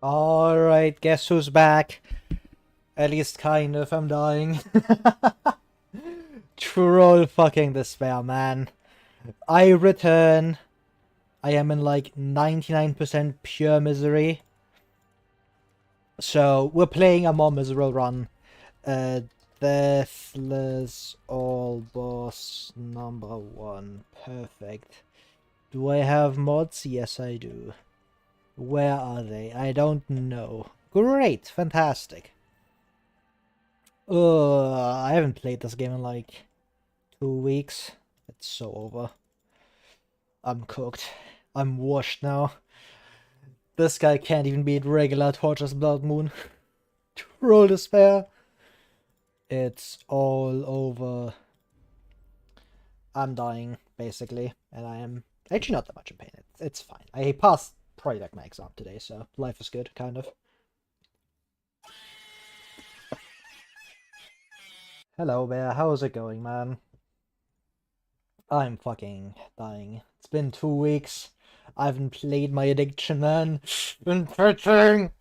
Alright, guess who's back? At least kind of, I'm dying. Troll fucking despair, man. I return. I am in like 99% pure misery. So, we're playing a more miserable run. Uh, Deathless all boss number 1. Perfect. Do I have mods? Yes, I do. Where are they? I don't know. Great, fantastic. I haven't played this game in like 2 weeks. It's so over. I'm cooked. I'm washed now. This guy can't even beat regular Torchless Blood Moon. Trolldespair. It's all over. I'm dying, basically. And I am actually not that much in pain. It's fine. I passed probably like my exam today, so life is good, kind of. Hello, Bear. How's it going, man? I'm fucking dying. It's been 2 weeks. I haven't played my addiction, man. Been pitching.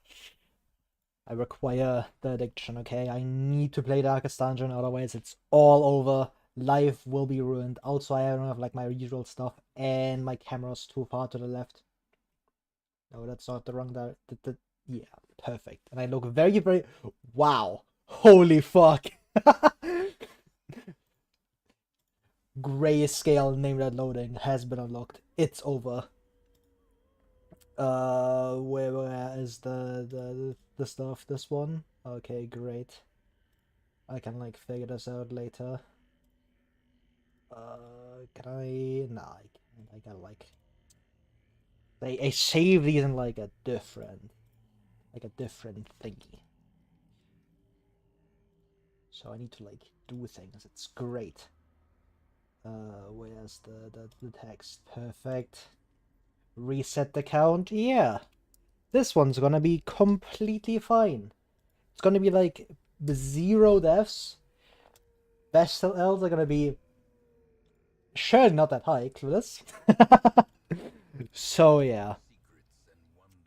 I require the addiction, okay? I need to play Darkest Dungeon, otherwise it's all over. Life will be ruined. Also, I don't have like my usual stuff, and my camera's too far to the left. No, that's not the wrong yeah, perfect. And I look very, very... Wow. Holy fuck. Grayscale name that loading has been unlocked. It's over. Where is the stuff? This one? Okay, great. I can like figure this out later. Can I? Nah, I can't. I gotta like. I save these in like a different thingy. So I need to like do things. It's great. Where's the text? Perfect. Reset the count. Yeah. This one's gonna be completely fine. It's gonna be like 0 deaths. Best L's are gonna be surely not that high, clueless. So yeah.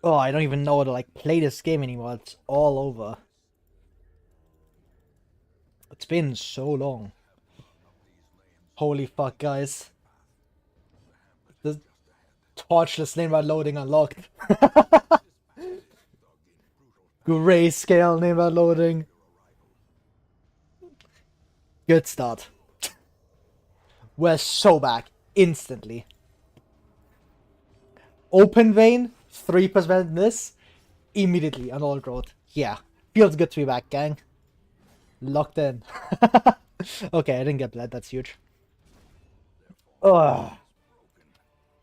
Oh, I don't even know how to like play this game anymore. It's all over. It's been so long. Holy fuck, guys. The torchless name by loading unlocked. Grayscale name by loading. Good start. We're so back instantly. Open vein, 3% miss, immediately on all growth. Yeah, feels good to be back, gang. Locked in. Okay, I didn't get bled, that's huge. Ugh.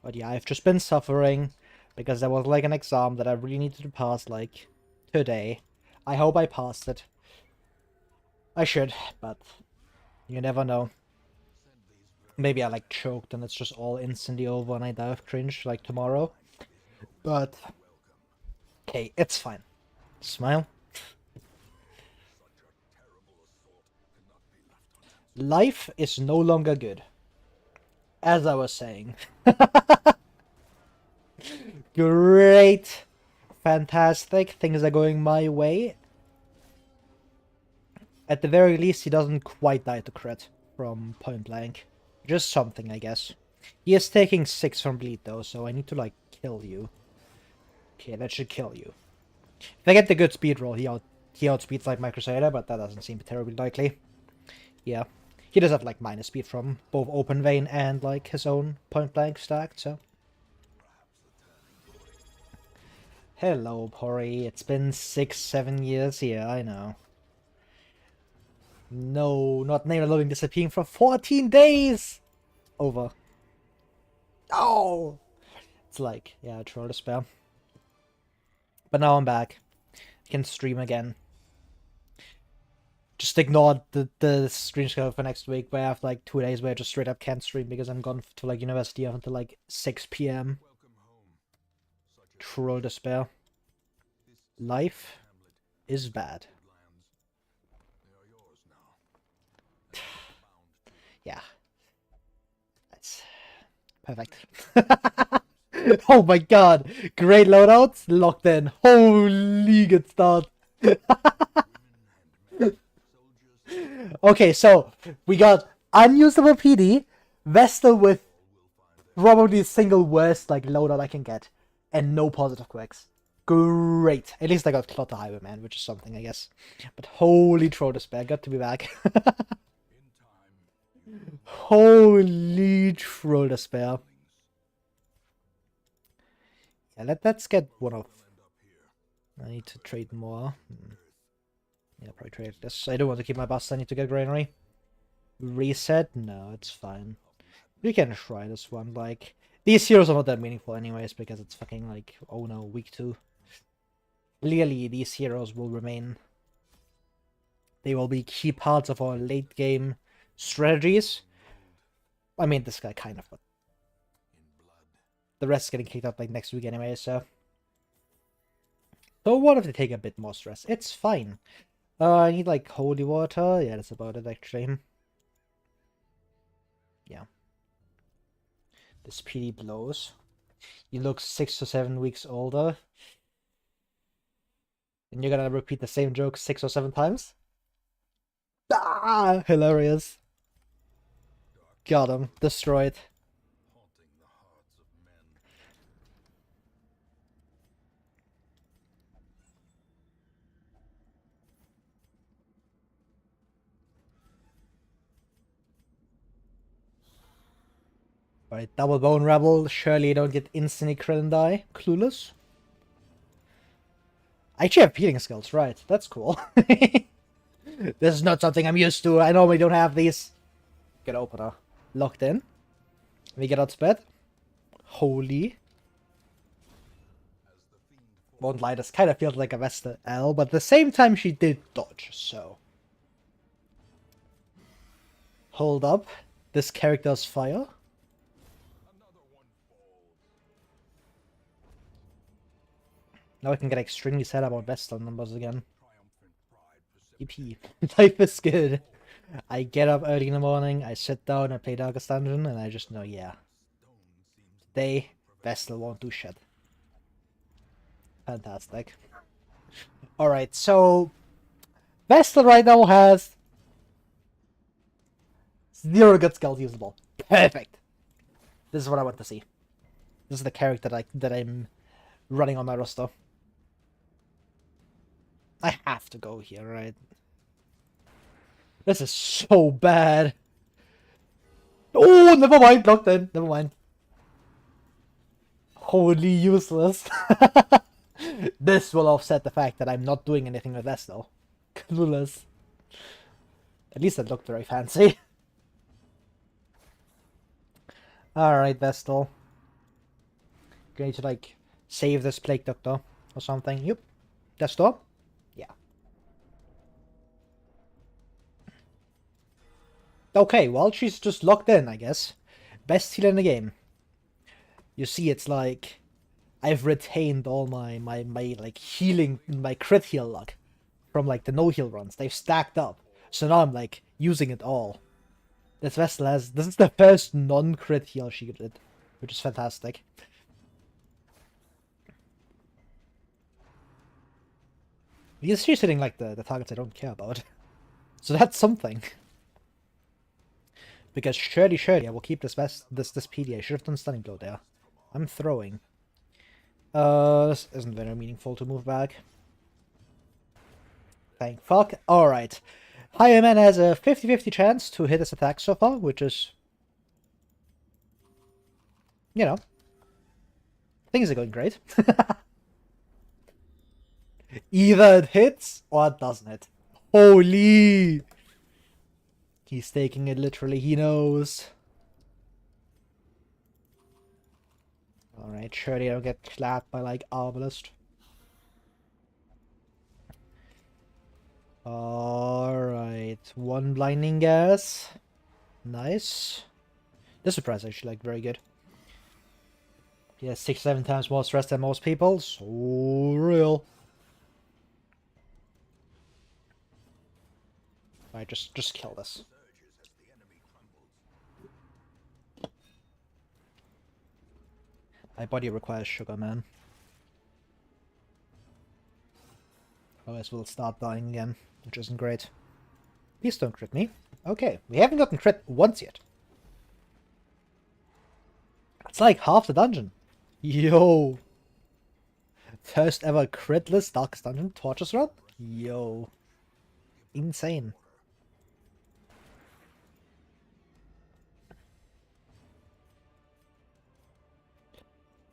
But yeah, I've just been suffering because there was like an exam that I really needed to pass like today. I hope I passed it. I should, but you never know. Maybe I like choked and it's just all instantly over and I die of cringe like tomorrow. But okay, it's fine. Smile. Life is no longer good. As I was saying. Great. Fantastic. Things are going my way. At the very least, he doesn't quite die to crit from point blank. Just something, I guess. He is taking 6 from bleed though, so I need to like kill you. Okay, that should kill you. If I get the good speed roll, he outspeeds like my Crusader, but that doesn't seem terribly likely. Yeah. He does have like minus speed from both open vein and like his own point blank stacked, so. Hello, Pori. It's been 6-7 years here, I know. No, not name loading disappearing for 14 days! Over. Oh! It's like, yeah, Trolldespair. But now I'm back. I can stream again. Just ignore the screen schedule for next week where I have like 2 days where I just straight up can't stream because I'm gone to like university until like 6 p.m. Trolldespair. Life is bad. Yeah. That's perfect. Oh my god! Great loadouts, locked in. Holy good start. Okay, so we got unusable PD, Vestal with probably the single worst like loadout I can get, and no positive quicks. Great. At least I got Clotter Highwayman, which is something, I guess. But holy Trolldespair, got to be back. Holy Trolldespair. Yeah, let's get one of. I need to trade more. Yeah, probably trade this. I do want to keep my bust. I need to get granary. Reset? No, it's fine. We can try this one. Like, these heroes are not that meaningful anyways, because it's fucking like, oh no, week 2. Clearly, these heroes will remain. They will be key parts of our late game strategies. I mean, this guy kind of, but the rest is getting kicked out like next week anyway, so. So what if they take a bit more stress? It's fine. I need like holy water. Yeah, that's about it actually. Yeah. This PD blows. You look 6 to 7 weeks older. And you're gonna repeat the same joke 6 or 7 times? Ah! Hilarious. Got him. Destroyed. Alright, double bone rebel. Surely you don't get instantly crit and die. Clueless. I actually have healing skills, right? That's cool. This is not something I'm used to. I normally don't have these. Get opener. Locked in. We get outsped. Holy. Won't lie, this kind of feels like a Vesta L, but at the same time she did dodge, so. Hold up. This character's fire. Now I can get extremely sad about Vestal numbers again. Yippee. Life is good. I get up early in the morning, I sit down, I play Darkest Dungeon, and I just know, yeah. Today, Vestal won't do shit. Fantastic. Alright, so... Vestal right now has... 0 good skills usable. Perfect! This is what I want to see. This is the character that I'm running on my roster. I have to go here, right? This is so bad. Oh, never mind. Locked in. Never mind. Wholly useless. This will offset the fact that I'm not doing anything with Vestal. Clueless. At least that looked very fancy. Alright, Vestal. Going to, like, save this Plague Doctor or something. Yep. Desktop? Yeah. Okay, well, she's just locked in, I guess. Best healer in the game. You see, it's like... I've retained all my like, healing, my crit heal luck from, like, the no-heal runs. They've stacked up. So now I'm, like, using it all. This Vestal has... This is the first non-crit heal she did, which is fantastic. She's hitting, like, the targets I don't care about. So that's something. Because surely I will keep this PD. I should have done Stunning Blow there. I'm throwing. This isn't very meaningful to move back. Thank fuck. Alright. Highwayman has a 50-50 chance to hit his attack so far, which is... You know. Things are going great. Either it hits, or it doesn't hit. Holy! He's taking it literally, he knows. Alright, surely I don't get clapped by, like, Arbalest. Alright, 1 blinding gas. Nice. This surprise is actually, like, very good. He has 6-7 times more stress than most people. So real. Alright, just kill this. My body requires sugar, man. Otherwise we'll start dying again, which isn't great. Please don't crit me. Okay, we haven't gotten crit once yet. It's like half the dungeon. Yo! First ever critless Darkest Dungeon Torchless run? Yo. Insane.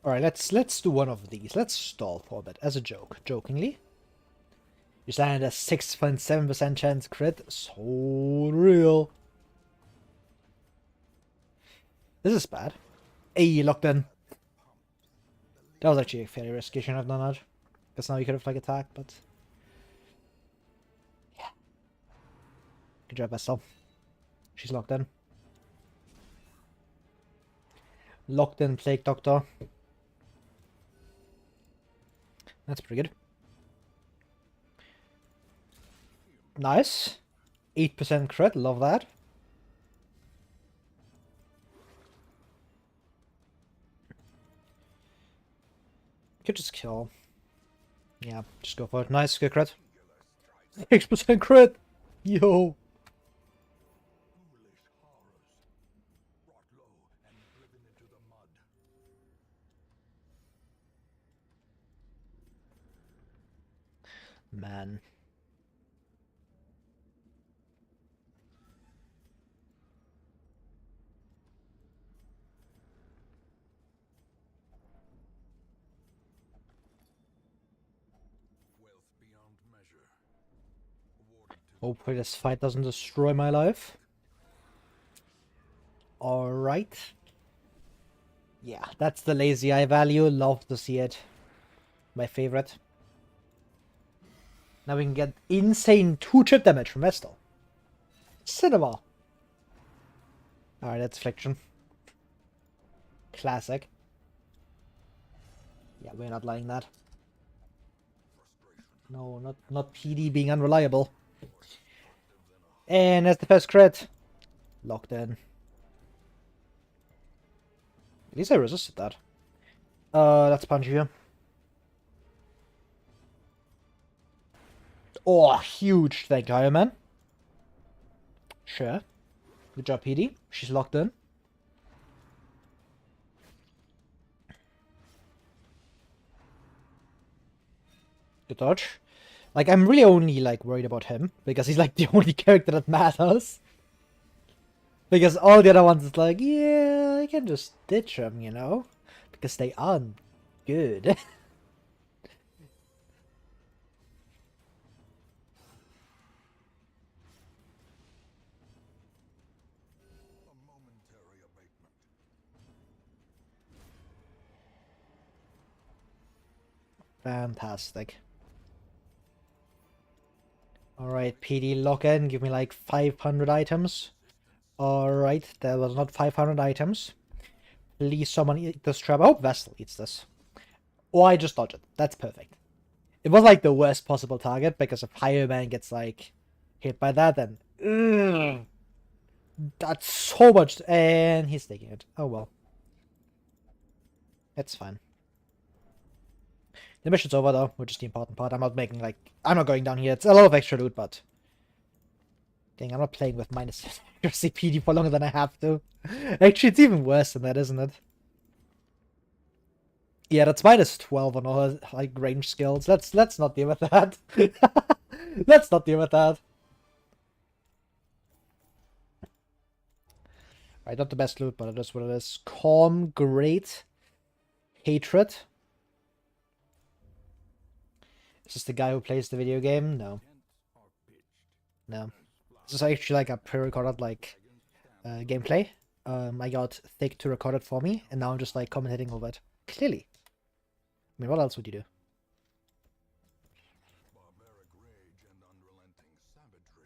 Alright, let's do one of these. Let's stall for a bit, as a joke. Jokingly. You stand at a 6.7% chance crit. So real. This is bad. Hey, locked in. That was actually fairly risky. Shouldn't have done that. Because now you could have like attacked, but yeah. Good job, Vestal. She's locked in. Locked in, Plague Doctor. That's pretty good. Nice. 8% crit, love that. Could just kill. Yeah, just go for it. Nice, good crit. 6% crit! Yo! Man. Hopefully this fight doesn't destroy my life. Alright. Yeah, that's the lazy eye value. Love to see it. My favorite. Now we can get insane 2 chip damage from Vestal. Cinema. Alright, that's Affliction. Classic. Yeah, we're not lying that. No, not PD being unreliable. And that's the first crit. Locked in. At least I resisted that. Let's punch you. Oh, huge. Thank you, Iron Man. Sure. Good job, PD. She's locked in. Good dodge. Like, I'm really only, like, worried about him. Because he's, like, the only character that matters. Because all the other ones is like, yeah, I can just ditch them, you know? Because they aren't good. Fantastic. Alright, PD lock in, give me like 500 items. Alright, there was not 500 items. Please someone eat this trap. I hope Vestal eats this. Or I just dodge it. That's perfect. It was like the worst possible target, because if Iron Man gets like hit by that, then that's so much. And he's taking it. Oh well. It's fine. The mission's over though, which is the important part. I'm not making like... I'm not going down here. It's a lot of extra loot, but... Dang, I'm not playing with minus accuracy PD for longer than I have to. Actually, it's even worse than that, isn't it? Yeah, that's minus 12 on all her, like, range skills. Let's not deal with that. Let's not deal with that. Right, not the best loot, but it is what it is. Calm, great. Hatred. Is this the guy who plays the video game? No. No. This is actually like a pre-recorded like gameplay. I got Thick to record it for me, and now I'm just like commentating over it. Clearly. I mean, what else would you do?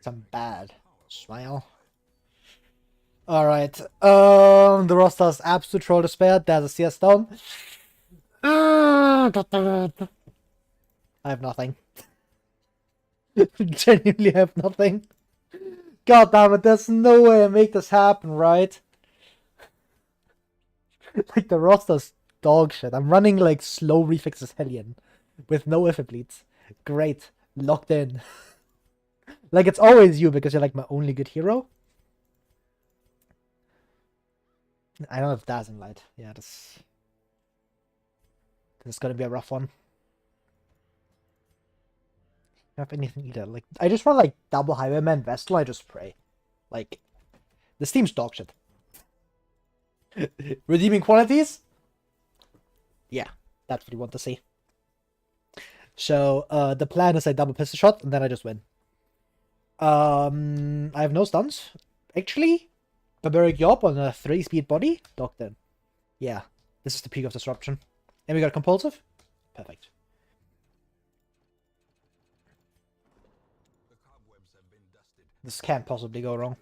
Some bad. Smile. Alright. The roster's absolute Trolldespair. There's a CS down. I have nothing. Genuinely have nothing. God damn it, there's no way I make this happen, right? Like, the roster's dog shit. I'm running like slow reflexes Hellion with no if it bleeds. Great. Locked in. Like it's always you because you're like my only good hero. I don't have Dazzling Light. Yeah, this is gonna be a rough one. Don't have anything either. Like I just run like double Highwayman Vestal, I just pray. Like this team's dog shit. Redeeming qualities? Yeah, that's what you want to see. So the plan is I double pistol shot and then I just win. I have no stuns. Actually, Barbaric Yob on a 3-speed body, docked in. Yeah, this is the peak of disruption. And we got compulsive? Perfect. This can't possibly go wrong.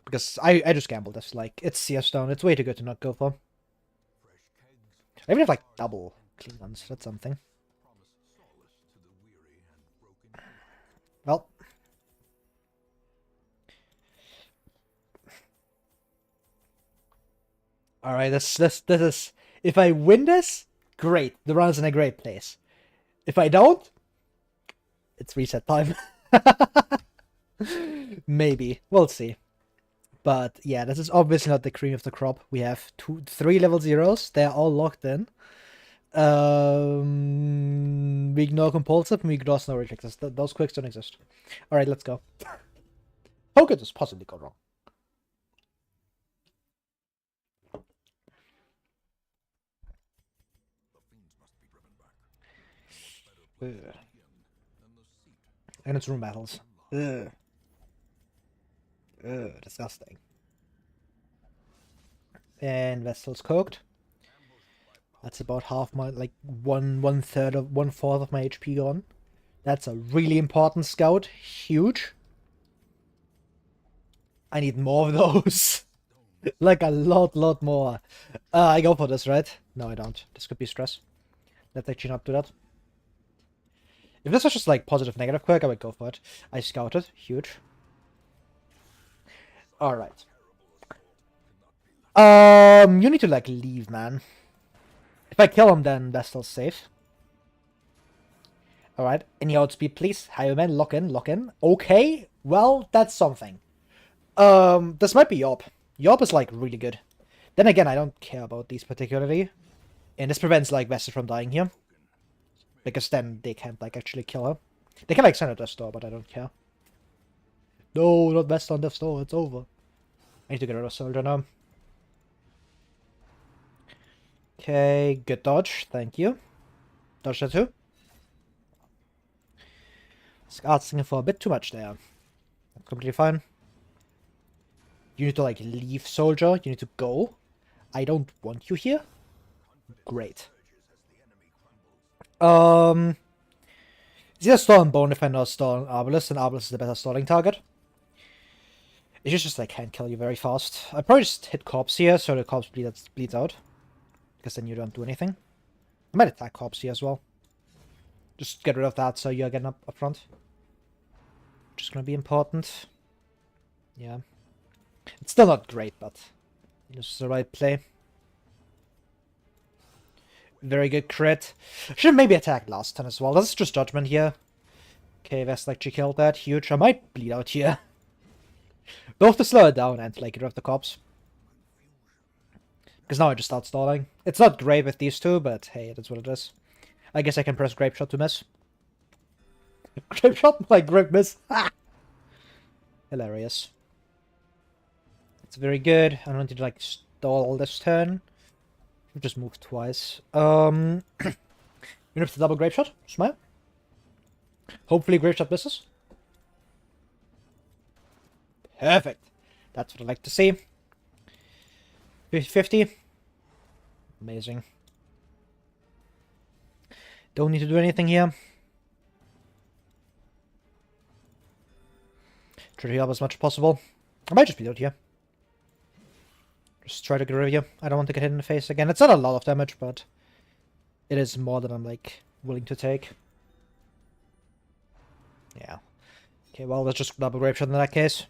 Because I just gambled this. Like, it's CS Stone. It's way too good to not go for. I even have like double clean ones. That's something. Well. Alright, this is... If I win this, great. The run's in a great place. If I don't, it's reset time. Maybe. We'll see. But yeah, this is obviously not the cream of the crop. We have 3 level 0s. They're all locked in. We ignore compulsive and we ignore snow reflexes. Those quicks don't exist. Alright, let's go. How could this possibly go wrong? Ugh. And it's room battles. Ugh. Ugh, disgusting. And Vestal's cooked. That's about half my, like, one fourth of my HP gone. That's a really important scout. Huge. I need more of those. Like a lot more. I go for this, right? No, I don't. This could be stress. Let's actually not do that. If this was just like positive negative quick, I would go for it. I scouted. Huge. Alright. You need to like leave, man. If I kill him, then Vestal's safe. Alright, any outspeed, please. Highwayman, lock in. Okay, well, that's something. This might be Yob. Yob is like really good. Then again, I don't care about these particularly. And this prevents like Vestal from dying here. Because then they can't like actually kill her. They can like send her to Death's Door, but I don't care. No, not Vestal on Death's Door, it's over. I need to get rid of Soldier now. Okay, good dodge, thank you. Dodge that too. Asking for a bit too much there. That's completely fine. You need to like leave, Soldier. You need to go. I don't want you here. Great. It's either Storm Bone Defender or Storm Arbalest, and Arbalest is the better stalling target. It's just I can't kill you very fast. I probably just hit Corpse here, so the Corpse bleeds out. Because then you don't do anything. I might attack Corpse here as well. Just get rid of that so you're getting up front. Just gonna be important. Yeah. It's still not great, but it's the right play. Very good crit. Should have maybe attacked last turn as well. This is just judgment here. Okay, Vestal actually killed that. Huge. I might bleed out here. Both to slow it down and like get rid of the Corpse. Because now I just start stalling. It's not great with these two, but hey, that's what it is. I guess I can press Grape Shot to miss. Grape Shot? Like Grape Miss? Hilarious. It's very good. I don't need to like stall this turn. Just move twice. You have to double Grape Shot. Smile. Hopefully Grape Shot misses. Perfect. That's what I like to see. 50-50. Amazing. Don't need to do anything here. Try to heal up as much as possible. I might just be out here. Just try to get rid of you. I don't want to get hit in the face again. It's not a lot of damage, but it is more than I'm like willing to take. Yeah. Okay, well, let's just double Grape Shot in that case.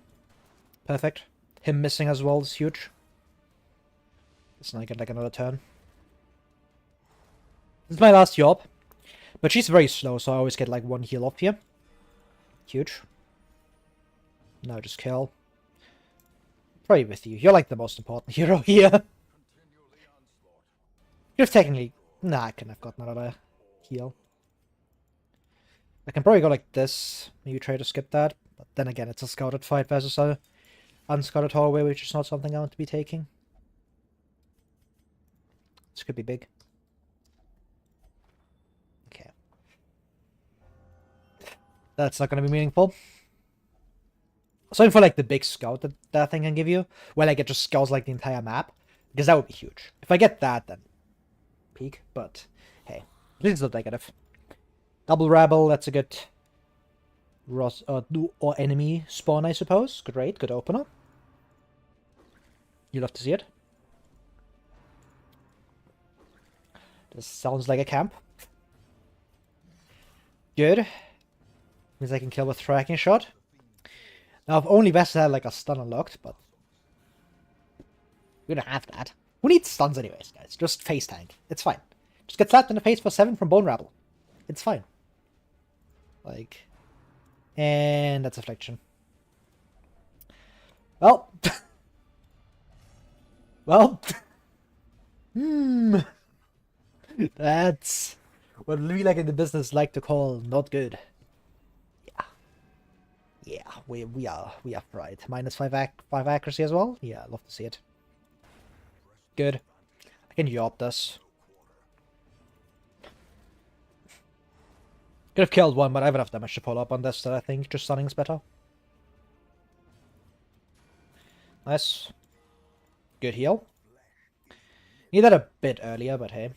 Perfect. Him missing as well is huge. It's not get like another turn. This is my last job. But she's very slow, so I always get like 1 heal off here. Huge. Now just kill. Pray with you. You're like the most important hero here. Could have technically... Nah, I couldn't have gotten another heal. I can probably go like this. Maybe try to skip that. But then again, it's a scouted fight versus a unscouted hallway, which is not something I want to be taking. This could be big. Okay. That's not going to be meaningful. Something for like the big scout that thing can give you, where like it just scouts like the entire map, because that would be huge. If I get that, then peak. But hey, this is not negative. Double rabble, that's a good or enemy spawn, I suppose. Good raid, good opener. You love to see it. This sounds like a camp. Good. Means I can kill with tracking shot. Now, I've only best had like a stun unlocked, but we don't have that. Who needs stuns anyways, guys? Just face tank. It's fine. Just get slapped in the face for 7 from Bone Rabble. It's fine. Like, and that's Affliction. Well, well, that's what we like in the business like to call not good. Yeah, we are fried. -5 accuracy as well. Yeah, love to see it. Good. I can yop this. Could have killed one, but I have enough damage to pull up on this that I think just stunning's better. Nice. Good heal. Need that a bit earlier, but hey.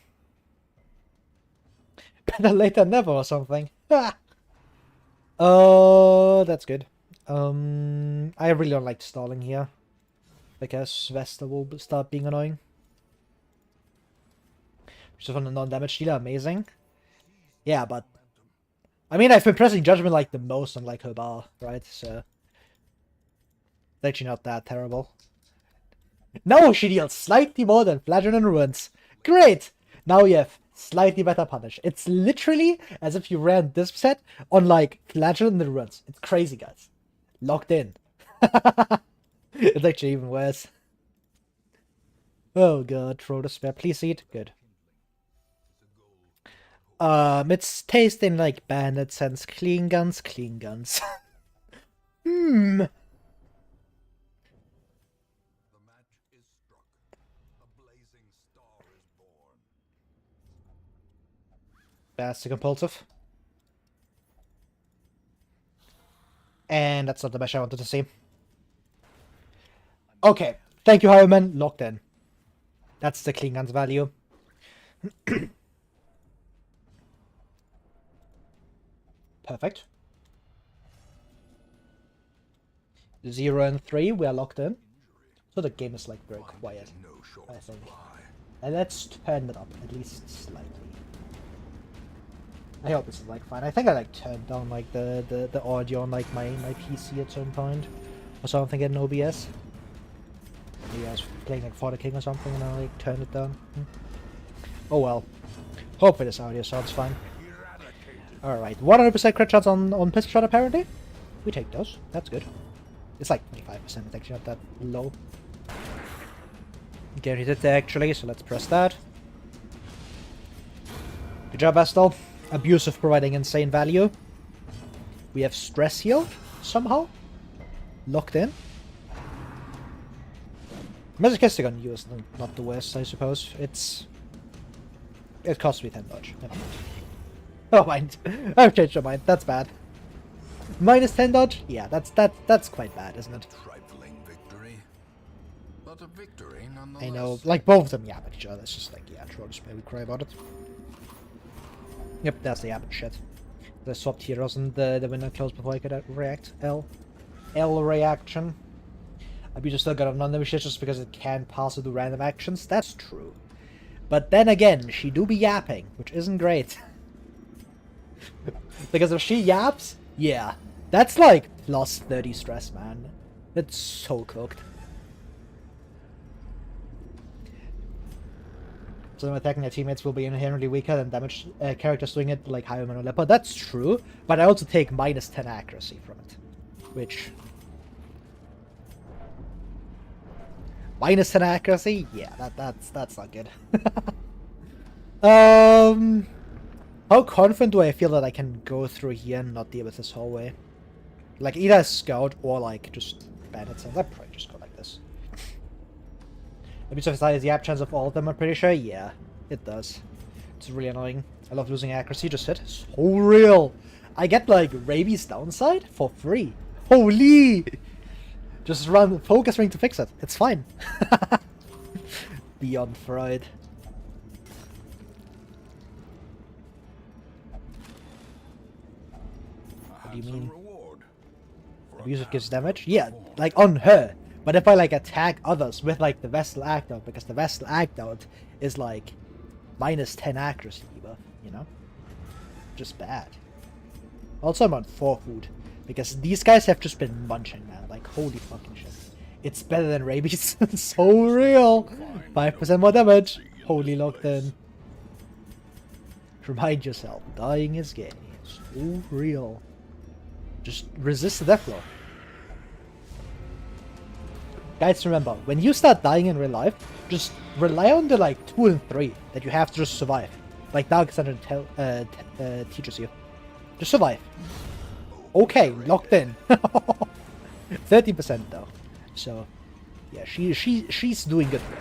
Better late than never or something. Oh, that's good. I really don't like stalling here, because Vesta will start being annoying. Just on a non-damage dealer, amazing. Yeah, but I mean, I've been pressing Judgment like the most on like her bar, right? So it's actually not that terrible. No, she deals slightly more than Flagellum and Ruins. Great! Now you have slightly better punish. It's literally as if you ran this set on like Flagellum and Ruins. It's crazy, guys. Locked in. It's actually even worse. Oh god, Trolldespair, please eat. Good. It's tasting like bandit sense. Clean guns, clean guns. That's the compulsive. And that's not the mesh I wanted to see. Okay. Thank you, Highwayman. Locked in. That's the clean guns value. 0 and 3, we are locked in. So the game is like very quiet, I think. And let's turn it up at least slightly. I hope this is like fine. I think I like turned down like the audio on like my PC at some point, or something in OBS. Maybe I was playing like For the King or something and I like turned it down. Oh well. Hopefully this audio sounds fine. Alright, 100% crit shots on pistol shot apparently. We take those. That's good. It's like 25%. It's actually not that low. Guaranteed it actually, so let's press that. Good job, Vestal. Abusive providing insane value. We have stress heal somehow. Locked in. Masochistic on you is not the worst, I suppose. It costs me 10 dodge. Never mind. Oh mind. I've changed my mind. That's bad. Minus 10 dodge? Yeah, that's quite bad, isn't it? Trifling victory, but a victory nonetheless. I know, like both of them yap at each other. It's just like, yeah, Trolldespair would cry about it. Yep, that's the yap shit. The swapped heroes and the window closed before I could react. L reaction. Abuser still got a non-damage shit just because it can't pass or do random actions. That's true. But then again, she do be yapping, which isn't great. Because if she yaps, yeah, that's like plus 30 stress, man. It's so cooked. So attacking their teammates will be inherently weaker than damage characters doing it like Highwayman or Leopard. That's true, but I also take minus 10 accuracy from it. Which... minus 10 accuracy? Yeah, that's not good. How confident do I feel that I can go through here and not deal with this hallway? Like, either scout or, like, just bandit sense. I'd probably just go like this. Maybe so has the app chance of all of them, I'm pretty sure. Yeah, it does. It's really annoying. I love losing accuracy. Just hit. So real. I get, like, rabies downside for free. Holy! Just run focus ring to fix it. It's fine. Beyond fried. What do you mean? Abusive gives damage? Yeah, like on her. But if I like attack others with like the Vestal Act Out, because the Vestal Act Out is like minus 10 accuracy debuff, you know? Just bad. Also I'm on 4 food. Because these guys have just been munching, man. Like, holy fucking shit. It's better than rabies. So real! 5% more damage. Holy locked in. Remind yourself, dying is gay. So real. Just resist the death blow. Guys, remember, when you start dying in real life, just rely on the like 2 and 3 that you have to just survive. Like Dark Center teaches you. Just survive. Okay, locked in. 30% though. So, yeah, she's doing good work.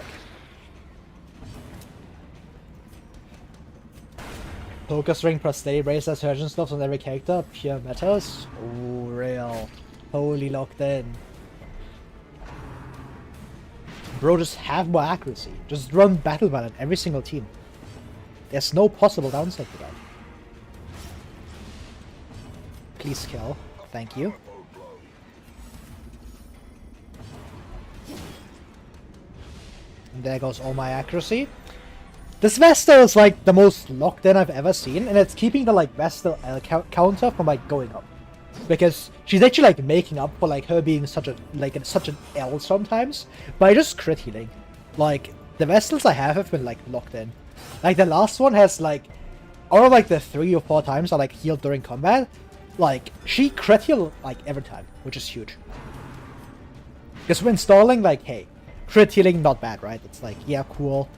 Focus ring plus steady brace as surgeon stuffs on every character. Pure metas. Oh, real. Holy locked in. Bro, just have more accuracy. Just run Battle Ballad every single team. There's no possible downside to that. Please kill. Thank you. And there goes all my accuracy. This Vestal is like the most locked in I've ever seen, and it's keeping the like Vestal counter from like going up. Because she's actually like making up for like her being such an L sometimes by just crit healing. Like the Vestals I have been like locked in. Like the last one has like out of like the 3 or 4 times I like healed during combat, like she crit heal like every time, which is huge. Because when stalling, like, hey, crit healing not bad, right? It's like, yeah, cool.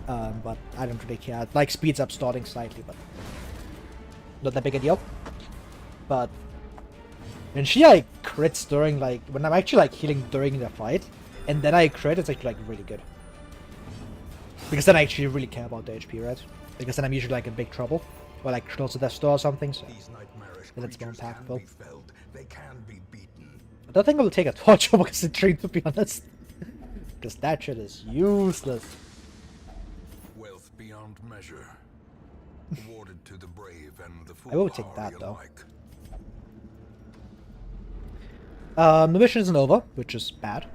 But I don't really care. It, like, speeds up stalling slightly, but not that big a deal. But when she like crits during like when I'm actually like healing during the fight, and then I crit, it's actually like really good. Because then I actually really care about the HP, right? Because then I'm usually like in big trouble, or like close to the store or something. So then it's more impactful. I don't think I will take a torch over concentrate, to be honest, because that shit is useless. Wealth beyond measure, awarded to the brave and the I will take that though. alike. The mission isn't over, which is bad.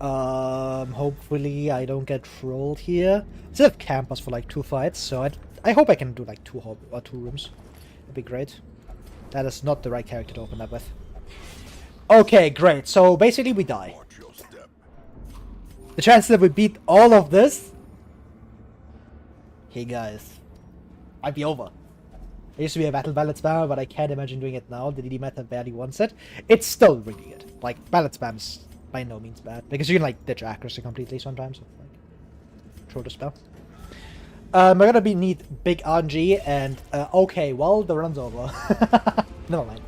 Hopefully I don't get trolled here. I still have campers for like 2 fights, so I hope I can do like 2 rooms. That'd be great. That is not the right character to open up with. Okay, great. So basically we die. Watch your step. The chance that we beat all of this? Hey guys, might be over. It used to be a battle ballad spammer, but I can't imagine doing it now. The DD meta barely wants it. It's still really good. Like, ballad spam's by no means bad. Because you can, like, ditch accuracy completely sometimes. So, like, Trolldespair. We're gonna need big RNG, and, okay, well, the run's over. Never mind.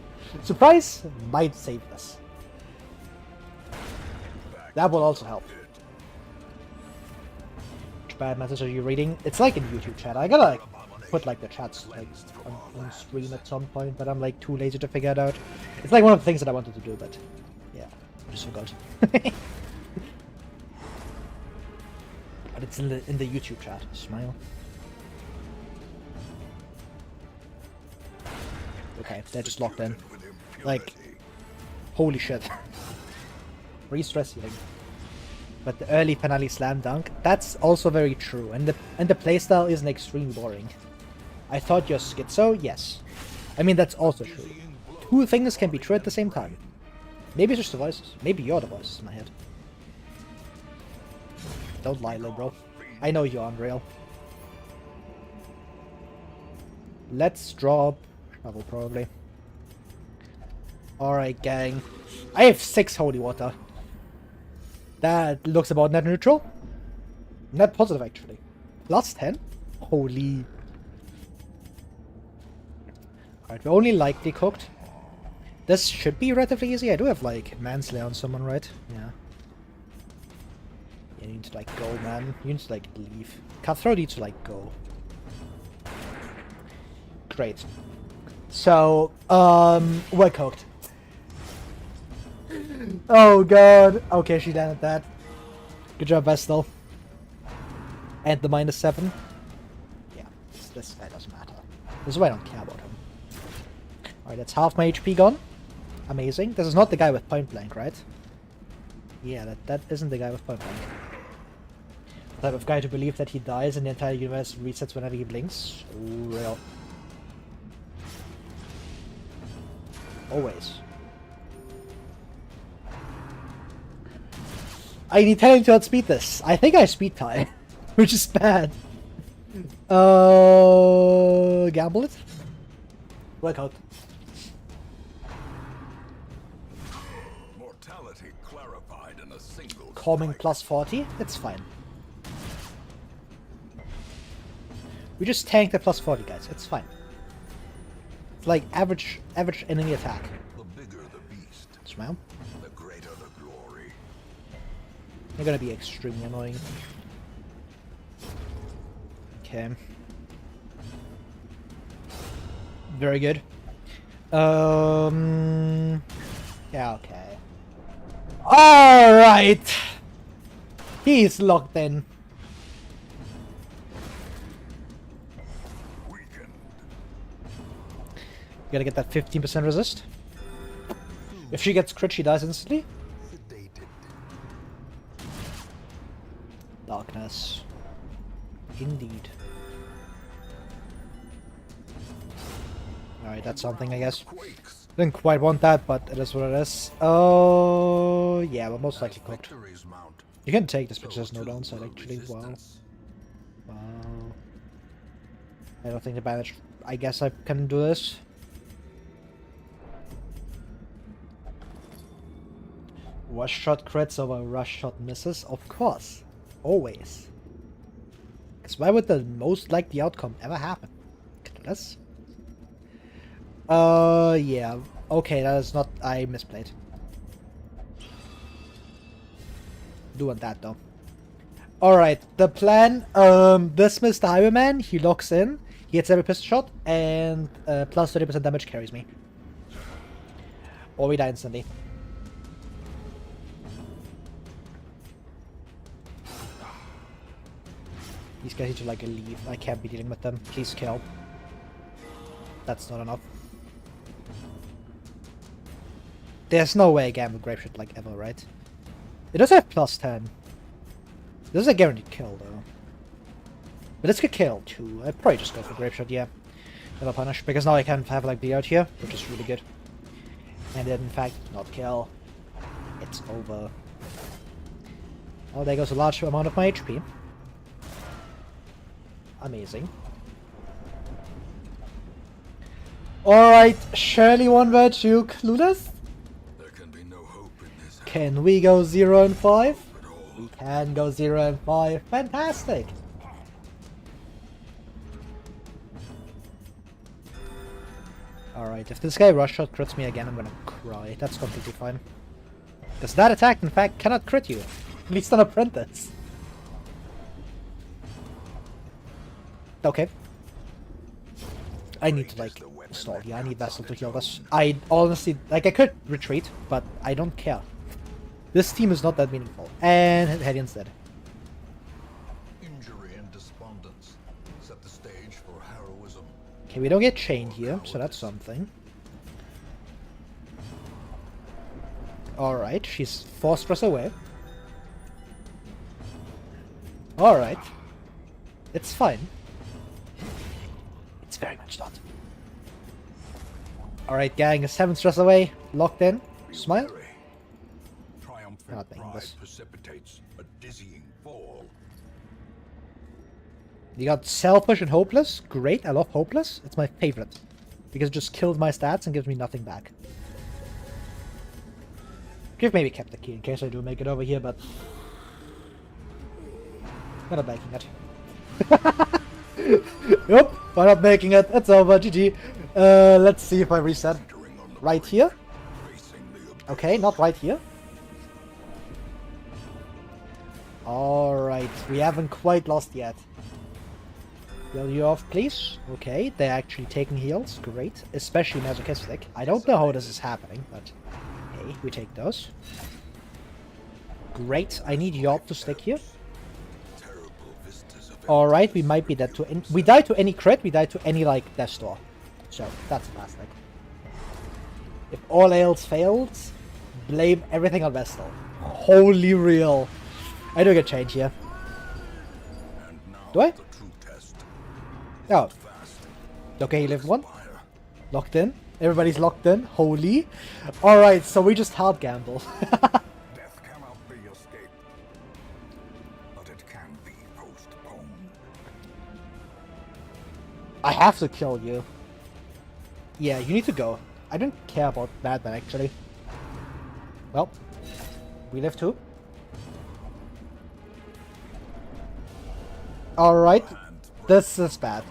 Surprise might save us. That will also help. Which bad message are you reading? It's like in YouTube chat. I gotta, like, put like the chats like on screen at some point, but I'm like too lazy to figure it out. It's like one of the things that I wanted to do, but yeah, I just forgot. But it's in the YouTube chat. Smile. Okay, they're just locked in. Like, holy shit. Re-stress healing. But the early finale slam dunk, that's also very true, and the playstyle isn't extremely boring. I thought you're schizo? Yes. I mean, that's also true. 2 things can be true at the same time. Maybe it's just the voices. Maybe you're the voices in my head. Don't lie, little bro. I know you're unreal. Let's drop shovel, probably. Alright, gang. I have 6 holy water. That looks about net neutral. Net positive, actually. Plus 10? Holy. Alright, we're only lightly cooked. This should be relatively easy. I do have, like, manslayer on someone, right? Yeah. You need to, like, go, man. You need to, like, leave. Cutthroat needs to, like, go. Great. So, we're cooked. Oh, God. Okay, she landed that. Good job, Vestal. And the -7. Yeah, this guy doesn't matter. This is why I don't care about him. Alright, that's half my HP gone. Amazing. This is not the guy with point blank, right? Yeah, that isn't the guy with point blank. The type of guy to believe that he dies and the entire universe resets whenever he blinks. So real. Always. I need time to outspeed this. I think I speed tie, which is bad. Gamble it? Work out. Mortality clarified in a single Calming strike. plus 40? It's fine. We just tanked the plus 40, guys. It's fine. It's like average enemy attack. The bigger the beast, Smile. the greater the glory. They're gonna be extremely annoying. Okay. Very good. Yeah, okay. Alright! He's locked in. Weakened. Gotta get that 15% resist. If she gets crit, she dies instantly. Sedated. Darkness. Indeed. Alright, that's something, I guess. Quakes. Didn't quite want that, but it is what it is. Oh, yeah, we're most likely cooked. Victories mount. You can take this, but So there's no too downside, will actually. Wow. resistance. Wow. I don't think the bandage... I guess I can do this. Rush shot crits over rush shot misses? Of course. Always. Because why would the most likely outcome ever happen? This? Yeah. Okay, that is not... I misplayed. Doing that, though. Alright, the plan, this Mr. Highwayman, he locks in, he hits every pistol shot, and plus 30% damage carries me. Or we die instantly. These guys need to, like, leave. I can't be dealing with them. Please kill. That's not enough. There's no way Gamma Grape should, like, ever, right? It does have plus 10. This is a guaranteed kill, though. But this could kill, too. I'd probably just go for Grape Shot, yeah. Never punish, because now I can have, like, the out here, which is really good. And then, in fact, not kill. It's over. Oh, there goes a large amount of my HP. Amazing. Alright, surely one virtue, Clueless? There can be no hope in this. Can we go 0 and 5? At all. We can go 0 and 5. Fantastic! Alright, if this guy rush shot crits me again, I'm gonna cry. That's completely fine. Because that attack, in fact, cannot crit you. At least on Apprentice. Okay. I need to, like, stall. Yeah, I need Vessel to heal this. I honestly, like, I could retreat, but I don't care. This team is not that meaningful. And Hedian's dead. Injury and despondence set the stage for heroism. Okay, we don't get chained here, so that's something. Alright, she's forced us away. Alright. It's fine. It's very much not. Alright, gang, 7 stress away, locked in. Smile. Triumphant Not making pride this. precipitates a dizzying fall. You got Selfish and Hopeless. Great, I love Hopeless. It's my favorite. Because it just kills my stats and gives me nothing back. Could have maybe kept the key in case I do make it over here, but... I'm not making it. Yep, we're not making it. It's over. GG. Let's see if I reset. Right here. Okay, not right here. Alright, we haven't quite lost yet. Heal you off, please. Okay, they're actually taking heals. Great. Especially masochistic. I don't know how this is happening, but... hey, we take those. Great. I need Yob to stick here. Alright, we might be dead to... we die to any crit, we die to any, like, Death Store. So, that's fantastic. If all else fails, blame everything on Vestal. Holy real. I do get change here. Do I? Oh. Okay, he lived one. Locked in. Everybody's locked in. Holy. Alright, so we just hard gamble. Death cannot be escaped, but it can be postponed. I have to kill you. Yeah, you need to go. I don't care about Batman, actually. Well, we live too. Alright, this is bad.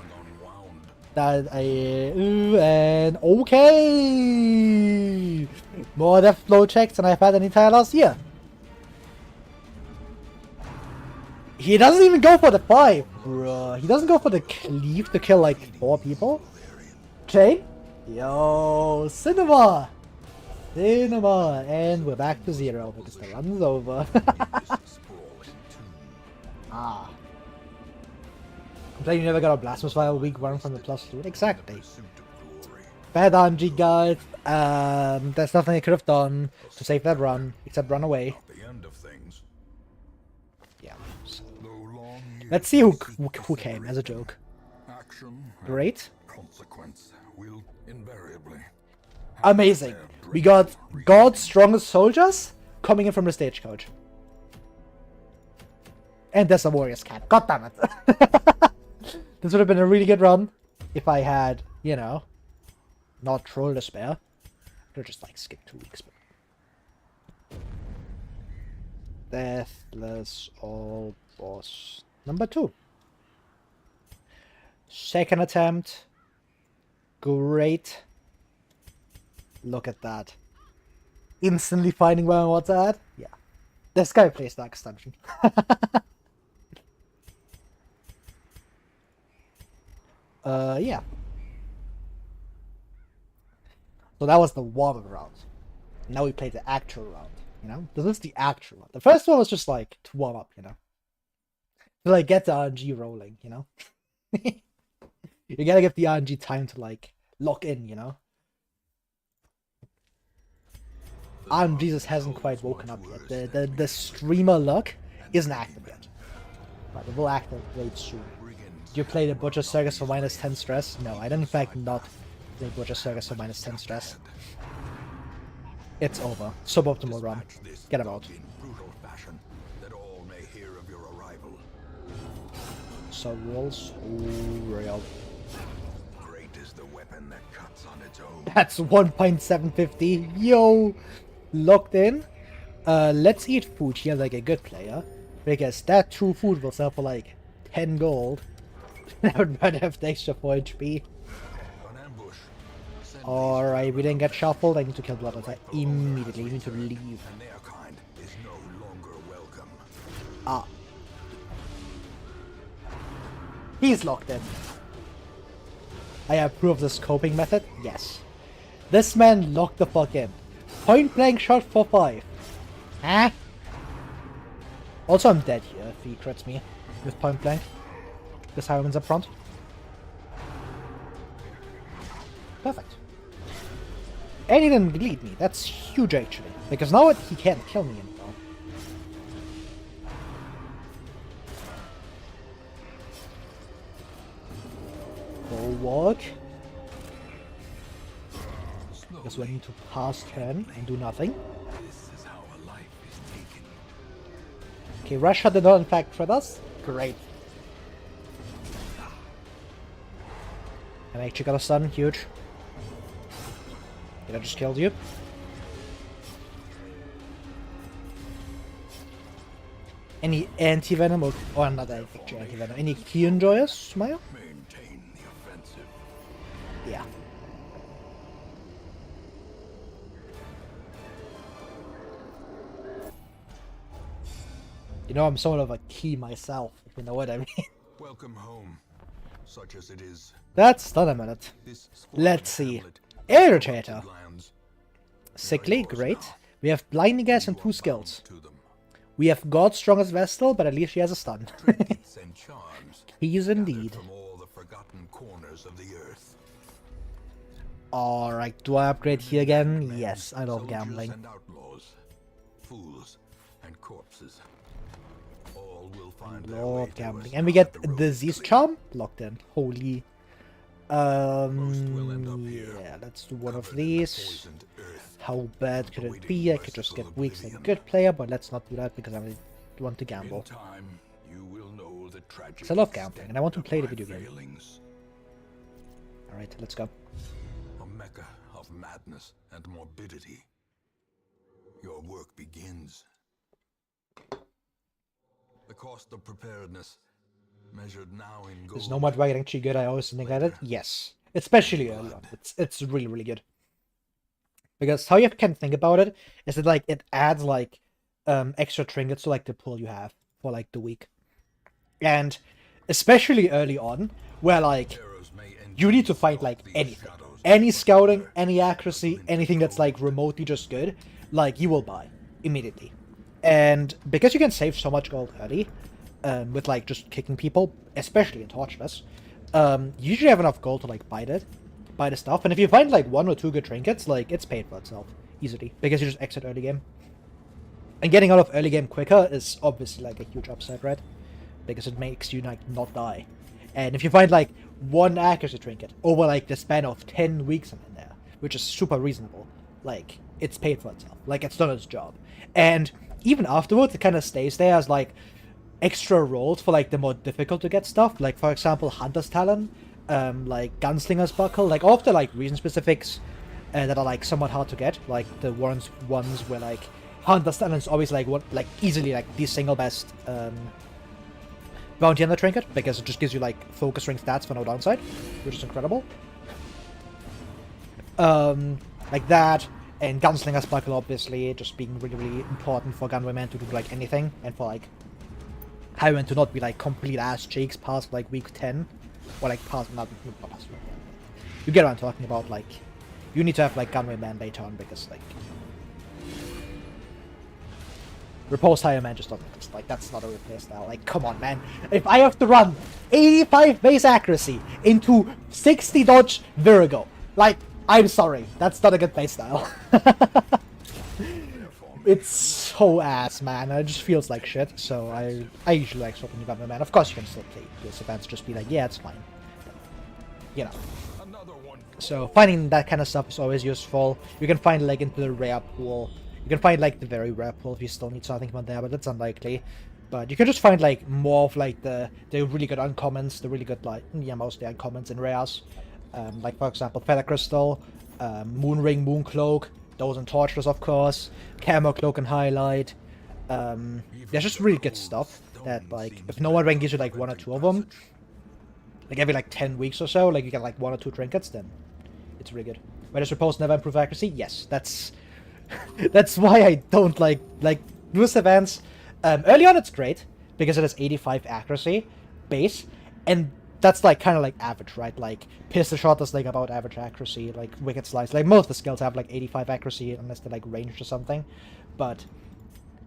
That and okay! More death flow checks than I've had an entire last year. He doesn't even go for the 5, bruh. He doesn't go for the cleave to kill like 4 people. Chain? Yo, Cinema! Cinema! And we're back to 0 because the run's over. Ah. Complain you never got a Blasphemous Fire week 1 from the +2. Exactly. Bad RNG, guys. There's nothing I could have done to save that run, except run away. Yeah. So. Let's see who came as a joke. Great. Amazing. We got God's strongest soldiers coming in from the stagecoach. And there's a warrior's cat. God damn it. This would have been a really good run if I had, you know, not Trolldespair. I could have just like skipped 2 weeks. But... Deathless all boss number 2. Second attempt. Great. Look at that. Instantly finding where I want to add. Yeah. This guy plays Dark Extension. Yeah. So that was the warm-up round. Now we play the actual round, you know? This is the actual round. The first one was just like to warm up, you know? To like get the RNG rolling, you know? You gotta give the RNG time to like lock in, you know? RNG just hasn't quite woken up yet. The streamer luck isn't active yet. But it will activate soon. Did you play the Butcher Circus for -10 stress? No, I did in fact not play Butcher Circus for -10 stress. It's over. Suboptimal run. Get him out. So real, so real. Great is the weapon that cuts on its own. That's 1.750. Yo! Locked in. Let's eat food here like a good player. Because that true food will sell for like 10 gold. I would rather have the extra 4 HP. Alright, we didn't get shuffled. I need to kill Blood Attack immediately. We need to leave. Ah. He's locked in. I approve the scoping method? Yes. This man locked the fuck in. Point blank shot for 5. Huh? Also, I'm dead here if he crits me with point blank. This Highwayman's up front. Perfect. And he didn't bleed me. That's huge, actually. Because now he can't kill me anymore. Forward. Guess we need to pass turn and do nothing. Okay, Russia did not in fact threat us. Great. And I actually got a stun, huge. Did I just killed you? Any anti-venom or not actually anti-venom. Any key enjoyers, Smile? Maintain the offensive. Yeah. You know, I'm somewhat of a key myself, if you know what I mean. Welcome home, such as it is. That's not a minute. This Let's see. hamlet Irritator. lands. Sickly, great. We have blinding gas and 2 skills. To them. We have God's strongest Vestal, but at least she has a stun. Trinkets and charms. He's indeed. From all the forgotten corners of the earth. Alright, do I upgrade here again? Yes, I love Soldiers gambling. and outlaws, fools and corpses. All will find their way Love to gambling. us And we now get that the road Disease is clear. Charm? Locked in. Holy. Most will end up here, Yeah, let's do one of covered in the these. poisoned earth. How bad could it awaiting be? I could just merciful get weeks like a oblivion. good player, but let's not do that because I want to In gamble. time, you will know the tragic Because I love gambling, and I want to extent play the of my video game. failings. Alright, let's go. A mecca of madness and morbidity. Your work begins. The cost of preparedness, measured now in gold. Is Nomad Dragon actually good? I always think at it. Yes. Especially early on. It's really, really good. Because how you can think about it is that like it adds like extra trinkets to like the pool you have for like the week. And especially early on, where like Arrows may you need to find like anything. Any scouting, any accuracy, anything that's like remotely just good, like you will buy immediately. And because you can save so much gold early, with like just kicking people, especially in Torchless, you usually have enough gold to like buy the stuff. And if you find like 1 or 2 good trinkets, like it's paid for itself easily because you just exit early game. And getting out of early game quicker is obviously like a huge upside, right? Because it makes you like not die. And if you find like 1 accuracy trinket over like the span of 10 weeks in there, which is super reasonable, like it's paid for itself. Like it's done its job. And even afterwards, it kind of stays there as like extra rolls for like the more difficult to get stuff. Like for example, Hunter's Talon, like Gunslinger's Buckle, like all of the like region specifics that are like somewhat hard to get. Like the ones where like Hunter's Talon is always like what like easily like the single best bounty hunter trinket because it just gives you like focus ring stats for no downside, which is incredible. Like that. And Gunslinger's Buckle, obviously, just being really, really important for gunwomen to do, like, anything. And for, like, highwaymen to not be, like, complete ass cheeks past, like, week 10. Or, like, past, not past, you get what I'm talking about, like, you need to have, like, gunwomen later on, because, like, Repulse Highwayman just doesn't exist. Like, that's not a real playstyle. Like, come on, man. If I have to run 85 base accuracy into 60 dodge Virago, like, I'm sorry, that's not a good playstyle. It's so ass, man. It just feels like shit. So I usually like swapping Gunman Man. Of course, you can still play this events, just be like, yeah, it's fine. But, you know. So finding that kind of stuff is always useful. You can find like into the rare pool. You can find like the very rare pool if you still need something from there, but that's unlikely. But you can just find like more of like the really good uncommons, the really good like mostly uncommons and rares. Like for example, Feather Crystal, Moon Ring, Moon Cloak, those in Torchless of course, Camo Cloak and Highlight. There's just really good stuff that like if no one gives you like 1 or 2 of them, like every like 10 weeks or so, like you get like 1 or 2 trinkets, then it's really good. Why does Repulse never improve accuracy? Yes, that's that's why I don't like boost events. Early on it's great because it has 85 accuracy base, and that's like kind of like average, right? Like Pistol Shot is like about average accuracy, like Wicked Slice, like most of the skills have like 85 accuracy unless they're like ranged or something. But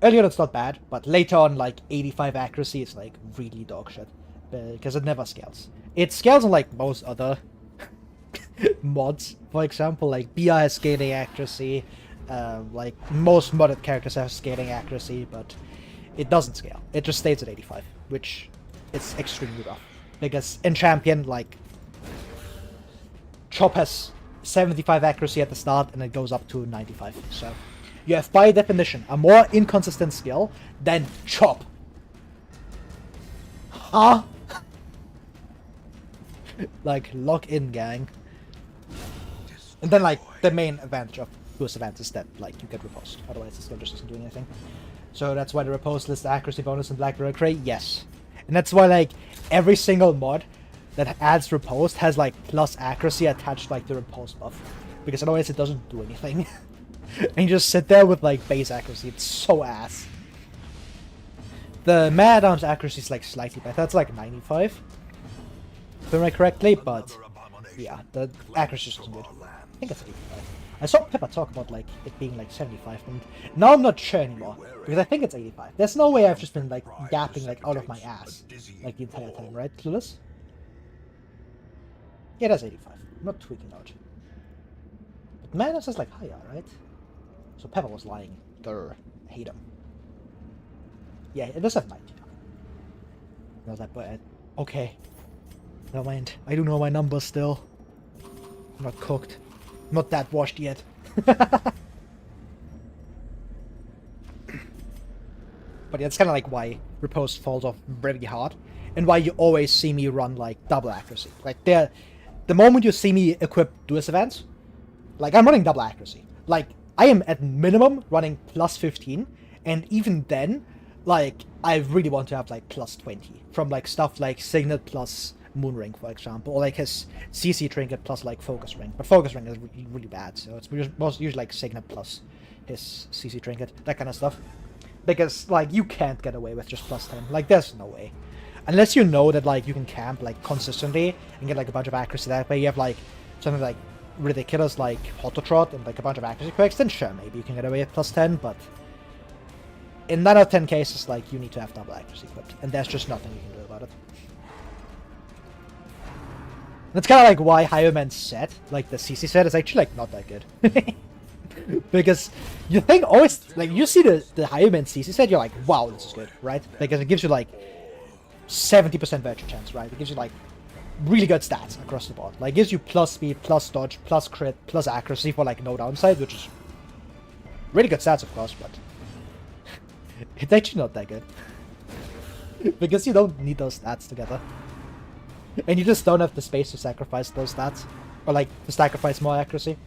early on it's not bad, but later on like 85 accuracy is like really dog shit because it never scales. It scales on like most other mods, for example, like BR has scaling accuracy, like most modded characters have scaling accuracy, but it doesn't scale. It just stays at 85, which is extremely rough. Because in Champion, like, Chop has 75 accuracy at the start, and it goes up to 95. So, you have by definition a more inconsistent skill than Chop. Huh? Like, lock in, gang. And then, like, the main advantage of those events is that, like, you get riposte. Otherwise, it still just doesn't do anything. So that's why the riposte lists the accuracy bonus in Black Reliquary? Yes. And that's why, like, every single mod that adds riposte has, like, plus accuracy attached, like, the riposte buff. Because otherwise it doesn't do anything. And you just sit there with, like, base accuracy. It's so ass. The Mad Arms accuracy is, like, slightly better. That's, like, 95. If I remember correctly, but... yeah, the accuracy just isn't good. I think it's 85. I saw Pepper talk about, like, it being, like, 75, and now I'm not sure anymore, because I think it's 85. There's no way I've just been, like, gapping, like, out of my ass, like, the entire time, right, Clueless? Yeah, that's 85. I'm not tweaking out. But Manus is, like, higher, right? So Pepper was lying. Grr. I hate him. Yeah, it does have 90. I was like, but, okay. Never mind. I do know my numbers still. I'm not cooked. I'm not that washed yet. But yeah, it's kind of like why riposte falls off very hard, and why you always see me run like double accuracy. Like the moment you see me equip Duelist events, like I'm running double accuracy. Like I am at minimum running plus 15, and even then, like I really want to have like plus 20 from like stuff like Signet plus Moonring, for example, or like his CC trinket plus like Focus Ring. But Focus Ring is really, really bad, so it's most usually like Signet plus his CC trinket, that kind of stuff. Because like you can't get away with just plus 10. Like there's no way, unless you know that like you can camp like consistently and get like a bunch of accuracy that way. You have like something like ridiculous like Autotrot and like a bunch of accuracy quirks. Then sure, maybe you can get away with plus 10, but in 9 out of 10 cases, like you need to have double accuracy equipped, and there's just nothing you can do about it. That's kind of like why Highwayman's set, like the CC set, is actually like not that good. Because you think always, like you see the Highwayman CC set, you're like, wow, this is good, right? Because it gives you like 70% virtue chance, right? It gives you like really good stats across the board. Like it gives you plus speed, plus dodge, plus crit, plus accuracy for like no downside, which is really good stats, of course, but it's actually not that good. Because you don't need those stats together. And you just don't have the space to sacrifice those stats. Or like, to sacrifice more accuracy.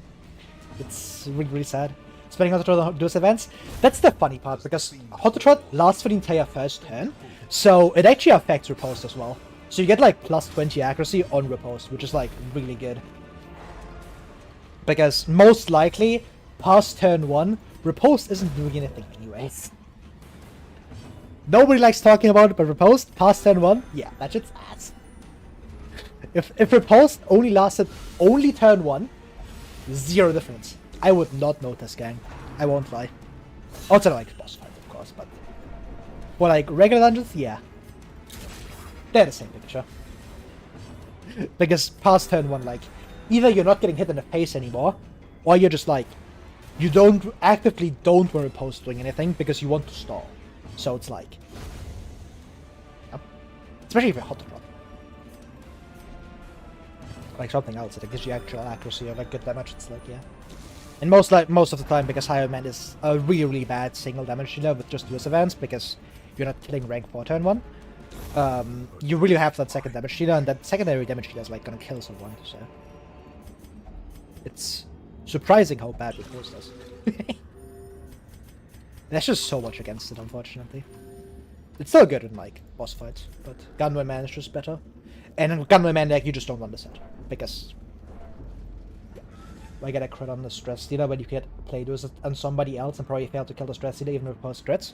It's really, really sad. Spending Autotrot on those events, that's the funny part, because Autotrot lasts for the entire first turn, so it actually affects riposte as well. So you get like plus 20 accuracy on riposte, which is like really good. Because most likely, past turn 1, riposte isn't doing anything anyways. Nobody likes talking about it, but riposte, past turn 1, yeah, that shit's ass. If riposte only lasted only turn 1, zero difference. I would not notice, gang. I won't lie. Outside of like boss fights, of course, but for like regular dungeons, yeah. They're the same picture. Because past turn 1, like, either you're not getting hit in the face anymore, or you're just like, you actively don't want riposte doing anything because you want to stall. So it's like, yep. Especially if you're hot to drop. Like something else that gives you actual accuracy or like good damage, it's like, yeah. And most of the time, because Highwayman is a really, really bad single damage dealer with just duelist events, because you're not killing rank 4 turn 1, you really have that second damage dealer, and that secondary damage dealer is like gonna kill someone, so it's surprising how bad Riposte does. There's just so much against it, unfortunately. It's still good in like boss fights, but Gunwayman is just better. And in Gunwayman deck, you just don't run the set, because I get a crit on the stress dealer when you get play those on somebody else and probably fail to kill the stress dealer even with Riposte crits.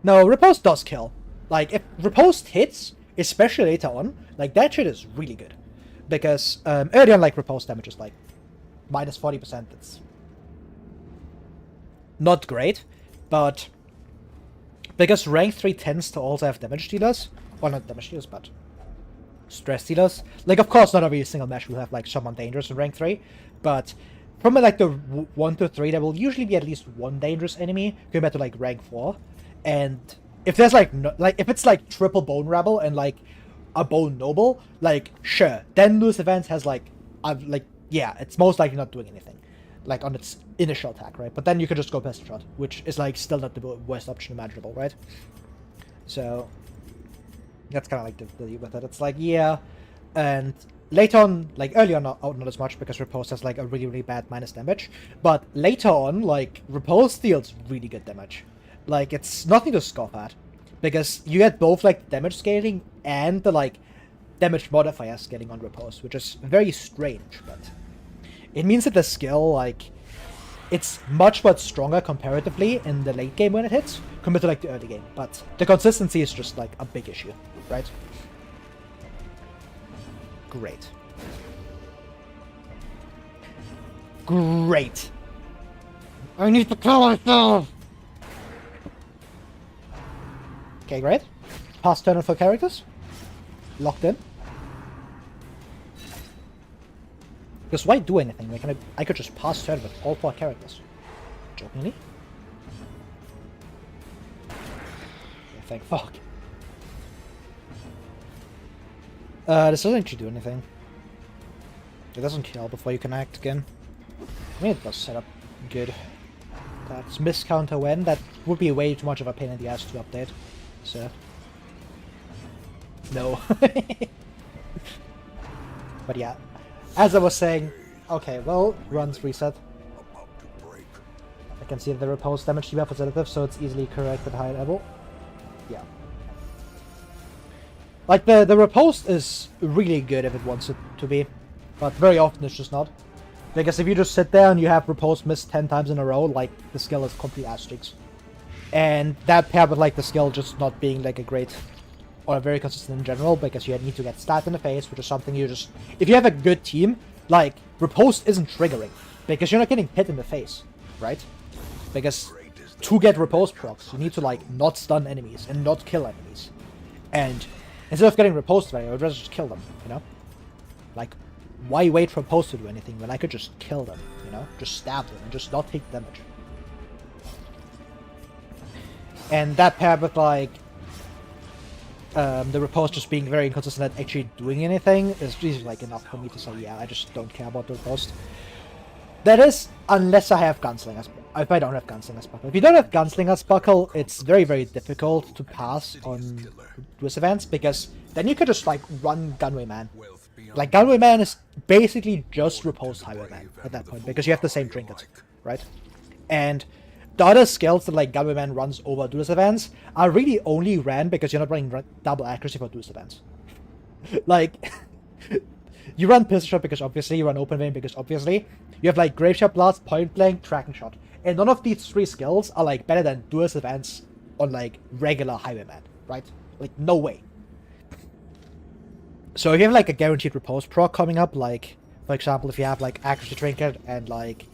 No, Riposte does kill. Like, if Riposte hits, especially later on, like, that shit is really good. Because early on, like, Riposte damage is like minus 40%. It's not great, but because rank 3 tends to also have damage dealers, well, not damage dealers, but stress dealers. Like, of course, not every single match will have like someone dangerous in rank 3, but from like the 1 to 3, there will usually be at least one dangerous enemy compared to like rank 4. And if there's like if it's like triple Bone Rebel and like a Bone Noble, like sure, then Loose Events has like yeah, it's most likely not doing anything like on its initial attack, right? But then you could just go Pest Shot, which is like still not the worst option imaginable, right? So That's kind of like the deal with it. It's like, yeah, and later on, like early on, not as much because Repulse has like a really, really bad minus damage. But later on, like Repulse deals really good damage. Like it's nothing to scoff at, because you get both like damage scaling and the like damage modifier scaling on Repulse, which is very strange. But it means that the skill like it's much stronger comparatively in the late game when it hits compared to like the early game. But the consistency is just like a big issue, right? Great. Great. I need to kill myself! Okay, great. Pass turn for characters. Locked in. Because why do anything? Like, I could just pass turn with all 4 characters. Jokingly. Yeah, thank fuck. This doesn't actually do anything. It doesn't kill before you can act again. I mean, it does set up good. That's miss counter when. That would be way too much of a pain in the ass to update. So. No. But yeah. As I was saying, okay, well, runs reset. I can see the repulse damage to be representative, so it's easily correct at high level. Yeah. Like, the repulse is really good if it wants it to be, but very often it's just not. Because if you just sit there and you have repulse miss 10 times in a row, like, the skill is complete ass cheeks. And that paired with, like, the skill just not being, like, a great or very consistent in general, because you need to get stabbed in the face, which is something you just... If you have a good team, like, repulse isn't triggering, because you're not getting hit in the face, right? Because to get repulse procs, you need to, like, not stun enemies and not kill enemies. And instead of getting repulsed by, I would rather just kill them, you know? Like, why wait for repulse to do anything when I could just kill them, you know? Just stab them and just not take damage. And that paired with, like, the repulse just being very inconsistent at actually doing anything is just like enough for me to say, yeah, I just don't care about the repulse. That is, unless I have Gunslinger's if I don't have Gunslinger's Buckle. If you don't have Gunslinger's Buckle, it's very, very difficult to pass on Duelist events, because then you could just like run Gunwayman. Like, Gunwayman is basically just repulsed Highwayman at that point, because you have the same trinket, right? And the other skills that like Gunwayman runs over Duelist events are really only ran because you're not running double accuracy for Duelist events. Like, you run Pistol Shot because obviously, you run Open Vein because obviously, you have like Graveshot Blast, Point Blank, Tracking Shot. And none of these 3 skills are like better than Duelist events on like regular Highwayman, right? Like, no way. So if you have like a guaranteed repulse proc coming up, like, for example, if you have like Accuracy Trinket and like,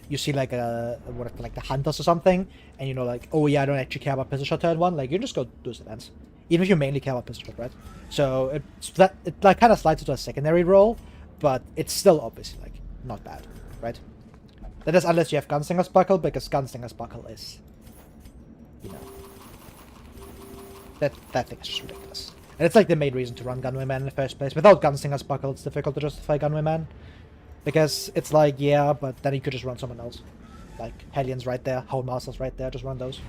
you see like like the Hunters or something, and you know like, oh yeah, I don't actually care about Pistol Shot turn 1, like you just go do those events. Even if you mainly care about Pistol Shot, right? So it like kind of slides into a secondary role, but it's still obviously like not bad, right? That is unless you have Gunslinger's Buckle, because Gunslinger's Buckle is, you know, that thing is just ridiculous. And it's like the main reason to run Gunwayman in the first place. Without Gunslinger's Buckle, it's difficult to justify Gunwayman. Because it's like, yeah, but then you could just run someone else. Like, Hellions right there, Houndmaster's right there, just run those.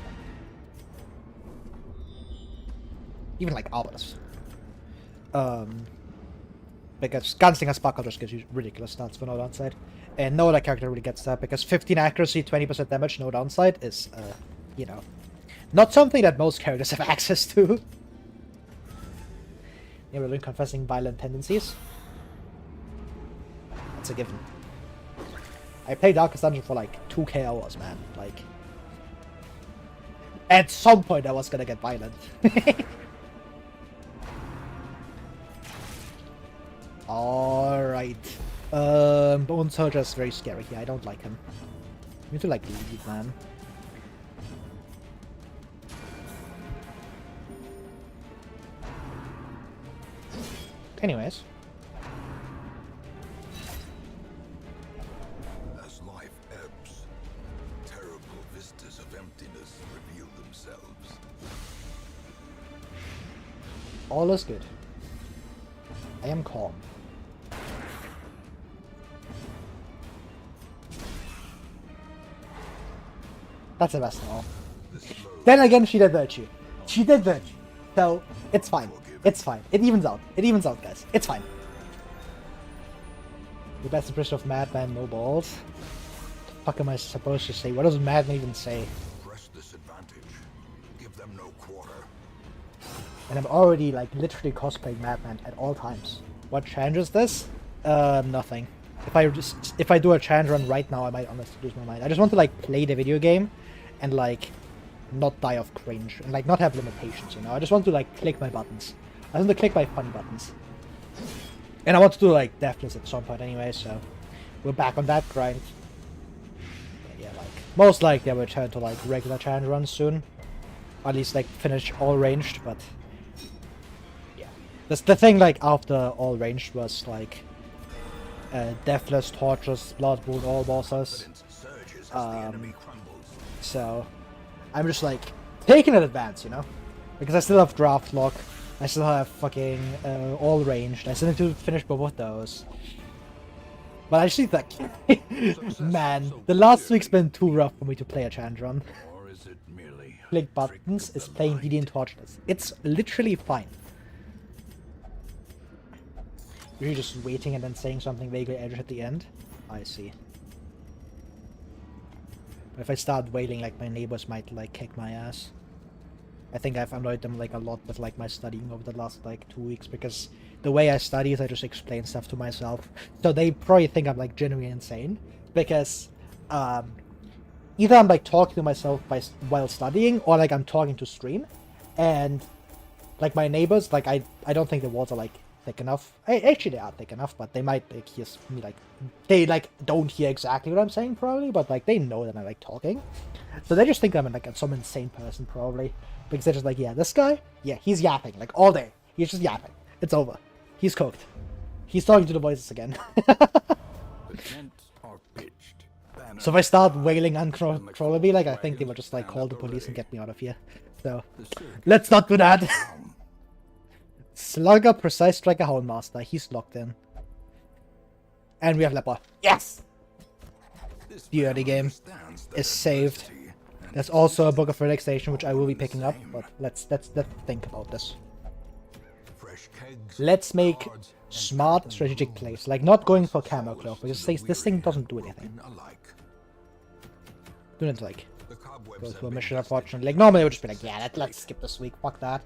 Even like Arbalest. Because Gunslinger's Buckle just gives you ridiculous stats for no downside. And no other character really gets that, because 15 accuracy, 20% damage, no downside is, you know, not something that most characters have access to. Yeah, we're doing confessing violent tendencies. That's a given. I played Darkest Dungeon for like 2k hours, man. Like, at some point I was gonna get violent. Alright. Bone Soldier is very scary here. I don't like him. You need to like leave, man. Anyways. As life ebbs, terrible vistas of emptiness reveal themselves. All is good. I am calm. That's the best of all. Then again, she did virtue. She did virtue. So, it's fine. It's fine. It evens out. It evens out, guys. It's fine. The best impression of Madman, no balls. What the fuck am I supposed to say? What does Madman even say? Press this advantage. Give them no quarter. And I'm already, like, literally cosplaying Madman at all times. What changes this? Nothing. If I do a challenge run right now, I might honestly lose my mind. I just want to, like, play the video game and, like, not die of cringe and, like, not have limitations, you know? I just want to, like, click my buttons. I want to click my fun buttons. And I want to do, like, Deathless at some point anyway, so we're back on that grind. Yeah, like, most likely I will return to, like, regular challenge runs soon. Or at least, like, finish all ranged, but yeah. The thing, like, after all ranged was, like, Deathless, Torchless, Blood Moon, all bosses. So I'm just, like, taking it advance, you know? Because I still have Draft Lock, I still have fucking all ranged, I still need to finish both of those. But I just need that. Man, the last week's been too rough for me to play a challenge run. Or is it merely Click buttons is playing DD and Torchless. It's literally fine. You're just waiting and then saying something vaguely edgy at the end? I see. But if I start wailing, like, my neighbors might, like, kick my ass. I think I've annoyed them, like, a lot with, like, my studying over the last, like, 2 weeks, because the way I study is I just explain stuff to myself. So they probably think I'm, like, genuinely insane, because either I'm, like, talking to myself while studying, or, like, I'm talking to stream, and, like, my neighbors, like, I don't think the walls are, like, thick enough. Actually, they are thick enough, but they might, like, hear me, like, they, like, don't hear exactly what I'm saying, probably, but, like, they know that I like talking. So they just think I'm, like, some insane person, probably. Because they're just like, yeah, this guy, yeah, he's yapping, like, all day. He's just yapping. It's over. He's cooked. He's talking to the voices again. So if I start wailing uncontrollably, like, I think they will just, like, call the police and get me out of here. So, let's not do that! Slugger, Precise Striker, Houndmaster. He's locked in. And we have Leper. Yes! The early game is saved. There's also a Book of Relaxation, which I will be picking up, but let's think about this. Let's make smart strategic plays, like not going for Camo Cloak, because this thing doesn't do anything. Do not, like, go to a mission, unfortunately. Like, normally I would just be like, yeah, let's skip this week, fuck that.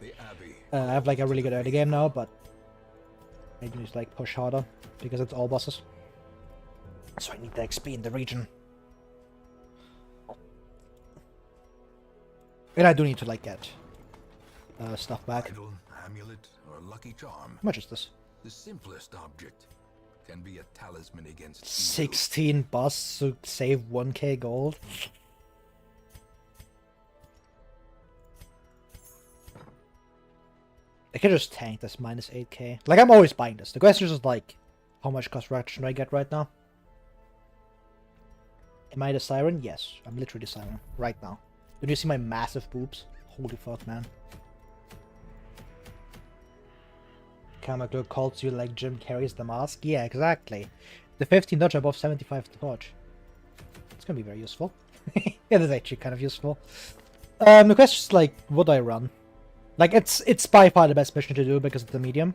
I have, like, a really good early game now, but I need to, like, push harder, because it's all bosses. So I need the XP in the region. And I do need to, like, get stuff back. Idol, amulet, or lucky charm. How much is this? The simplest object can be a talisman against 16 busts to save 1k gold. I could just tank this minus 8k. Like, I'm always buying this. The question is just, like, how much cost reduction do I get right now? Am I the Siren? Yes, I'm literally the Siren right now. Don't you see my massive boobs? Holy fuck, man. Kamaklo calls you like Jim carries the mask? Yeah, exactly. The 15 dodge above 75 dodge. It's gonna be very useful. It is actually kind of useful. The question is, like, what do I run? Like, it's by far the best mission to do because it's a medium.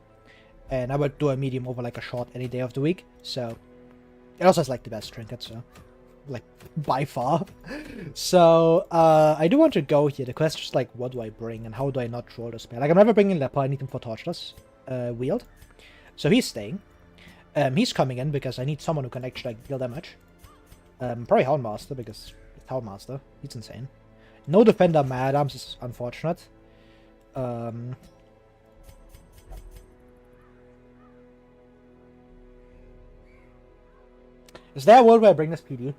And I would do a medium over, like, a short any day of the week. So, it also has, like, the best trinket, so... like, by far. So, I do want to go here. The question is, like, what do I bring and how do I not Trolldespair? Like, I'm never bringing Leper. I need him for Torchless wield. So he's staying. He's coming in because I need someone who can actually, like, deal damage. Probably Houndmaster, because it's Houndmaster. He's insane. No Defender Mad Arms is unfortunate. Is there a world where I bring this PD?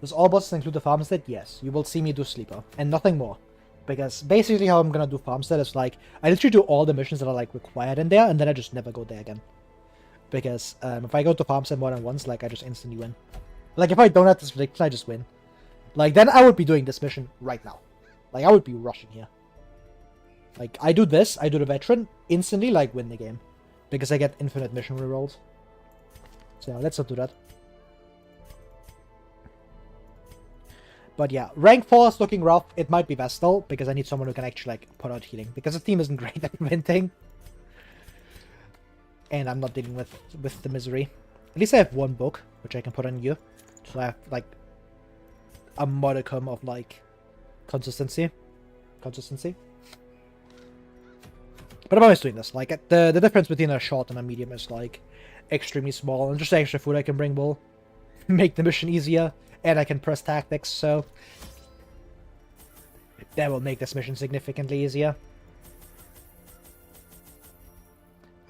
Does all bosses include the farmstead? Yes. You will see me do Sleeper. And nothing more. Because basically how I'm gonna do farmstead is, like, I literally do all the missions that are, like, required in there, and then I just never go there again. Because if I go to farmstead more than once, like, I just instantly win. Like, if I don't have this prediction, I just win. Like, then I would be doing this mission right now. Like, I would be rushing here. Like, I do this, I do the veteran, instantly, like, win the game. Because I get infinite mission rerolls. So, let's not do that. But yeah, rank 4 is looking rough. It might be Vestal, because I need someone who can actually like put out healing. Because the team isn't great at inventing. And I'm not dealing with the misery. At least I have one book, which I can put on you. So I have like a modicum of like consistency. But I'm always doing this. Like the difference between a short and a medium is like extremely small, and just the extra food I can bring will make the mission easier, and I can press tactics, so that will make this mission significantly easier.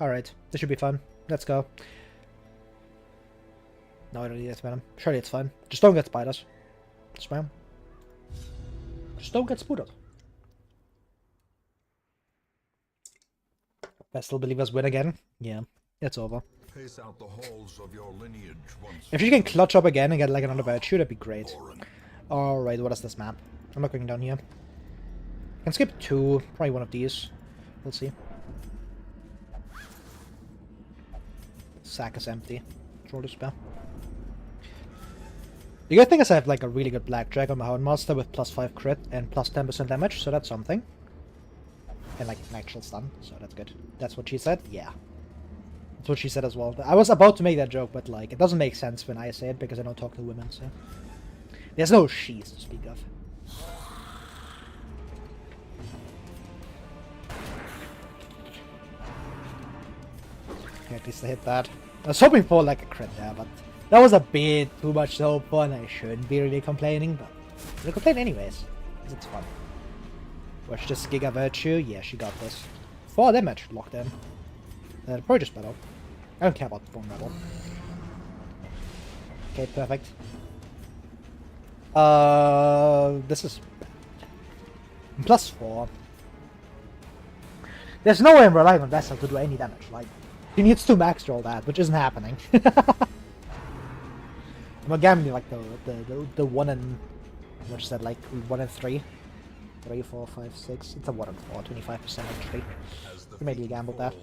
Alright, this should be fun. Let's go. No, I don't need Venom. Surely it's fine. Just don't get spiders. Spam. Just don't get spooted. Vestal Believers win again? Yeah, it's over. Pace out the halls of your lineage once. If you can clutch up again and get like another virtue, that'd be great. Alright, what is this map? I'm not going down here. I can skip 2, probably one of these. We'll see. Sack is empty. Trolldespair. The good thing is I have like a really good blackjack on my Houndmaster with +5 crit and plus 10% damage, so that's something. And like an actual stun, so that's good. That's what she said? Yeah. That's what she said as well. I was about to make that joke, but like it doesn't make sense when I say it because I don't talk to women, so. There's no she's to speak of. Okay, at least I hit that. I was hoping for like a crit there, but that was a bit too much to hope for, and I shouldn't be really complaining, but I'll complain anyways, because it's fun. Watch this Giga Virtue. Yeah, she got this. 4 damage locked in. Probably just better. I don't care about the Bone Rebel. Okay, perfect. This is bad. +4. There's no way I'm relying on Vessel to do any damage. Like, he needs to max roll that, which isn't happening. I'm gambling like the 1 and what is that, like 1 and 3. 3, 4, 5, 6. It's a 1 and 4, 25% actually. You maybe gamble that.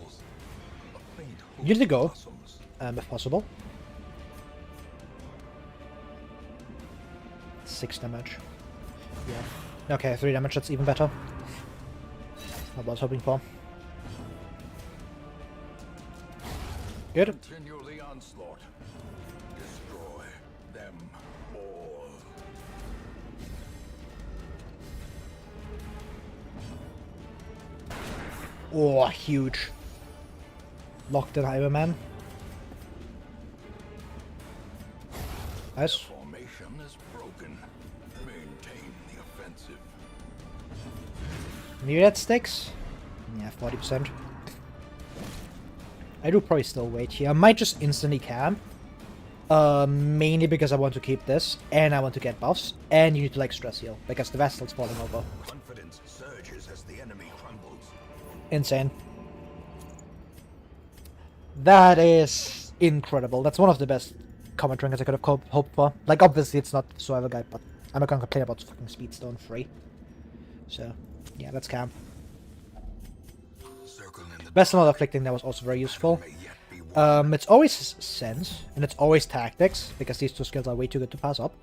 Use the go, if possible. 6 damage. Yeah. Okay, 3 damage, that's even better. Not what I was hoping for. Good. Continue the onslaught. Destroy them all. Oh, huge. Locked in Ironman. Nice. Formation is broken. Maintain the offensive. Myriad sticks? Yeah, 40%. I do probably still wait here. I might just instantly camp. Mainly because I want to keep this, and I want to get buffs, and you need to like stress heal, because the Vestal's falling over. Confidence surges as the enemy crumbles. Insane. That is incredible. That's one of the best common trinkets I could have hoped for. Like, obviously it's not Survivor Guide, but I'm not gonna complain about fucking Speedstone free. So, yeah, let's camp. Vestal not afflicting, that was also very useful. It's always sense, and it's always tactics, because these 2 skills are way too good to pass up.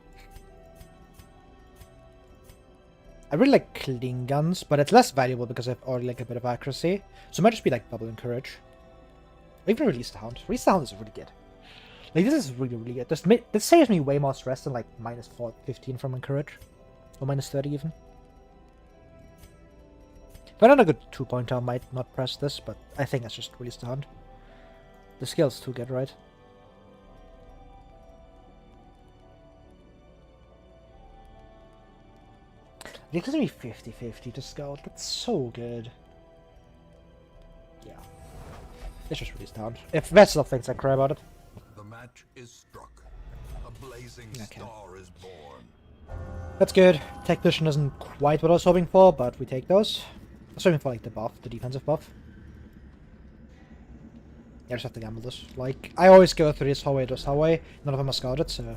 I really like clean guns, but it's less valuable because I have already like a bit of accuracy. So it might just be like Bubble and Courage. Or even Release the Hound. Release the Hound is really good. Like, this is really, really good. This saves me way more stress than like -15 from Encourage. Or -30 even. If I had a good 2-pointer, I might not press this, but I think it's just Release the Hound. The skill's too good, right? It gives me 50-50 to scout. That's so good. Yeah. Let's just Release the Hound. If Vestal thinks I cry about it. The match is struck. A blazing star is born. That's good. Technician isn't quite what I was hoping for, but we take those. I was hoping for like the buff, the defensive buff. Yeah, I just have to gamble this. Like, I always go through this hallway, none of them are scouted, so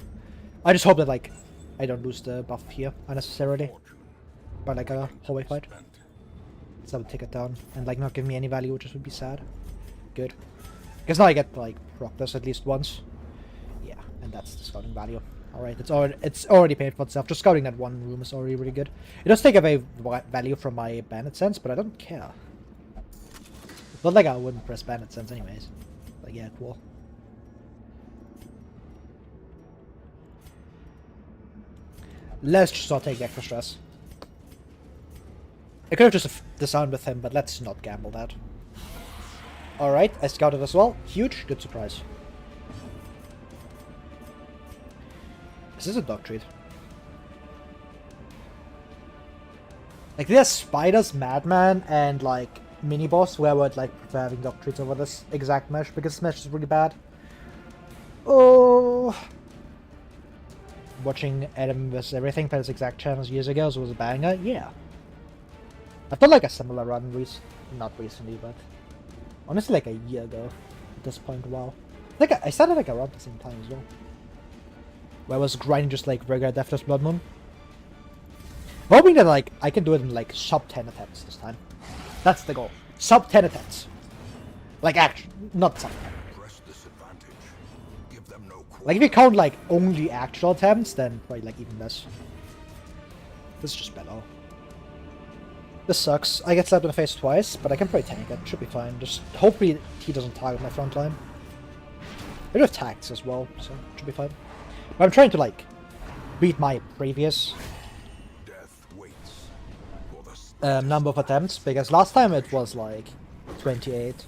I just hope that like I don't lose the buff here unnecessarily by like a hallway fight. So I would take it down and like not give me any value, which would be sad. Good. Because now I get like proc this at least once. Yeah, and that's the scouting value. Alright, it's already paid for itself. Just scouting that one room is already really good. It does take away value from my Bandit Sense, but I don't care. It's not like I wouldn't press Bandit Sense anyways. Like, yeah, cool. Let's just not take extra stress. I could have just disarmed with him, but let's not gamble that. Alright, I scouted as well. Huge, good surprise. Is this a dog treat? Like, there's Spiders, Madman, and, like, Mini-Boss, where I would, like, prefer having dog treats over this exact mesh, because this mesh is really bad. Oh... Watching Adam vs. Everything play this exact channels years ago, so it was a banger, yeah. I've done, like, a similar run not recently, but... honestly, like, a year ago, at this point, wow. Like, I started, like, around the same time as well. Where I was grinding just like regular Deathless Blood Moon. I'm hoping that like I can do it in like sub 10 attempts this time. That's the goal. Sub 10 attempts. Like actually, not sub 10. Give them no like if you count like only actual attempts, then probably like even less. This is just better. This sucks. I get slapped in the face twice, but I can probably tank it. Should be fine. Just hopefully he doesn't target my front line. I do have tags as well, so should be fine. But I'm trying to, like, beat my previous number of attempts, because last time it was, like, 28.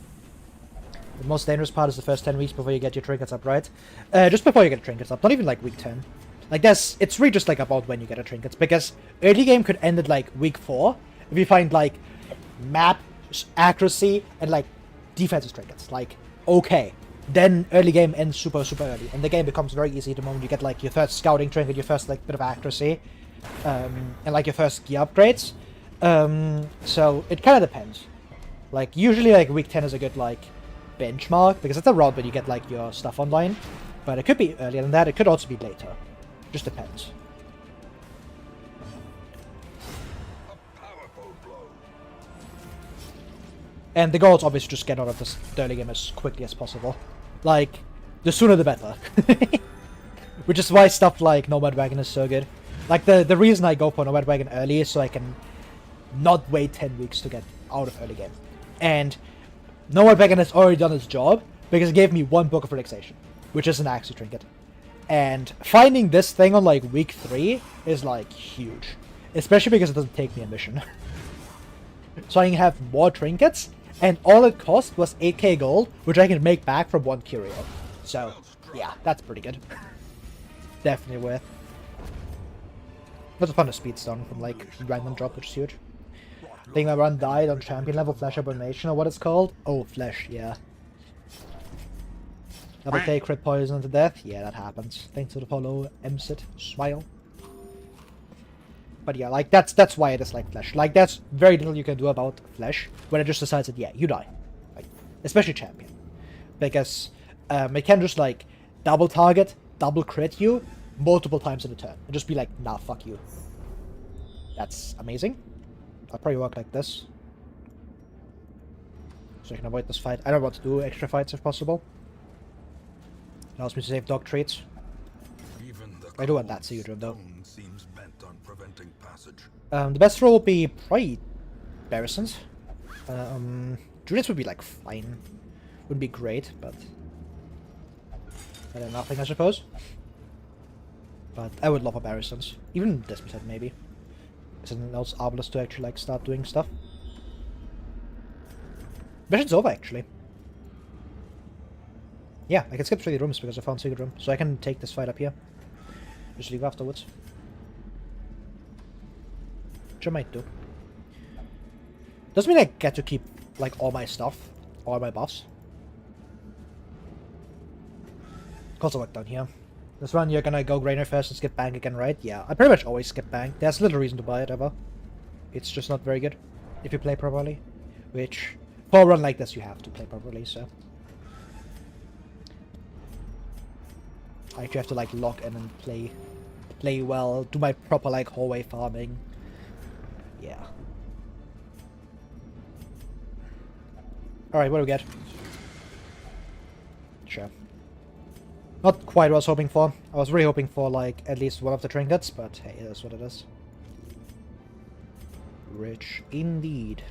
The most dangerous part is the first 10 weeks before you get your trinkets up, right? Just before you get trinkets up, not even, like, week 10. Like, it's really just, like, about when you get a trinkets, because early game could end at, like, week 4, if you find, like, map accuracy and, like, defensive trinkets. Like, okay. Then early game ends super early, and the game becomes very easy the moment you get like your first scouting trinket, your first like bit of accuracy, and like your first gear upgrades. So it kind of depends. Like usually like week 10 is a good like benchmark because it's around when you get like your stuff online, but it could be earlier than that. It could also be later. Just depends. And the goal is obviously just get out of this early game as quickly as possible. Like, the sooner the better. Which is why stuff like Nomad Wagon is so good. Like, the reason I go for Nomad Wagon early is so I can not wait 10 weeks to get out of early game. And Nomad Wagon has already done its job, because it gave me 1 book of relaxation, which is an Axie trinket. And finding this thing on, like, week 3 is, like, huge. Especially because it doesn't take me a mission. So I can have more trinkets, and all it cost was 8k gold, which I can make back from 1 curio. So, yeah, that's pretty good. Definitely worth. Not a fun speed stone from, like, random drop, which is huge. I think my run died on champion level Flesh Abomination, or what it's called. Oh, Flesh, yeah. Double K crit poison to death. Yeah, that happens. Thanks to the follow, MSIT. Smile. But yeah, like, that's why I dislike Flesh. Like, that's very little you can do about Flesh when it just decides that, yeah, you die. Like, especially champion. Because, it can just, like, double target, double crit you, multiple times in a turn. And just be like, nah, fuck you. That's amazing. I'll probably work like this. So I can avoid this fight. I don't want to do extra fights if possible. Allows me to save dog treats. I do want that Seed Room, though. The best roll would be probably Barrisons. Druids would be like fine. Wouldn't be great, but better than nothing, I suppose. But I would love a Barrisons. Even Despotet, maybe. Something else Arbalest to actually like start doing stuff. Mission's over, actually. Yeah, I can skip 3 rooms because I found Secret Room, so I can take this fight up here. Just leave afterwards. Which I might do. Doesn't mean I get to keep, like, all my stuff. All my buffs. Also work down here. This run you're gonna go Grainer first and skip Bank again, right? Yeah, I pretty much always skip Bank. There's little reason to buy it ever. It's just not very good. If you play properly. Which, for a run like this you have to play properly, so. I actually have to, like, lock in and play well, do my proper, like, hallway farming. Yeah. Alright, what do we get? Sure. Not quite what I was hoping for. I was really hoping for, like, at least one of the trinkets, but hey, it is what it is. Rich indeed.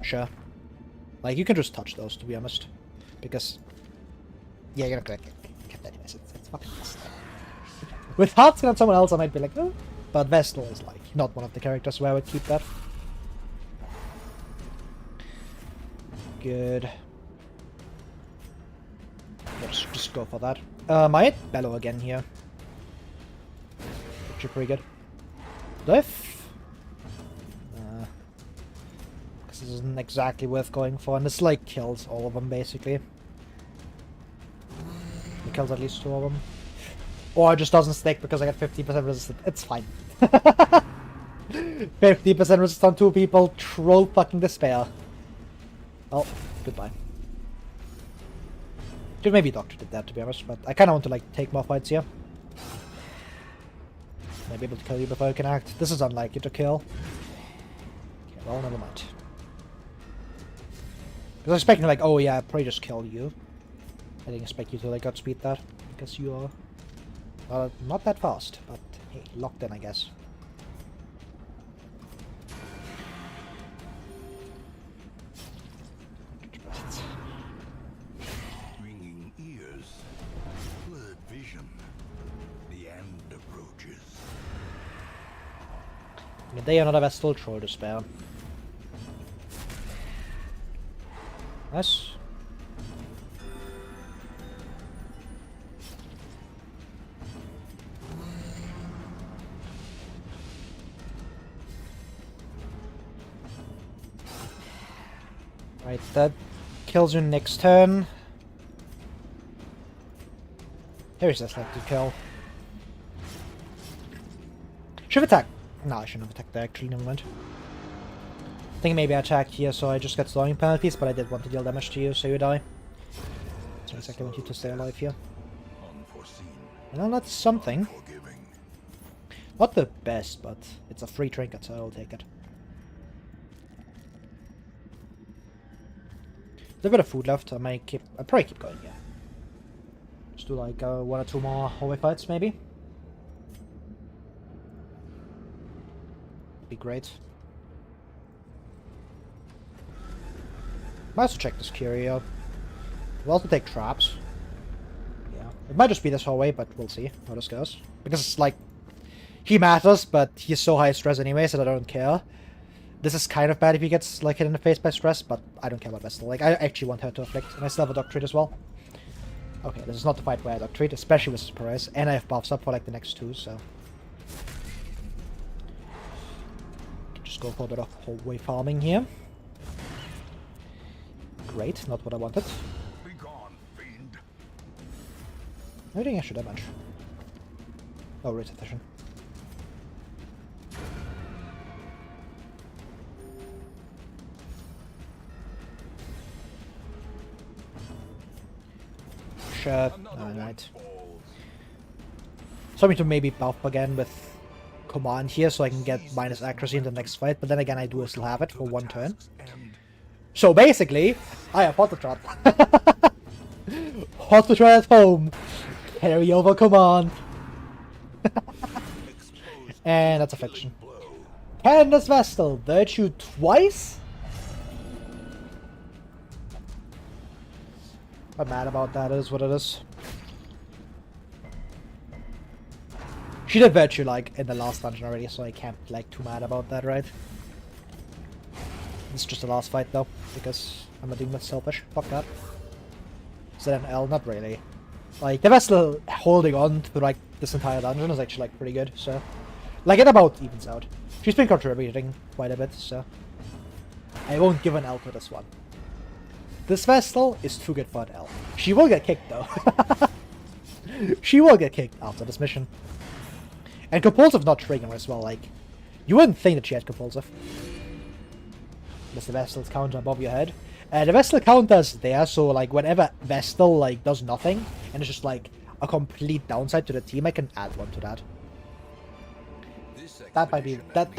Sure. Like, you can just touch those, to be honest. Because, yeah, you're not gonna get that anyways. It's fucking messed up. With Heartskin on someone else, I might be like, oh. But Vestal is, like, not one of the characters where I would keep that. Good. Let's just go for that. Might Bellow again here. Actually pretty good. Diff? Because this isn't exactly worth going for, and this like kills all of them basically. It kills at least 2 of them. Or it just doesn't stick because I got 50% resistance. It's fine. 50% resistance on 2 people. Troll fucking despair. Well, goodbye. Could maybe Doctor did that, to be honest, but I kind of want to like take more fights here. Maybe able to kill you before I can act. This is unlikely to kill. Okay, well, never mind. Because I was expecting like, oh yeah, I'll probably just kill you. I didn't expect you to like outspeed that. Because you are not that fast, but hey, locked in, I guess. Midday, another Vestal, Trolldespair. Nice. Right, that kills you next turn. There's this left to kill. Should have attacked. No, I shouldn't have attacked there, actually, never mind. I think maybe I attacked here so I just get slowing penalties, but I did want to deal damage to you so you die. So I exactly want you to stay alive here. Well, that's something. Not the best, but it's a free trinket, so I'll take it. There's a bit of food left, I'll probably keep going, yeah. Just do like 1 or 2 more hallway fights, maybe. Be great. Might also check this curio. We'll also take traps. Yeah. It might just be this hallway, but we'll see how this goes. Because it's like, he matters, but he's so high stress anyway, so I don't care. This is kind of bad if he gets like hit in the face by stress, but I don't care about Vestal. Like, I actually want her to afflict, and I still have a Doctrine as well. Okay, this is not the fight where I Doctrine, especially with Perez, and I have buffs up for like the next 2, so... Just go for a bit of hallway farming here. Great, not what I wanted. Be gone, fiend. I think I should damage. Oh, repetition. Sure, alright. Something to maybe buff again with command here so I can get minus accuracy in the next fight, but then again I do still have it for 1 turn. So basically, I have Hot Trap. Hot Trap at home. Carry over command. And that's affliction. Candace Vestal, Virtue twice? I'm mad about that, it is what it is. She did Virtue like in the last dungeon already, so I can't like too mad about that, right? It's just the last fight though, because I'm a doing that selfish. Fuck that. Is that an L? Not really. Like, the Vestal holding on to like this entire dungeon is actually like pretty good, so... Like, it about evens out. She's been contributing quite a bit, so... I won't give an L to this one. This Vestal is too good for an L. She will get kicked though. She will get kicked after this mission. And Compulsive not triggering as well, like... You wouldn't think that she had Compulsive. Unless the Vestal's counter above your head. The Vestal counter's there, so like whenever Vestal like does nothing, and it's just like a complete downside to the team, I can add 1 to that. That might be... That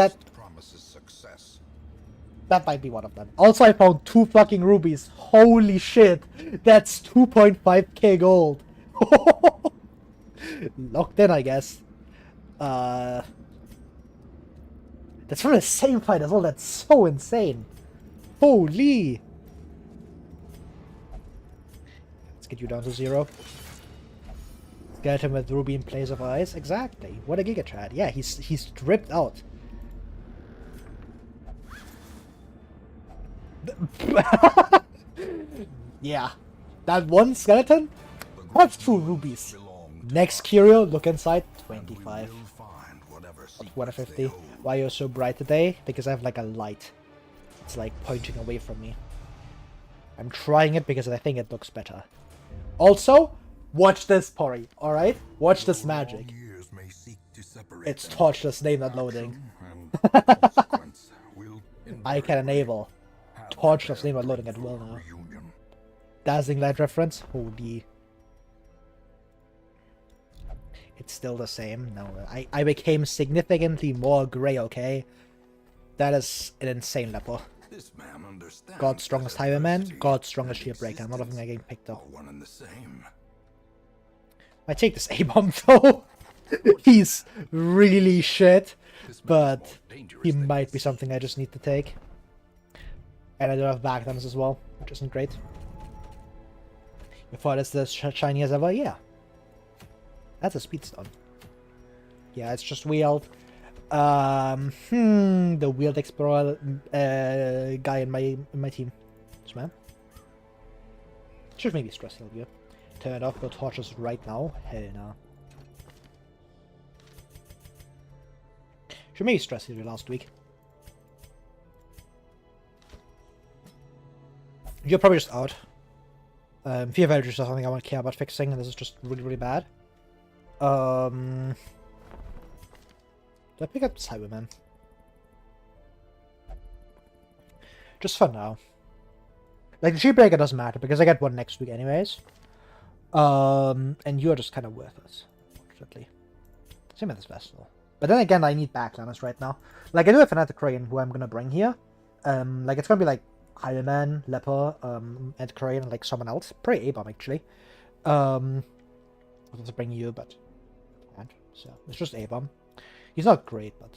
That might be one of them. Also, I found 2 fucking rubies. Holy shit. That's 2.5k gold. Locked in, I guess. That's from the same fight as well. That's so insane. Holy. Let's get you down to 0. Get him with ruby in place of ice. Exactly. What a Giga Chad. Yeah, he's dripped out. Yeah. That one skeleton? That's 2 rubies. Next curio, look inside. 25. 150. Why you're so bright today? Because I have like a light. It's like pointing away from me. I'm trying it because I think it looks better. Also, watch this, Pori, alright? Watch this magic. It's Torchless name not loading. I can enable Torchless name not loading at will now. Dazzling light reference? Holy. It's still the same. No, I became significantly more grey, okay? That is an insane level. God's strongest highwayman, God's strongest shield breaker. I'm not even getting picked up. I take this A-bomb though. He's really shit, but he might be something I just need to take. And I do have backdowns as well, which isn't great. Before it's the shiny as ever, yeah. That's a speedstone. Yeah, it's just wheeled. The wheeled explorer guy in my team. Swam. Should maybe stress heal you. Turn it off, go torches right now. Hell no. Should maybe stress heal you last week. You're probably just out. Fear Village is something I won't care about fixing, and this is just really, really bad. Do I pick up this Highwayman? Just for now. Like, the Shield Breaker doesn't matter, because I get one next week anyways. And you're just kind of worthless, unfortunately. Same with this Vessel. But then again, I need backliners right now. Like, I do have Fanatic Crane, who I'm gonna bring here. Like, it's gonna be like Highwayman, Leper, and Crane, and like someone else. Probably A-Bomb, actually. I was to bring you, but can't. So, it's just A-Bomb. He's not great, but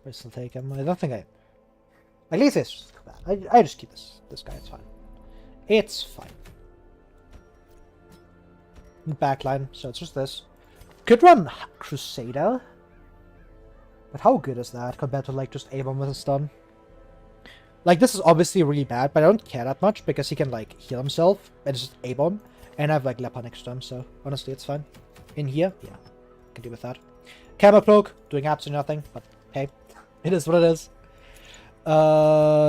I still take him. I don't think I... At least it's just bad. I just keep this guy, it's fine. It's fine. Backline, so it's just this. Could run Crusader. But how good is that compared to like just A-Bomb with a stun? Like, this is obviously really bad, but I don't care that much because he can like heal himself and it's just A-Bomb. And I have like Leper next to him, so honestly it's fine. In here, yeah, can deal with that. Camo Cloak, doing absolutely nothing, but hey, it is what it is.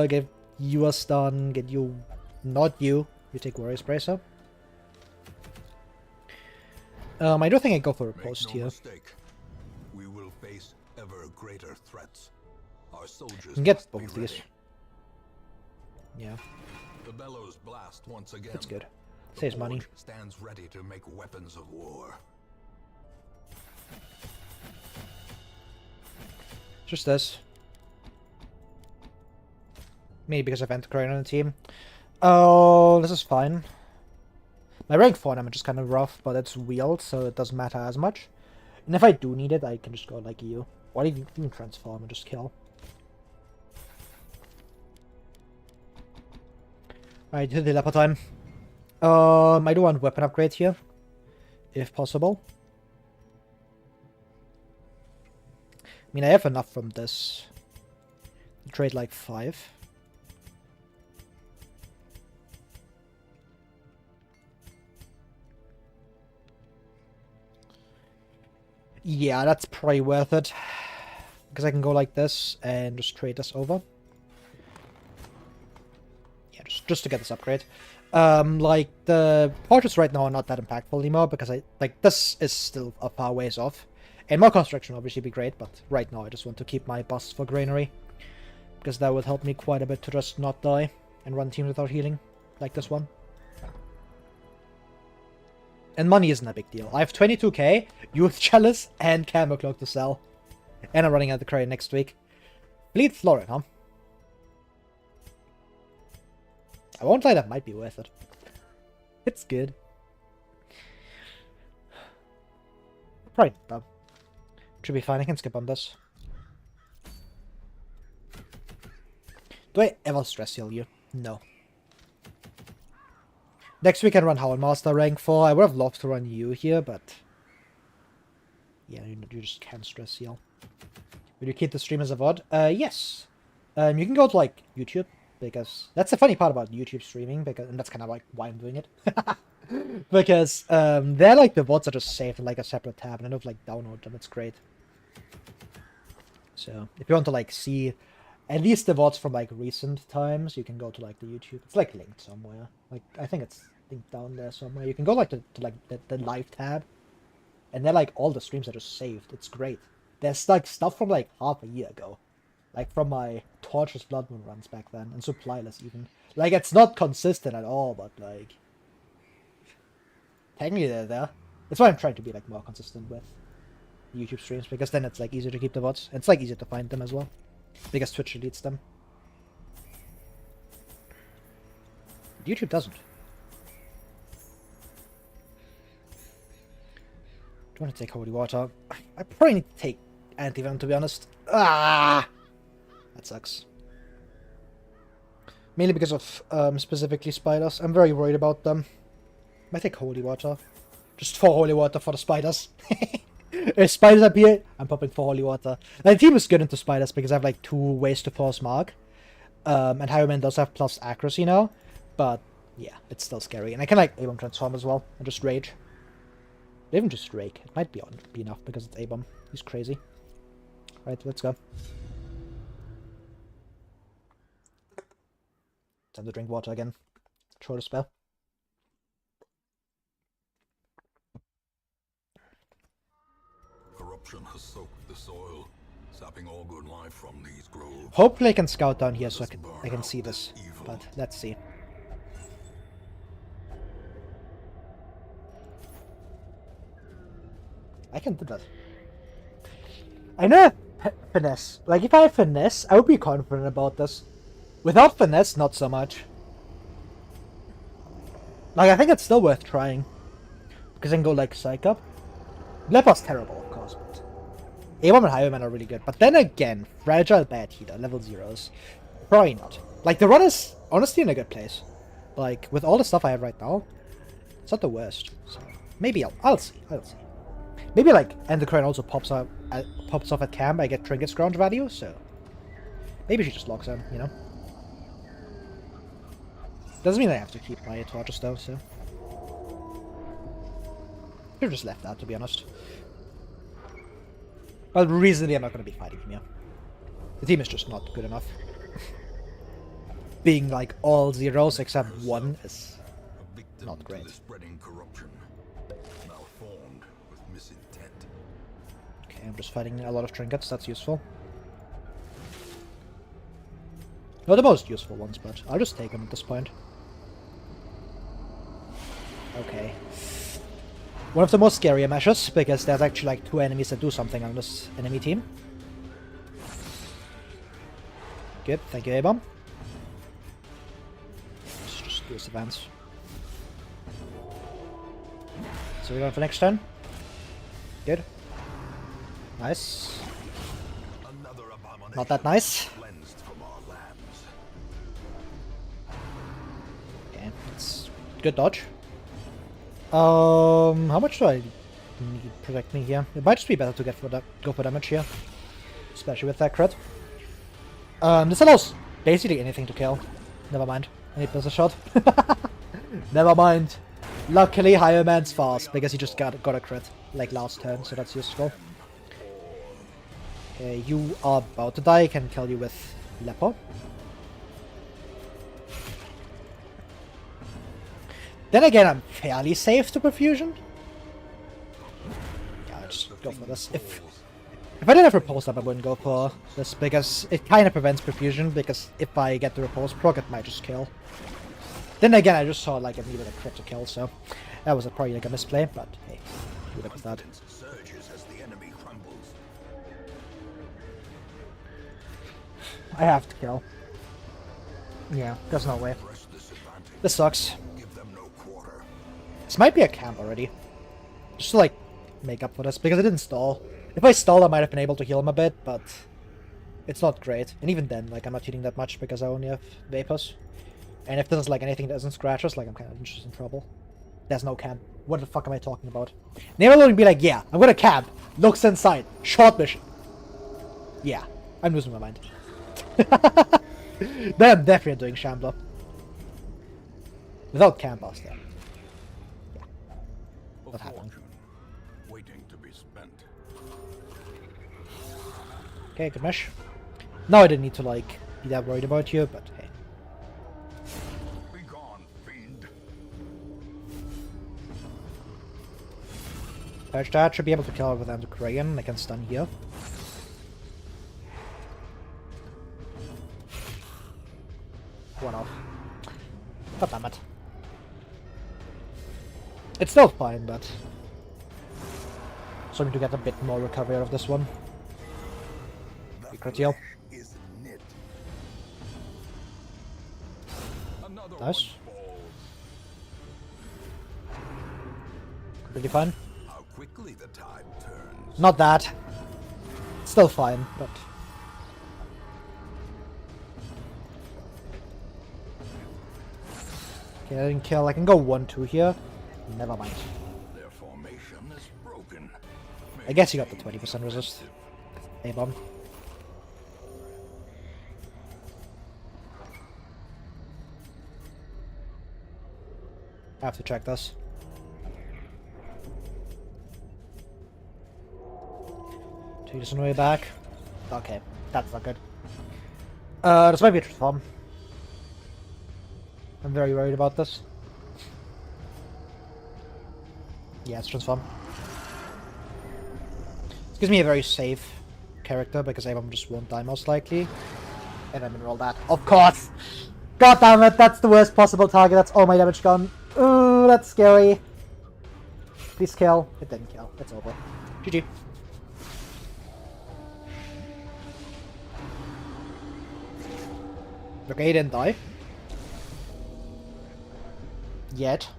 Get you a stun, get you, not you, you take Warrior's Bracer. I don't think I go for a post here. We will face ever greater threats. Our soldiers can get both of these. Yeah. The bellows blast once again. That's good. Saves money. Stands ready to make weapons of war. Just this. Maybe because I've Antiquarian on the team. Oh, this is fine. My rank 4 damage is kind of rough, but it's wheeled, so it doesn't matter as much. And if I do need it, I can just go like you. Or even transform and just kill. Alright, to the leper time. I do want weapon upgrade here, if possible. I mean, I have enough from this. Trade like 5. Yeah, that's probably worth it. Because I can go like this and just trade this over. Yeah, just to get this upgrade. Like, the portraits right now are not that impactful anymore because this is still a far ways off. And more construction would obviously be great, but right now I just want to keep my busts for granary. Because that would help me quite a bit to just not die and run teams without healing, like this one. And money isn't a big deal. I have 22k, Youth Chalice, and Camo Cloak to sell. And I'm running out the crane next week. Bleed Florin, huh? I won't lie, that might be worth it. It's good. Right, though. Should be fine, I can skip on this. Do I ever stress heal you? No. Next week I run Hound Master rank 4. I would have loved to run you here, but... yeah, you just can't stress heal. Will you keep the stream as a VOD? Yes. You can go to, like, YouTube, because... that's the funny part about YouTube streaming, because, and that's kind of, like, why I'm doing it. Because, they're, like, the VODs are just saved in, like, a separate tab, and I don't, like, download them. It's great. So, if you want to, like, see at least the VODs from, like, recent times, you can go to, like, the YouTube. It's, like, linked somewhere. Like, I think it's linked down there somewhere. You can go, like, to like, the live tab, and then, like, all the streams are just saved. It's great. There's, like, stuff from, like, half a year ago. Like, from my Torchless Blood Moon runs back then, and Supplyless even. Like, it's not consistent at all, but, like... technically they're there. That's why I'm trying to be, like, more consistent with YouTube streams, because then it's, like, easier to keep the VODs. It's, like, easier to find them as well. Because Twitch deletes them. YouTube doesn't. Do you want to take holy water? I probably need to take anti-venom, to be honest. Ah! That sucks. Mainly because of specifically spiders. I'm very worried about them. Might take holy water. Just 4 holy water for the spiders. If spiders appear, I'm popping 4 holy water. And the team is good into spiders because I have like 2 ways to force mark. And Highwayman does have plus accuracy now. But yeah, it's still scary. And I can like A-bomb transform as well. And just rage. Or even just rake. It might be enough because it's A-bomb. He's crazy. Right, let's go. Time to drink water again. Trolldespair. Corruption has soaked the soil, sapping all good life from these groves. Hopefully I can scout down here so I can see this. But let's see. I can do that. I know finesse. Like, if I have finesse, I would be confident about this. Without finesse, not so much. Like, I think it's still worth trying. Because I can go, like, Psych Up. Leper's terrible, of course, but... A-bomb and Highwayman are really good. But then again, Fragile Bad Heater, level 0s. Probably not. Like, the run is honestly in a good place. Like, with all the stuff I have right now, it's not the worst. So, maybe I'll see. I'll see. Maybe, like, Endocrine also pops off at camp, I get Trinket Scrounge value, so... maybe she just locks in, you know? Doesn't mean I have to keep my torches, though, so... should've just left that, to be honest. But reasonably, I'm not going to be fighting him here. The team is just not good enough. Being, like, all 0s except 1 is not great. Okay, I'm just fighting a lot of trinkets, that's useful. Not the most useful ones, but I'll just take them at this point. Okay. One of the most scarier measures, because there's actually like 2 enemies that do something on this enemy team. Good, thank you, A-bomb. Let's just do this advance. So we're going for next turn. Good. Nice. Not that nice. Okay, it's good dodge. How much do I need to protect me here? It might just be better to go for damage here. Especially with that crit. This allows basically anything to kill. Never mind. I need a shot. Never mind. Luckily, Highwayman's fast, because he just got a crit, like last turn, so that's useful. Okay, you are about to die, I can kill you with Leper. Then again, I'm fairly safe to Perfusion. Yeah, I'll just go for this. If I didn't have Repulse up, I wouldn't go for this, because it kind of prevents Perfusion, because if I get the Repulse proc, it might just kill. Then again, I just saw like it needed a crit to kill, so that was probably like a misplay, but hey, do it with that. I have to kill. Yeah, there's no way. This sucks. Give them no quarter. This might be a camp already. Just to, like, make up for this, because I didn't stall. If I stalled, I might have been able to heal him a bit, but it's not great. And even then, like, I'm not healing that much because I only have Vapors. And if this is, like, anything that isn't scratches, like, I'm kind of just in trouble. There's no camp. What the fuck am I talking about? Never would be like, yeah, I'm gonna camp. Looks inside. Short mission. Yeah, I'm losing my mind. Then I'm definitely doing Shambler. Without camp, I'll stay. Yeah. What happened? Waiting to be spent. Okay, good mesh. Now I didn't need to, like, be that worried about you, but hey. Be gone, fiend. Patch that should be able to kill it with Endocrine. I can stun here. One off. God damn it. It's still fine, but so I need to get a bit more recovery out of this one. Crit heal. Is knit. Nice. Pretty fine. How quickly the tide turns. Not that. Still fine, but okay, I didn't kill. I can go 1-2 here. Never mind. Their formation is broken. I guess you got the 20% resist. A-bomb. I have to check this. Take this on the way back. Okay, that's not good. This might be a transform. I'm very worried about this. Yeah, it's transform. This gives me a very safe character because A-bomb just won't die most likely. And I'm gonna roll that. Of course! God damn it, that's the worst possible target. That's all my damage gone. Ooh, that's scary. Please kill. It didn't kill. It's over. GG. Okay, he didn't die. Yet.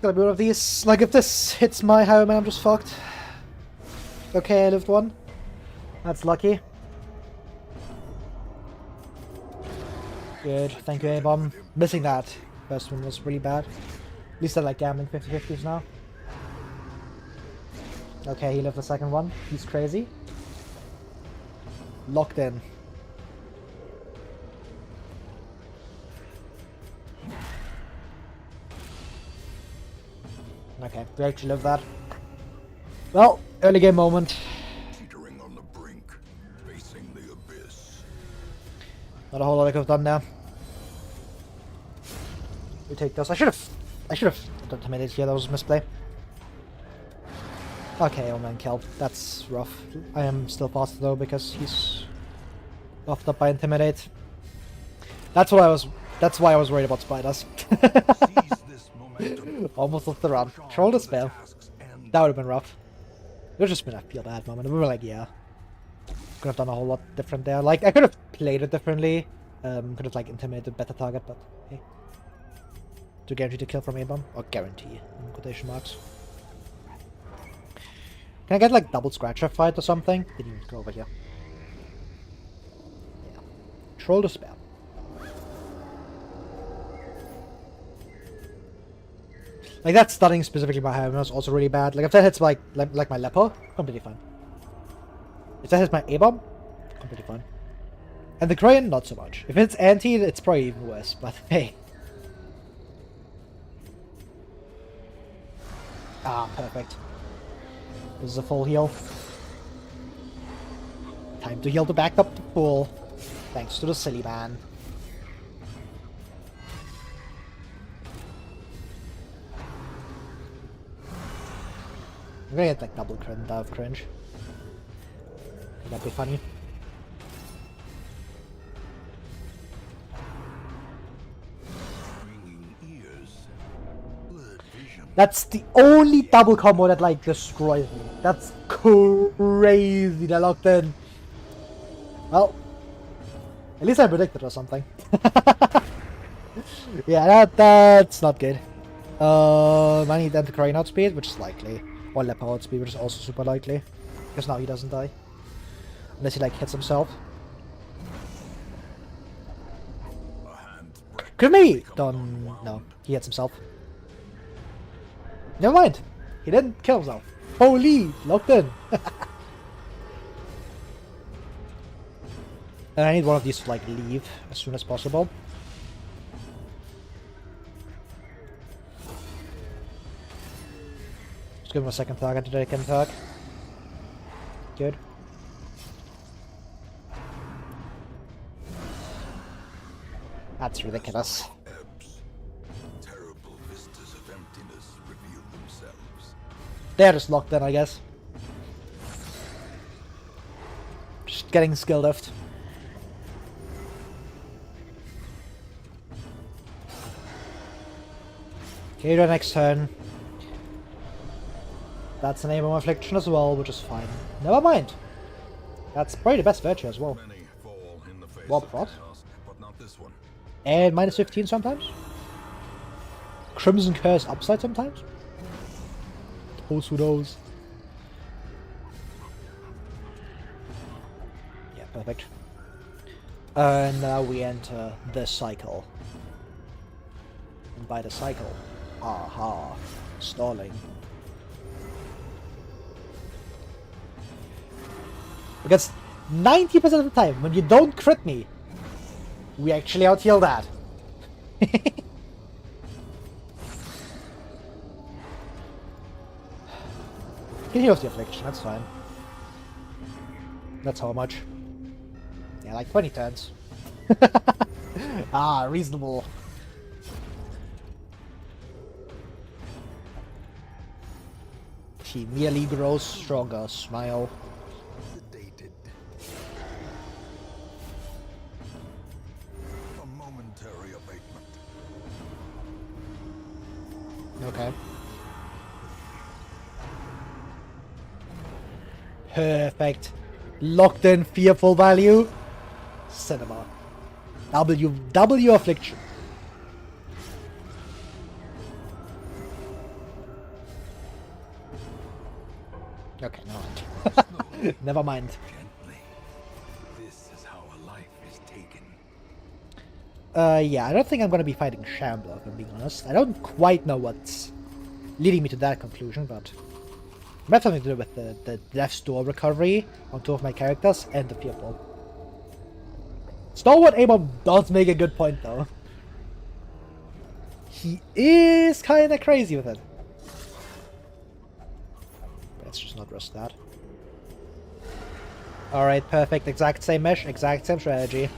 Gotta be one of these. Like, if this hits my home, I'm just fucked. Okay, I lived one. That's lucky. Good, thank you, A-bomb. Missing that first one was really bad. At least I like gambling 50-50s now. Okay, he lived the second one. He's crazy. Locked in. Okay, we actually lived that. Well, early game moment. Teetering on the brink, facing the abyss. Not a whole lot I could have done there. We take this. I should have intimidated here. That was a misplay. Okay, old man killed. That's rough. I am still faster though because he's buffed up by intimidate. That's why I was worried about spiders. Seize this momentum. Almost lost the run. Trolldespair. That would have been rough. It would have just been a feel bad moment. We were like, yeah. Could have done a whole lot different there. Like, I could have played it differently. Could have, like, intimidated better target, but hey. To guarantee the kill from A-bomb? Or guarantee, in quotation marks. Can I get, like, double scratcher fight or something? Didn't even go over here. Yeah. Trolldespair. Like, that stunning specifically by him was also really bad. Like, if that hits, like my Leper, completely fine. If that hits my A-bomb, completely fine. And the Kraken, not so much. If it's anti, it's probably even worse, but hey. Ah, perfect. This is a full heal. Time to heal to back up the pool. Thanks to the silly man. I'm gonna get like double crit out of cringe. That'd be funny. That's the only double combo that like destroys me. That's crazy. They're locked in. Well, at least I predicted or something. Yeah, that's not good. I need them to crane outspeed, which is likely. Or leper outspeed, which is also super likely. Because now he doesn't die. Unless he like hits himself. Could be done. No, he hits himself. Never mind. He didn't kill himself. Holy, locked in. And I need one of these to like leave as soon as possible. Just give him a second target to take in tag. Good. That's ridiculous. Terrible vistas of emptiness reveal themselves. They're just locked in, I guess. Just getting skill lift. Okay, the next turn. That's an aim of affliction as well, which is fine. Never mind. That's probably the best virtue as well. Many fall in the face Warp of Rod. chaos, but not this one. And minus 15 sometimes. Crimson Curse upside sometimes. Who knows? Yeah, perfect. And now we enter the cycle. And by the cycle, aha, stalling. Because 90% of the time, when you don't crit me, we actually out-heal that. Can heal the affliction, that's fine. That's how much. Yeah, like 20 turns. Ah, reasonable. He merely grows stronger. Smile. Sedated. A momentary abatement. Okay. Perfect. Locked in fearful value. Cinema. W affliction. Okay, never mind. Never mind. Gently. This is how a life is taken. Yeah, I don't think I'm gonna be fighting Shambler, if I'm being honest. I don't quite know what's leading me to that conclusion, but it might have something to do with the Death's Door recovery on two of my characters and the Fearful. Stalwart Abram does make a good point, though. He is kinda crazy with it. Let's just not risk that. Alright, perfect. Exact same mesh, exact same strategy.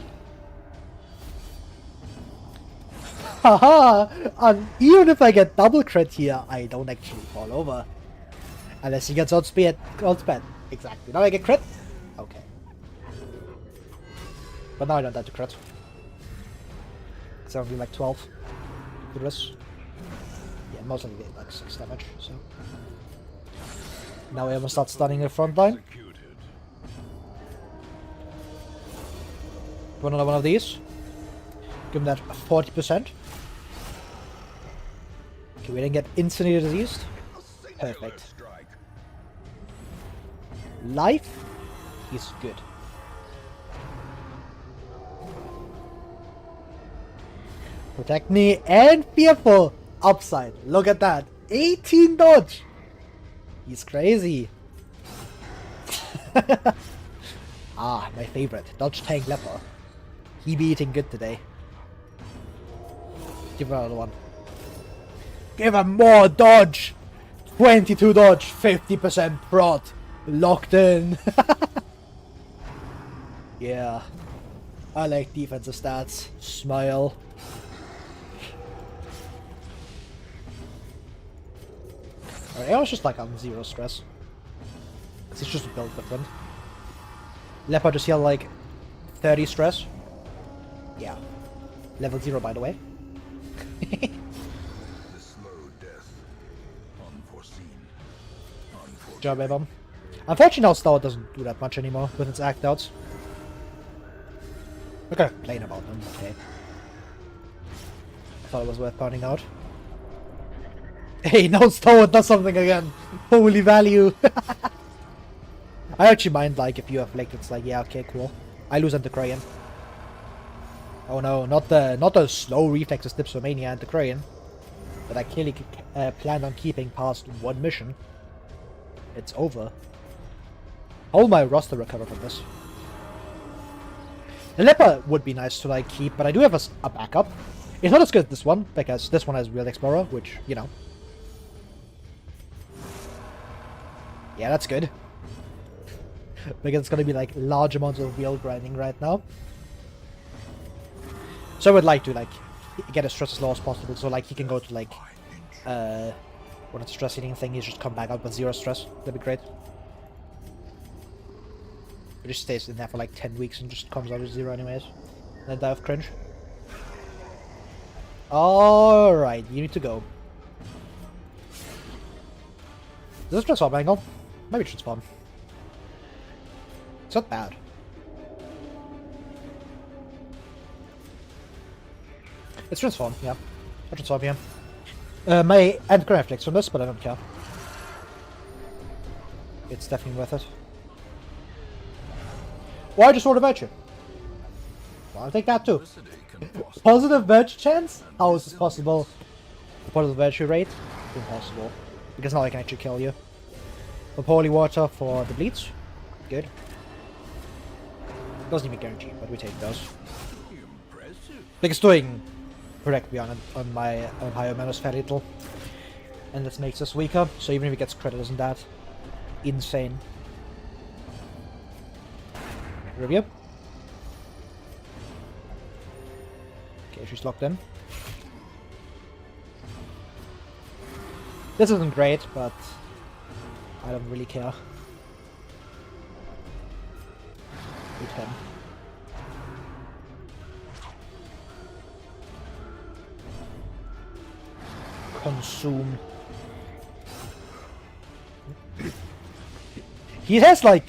Haha! And even if I get double crit here, I don't actually fall over. Unless he gets outspeed. Exactly. Now I get crit? Okay. But now I don't have to crit. It's only like 12. Good risk. Yeah, most of it like 6 damage, so. Now we have to start stunning the front line. Run another one of these. Give him that 40%. Okay, we didn't get instantly diseased. Perfect. Life is good. Protect me and fearful. Upside. Look at that. 18 dodge. He's crazy. Ah, my favorite. Dodge tank leper. He be eating good today. Give him another one. Give him more dodge. 22 dodge. 50% prod. Locked in. Yeah. I like defensive stats. Smile. Alright, I was just like on 0 stress. It's just a build different. Leopard just heal like 30 stress. Yeah. Level 0 by the way. The slow death. Unforeseen. Job, Abam. Unfortunately now Star doesn't do that much anymore with its act outs. We're gonna complain about them, okay. I thought it was worth pointing out. Hey, now Stoward does something again! Holy value! I actually mind, like, if you afflict, it's like, yeah, okay, cool. I lose Antiquarian. Oh no, not the slow reflexes Dipsomania Antiquarian. But I clearly planned on keeping past one mission. It's over. How will my roster recover from this? The Leper would be nice to, like, keep, but I do have a backup. It's not as good as this one, because this one has Real Explorer, which, you know. Yeah, that's good. Because it's gonna be, like, large amounts of wheel grinding right now. So I would like to, like, get his stress as low as possible, so, like, he can go to, like, when it's a stress eating thing, he's just come back out with 0 stress. That'd be great. It just stays in there for, like, 10 weeks and just comes out with 0 anyways. And then die of cringe. Alright, you need to go. Is this transform angle? Maybe transform. It's not bad. It's transform, yeah. I'll transform here. My end reflex from this, but I don't care. It's definitely worth it. Why just roll a virtue? Well, I'll take that too. Positive virtue chance? How is this possible? The positive virtue rate? Impossible. Because now I can actually kill you. The holy water for the bleeds. Good. Doesn't even guarantee, but we take those. Because doing correctly on my higher mana is fairly little. And this makes us weaker, so even if he gets credit, isn't that insane? Review. Okay, she's locked in. This isn't great, but I don't really care. Eat him. Consume. He has like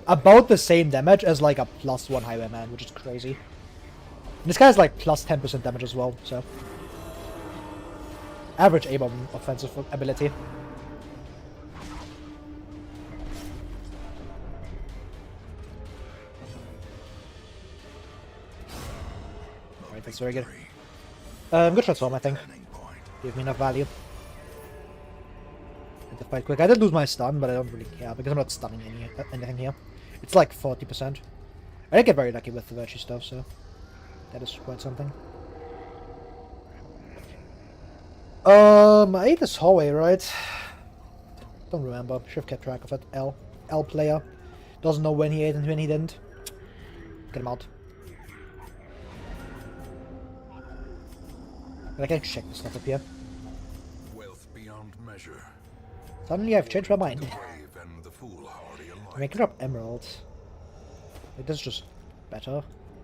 about the same damage as like a +1 highway man, which is crazy. And this guy has like plus 10% damage as well, so average A-bomb offensive ability. Alright, that's very good. Good transform, I think. Give me enough value. Get the fight quick. I did lose my stun, but I don't really care because I'm not stunning anything here. It's like 40%. I did get very lucky with the virtue stuff, so that is quite something. I ate this hallway, right? Don't remember. Should have kept track of it. L player. Doesn't know when he ate and when he didn't. Get him out. But I can check the stuff up here. Wealth beyond measure. Suddenly I've changed my mind. The brave and the foolhardy alike. I can drop emeralds. Like, this is just better.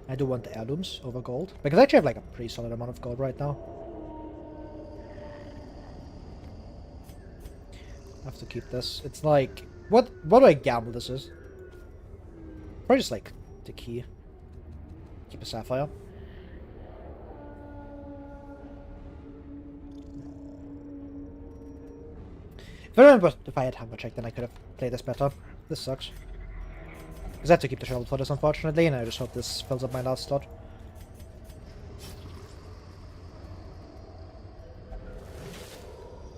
I do want the heirlooms over gold. Because I actually have like a pretty solid amount of gold right now. I have to keep this. It's like... What do I gamble this is? Probably just like the key. Keep a sapphire. If I remember, if I had hammer check, then I could have played this better. This sucks. Because I have to keep the shovel for this, unfortunately, and I just hope this fills up my last slot.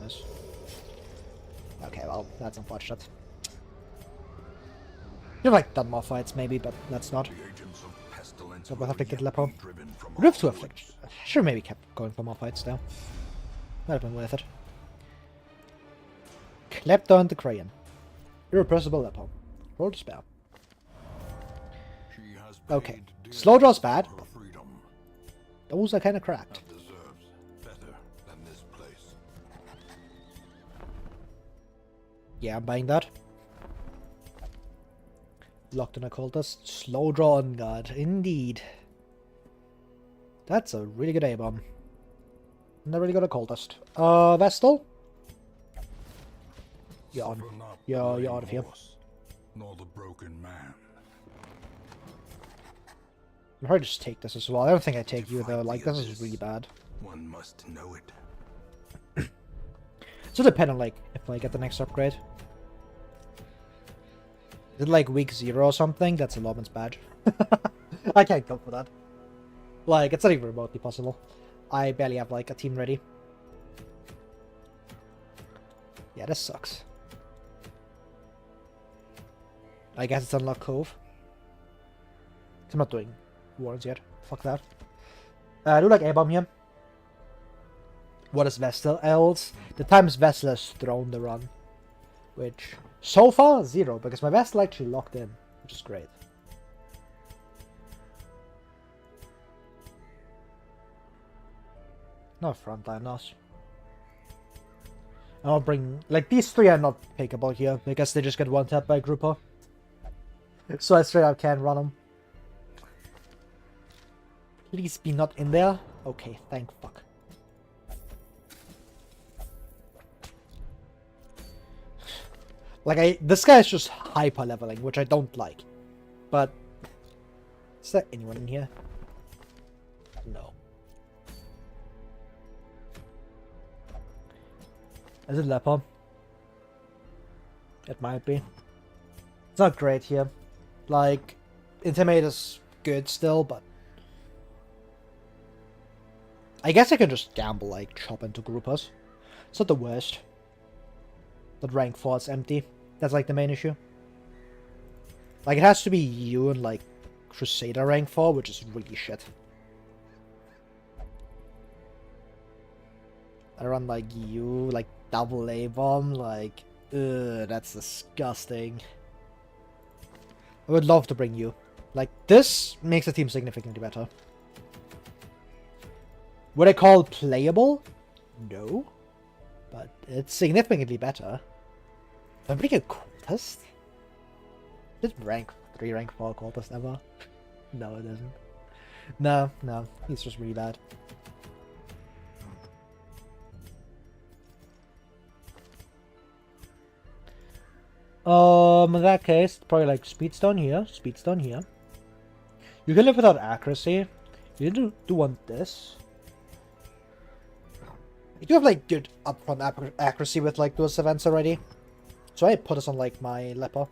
Nice. Okay, well, that's unfortunate. You've like done more fights, maybe, but that's not. So we'll have to get Lepo. We have to afflict. Should have maybe kept going for more fights now. Might have been worth it. Klepto and the Crayon. Irrepressible Lepo. Trolldespair. Okay. Slow draw's bad. Those are kind of cracked. Yeah, I'm buying that. Locked in a cultist. Slow draw on guard. Indeed. That's a really good A-bomb. Never really got a cultist. Vestal? You're on. You're out of here. Nor the broken man. I'll probably just take this as well. I don't think I take you though, like this is really bad. One must know it. So depend on like if I get the next upgrade. Is it like week 0 or something? That's a Lawman's badge. I can't go for that. Like, it's not even remotely possible. I barely have like a team ready. Yeah, this sucks. I guess it's Unlock Cove. I'm not doing warrants yet. Fuck that. I do like A-Bomb here. What is Vestal else? The times Vestal has thrown the run. Which, so far, 0, because my Vestal actually locked in, which is great. No frontliners. I'll bring, like, these 3 are not pickable here, because they just get one-tapped by Grouper. So I straight out can't run them. Please be not in there. Okay, thank fuck. Like, this guy is just hyper leveling, which I don't like. But, is there anyone in here? No. Is it Leper? It might be. It's not great here. Like, Intimidate is good still, but I guess I can just gamble, like, chop into groupers. It's not the worst. But rank 4 is empty. That's, like, the main issue. Like, it has to be you and, like, Crusader rank 4, which is really shit. I run, like, you, like, double A-Bomb, like, ugh, that's disgusting. I would love to bring you. Like, this makes the team significantly better. Would I call it playable? No. But it's significantly better. I'm bringing a cultist? Did rank 3, rank 4 cultist ever? No, it isn't. No, he's just really bad. In that case, probably like Speedstone here, Speedstone here. You can live without accuracy. You do want this. You do have like good upfront accuracy with like those events already. So I put this on like my Leper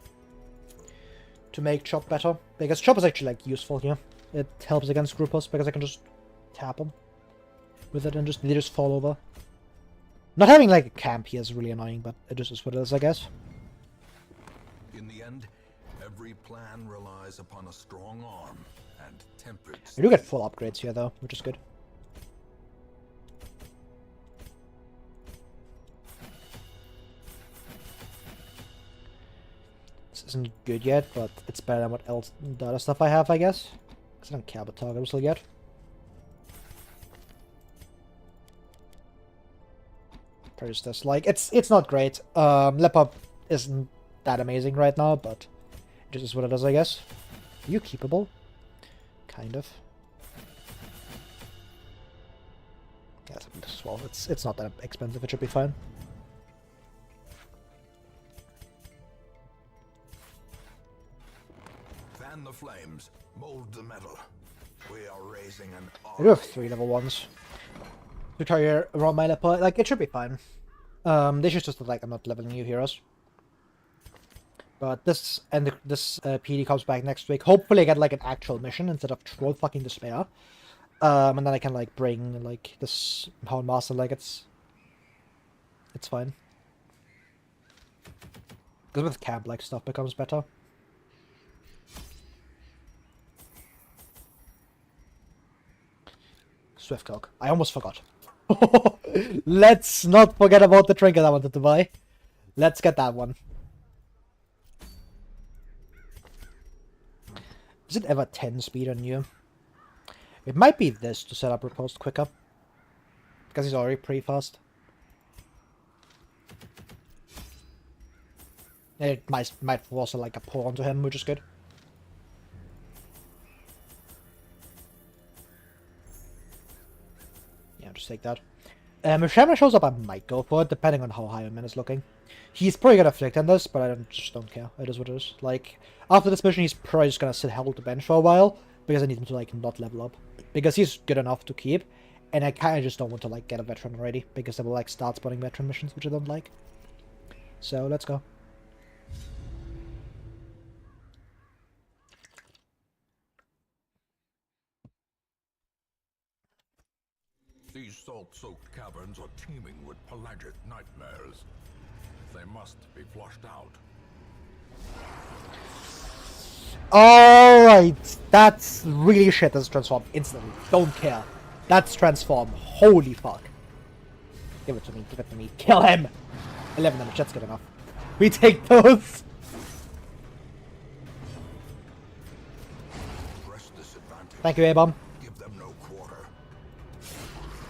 to make Chop better. Because Chop is actually like useful here. It helps against groupers because I can just tap them with it and they just fall over. Not having like a camp here is really annoying, but it just is what it is, I guess. In the end, every plan relies upon a strong arm and tempered. I do get full upgrades here though, which is good. This isn't good yet, but it's better than what else the other stuff I have, I guess. Because I don't care about target whistle yet. Purchase this. Like, it's not great. Leper isn't that amazing right now, but it just is what it is, I guess. Are you keepable? Kind of. Yeah, this as well. It's not that expensive. It should be fine. Fan the flames, mold the metal. We are raising an army. I do have 3 level 1s. To try around my Leper. Like, it should be fine. They should just like I'm not leveling new heroes. But this and this PD comes back next week. Hopefully I get like an actual mission instead of Troll fucking Despair. And then I can like bring like this Hound Master, like it's fine. Because with camp like stuff becomes better. Swift Cock. I almost forgot. Let's not forget about the trinket I wanted to buy. Let's get that one. Is it ever 10 speed on you? It might be this to set up riposte quicker. Because he's already pretty fast. It might force like a pull onto him, which is good. Yeah, just take that. If Shamrock shows up, I might go for it, depending on how high man is looking. He's probably gonna flick on this, but I just don't care. It is what it is. Like, after this mission, he's probably just gonna sit held to bench for a while, because I need him to like not level up, because he's good enough to keep, and I kind of just don't want to like get a veteran already, because they will like start spawning veteran missions, which I don't like. So let's go. These salt-soaked caverns are teeming with pelagic nightmares. They must be flushed out. Alright, that's really shit that's transformed instantly. Don't care. That's transform. Holy fuck. Give it to me, give it to me. Kill him! 11 damage, that's good enough. We take those! Press this advantage. Thank you, A-Bomb. Give them no quarter.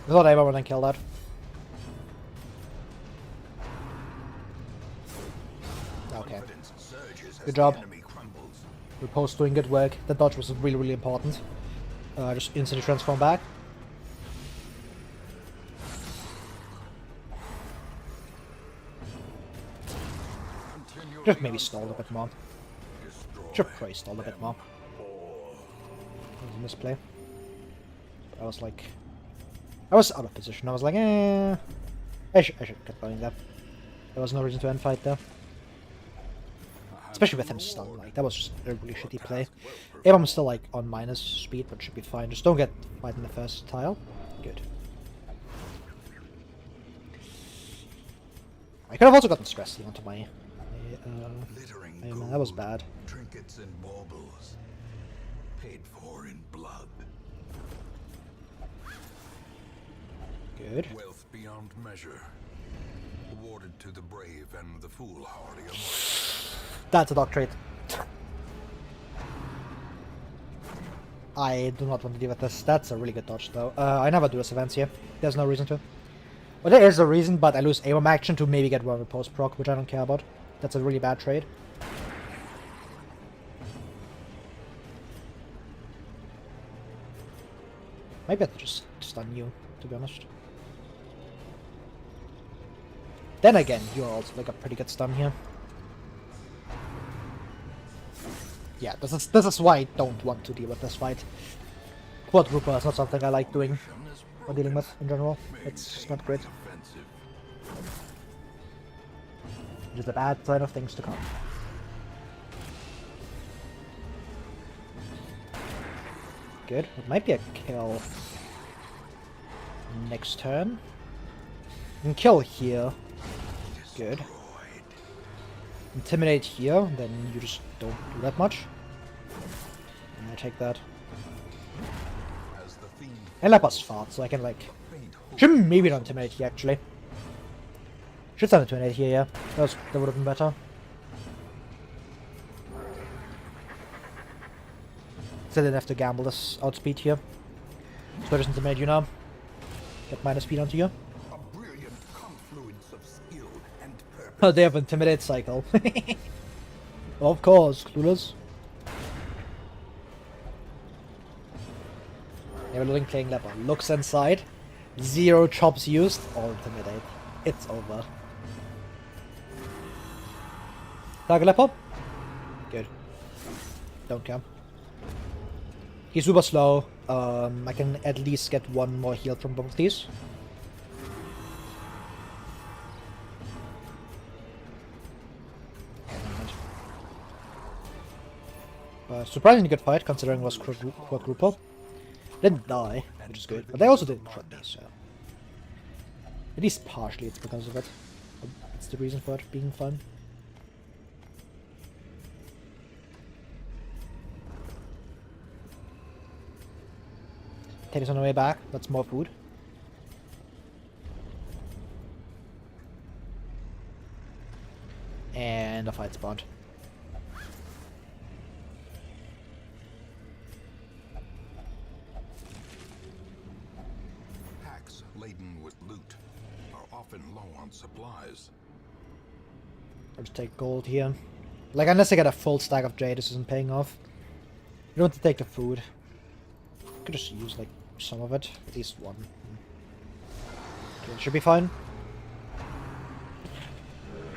I thought A-Bomb would then kill that. Okay. Confidence surges as Good job. the enemy crumbles. Riposte doing good work. The dodge was really, really important. Just instantly transform back. Just maybe stalled a bit more. Should probably stalled a bit more. That was a misplay. I was like... I was out of position. I was like, eh... I should get going there. There was no reason to end fight there. Especially with him stunned, like, that was just a really shitty play. A-Bomb's still, like, on minus speed, but should be fine. Just don't get fight in the first tile. Good. I could have also gotten stress onto my... that was bad. Trinkets and baubles, paid for in blood. Good. Wealth beyond measure, awarded to the brave and the foolhardy among. That's a dog trait. I do not want to deal with this. That's a really good dodge, though. I never do this events here. There's no reason to. Well, there is a reason, but I lose A-Bomb action to maybe get one with post proc, which I don't care about. That's a really bad trade. Maybe I have to just stun you, to be honest. Then again, you're also like a pretty good stun here. Yeah, this is why I don't want to deal with this fight. Quadruple is not something I like doing or dealing with in general. It's just not great. Which is a bad sign of things to come. Good. It might be a kill next turn. You can kill here. Good. Intimidate here, then you just don't do that much. And I take that. And Leper's fart, so I can like... Should maybe not intimidate here actually. Should start intimidate here, yeah. That would have been better. So I didn't have to gamble this outspeed here. So I just intimidate you now. Get minus speed onto you. Oh, they have intimidate cycle. Of course, clueless. Never looking playing leper. Looks inside. 0 chops used. All intimidate. It's over. Target leper. Good. Don't care. He's super slow. I can at least get one more heal from both of these. Surprisingly good fight, considering it was quadruple. Didn't die, which is good, but they also didn't crit me, so... At least partially it's because of it. That's the reason for it being fun. Teddy's on the way back, that's more food. And a fight spawned. Laden with loot are often low on supplies. I'll just take gold here. Like, unless I get a full stack of jade, this isn't paying off. You don't want to take the food. Could just use, like, some of it. At least one. Okay, it should be fine.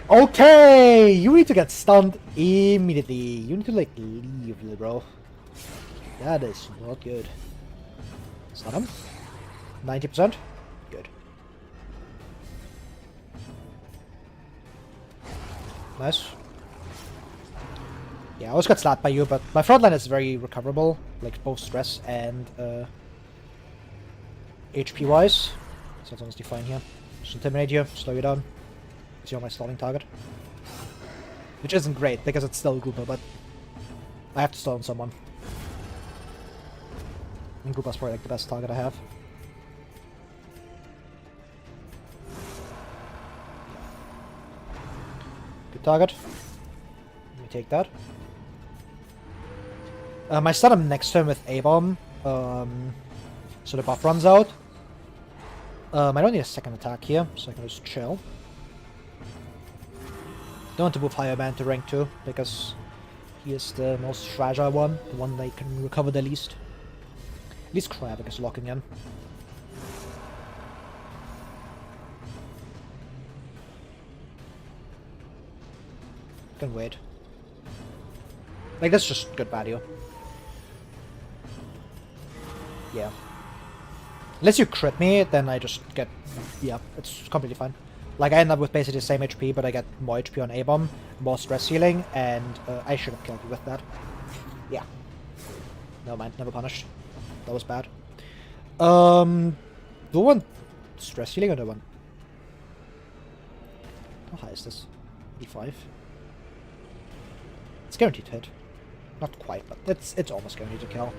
Okay! You need to get stunned immediately. You need to, like, leave, bro. That is not good. Stun him. 90%. Good. Nice. Yeah, I always got slapped by you, but my frontline is very recoverable, like both stress and HP wise. So that's honestly fine here. Just intimidate you, slow you down. Because you're my stalling target. Which isn't great, because it's still Gooper, but I have to stall on someone. And Gooper's probably like the best target I have. Good target. Let me take that. I stun him next turn with A-bomb, so the buff runs out. I don't need a second attack here, so I can just chill. Don't want to move Higher Man to rank 2, because he is the most fragile one, the one they can recover the least. At least Krabik is locking in. Can wait. Like, that's just good value. Yeah. Unless you crit me, then I just get... Yeah, it's completely fine. Like, I end up with basically the same HP, but I get more HP on A-bomb, more stress healing, and I should have killed you with that. Yeah. Never mind, never punished. That was bad. Do I want stress healing or do I want... How high is this? 85? It's guaranteed to hit. Not quite, but it's almost guaranteed to kill.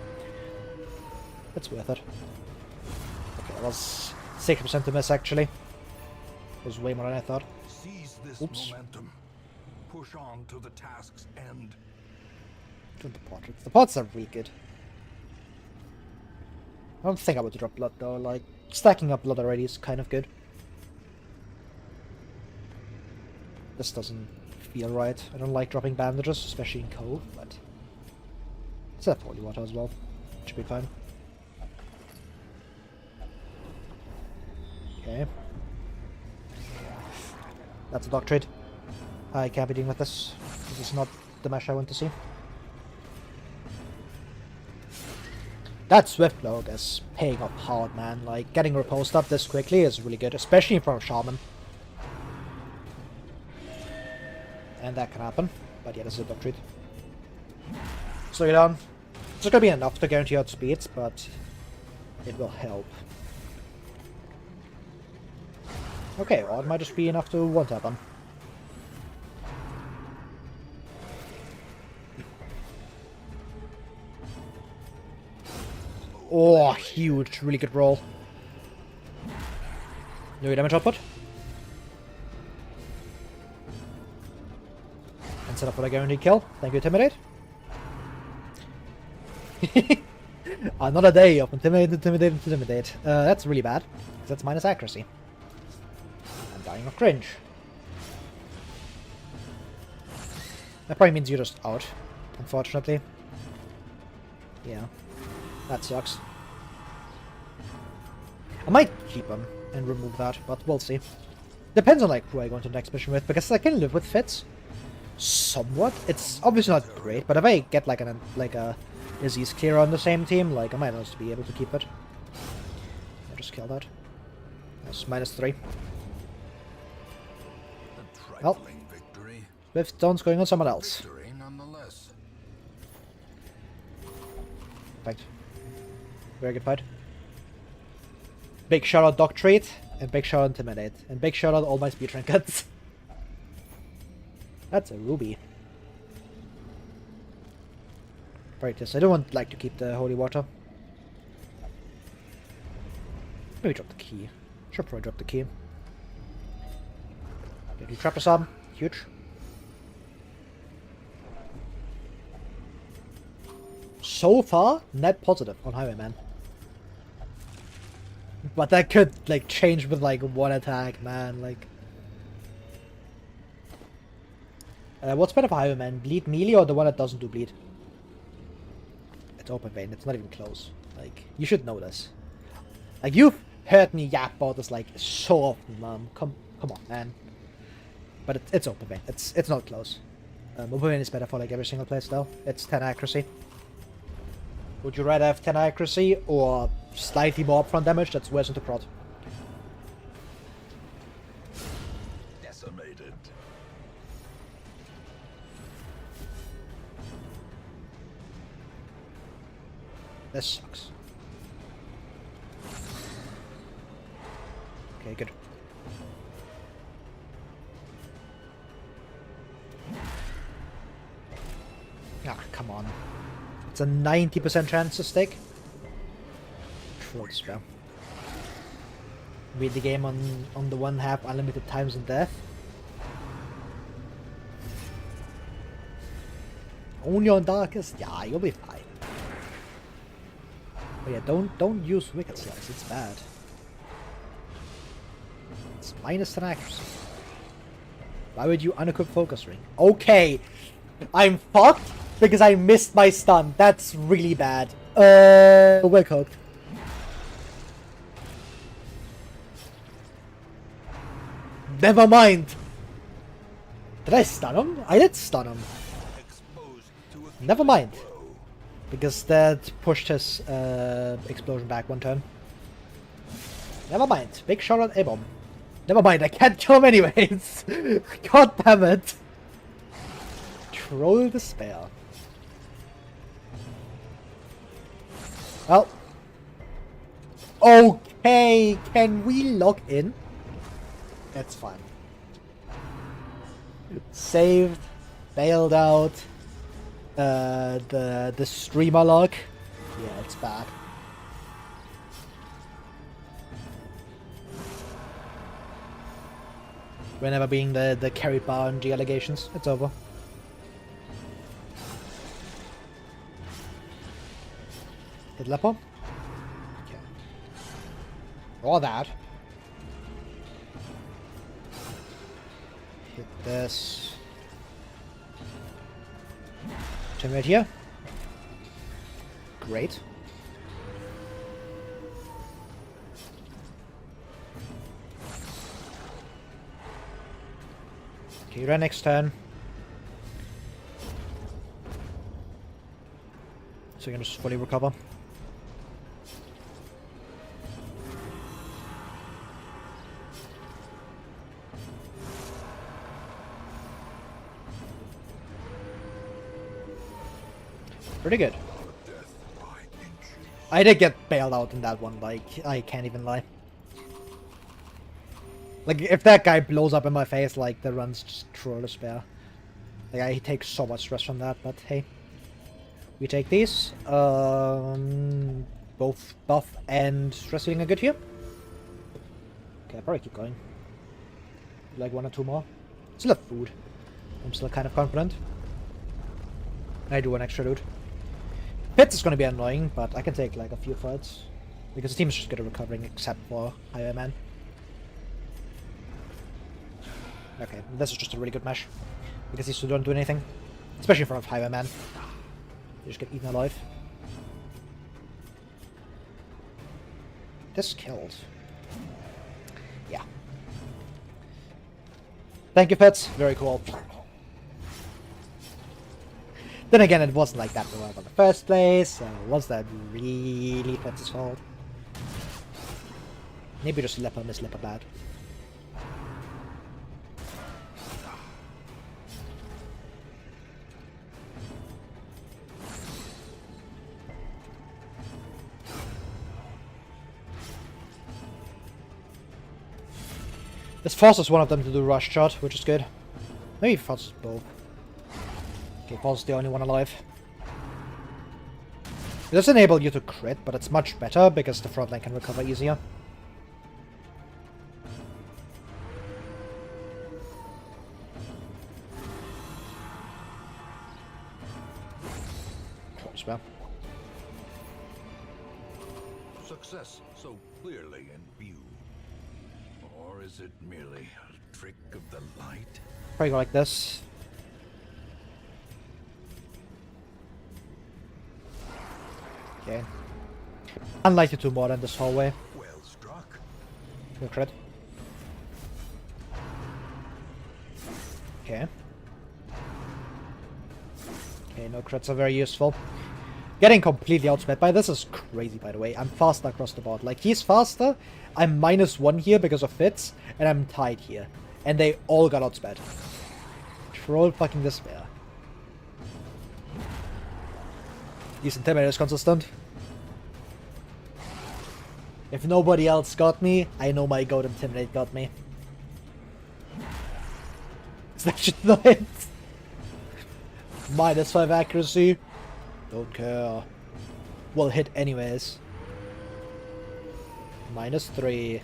It's worth it. Okay, that was 60% to miss actually. It was way more than I thought. Seize this momentum. Push on to the task's end. The portraits. The pots are really good. I don't think I would drop blood though, like stacking up blood already is kind of good. This doesn't feel right. I don't like dropping bandages, especially in cold, but it's have holy water as well. Should be fine. Okay. That's a dog trade. I can't be dealing with this. This is not the mesh I want to see. That Swift Log is paying up hard, man. Like, getting riposte up this quickly is really good, especially from a Shaman. And that can happen. But yeah, this is a dog treat. Slow you down. It's not going to be enough to guarantee out speeds, but it will help. Okay, or it might just be enough to one-tap him. Oh, huge. Really good roll. No damage output. And set up for a guaranteed kill. Thank you, Intimidate. Another day of Intimidate. That's really bad. Because that's minus accuracy. I'm dying of cringe. That probably means you're just out, unfortunately. Yeah. That sucks. I might keep him and remove that, but we'll see. Depends on like who I go into the next mission with, because I can live with Fitz somewhat. It's obviously not great, but if I get like a disease clear on the same team, like I might also be able to keep it. I'll just kill that. That's -3. Well, Swift Stone's going on someone else. Perfect. Very good fight. Big shout out Dog Treat, and big shout out Intimidate, and big shout out all my speed trinkets. That's a ruby. Practice. I don't want like to keep the holy water. Maybe drop the key. Should probably drop the key. Get you trapper sub. Huge. So far, net positive on Highwayman. But that could like change with like one attack, man. Like, what's better for Highwayman? Bleed melee or the one that doesn't do bleed? It's open vein. It's not even close. Like, you should know this. Like, you've heard me yap about this like so often, Mom. Come on, man. But it's open vein. It's not close. Open vein is better for like every single place though. It's 10 accuracy. Would you rather have 10 accuracy or slightly more upfront damage that's worse into prot? Decimated. This sucks. Okay, good. Ah, come on. It's a 90% chance to stick. Trolldespair. Beat the game on the one half unlimited times in death. Only on darkest? Yeah, you'll be fine. But yeah, don't use Wicked Slice, it's bad. It's minus 10 accuracy. Why would you unequip Focus Ring? Okay! I'm fucked because I missed my stun. That's really bad. We're cooked. Never mind. Did I stun him? I did stun him. Never mind. Because that pushed his explosion back one turn. Never mind. Big shot at A-bomb. Never mind, I can't kill him anyways. God damn it. Trolldespair. Well. Okay, can we log in? That's fine. Saved, bailed out. The streamer log. Yeah, it's bad. We're never being the carry bar and G allegations. It's over. Hit Lepo. Okay. Or that. Hit this. Turn right here. Great. Okay, run next turn. So you can just fully recover. Pretty good. I did get bailed out in that one, like, I can't even lie. Like, if that guy blows up in my face, like, the run's just Trolldespair. Like, I take so much stress from that, but hey. We take these. Both buff and stress healing are good here. Okay, I'll probably keep going. Like 1 or 2 more. Still have food. I'm still kind of confident. I do an extra loot. Pits is gonna be annoying, but I can take like a few fights. Because the team is just good at recovering except for Higher Man. Okay, this is just a really good mesh. Because these two don't do anything. Especially in front of Higher Man. They just get eaten alive. This killed. Yeah. Thank you, Pets. Very cool. Then again, it wasn't like that in the first place, so was that really Pets' fault? Maybe just Leper miss Leper bad. This forces one of them to do rush shot, which is good. Maybe it forces both. Okay, Paul's the only one alive. It does enable you to crit, but it's much better because the front line can recover easier. Well. Success so clearly in view. Or is it merely a trick of the light? Probably go like this. Okay. Unlikely to more than this hallway. Well struck. No crit. Okay. Okay, no crits are very useful. Getting completely outsped by this is crazy, by the way. I'm faster across the board. Like, he's faster, I'm -1 here because of fits, and I'm tied here. And they all got outsped. Troll fucking despair. These Intimidator's consistent. If nobody else got me, I know my goat Intimidate got me. That should not hit. -5 accuracy. Don't care. Will hit anyways. -3.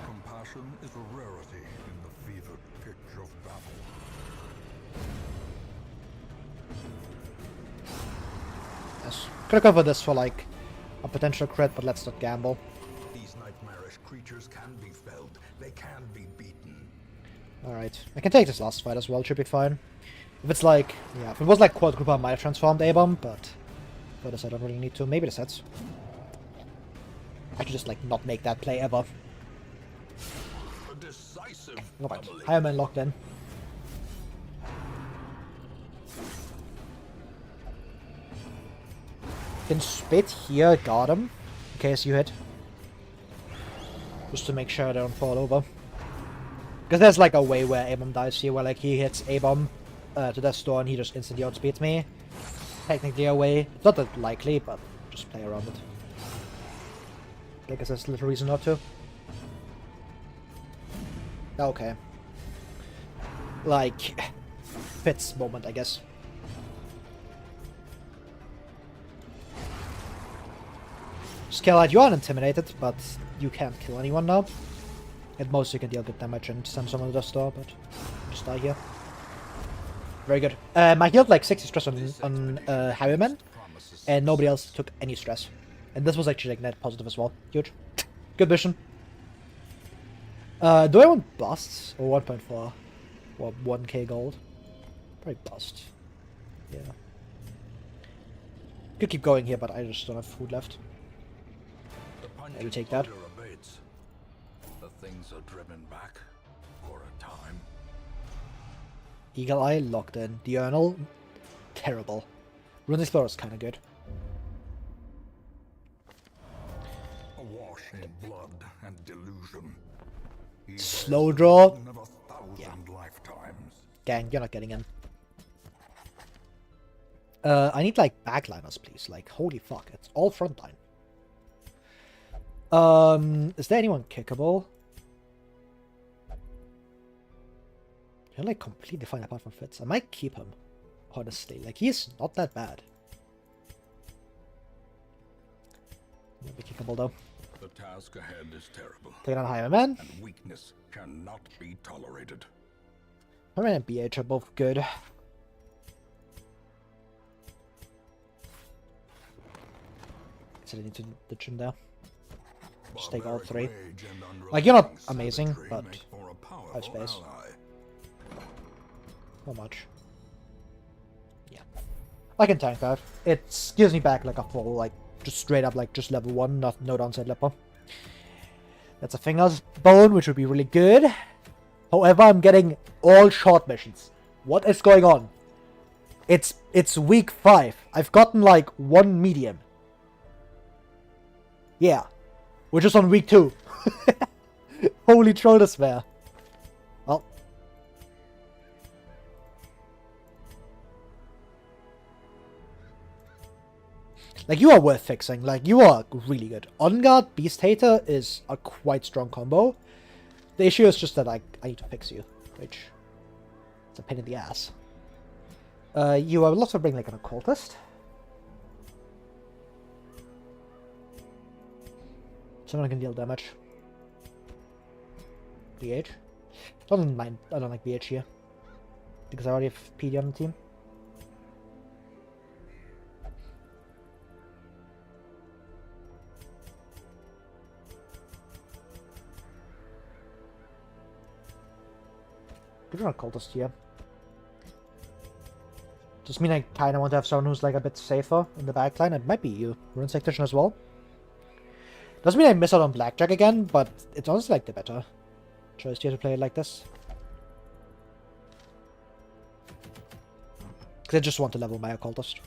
Compassion is a rarity in the fevered pitch of battle. Yes. Could've covered this for like a potential crit, but let's not gamble. These nightmarish creatures can be felled. They can be beaten. Alright. I can take this last fight as well, should be fine. If it's like, yeah, if it was like Quad Group, I might have transformed A-Bomb, but for this I don't really need to. Maybe the sets. I should just like not make that play ever. A decisive Alright, doubling. Higher Man locked in. Can spit here, got him, in case you hit. Just to make sure I don't fall over. Because there's like a way where A-Bomb dies here, where like he hits A-Bomb to Death's Door and he just instantly outspeeds me. Technically a way. It's not that likely, but just play around it. I guess there's little reason not to. Okay. Like, fits moment, I guess. Skelite, you are intimidated, but you can't kill anyone now. At most you can deal good damage and send someone to the store, but just die here. Very good. I healed like 60 stress on Highwayman, and nobody else took any stress. And this was actually like net positive as well. Huge. Good mission. Do I want busts or 1.4? Or 1k gold? Probably bust. Yeah. Could keep going here, but I just don't have food left. Maybe take that. Abates. The things are driven back for a time. Eagle Eye locked in. Diurnal, terrible. Rune Explorer is kind of good. Awash in blood and delusion. He Slow draw. of 1,000 lifetimes. Gang, you're not getting in. I need like backliners, please. Like, holy fuck, it's all frontline. Is there anyone kickable? You're like completely fine apart from Fitz. I might keep him, honestly. Like, he's not that bad. Might be kickable though. The task ahead is terrible, Take it on Highwayman. and weakness cannot be tolerated. Highwayman and BH are both good. So I need to ditch him there. Just take all Barbaric 3. rage and Like, you're not unrelenting amazing, savagery but make for a powerful I have space. ally. Not much. Yeah. I can tank that. It gives me back like a full, like, just straight up, like, just level 1, no downside leper. That's a finger's bone, which would be really good. However, I'm getting all short missions. What is going on? It's week 5. I've gotten, like, 1 medium. Yeah. We're just on week 2. Holy Trolldespair. Well. Like, you are worth fixing. Like, you are really good. On Guard Beast Hater is a quite strong combo. The issue is just that I need to fix you, which is a pain in the ass. You are lots of bring like an occultist. Someone can deal damage. BH. Don't mind. I don't like BH here because I already have PD on the team. Could run a cultist here. Just mean I kind of want to have someone who's like a bit safer in the backline. It might be you, Runes Tactician as well. Doesn't mean I miss out on Blackjack again, but it's honestly like the better choice here to play it like this. Because I just want to level my occultist.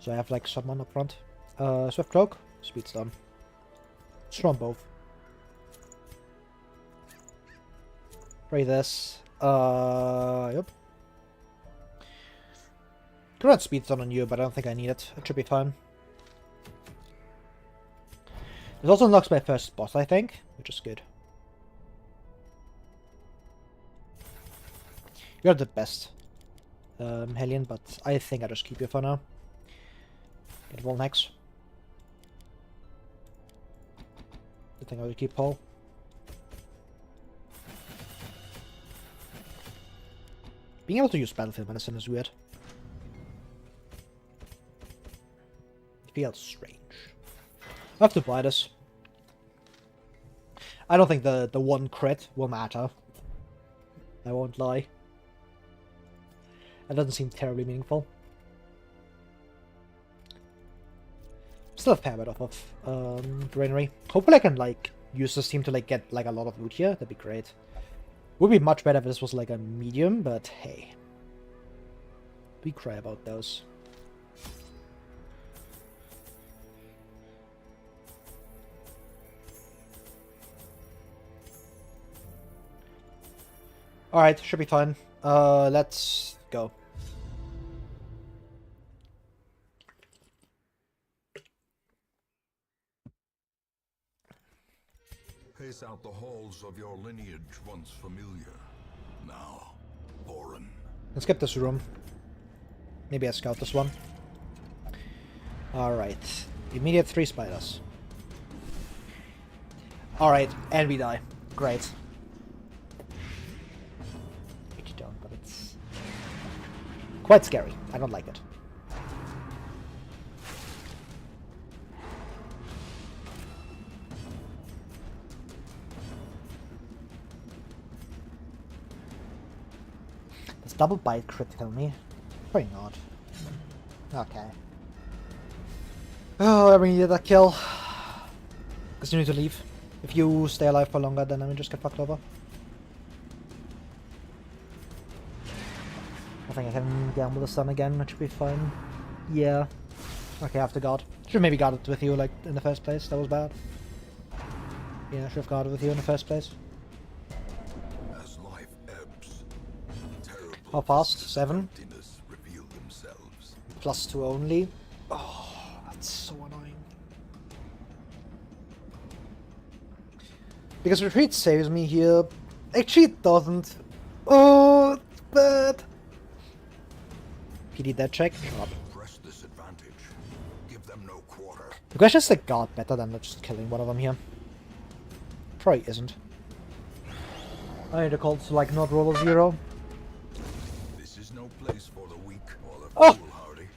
So I have like someone up front. Swift Cloak, Speed Stun. Strong both. Try this. Yep. Could run Speed Stun on you, but I don't think I need it. It should be fine. It also unlocks my first boss, I think, which is good. You're the best, Hellion, but I think I just keep you for now. Get Wall next. I think I will keep Paul. Being able to use Battlefield Medicine is weird. It feels strange. I have to buy this. I don't think the one crit will matter. I won't lie. It doesn't seem terribly meaningful. Still a fair bit off of Granary. Hopefully I can like use this team to like get like a lot of loot here. That'd be great. Would be much better if this was like a medium, but hey. We cry about those. Alright, should be fine. Let's go. Pace out the halls of your lineage once familiar. Now, foreign. Let's skip this room. Maybe I scout this one. Alright. Immediate 3 spiders. Alright, and we die. Great. Which you don't, but it's quite scary. I don't like it. Does double bite crit kill me? Probably not. Okay. Oh, I really needed that kill. Because you need to leave. If you stay alive for longer, then I will just get fucked over. I think I can gamble the sun again, which should be fine. Yeah. Okay, after guard. Should maybe guard it with you, like, in the first place. That was bad. Yeah, should have guarded with you in the first place. As life ebbs, How fast? 7? reveal themselves. +2 only. Oh, that's so annoying. Because retreat saves me here. Actually, it doesn't. Oh, it's bad. PD dead check. Shut up. Press this advantage. Give them no quarter. The question is, like, God better than just killing one of them here? Probably isn't. I need to call to, like, not roll a 0. This is no place for the weak or the Oh! foolhardy.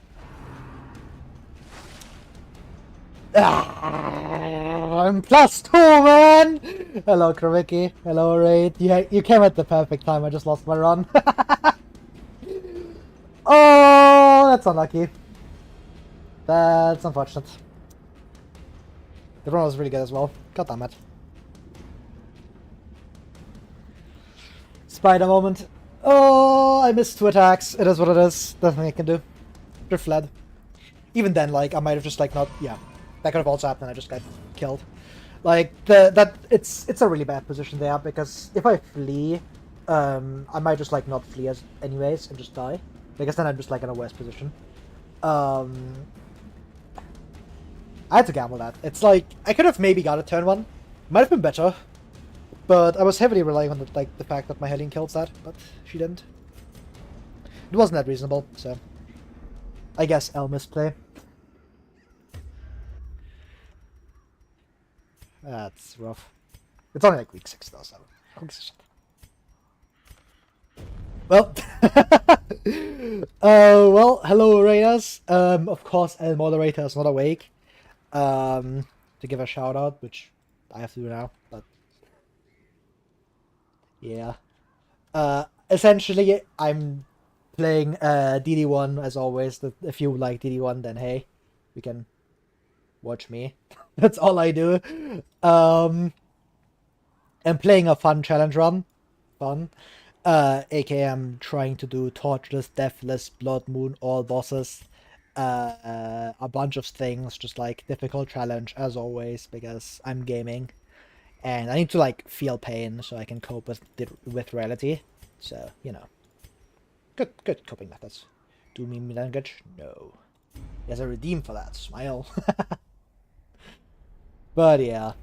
I'm +2, man! Hello, Kravicki. Hello, Raid. You came at the perfect time. I just lost my run. Oh, that's unlucky. That's unfortunate. The run was really good as well. God damn it. Spider moment. Oh, I missed 2 attacks. It is what it is. Nothing I can do. They're fled. Even then, like, I might have just, like, not... Yeah. That could have also happened. I just got killed. Like, it's a really bad position there, because if I flee, I might just, like, not flee as anyways and just die. Because then I'm just, like, in a worse position. I had to gamble that. It's like, I could have maybe got a turn 1. Might have been better. But I was heavily relying on the fact that my Hellion kills that, but she didn't. It wasn't that reasonable, so... I guess L misplay. That's rough. It's only like week 6 though, so... Well... well, hello Raiders. Of course, El Moderator is not awake. To give a shout out, which I have to do now, but... Yeah. Essentially, I'm playing DD1 as always. If you like DD1, then hey, you can watch me. That's all I do. I'm playing a fun challenge run. Fun. aka I'm trying to do Torchless Deathless, Blood Moon, all bosses. A bunch of things, just like difficult challenge as always, because I'm gaming. And I need to like feel pain so I can cope with reality. So, you know. Good coping methods. Do me language? No. There's a redeem for that. Smile. But yeah.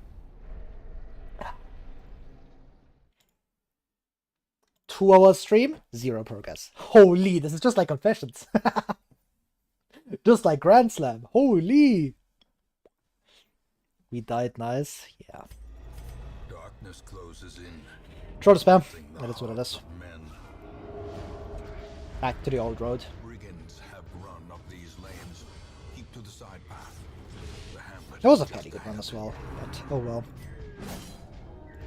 2 hour stream, 0 progress. Holy, this is just like Confessions. Just like Grand Slam. Holy. We died nice. Yeah. Darkness closes in. Trolldespair. That is what it is. Back to the old road. Brigands have run up these lanes. Keep to the side path. The hamlet That was a is fairly just good one ahead as of you. well. But oh well.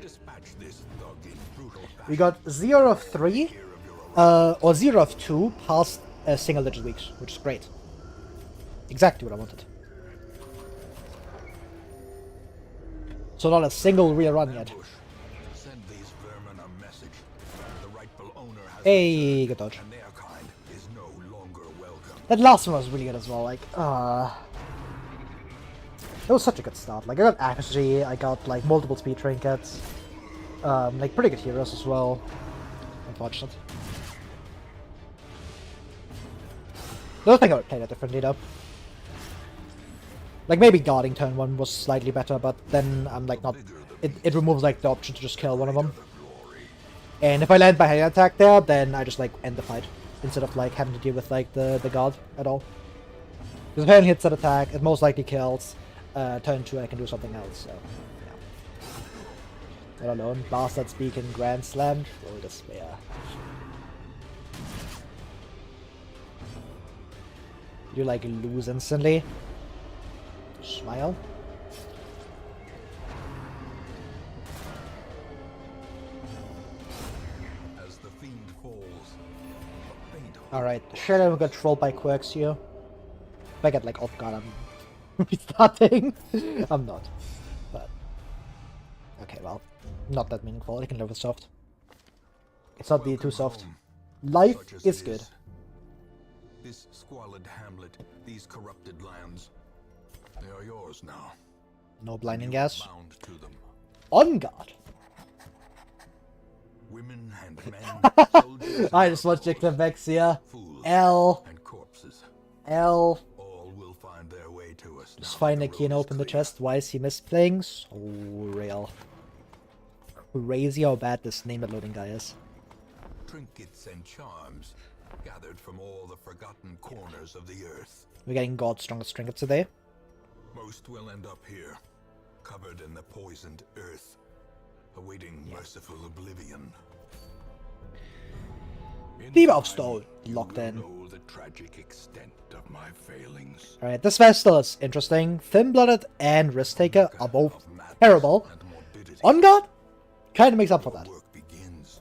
Dispatch this thug in brutal We fashion. got 0 of 3. Hear of your Or 0 of 2 past single digit weeks, which is great. Exactly what I wanted. So not a single real run yet. ambush. Send these vermin a message. The rightful owner has Hey, returned, good dodge. and their kind is no longer welcome. That last one was really good as well, like, it was such a good start. Like, I got accuracy, I got, like, multiple speed trinkets. Like, pretty good heroes as well. Unfortunate. I don't think I would play that differently, though. Like, maybe guarding turn 1 was slightly better, but then I'm, like, not... It removes, like, the option to just kill one of them. And if I land by hand attack there, then I just, like, end the fight. Instead of, like, having to deal with, like, the guard at all. Because if hand hits that attack, it most likely kills. Turn 2 I can do something else, so... Yeah. Not alone. Bastard Speak in Grand Slam. Trolldespair. You, like, lose instantly. Smile. As the fiend falls, a faint hope Alright, should I got trolled by quirks here? If I get like off guard, I'm restarting. I'm not. But okay, well, not that meaningful. I can live with soft. It's not the too soft. home, Life such as is good. This squalid hamlet, these corrupted lands, they are yours now. No blinding You are gas. bound to them. On guard. Women and men, soldiers I and just watched outlaws, Vexia. fools L. and corpses. L. All will find their way to us. Just now find that a key and road is open the clear. chest. Why is he misplaying? So real. Crazy how bad this name loading guy is. Trinkets and charms gathered from all the forgotten corners of the earth. We're getting God's strongest trinkets today. Most will end up here, covered in the poisoned earth, awaiting merciful oblivion. Thief of time, Stone, you locked will in. know the tragic extent of my failings. Alright, this Vestal is interesting. Thin-Blooded and Risk Taker are both Of madness terrible. and morbidity. On guard? Kinda makes up for Your that. work begins.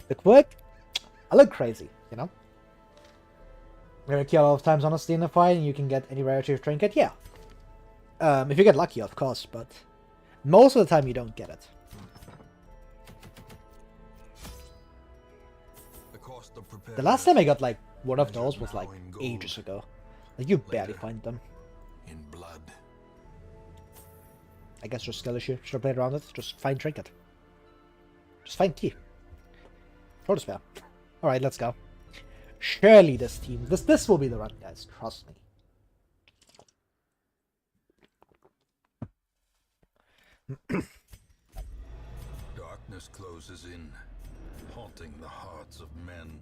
The quirk? I look crazy, you know? You're gonna kill a lot of times honestly in the fight and you can get any rarity of trinket? Yeah. If you get lucky, of course, but most of the time you don't get it. The cost of The last time I got like one of Measured those was now like in gold. ages ago. Like you barely Later. find them. in blood. I guess just skill issue. Should have played around it. Just find trinket. Just find key. Trolldespair. Alright, let's go. Surely this team. This will be the run, guys. Trust me. Darkness closes in, haunting the hearts of men.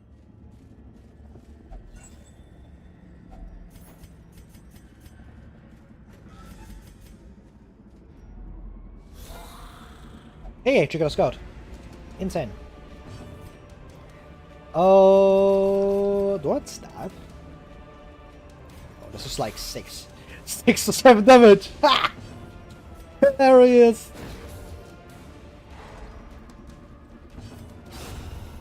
Hey, you got a scout. Insane. Oh, do I want stab? Oh, this is like 6 to 7 damage. Ha! There he is.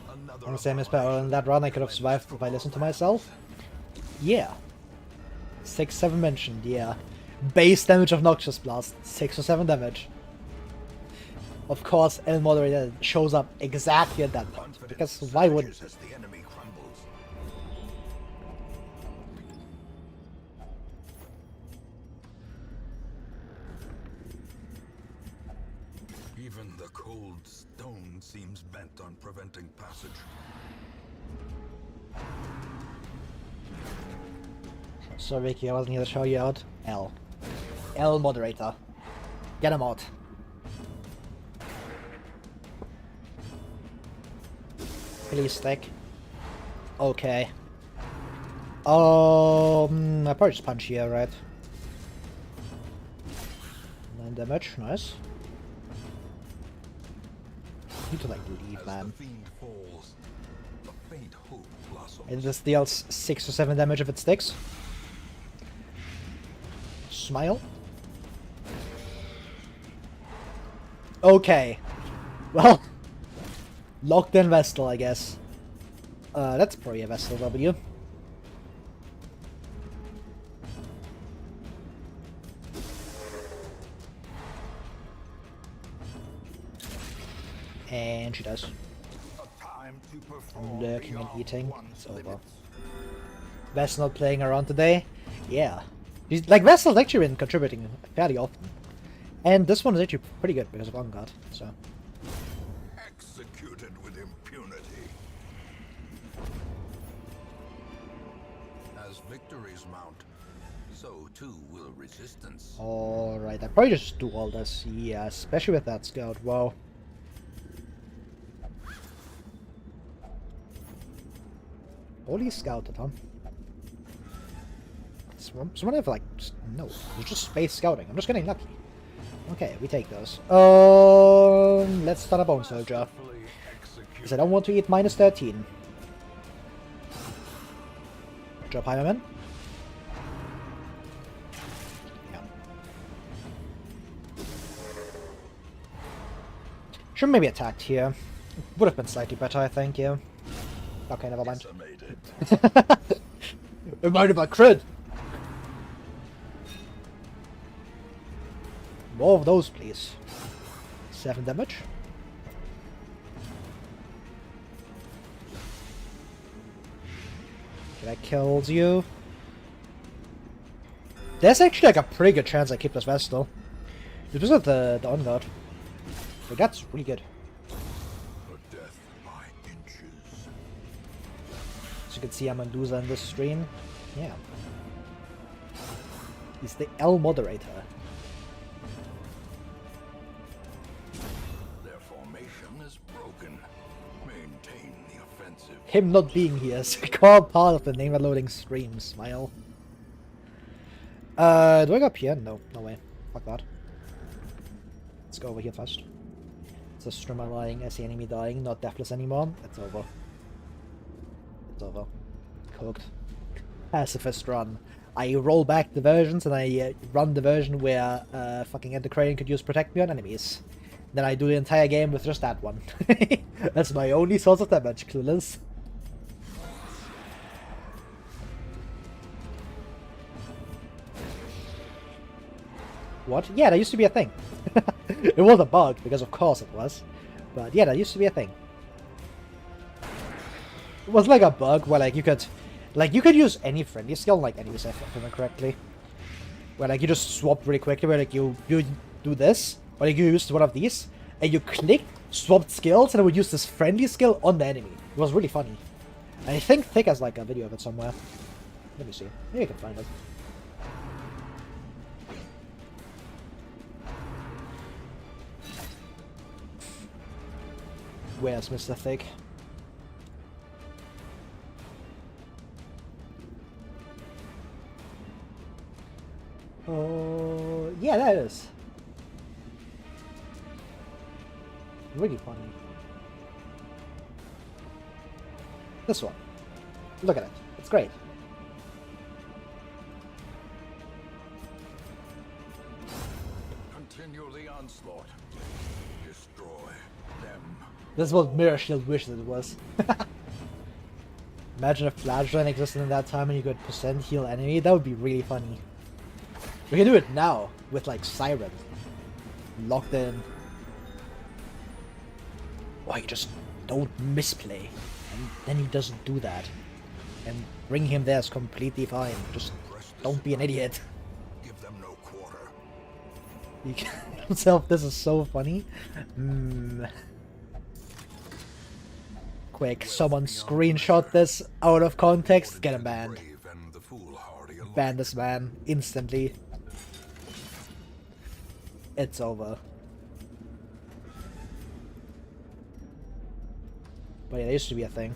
Another I'm the same as better in that run. I could have survived if I listened to myself. Yeah. 6-7 mentioned. Yeah. Base damage of Noxious Blast. 6 or 7 damage. of course, El Moderator shows up exactly at that point. Because why wouldn't? As the enemy crumbles. Even the cold stone seems bent on preventing passage. So Ricky, I wasn't here to show you out. El Moderator. Get him out. Please stick. Okay. I probably just punch here, right? 9 damage, nice. Need to like leave, man. And this deals 6 or 7 damage if it sticks. Smile. Okay. Well, locked in Vestal, I guess. That's probably a Vestal W. And she does. Lurking and eating. It's over. Vestal not playing around today? Yeah. He's, like, Vestal's actually been contributing fairly often. And this one is actually pretty good because of On Guard, so. Executed with impunity. As victories mount, so too will resistance. Alright, I probably just do all this, yeah, especially with that scout, wow. Holy scouted, huh? Someone have like, no, it's just space scouting, I'm just getting lucky. Okay, we take those. Let's start a Bone Soldier. Because I don't want to eat minus 13. Drop Heimerman. Yeah. Should maybe attacked here. Would have been slightly better, I think, yeah. Okay, never mind. It might have been crit! More of those, please. 7 damage. Okay, that kills you. There's actually like a pretty good chance I keep this Vestal. It was with the On Guard. But that's really good. Death by inches. As you can see, I'm a loser in this stream. Yeah. He's the El Moderator. Him not being here is a core part of the name loading stream, smile. Do I go up here? No, no way. Fuck that. Let's go over here first. It's a streamer lying, I see enemy dying, not deathless anymore. It's over. It's over. Cooked. Pacifist run. I roll back the versions and I run the version where fucking Antiquarian could use Protect Me on enemies. Then I do the entire game with just that one. That's my only source of damage, clueless. What? Yeah, that used to be a thing. It was a bug, because of course it was. But yeah, that used to be a thing. It was like a bug where like you could use any friendly skill, like enemies, if I remember correctly. Where like you just swap really quickly, where like you do this, or like you used one of these, and you clicked, swapped skills, and it would use this friendly skill on the enemy. It was really funny. I think Thick has like a video of it somewhere. Let me see. Maybe I can find it. Where's Mr. Thick? Oh, yeah, that is. Really funny. This one. Look at it. It's great. Continue the onslaught. Destroy them. This is what Mirror Shield wished it was. Imagine if Flashline existed in that time and you could percent heal enemy. That would be really funny. We can do it now with like Siren locked in. why you just don't misplay, and then he doesn't do that, and bring him there is completely fine. Just don't be an idiot. Give them no quarter. He himself. This is so funny. Quick, someone screenshot this out of context. Get him banned. Ban this man instantly. It's over. But yeah, there used to be a thing.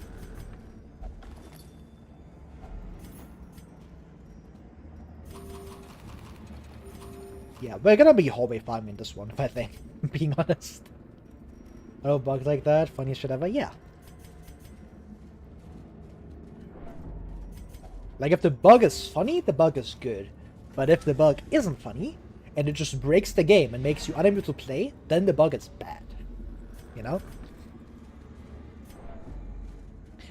Yeah, we're gonna be hallway farming this one, I think. Being honest. Oh, bugs like that? Funniest shit ever? Yeah. Like, if the bug is funny, the bug is good. But if the bug isn't funny, and it just breaks the game and makes you unable to play, then the bug is bad. You know?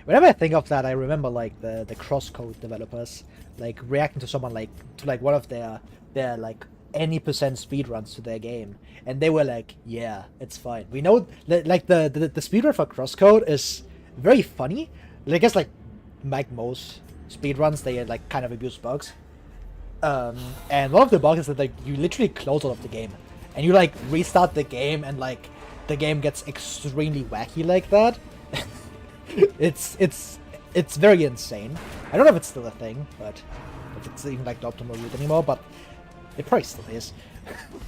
Whenever I think of that, I remember, like, the crosscode developers, like, reacting to someone, like, to, like, one of their like, any percent speedruns to their game. And they were like, yeah, it's fine. We know, that, like, the speedrun for crosscode is very funny. I guess, like most speedruns, they like kind of abuse bugs. And one of the bugs is that like you literally close out of the game, and you like restart the game, and like the game gets extremely wacky like that. it's very insane. I don't know if it's still a thing, but if it's even like the optimal route anymore, but it probably still is,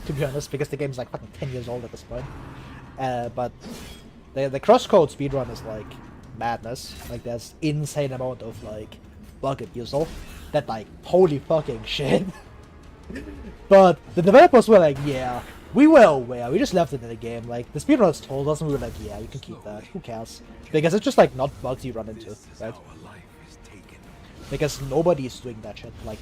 to be honest, because the game's like fucking 10 years old at this point. But the crosscode speedrun is like madness. Like there's insane amount of like bug abusal that like holy fucking shit. But the developers were like, yeah, we were aware, we just left it in the game. Like the speedrunners told us, and we were like, yeah, you can keep that, who cares? Because it's just like not bugs you run into, right? Because nobody's doing that shit. Like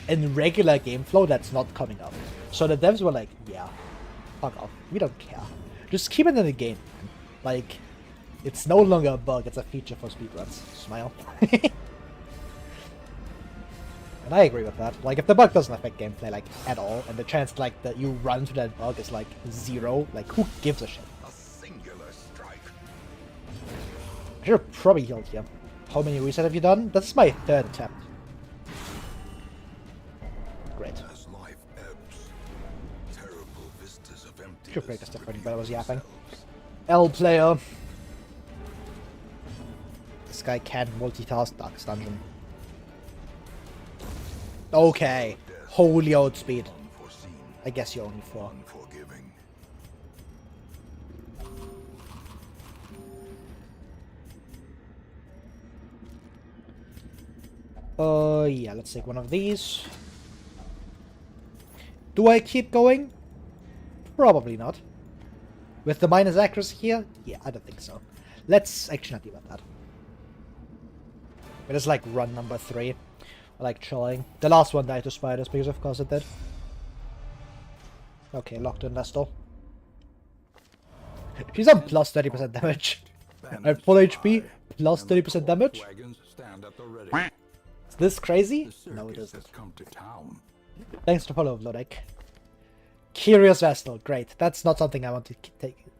in regular game flow, that's not coming up. So the devs were like, yeah, fuck off, we don't care. Just keep it in the game. Like, it's no longer a bug, it's a feature for speedruns. Smile. And I agree with that. Like, if the bug doesn't affect gameplay, like, at all, and the chance, like, that you run to that bug is, like, 0, like, who gives a shit? A singular strike. I should have probably healed here. How many resets have you done? That's my 3rd attempt. Great. As life ebbs, terrible vistas of emptiness Should break this stuff but I was yapping. themselves. L player. This guy can multitask Darkest Dungeon. Okay. Holy outspeed. Unforeseen, I guess you're only 4. unforgiving. Yeah, let's take one of these. Do I keep going? Probably not. With the minus accuracy here? Yeah, I don't think so. Let's actually not deal with that. It is like run number 3. I like chilling. The last one died to spiders because of course it did. Okay, locked in Vestal. She's on plus 30% damage. At full HP, plus 30% damage. Wagons stand at the ready. Is this crazy? The No, it circus isn't. has come to town. Thanks to follow, Vlodek. Curious Vestal, great. That's not something I want to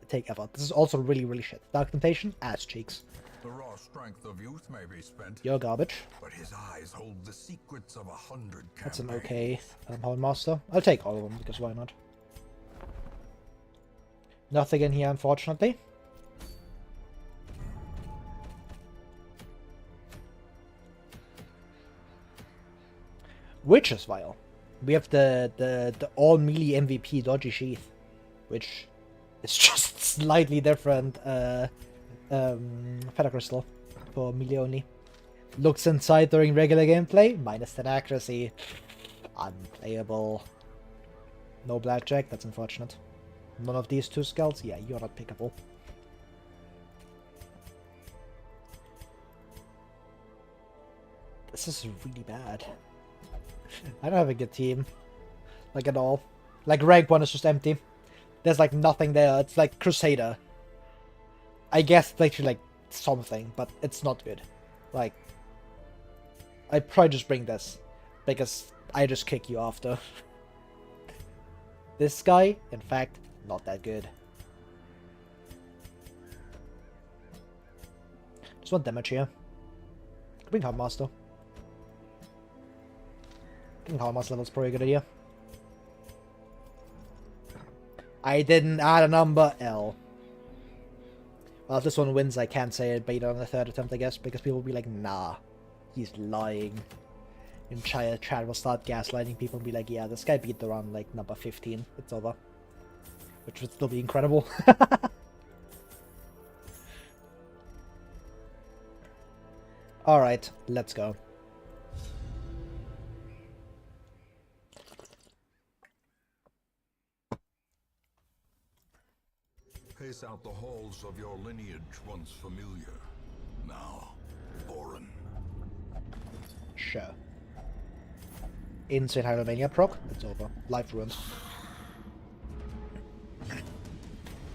take ever. This is also really, really shit. Dark Temptation, ass cheeks. The raw strength of youth may be spent, You're garbage. but his eyes hold the secrets of 100 That's an campaigns. okay Houndmaster. I'll take all of them, because why not? Nothing in here, unfortunately. Witch's Vial. We have the all melee MVP Dodgy Sheath, which is just slightly different Feather Crystal for melee only. Looks inside during regular gameplay, minus 10 accuracy. Unplayable. No blackjack, that's unfortunate. None of these 2 skulls, yeah, you're not pickable. This is really bad. I don't have a good team. Like at all. Like rank 1 is just empty. There's like nothing there. It's like Crusader. I guess it's actually like something, but it's not good. Like, I'd probably just bring this. Because I just kick you after. This guy, in fact, not that good. one damage here. Bring Hardmaster. I think Hardmaster level's probably a good idea. I didn't add a number L. Well, if this one wins, I can't say it beat on the third attempt, I guess, because people will be like, nah, he's lying. And chat will start gaslighting people and be like, yeah, this guy beat the run like number 15. It's over. Which would still be incredible. Alright, let's go. Pace out the halls of your lineage once familiar, now foreign. Sure. Insane Hyromania proc, it's over. Life ruined.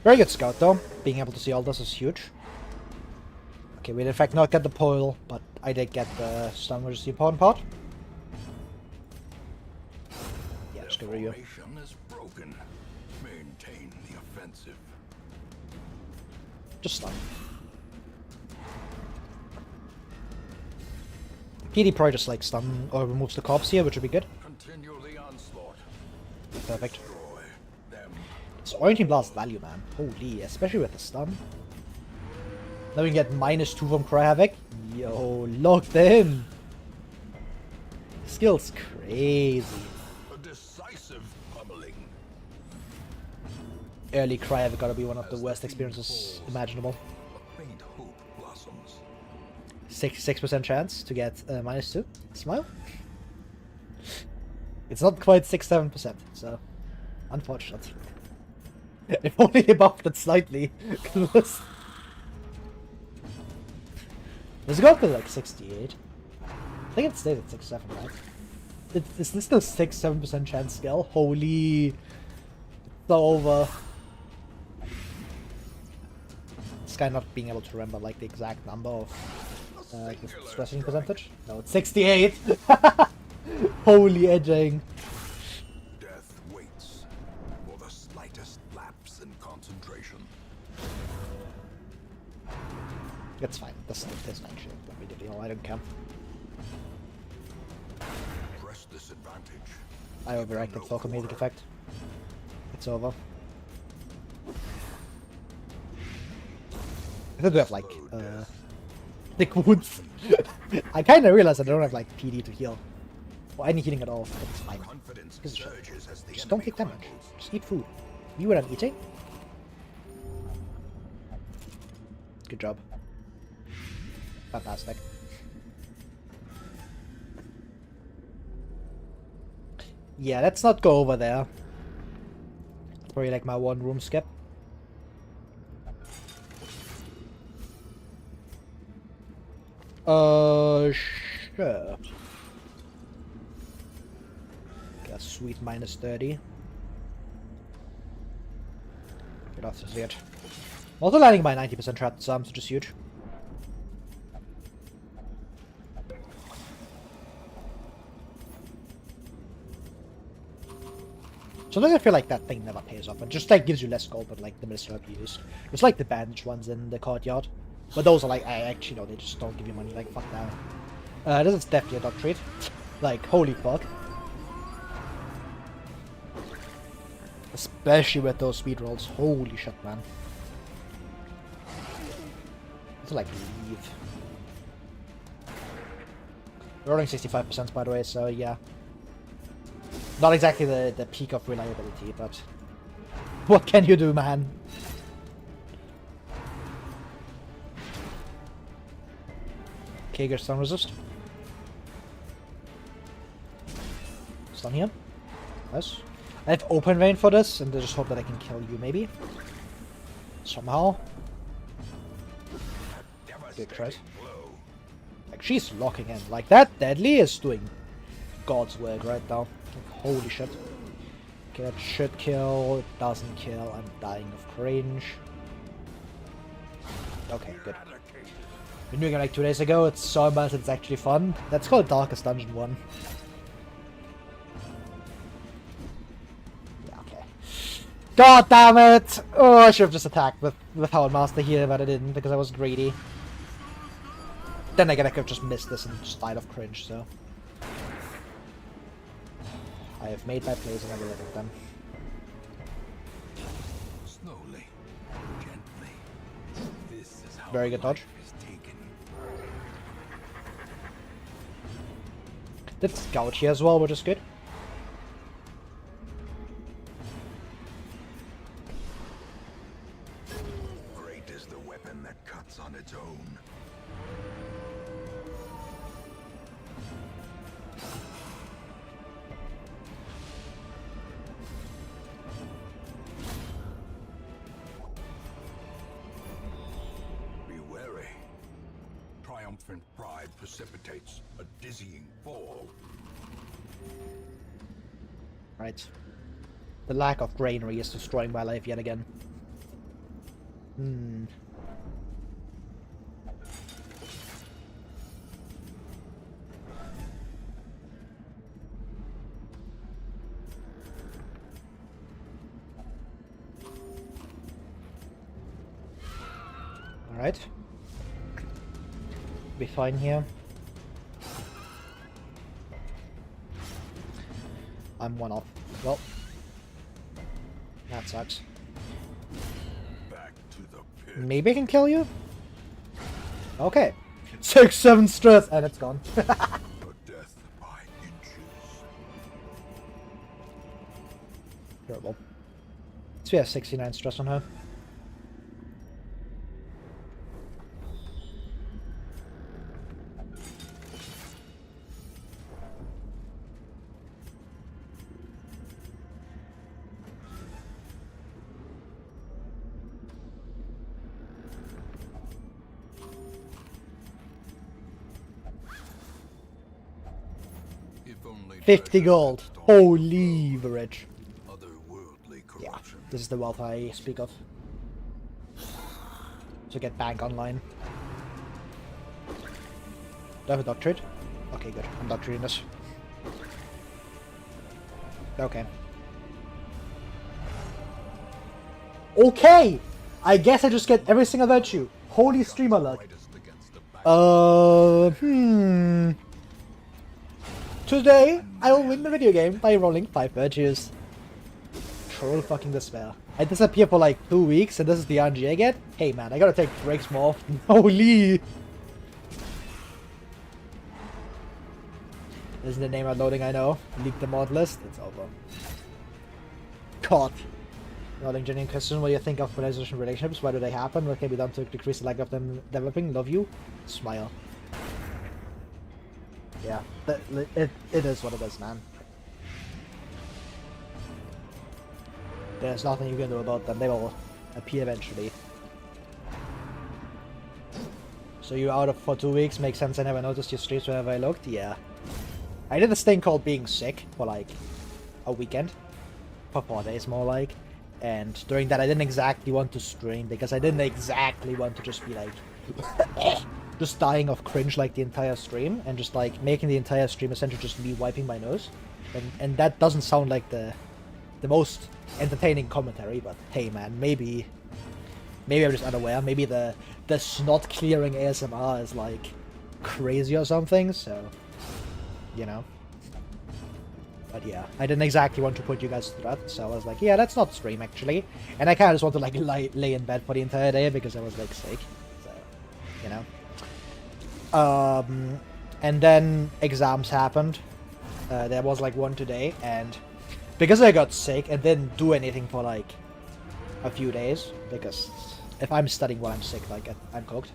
Very good scout though. Being able to see all this is huge. Okay, we did in fact not get the Poil, but I did get the stun, which is the important part. Yeah, just get rid of you. Formation is broken. Maintain the offensive. Just stun. PD probably just like stun or removes the corpse here, which would be good. Continue the onslaught. Perfect. Destroy them. It's Orienting Blast value, man. Holy, especially with the stun. Now we can get -2 from Cry Havoc. Yo, locked in. Skill's crazy. A decisive pummeling. Early Cry Havoc gotta be one of the worst experiences imaginable. A faint hope blossoms. 6% chance to get -2. Smile. It's not quite 6-7%, so unfortunate. If only they buffed it slightly. Does it go up to like 68? I think it stayed at 6-7, right? Is this the 6-7% chance skill? Holy, it's so over. This guy not being able to remember like the exact number of the stressing percentage. No, it's 68. Holy edging. Death waits for the slightest lapse in concentration. It's fine. This actually not big deal. I don't care. Press disadvantage. I overacted for comedic effect. It's over. I think we have like thick wounds. I kind of realized I don't have like PD to heal or any healing at all. But it's fine. Confidence Gives a shit. surges as the Just don't enemy take damage. crumbles. Just eat food. You what I'm eating? Good job. Fantastic. Yeah, let's not go over there. It's probably like my one room skip. Sure. Get a sweet -30. Get off this yet. Also landing by 90% trapped sums, which is huge. Sometimes I feel like that thing never pays off. It just like gives you less gold, but like the minister you used. It's like the bandage ones in the courtyard. But those are like, I actually know they just don't give you money. Like, fuck that. This is definitely a dog treat. Like, holy fuck. Especially with those speed rolls. Holy shit, man. It's like leave. Rolling 65% by the way, so yeah. Not exactly the peak of reliability, but what can you do, man? Okay, get stun resist. Stun here. Nice. I have open vein for this, and I just hope that I can kill you, maybe. Somehow. Good try. Like, she's locking in. Like, that Deadly is doing God's work right now. Like, holy shit. Okay, that should kill. It doesn't kill. I'm dying of cringe. Okay, good. Been doing it like 2 days ago. It's so much it's actually fun. That's called Darkest Dungeon 1. Yeah, okay. God damn it! Oh, I should have just attacked with Howard Master here, but I didn't because I was greedy. Then again, I could have just missed this and just died of cringe, so... I have made my plays and I will live with them. Slowly, gently. This is how Very good dodge. life is taken. Did scout here as well, which is good. Great is the weapon that cuts on its own. Be wary. Triumphant pride precipitates a dizzying fall. Right. The lack of granary is destroying my life yet again. Alright. Be fine here. I'm one off. Well, that sucks. Back to the pit. Maybe I can kill you? Okay. 6-7 stress, and it's gone. A death by inches. Terrible. So we have 69 stress on her. If only 50 gold. Holy leverage. otherworldly Yeah, corruption. this is the wealth I speak of. To get bank online. Do I have a doctorate? Okay, good. I'm doctorating this. Okay. Okay! I guess I just get every single virtue. Holy streamer luck. Brightest against the back. Today, I will win the video game by rolling 5 virtues. Troll fucking despair. I disappear for like 2 weeks and this is the RNG I get? Hey man, I gotta take breaks more often. Holy! Isn't the name I'm loading, I know. Leak the mod list, it's over. God. Loading genuine question, what do you think of monetization relationships? Why do they happen? What can be done to decrease the lack of them developing? Love you. Smile. Yeah, it is what it is, man. There's nothing you can do about them. They will appear eventually. So you're out of for 2 weeks? Makes sense. I never noticed your streams wherever I looked. Yeah. I did this thing called being sick for like a weekend. For 4 days more like. And during that I didn't exactly want to stream because I didn't exactly want to just be like just dying of cringe like the entire stream and just like making the entire stream essentially just me wiping my nose. And that doesn't sound like the most entertaining commentary, but hey man, maybe I'm just unaware. Maybe the snot clearing ASMR is like crazy or something, so you know. But yeah, I didn't exactly want to put you guys through that, so I was like, yeah, let's not stream actually. And I kind of just want to like lay in bed for the entire day because I was like sick, so you know. And then exams happened. There was like one today, and because I got sick and didn't do anything for like a few days, because if I'm studying while I'm sick, like I'm cooked.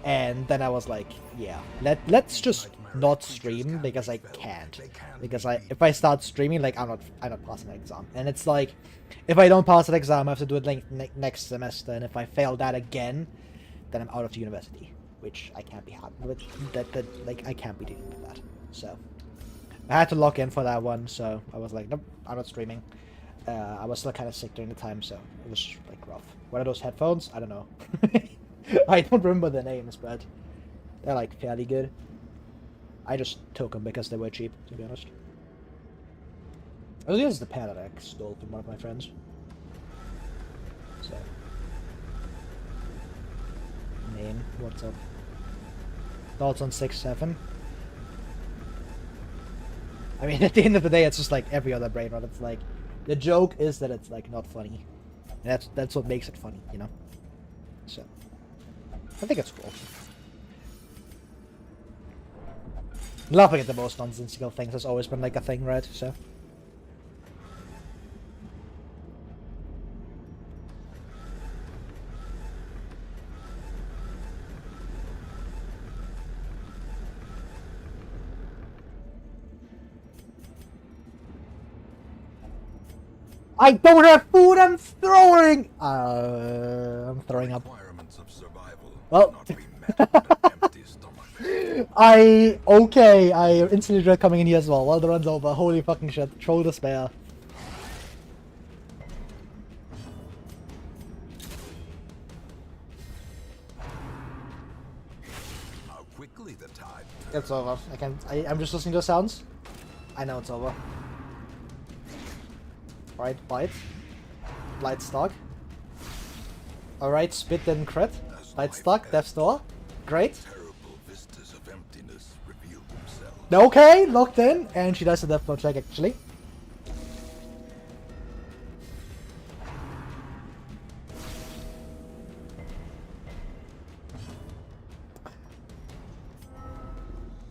And then I was like, yeah, let's just not stream because I can't. Because if I start streaming, like I'm not passing the exam, and it's like, if I don't pass that exam, I have to do it like next semester, and if I fail that again, then I'm out of the university, which I can't be happy with. Like I can't be dealing with that. So I had to lock in for that one. So I was like, nope, I'm not streaming. I was still kind of sick during the time, so it was like rough. What are those headphones? I don't know. I don't remember the names, but they're like fairly good. I just took them because they were cheap, to be honest. Oh, this is the pair that I stole from one of my friends. So, name, what's up? Thoughts on 6-7? I mean, at the end of the day, it's just like every other brain rot. It's like, the joke is that it's like not funny. And that's what makes it funny, you know? So, I think it's cool. Laughing at the most nonsensical things has always been like a thing, right? So. I don't have food. I'm throwing up. Requirements of survival Well. cannot be met on an empty stomach. I instantly regret coming in here as well. Well, the run's over. Holy fucking shit. Trolldespair. How quickly the tide It's over. I'm just listening to the sounds. I know it's over. Alright, bite. Blight stock. Alright, spit then crit. Blight stock, death store. Great. terrible vistas of emptiness reveal themselves. Okay, locked in. And she does a death blow check actually.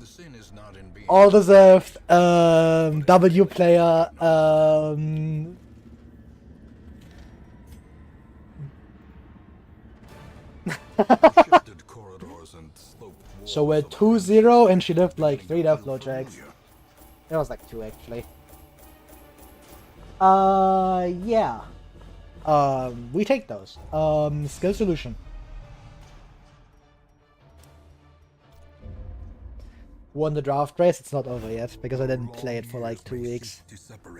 The sin is not in being All deserved. W player. shifted corridors and sloped walls. So we're 2-0 and she lived like 3 death blow checks. It was like 2 actually. Yeah. We take those. Skill solution. Won the draft race. It's not over yet because I didn't play it for like 2 weeks.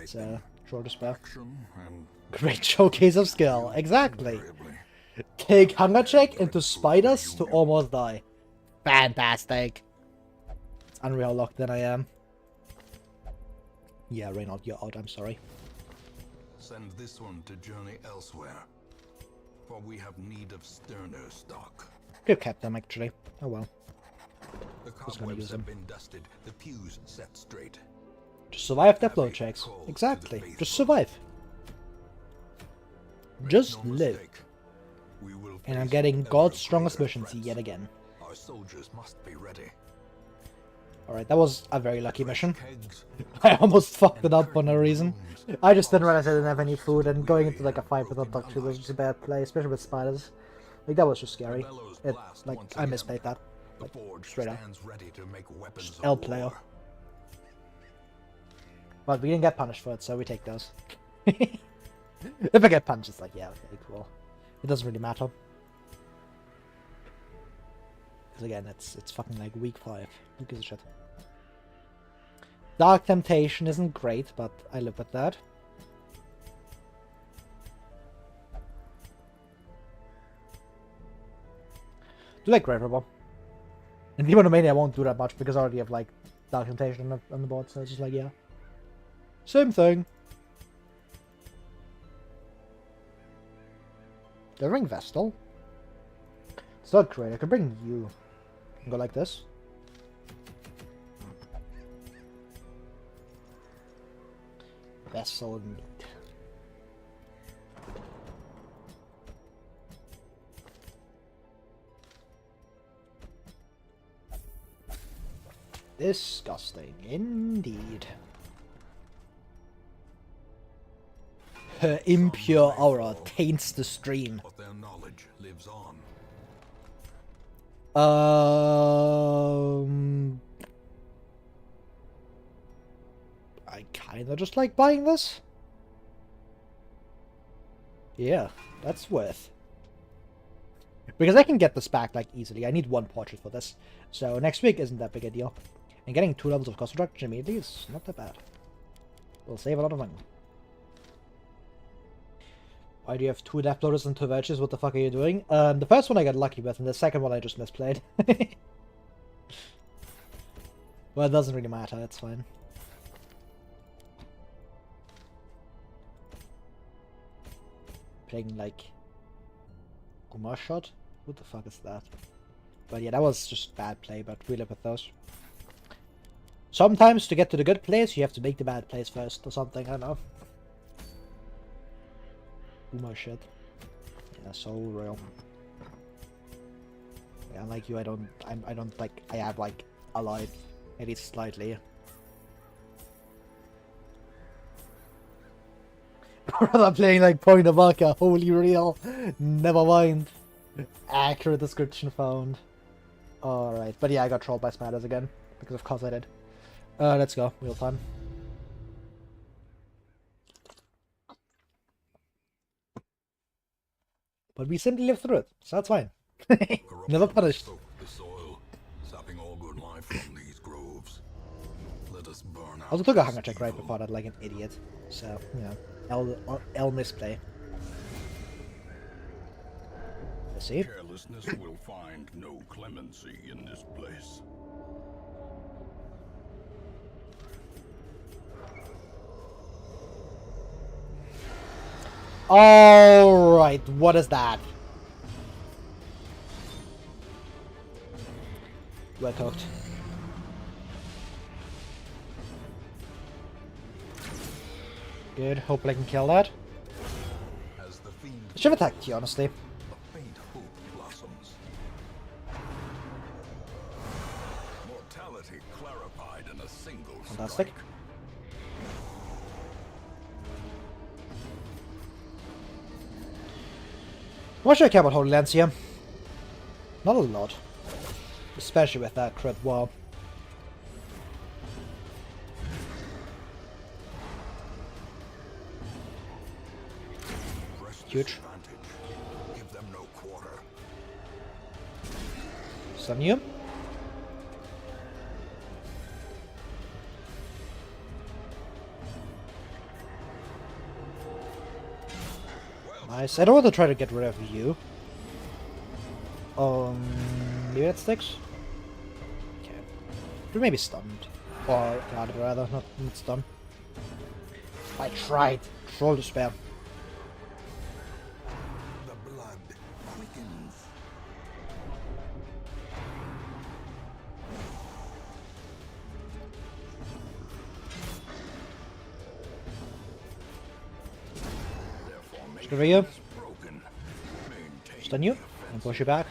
So, Trolldespair. Action and Great showcase of skill. Exactly. Take hunger check into spiders to almost die. Fantastic. It's unreal how locked in I am. Yeah, Reynald, you're out. I'm sorry. send this one to journey elsewhere. For we have need of sterner stock. Could have kept them actually. Oh well. The gonna use cobwebs them. have been dusted, the pews set straight. Just survive death blow checks. Exactly. Just survive. Make Just no live. mistake, we will And I'm face getting ever God's strongest greater missions threats. yet again. Our soldiers must be ready. Alright, that was a very lucky mission. Kegs, I almost fucked it up for no reason. I just didn't realize I didn't have any food, and going into like a fight with a doctor was just a bad play, especially with spiders. Like, that was just scary. bellows It, blast like, once I again. misplayed that. The Like, forge straight up. stands ready to make weapons of L war. player. But we didn't get punished for it, so we take those. If I get punished, it's like, yeah, okay, cool. It doesn't really matter. Because again, it's fucking like week 5. Who gives a shit? Dark Temptation isn't great, but I live with that. Do like Great Rubber. In Demonomania I won't do that much because I already have like Dark Temptation on the board, so it's just like, yeah. Same thing. The Ring Vestal. It's not great. I could bring you. And go like this. Vessel indeed. Disgusting indeed. Her impure aura taints the stream. But their knowledge lives on. I kinda just like buying this. Yeah, that's worth. Because I can get this back, like, easily. I need 1 portrait for this. So next week isn't that big a deal. And getting 2 levels of cost reduction immediately is not that bad. We'll save a lot of money. Why do you have 2 death bloaters and 2 virtues? What the fuck are you doing? The first one I got lucky with, and the second one I just misplayed. Well, it doesn't really matter, it's fine. Playing like Umar shot? What the fuck is that? But yeah, that was just bad play, but we live with those. Sometimes to get to the good plays, you have to make the bad plays first or something, I don't know. Boomer shit. Yeah, so real. Yeah, like you, I don't like, I have like a life, at least slightly. Brother playing like Point of Vodka, holy real. Never mind. Accurate description found. Alright, but yeah, I got trolled by spiders again, because of course I did. Let's go, real time. But we simply lived through it, so that's fine. Never punished. The soil, sapping all good life from these groves. Let us burn out. I also took a hunger check right before that, like an idiot. So, you know, L misplay. Let's see. Carelessness will find no clemency in this place. Alright, what is that? Well cooked. Good, hopefully I can kill that. As the fiend I should have attacked you, honestly. a faint hope blossoms. Mortality clarified in a single Fantastic. strike. What should I care about Holy Lands here? Not a lot. Especially with that crit wall. Huge. Give them no quarter. Stun you. Nice. I don't want to try to get rid of you. Maybe that sticks? Okay. Or maybe stunned. Or, God, rather, not stunned. I tried. Trolldespair. The blood quickens. Their formation Over you. is broken. Maintain Stun you. the And offensive. push you back.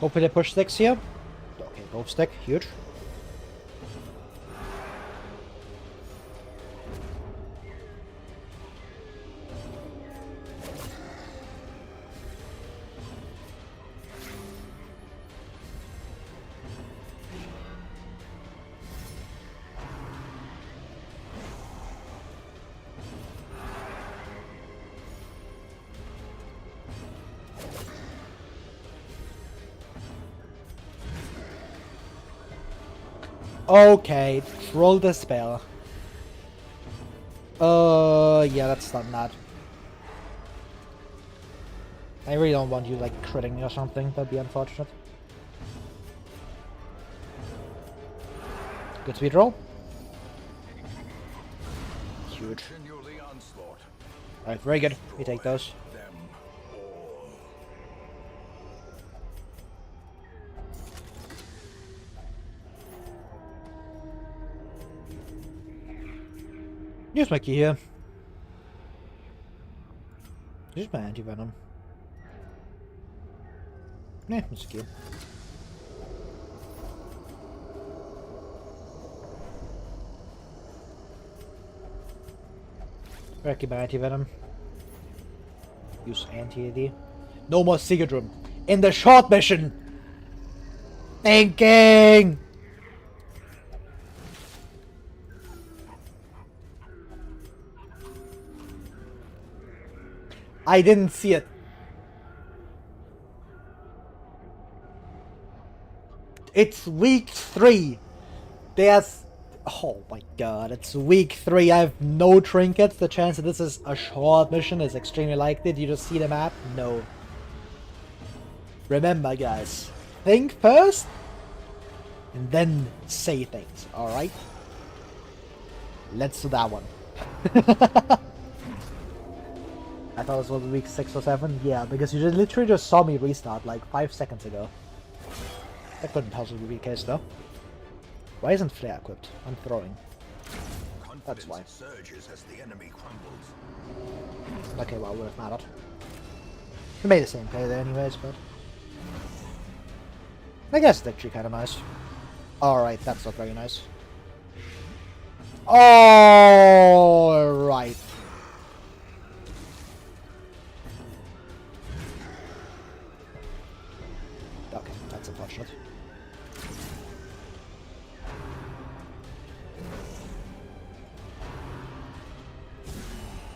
Hopefully they push sticks here. Okay, both stick. Huge. Okay, Trolldespair. Yeah, that's not that. I really don't want you, like, critting me or something. That'd be unfortunate. Good speed roll. Huge. Continue the onslaught. Alright, very good. We take those. Them all. Use my key here. Use my anti-venom. Nah, it's a key. Keep my anti-venom. Use anti-AD. No more Secret Room. In the short mission! Thinking! I didn't see it. It's week 3. There's... Oh my god, it's week 3. I have no trinkets. The chance that this is a short mission is extremely likely. Do you just see the map? No. Remember, guys, think first, and then say things, alright? Let's do that one. I thought this was week 6 or 7. Yeah, because you literally just saw me restart like 5 seconds ago. That couldn't possibly be the case though. Why isn't Flare equipped? I'm throwing. That's why. Surges as the enemy crumbles. Okay, well, would have mattered. We made the same play there anyways, but... I guess it's actually kind of nice. Alright, that's not very nice. Alright. Okay, that's unfortunate.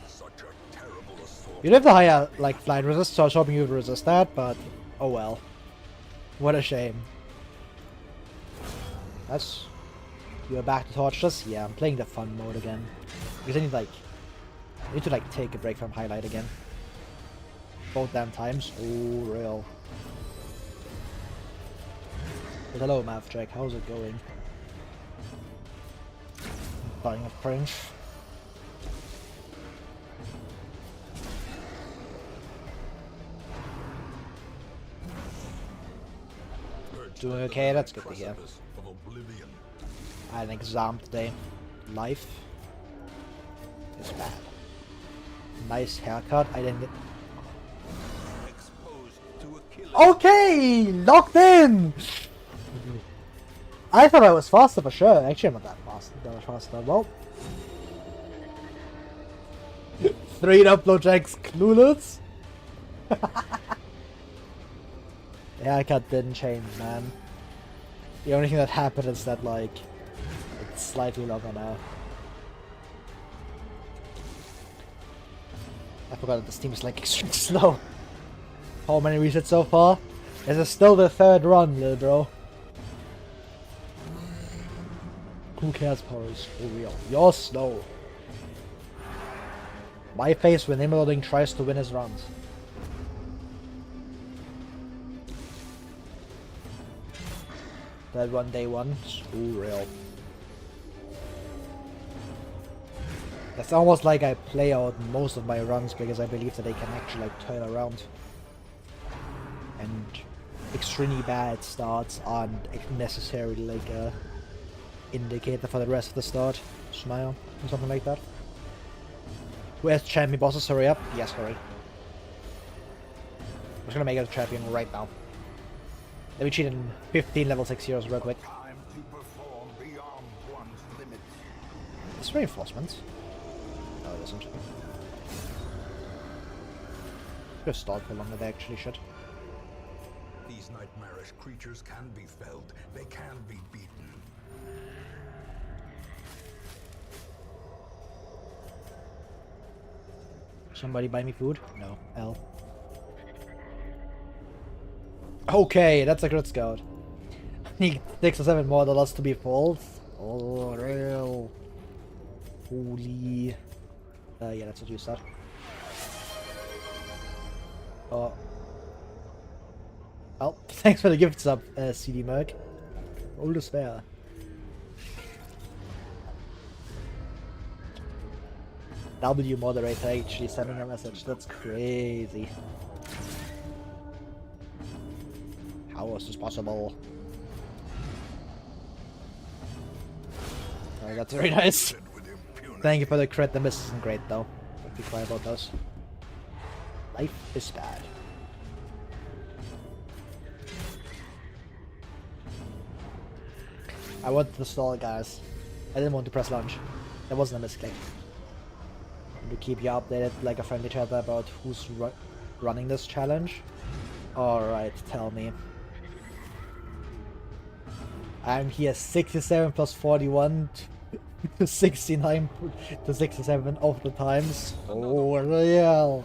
Such a terrible assault. You have the higher, like, flight resist, so I was hoping you would resist that, but... oh well. What a shame. That's... You're back to Torchless? Yeah, I'm playing the fun mode again. Because I need, like... I need to, like, take a break from Highlight again. Both damn times. Oh, real. But hello, Math Jack. How's it going? Dying of cringe. Doing okay, that's good to hear. I had an exam today. Life is bad. Nice haircut. I didn't get... Okay! Locked in! I thought I was faster for sure. Actually, I'm not that fast. That much faster. Well... 3 upload jacks clueless? The haircut didn't change, man. The only thing that happened is that, like, it's slightly longer now. I forgot that this team is, like, extremely slow. How many resets so far? This is still the 3rd run, little bro. Who cares, Porus? For real. You're slow. My face when Immelding tries to win his runs. That one day one. So real. It's almost like I play out most of my runs because I believe that they can actually like turn around. And extremely bad starts aren't necessarily like a indicator for the rest of the start. Smile or something like that. Where's champion bosses? Hurry up. Yes, hurry. I'm just gonna make it a champion right now. Let me cheat in 15 level 6 heroes real quick. Time to perform beyond one's limits. It's reinforcements. No, it isn't. Just stalled for longer, they actually should. These nightmarish creatures can be felled. They can be beaten. Somebody buy me food? No. L. Okay, that's a crit scout. Need 6 or 7 more dollars to be full. Oh, real. Holy. Yeah, that's what you said. Oh. Well, thanks for the gift sub, CD Merc. Trolldespair. W moderator actually sending a message. That's crazy. How is this possible? Oh, that's very nice. Thank you for the crit. The miss isn't great though. Don't be quiet about those. Life is bad. I wanted to stall it, guys. I didn't want to press launch. That wasn't a misclick. To keep you updated like a friendly chat about who's running this challenge. Alright, tell me. I'm here 67 plus 41 to 69 to 67 of the times. Oh, real.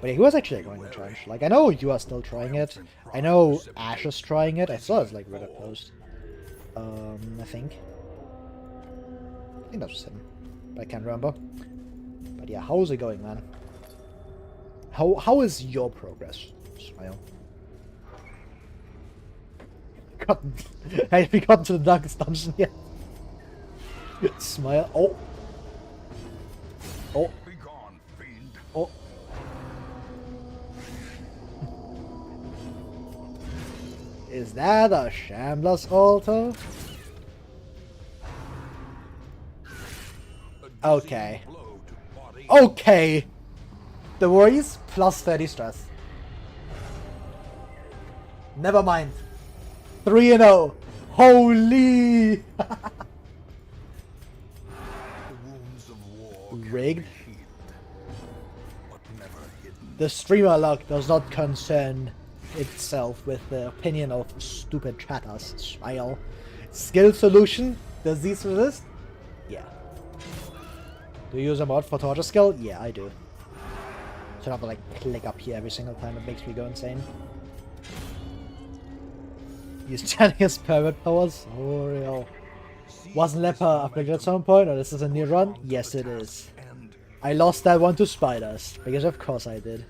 But yeah, who was actually going to challenge? Like, I know you are still trying it. I know Ash is trying it. I saw his like Reddit post. I think that was him. But I can't remember. But yeah, how's it going, man? How is your progress, Smile? Have we gotten to the darkest dungeon yet? Smile. Oh. Oh. Be gone, fiend. Oh. Is that a Shambler's altar? Okay. Blow to body. Okay. The worries plus 30 stress. Never mind. 3-0. Holy. The wounds of war can Rigged. be healed, but never hidden. The streamer luck does not concern itself with the opinion of stupid chatters. Smile. Skill solution? Does these resist? Yeah. Do you use a mod for torture skill? Yeah, I do. So I have to like click up here every single time. It makes me go insane. Use Janius permit powers? Oh, real. Wasn't Leper upgraded at some point, or this is a new run? Yes, it is. And I lost that one to spiders, because of course I did.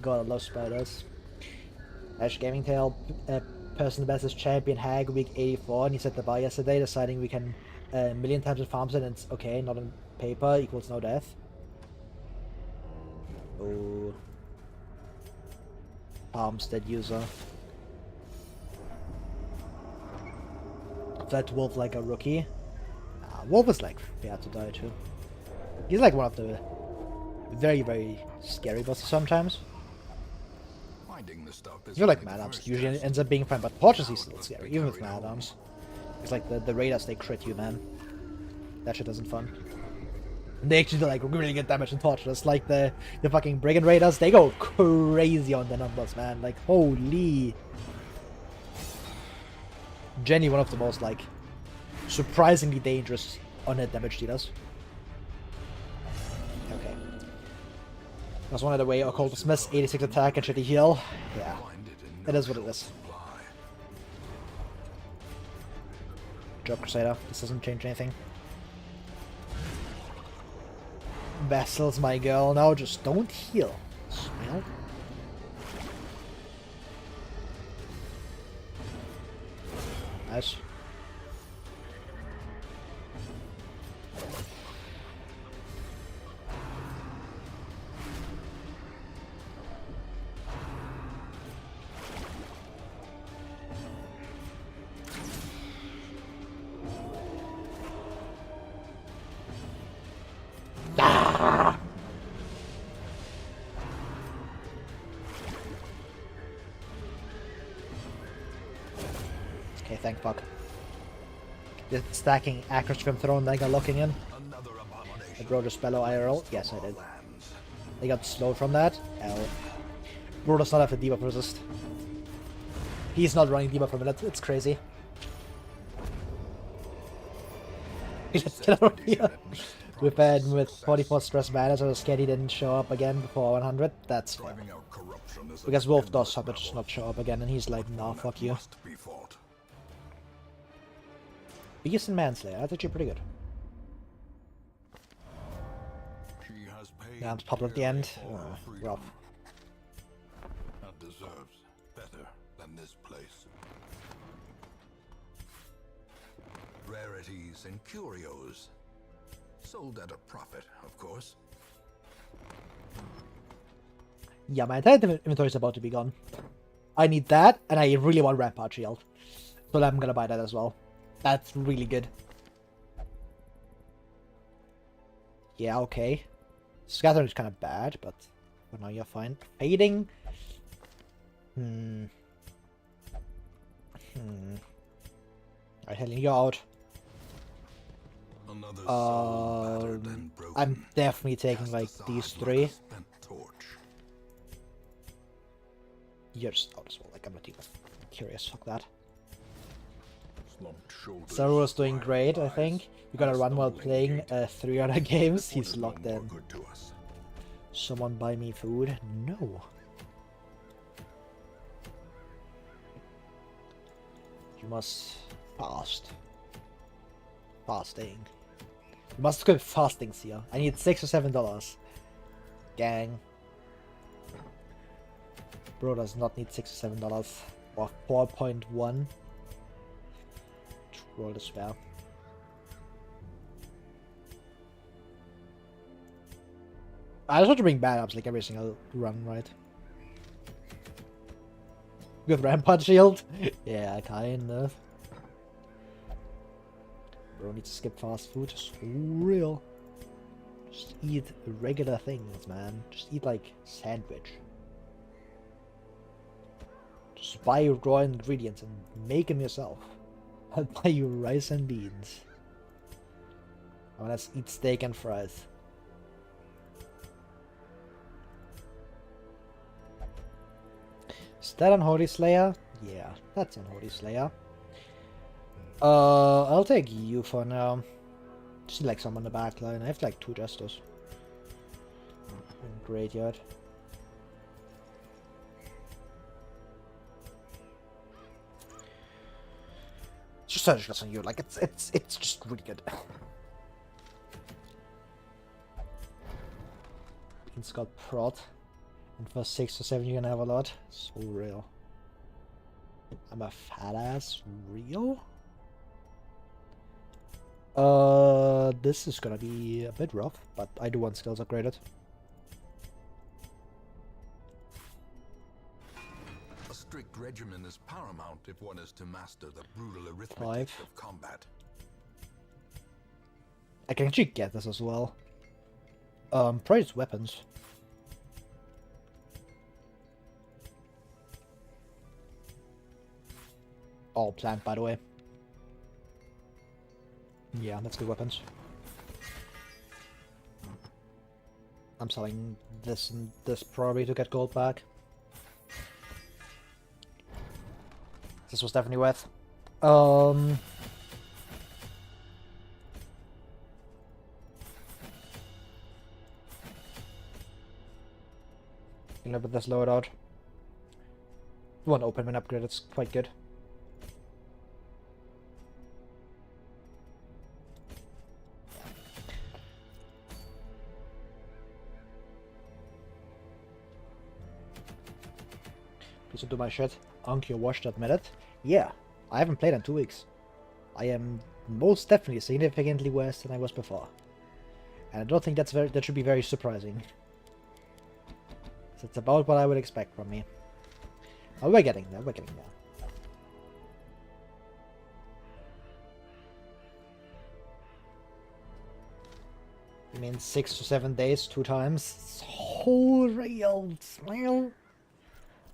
God, I love spiders. Ash Gaming Tail, personal best is champion Hag week 84, and he set the bar yesterday, deciding we can a million times in farms and it's okay, not on paper, equals no death. Oh. Farmstead user. That Wolf like a rookie. Wolf is like fair to die too. He's like one of the very, very scary bosses sometimes. finding the stuff is I feel like only the Mad Arms first usually test. ends up being fine, but Torches is still scary, even with Mad Arms. It's like the Raiders, they crit you, man. That shit isn't fun. And they actually do like really good damage in Torches. Like the fucking Brigand Raiders, they go crazy on the numbers, man. Like, holy. Jenny, one of the most like surprisingly dangerous on-hit damage dealers. Okay. That's one of the way Occultist miss 86 attack and shitty heal. Yeah. Find it in It no is what it short is. supply. Job Crusader. This doesn't change anything. Vessel's my girl now. Just don't heal. Smile. Nice. Ah! Okay, thank fuck. Just stacking accuracy from throne, then got locking in. Another abomination. I brought a spello IRL. Yes, I did. Lands. They got slowed from that. L. Bro does not have a debuff resist. He's not running debuff from it. It's crazy. Let's get out of here. With bad with 44 stress matters, I was scared he didn't show up again before 100. That's fair. Driving out corruption is a Because Wolf does endless have to battle. not show up again, and he's like, nah, fuck you. Must be fought. Beast and Manslayer, that's actually pretty good. She has paid Yeah, it's popped at the end. dearly for her freedom. Rough. And deserves better than this place. Rarities and curios. Sold at a profit, of course. Yeah, my entire inventory is about to be gone. I need that, and I really want Rampart Shield. So I'm gonna buy that as well. That's really good. Yeah, okay. Scattering is kind of bad, but for now you're fine. Fading? Alright, Helen, you're out. Another soul battered and broken. I'm definitely taking Cast like aside these like three. a spent torch. You're just out as well. Like, I'm not even curious. Fuck that. Slumped shoulders, Saru's doing wide great, I eyes, think. You gotta and run while stumbling playing gait. 3 other games. What He's is no locked more in. good to us? Someone buy me food? No. You must fast. Fasting. You must equip fastings here. I need $6 or $7. Gang. Bro does not need $67 or 4.1. Trolldespair. I just want to bring backups like every single run, right? With Rampart Shield? Yeah, kind of. Bro needs to skip fast food. Just real. Just eat regular things, man. Just eat like sandwich. Just buy raw ingredients and make them yourself. I'll buy you rice and beans. Oh, let's eat steak and fries. Is that Unholy Slayer? Yeah, that's Unholy Slayer. I'll take you for now. Just need like some on the back line. I have like 2 Jesters. In Graveyard. Just search on you, like it's just really good. It's got prod. And for 6 or 7 you can have a lot. So real. I'm a fat ass. Real? This is gonna be a bit rough, but I do want skills upgraded. A strict regimen is paramount if one is to master the brutal arithmetic 5. of combat. I can actually get this as well. Probably just weapons. All planned, by the way. Yeah, let's do weapons. I'm selling this and this probably to get gold back. This was definitely worth. A little bit this lowered out. One open when upgrade, it's quite good. Please don't do my shit. Ankh, you're washed, admit it. Yeah, I haven't played in 2 weeks. I am most definitely significantly worse than I was before. And I don't think that should be very surprising. So it's about what I would expect from me. Oh, we're getting there, we're getting there. You mean 6 to 7 days, 2 times? So real.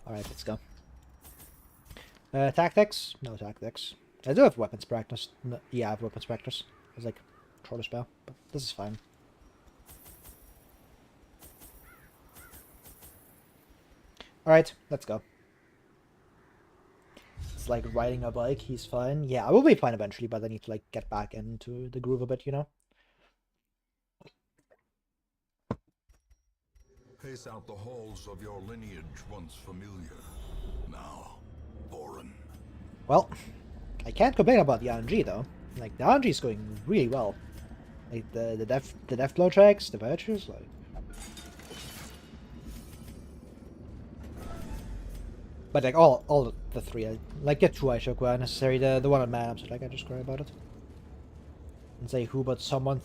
Alright, let's go. Tactics? No tactics. I do have weapons practice. No, yeah, I have weapons practice. It's like Trolldespair, but this is fine. Alright, let's go. It's like riding a bike, he's fine. Yeah, I will be fine eventually, but I need to like get back into the groove a bit, you know? Pace out the halls of your lineage once familiar. Now, foreign. Well, I can't complain about the RNG though. Like the RNG is going really well. Like the death blow checks, the virtues, like. But like all the 3, like get 2 I shock were necessary. The one on man, I'm like I just cry about it. And say who, but someone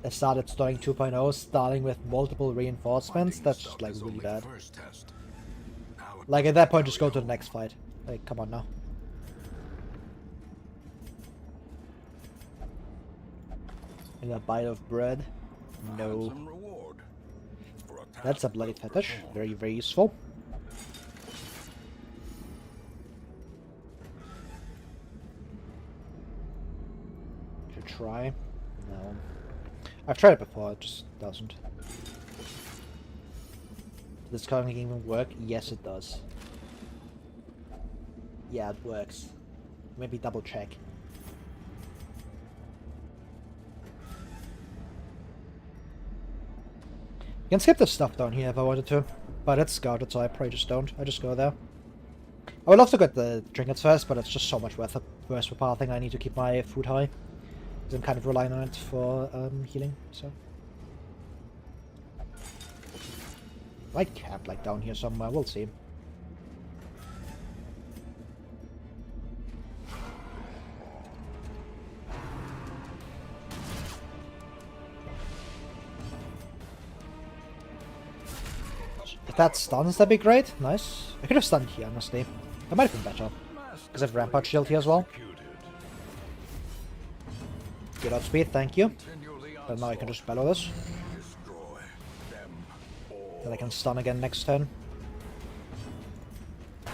started starting 2.0, starting with multiple reinforcements. That's just like really bad. Like at that point, just go to the next fight. Like, come on now. And a bite of bread? No. That's a bloody fetish. Very, very useful. Should try. No. I've tried it before, it just doesn't. Does this currently even work? Yes, it does. Yeah, it works. Maybe double check. You can skip this stuff down here if I wanted to, but it's scouted, so I probably just don't. I just go there. I would love to get the trinkets first, but it's just so much worse for pathing. I need to keep my food high, because I'm kind of relying on it for healing, so. I camp like down here somewhere, we'll see. If that stuns, that'd be great. Nice. I could have stunned here, honestly. That might have been better. Because I have Rampart Shield here as well. Good outspeed, thank you. But now I can just bellow this. Then I can stun again next turn. I'd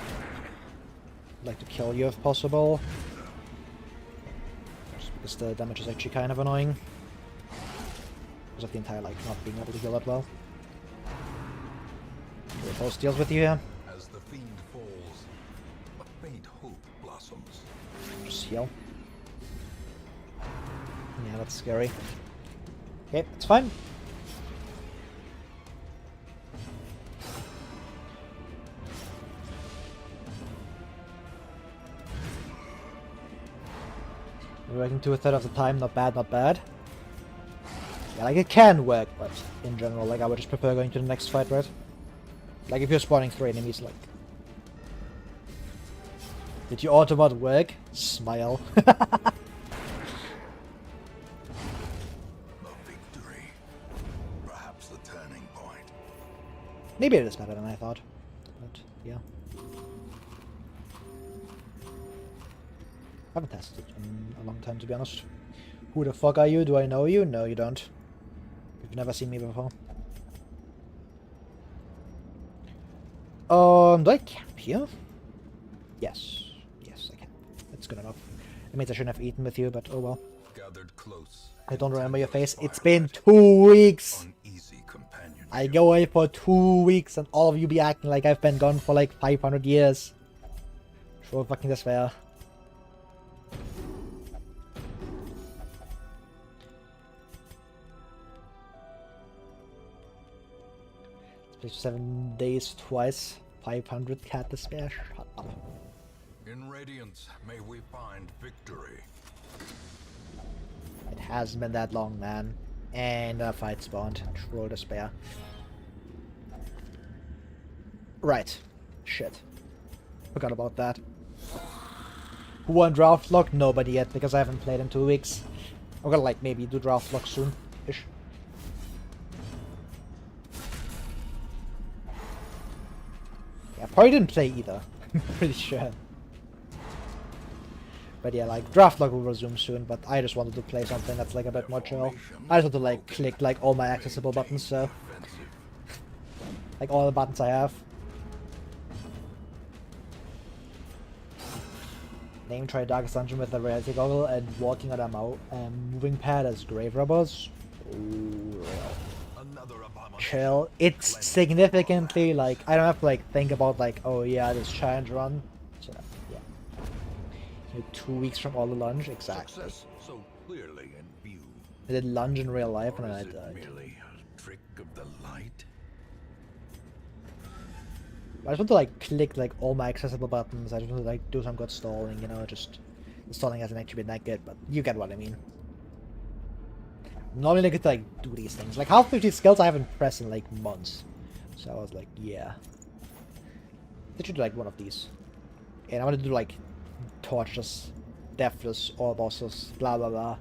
like to kill you if possible. Just because the damage is actually kind of annoying. Because of the entire, like, not being able to heal that well. Repulse deals with you here. As the fiend falls, a faint hope blossoms. Just heal. Yeah, that's scary. Okay, it's fine. Working 2/3 of the time, not bad, not bad. Yeah, like it can work, but in general, like I would just prefer going to the next fight, right? Like if you're spawning 3 enemies, like... Did your autobot work? Smile. The victory. Perhaps the turning point. Maybe it is better than I thought, but yeah. I haven't tested it in a long time, to be honest. Who the fuck are you? Do I know you? No, you don't. You've never seen me before. Do I camp here? Yes. Yes, I can. That's good enough. It means I shouldn't have eaten with you, but oh well. Gathered close. I don't remember your face. It's been 2 weeks! Uneasy companionship. I go away for 2 weeks and all of you be acting like I've been gone for like 500 years. Sure fucking despair. Play 7 days twice. 500 cat despair. Shut up. In Radiance, may we find victory. It hasn't been that long, man. And a fight spawned. Trolldespair. Right. Shit. Forgot about that. Who won draft lock? Nobody yet, because I haven't played in 2 weeks. I'm gonna like maybe do draft lock soon-ish. I probably didn't play either. Pretty sure. But yeah, like draft log will resume soon, but I just wanted to play something that's like a bit more chill. I just want to like click like all my accessible buttons, so like all the buttons I have. Name try Darkest Dungeon with a rarity goggle and walking on a moving pad as grave robbers. Ooh, chill. It's significantly like I don't have to like think about like, oh yeah, this challenge run. So yeah. You're 2 weeks from all the lunge, exactly. Success so clearly in view. I did lunge in real life and Or then I is it died. merely a trick of the light? I just want to like click like all my accessible buttons. I just want to like do some good stalling, you know, just the stalling hasn't actually been that good, but you get what I mean. Normally I get to like do these things. Like half of these skills I haven't pressed in like months. So I was like, yeah. They should do like one of these. And I want to do like Torchless Deathless, all bosses, blah blah blah.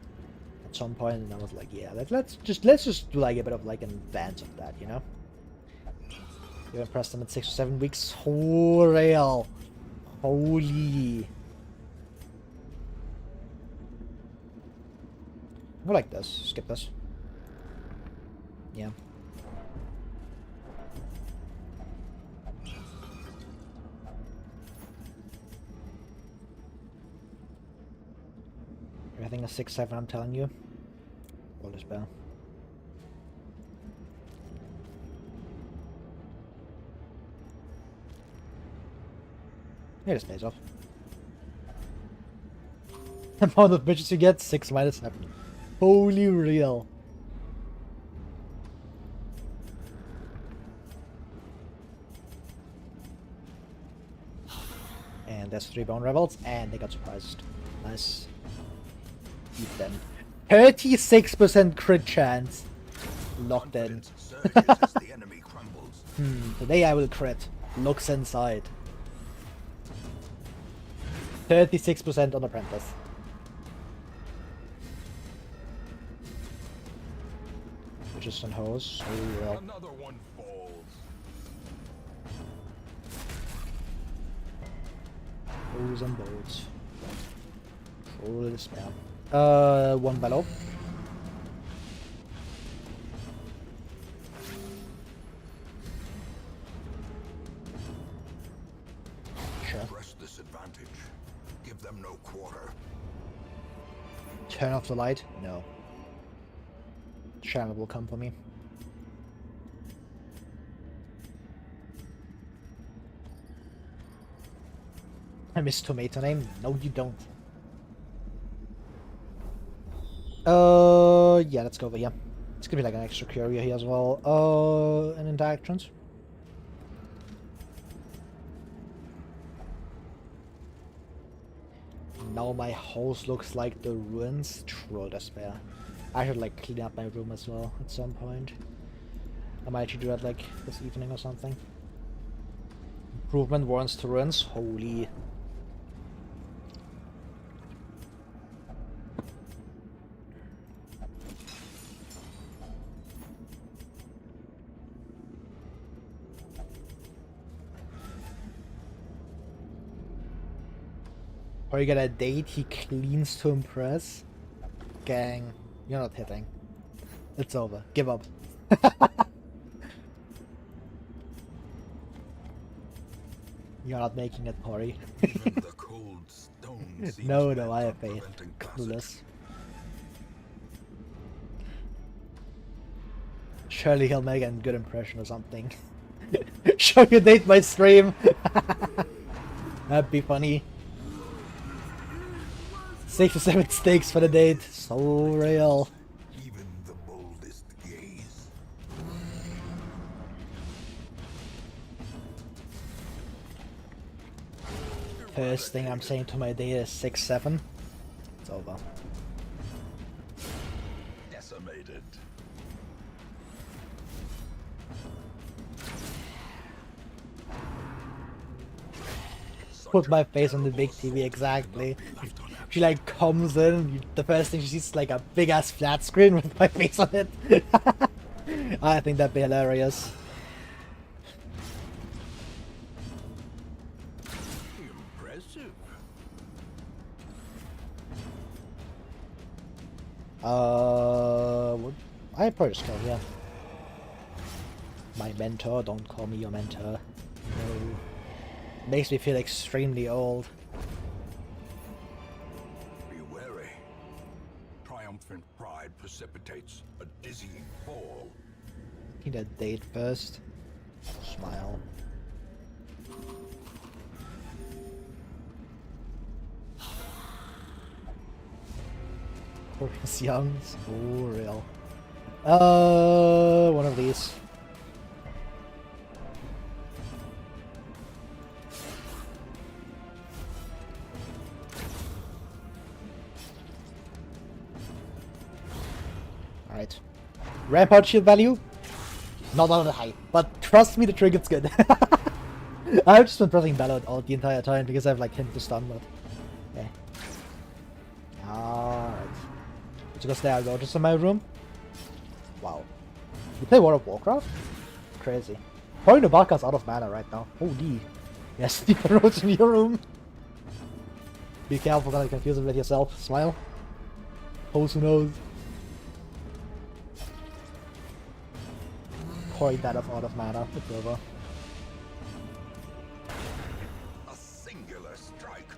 At some point, and I was like, yeah, let's just do like a bit of like an advance of that, you know? You haven't pressed them in 6 or 7 weeks. Oh, real. Holy. I like this. Skip this. Yeah. Everything is 6-7, I'm telling you. Trolldespair. It just pays off. The amount of bitches you get, 6 - 7. Holy real. And there's 3 bone rebels, and they got surprised. Nice. Eat them. 36% crit chance. Locked in. Surges as the enemy crumbles. Today I will crit. Looks inside. 36% on Apprentice. Which is on hose. So Another one falls. Bows and boats. Trolldespair. One below. Sure. Press this advantage. Give them no quarter. Turn off the light? No. Shannon will come for me. I miss tomato name? No, you don't. Yeah, let's go over here. It's gonna be like an extra courier here as well. And interactions. Now my house looks like the ruins. Trolldespair. I should like clean up my room as well at some point. I might actually do that like this evening or something. Improvement warrants to ruins. Holy. Or you get a date he cleans to impress? Gang, you're not hitting. It's over. Give up. You're not making it, Pori. Even the cold stone seems No, bent I on have faith. preventing passage. Clueless. Surely he'll make a good impression or something. Show your date by stream! That'd be funny. 6 or 7 steaks for the date. So real. Even the boldest gaze. First thing I'm saying to my date is 6-7. It's over. Decimated. Put my face on the big TV, exactly. She like comes in, the first thing she sees is like a big ass flat screen with my face on it. I think that'd be hilarious. Impressive. I probably just go, yeah. My mentor, don't call me your mentor. No. Makes me feel extremely old. Be wary. Triumphant pride precipitates a dizzying fall. Need a date first. Smile. Horace Young, so real. One of these. Alright. Rampart shield value? Not all that high, but trust me, the trigger's good. I've just been pressing Ballot all the entire time because I have like hint to stun, but yeah. Alright. Because there I go, just in my room. Wow. You play World of Warcraft? Crazy. Probably Nobaka's out of mana right now. Holy. Yes, you can roach in your room. Be careful, gonna confuse it with yourself. Smile. Who knows? Point that out of mana. It's over. A singular strike.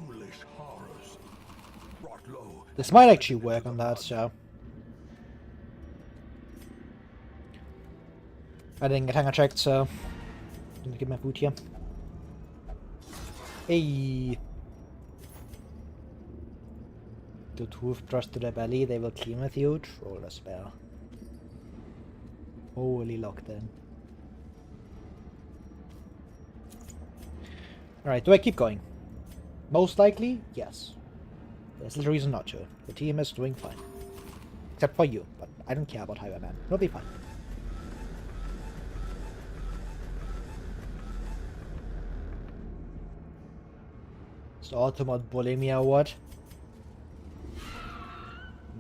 Foolish horrors. Brought low. This might actually work on that, so. I didn't get hanger checked, so. I'm gonna get my boot here. Hey! The toothbrush to the belly, they will clean with you. Trolldespair. Holy locked in. Alright, do I keep going? Most likely, yes. There's little reason not to. The team is doing fine. Except for you, but I don't care about Highwayman. It'll be fine. Is the ultimate bully me or what?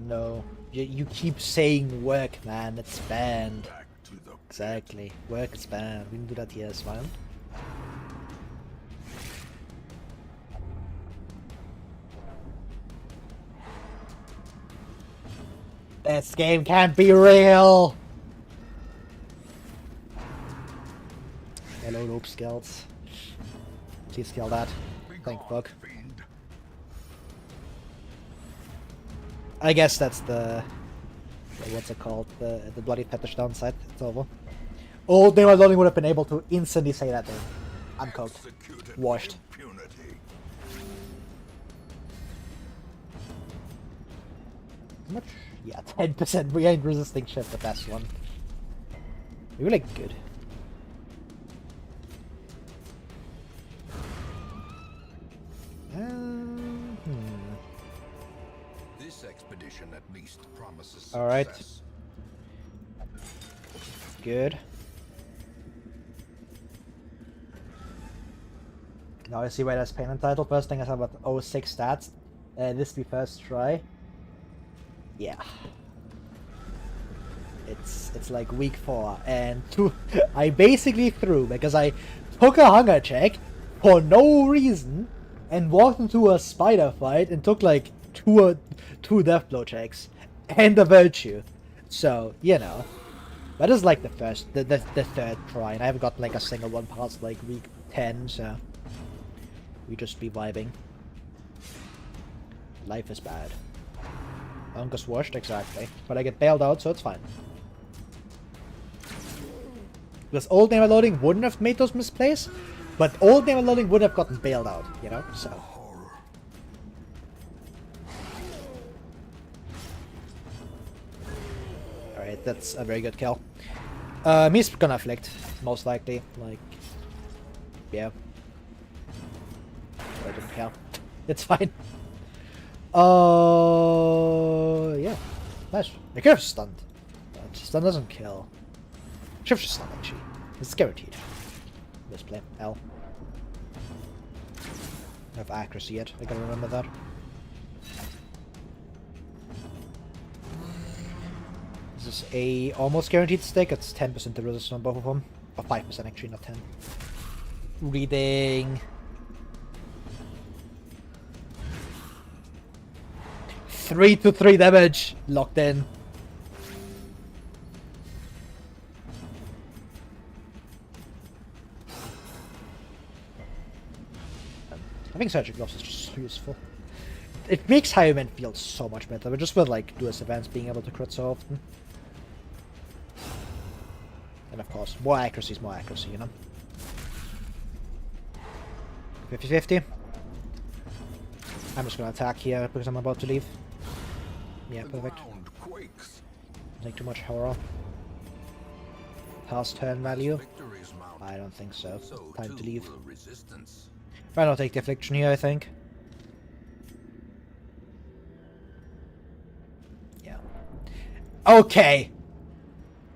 No. You keep saying work, man. It's banned. Back to the Exactly. Work is banned. We can do that here as well. This game can't be real! Hello, noob skills. Please kill that. Thank fuck. fiend. I guess that's the... what's it called? The bloody fetish downside. It's over. Old Name Loading would have been able to instantly say that thing. I'm cooked. Executed Washed. with impunity. How much? Yeah, 10%. We ain't resisting shit, the best one. We were like good. This expedition at least promises All right. success. Good. Now I see why that's payment title. First thing I saw about 06 stats. This be first try. Yeah. It's like week 4 and 2. I basically threw because I took a hunger check for no reason and walked into a spider fight and took like two death blow checks and a virtue. So, you know. That is like the third try, and I haven't gotten like a single one past like week 10, so we just be vibing. Life is bad. Uncle's washed, exactly. But I get bailed out, so it's fine. Because old name loading wouldn't have made those misplays, but old name loading would have gotten bailed out, you know? So. Alright, that's a very good kill. He's gonna afflict, most likely. Like, yeah. I don't care. It's fine. Yeah. Nice. I could have stunned. But stun doesn't kill. Should have just stunned, actually. It's guaranteed. Misplay. L. I have accuracy yet. I gotta remember that. This is a almost guaranteed stick. It's 10% the resistance on both of them. Or 5% actually, not 10. Reading. 3 to 3 damage. Locked in. I think Surgical Gloves is just so useful. It makes Highwayman feel so much better, but just with like Duelist Events being able to crit so often. And of course, more accuracy is more accuracy, you know? 50-50. I'm just gonna attack here because I'm about to leave. Yeah, perfect. Take too much horror. Past turn value? I don't think so. Time to leave. Why not take the affliction here, I think. Yeah. Okay!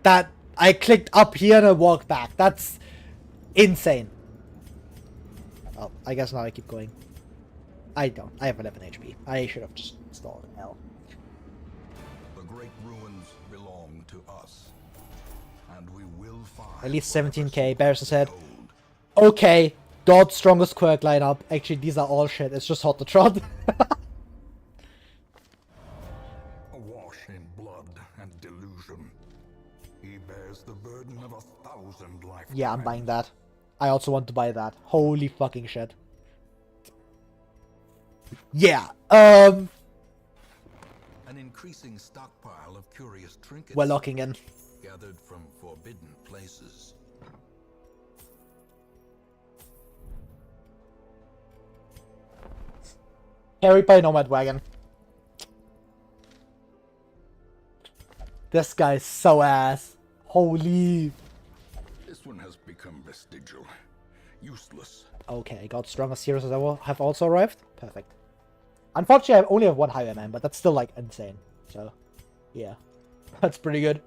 That... I clicked up here and I walked back. That's... insane. Well, I guess now I keep going. I don't. I have 11 HP. I should have just installed an L. The great ruins belong to us. And we will find At least 17k. Barrison said, okay, God's strongest quirk lineup. Actually, these are all shit. It's just hot to trot. awash in blood and delusion. He bears the burden of 1,000 lifetimes. Yeah, I'm buying that. I also want to buy that. Holy fucking shit. Yeah, An increasing stockpile of curious trinkets we're locking in. gathered from forbidden places. Carried by Nomad Wagon. This guy's so ass. Holy. This one has become vestigial, useless. Okay, God's strongest heroes have also arrived. Perfect. Unfortunately, I only have one Highwayman, but that's still like insane. So, yeah, that's pretty good.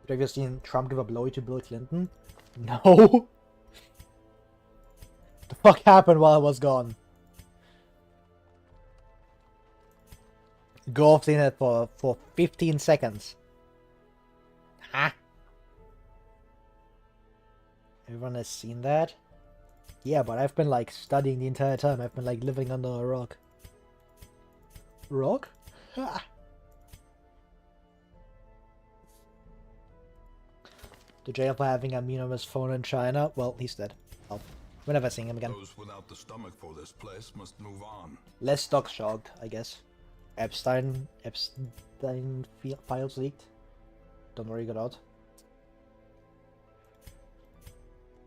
Have you seen Trump give a blowy to Bill Clinton? No. The fuck happened while I was gone? Go off the internet for 15 seconds. Ha! Everyone has seen that? Yeah, but I've been like studying the entire time. I've been like living under a rock. Rock? Ha! The jail for having Amin on his phone in China? Well, he's dead. Oh, we're never seeing him again. Those without the stomach for this place must move on. Less stock shocked, I guess. Epstein files leaked. Don't worry, got out.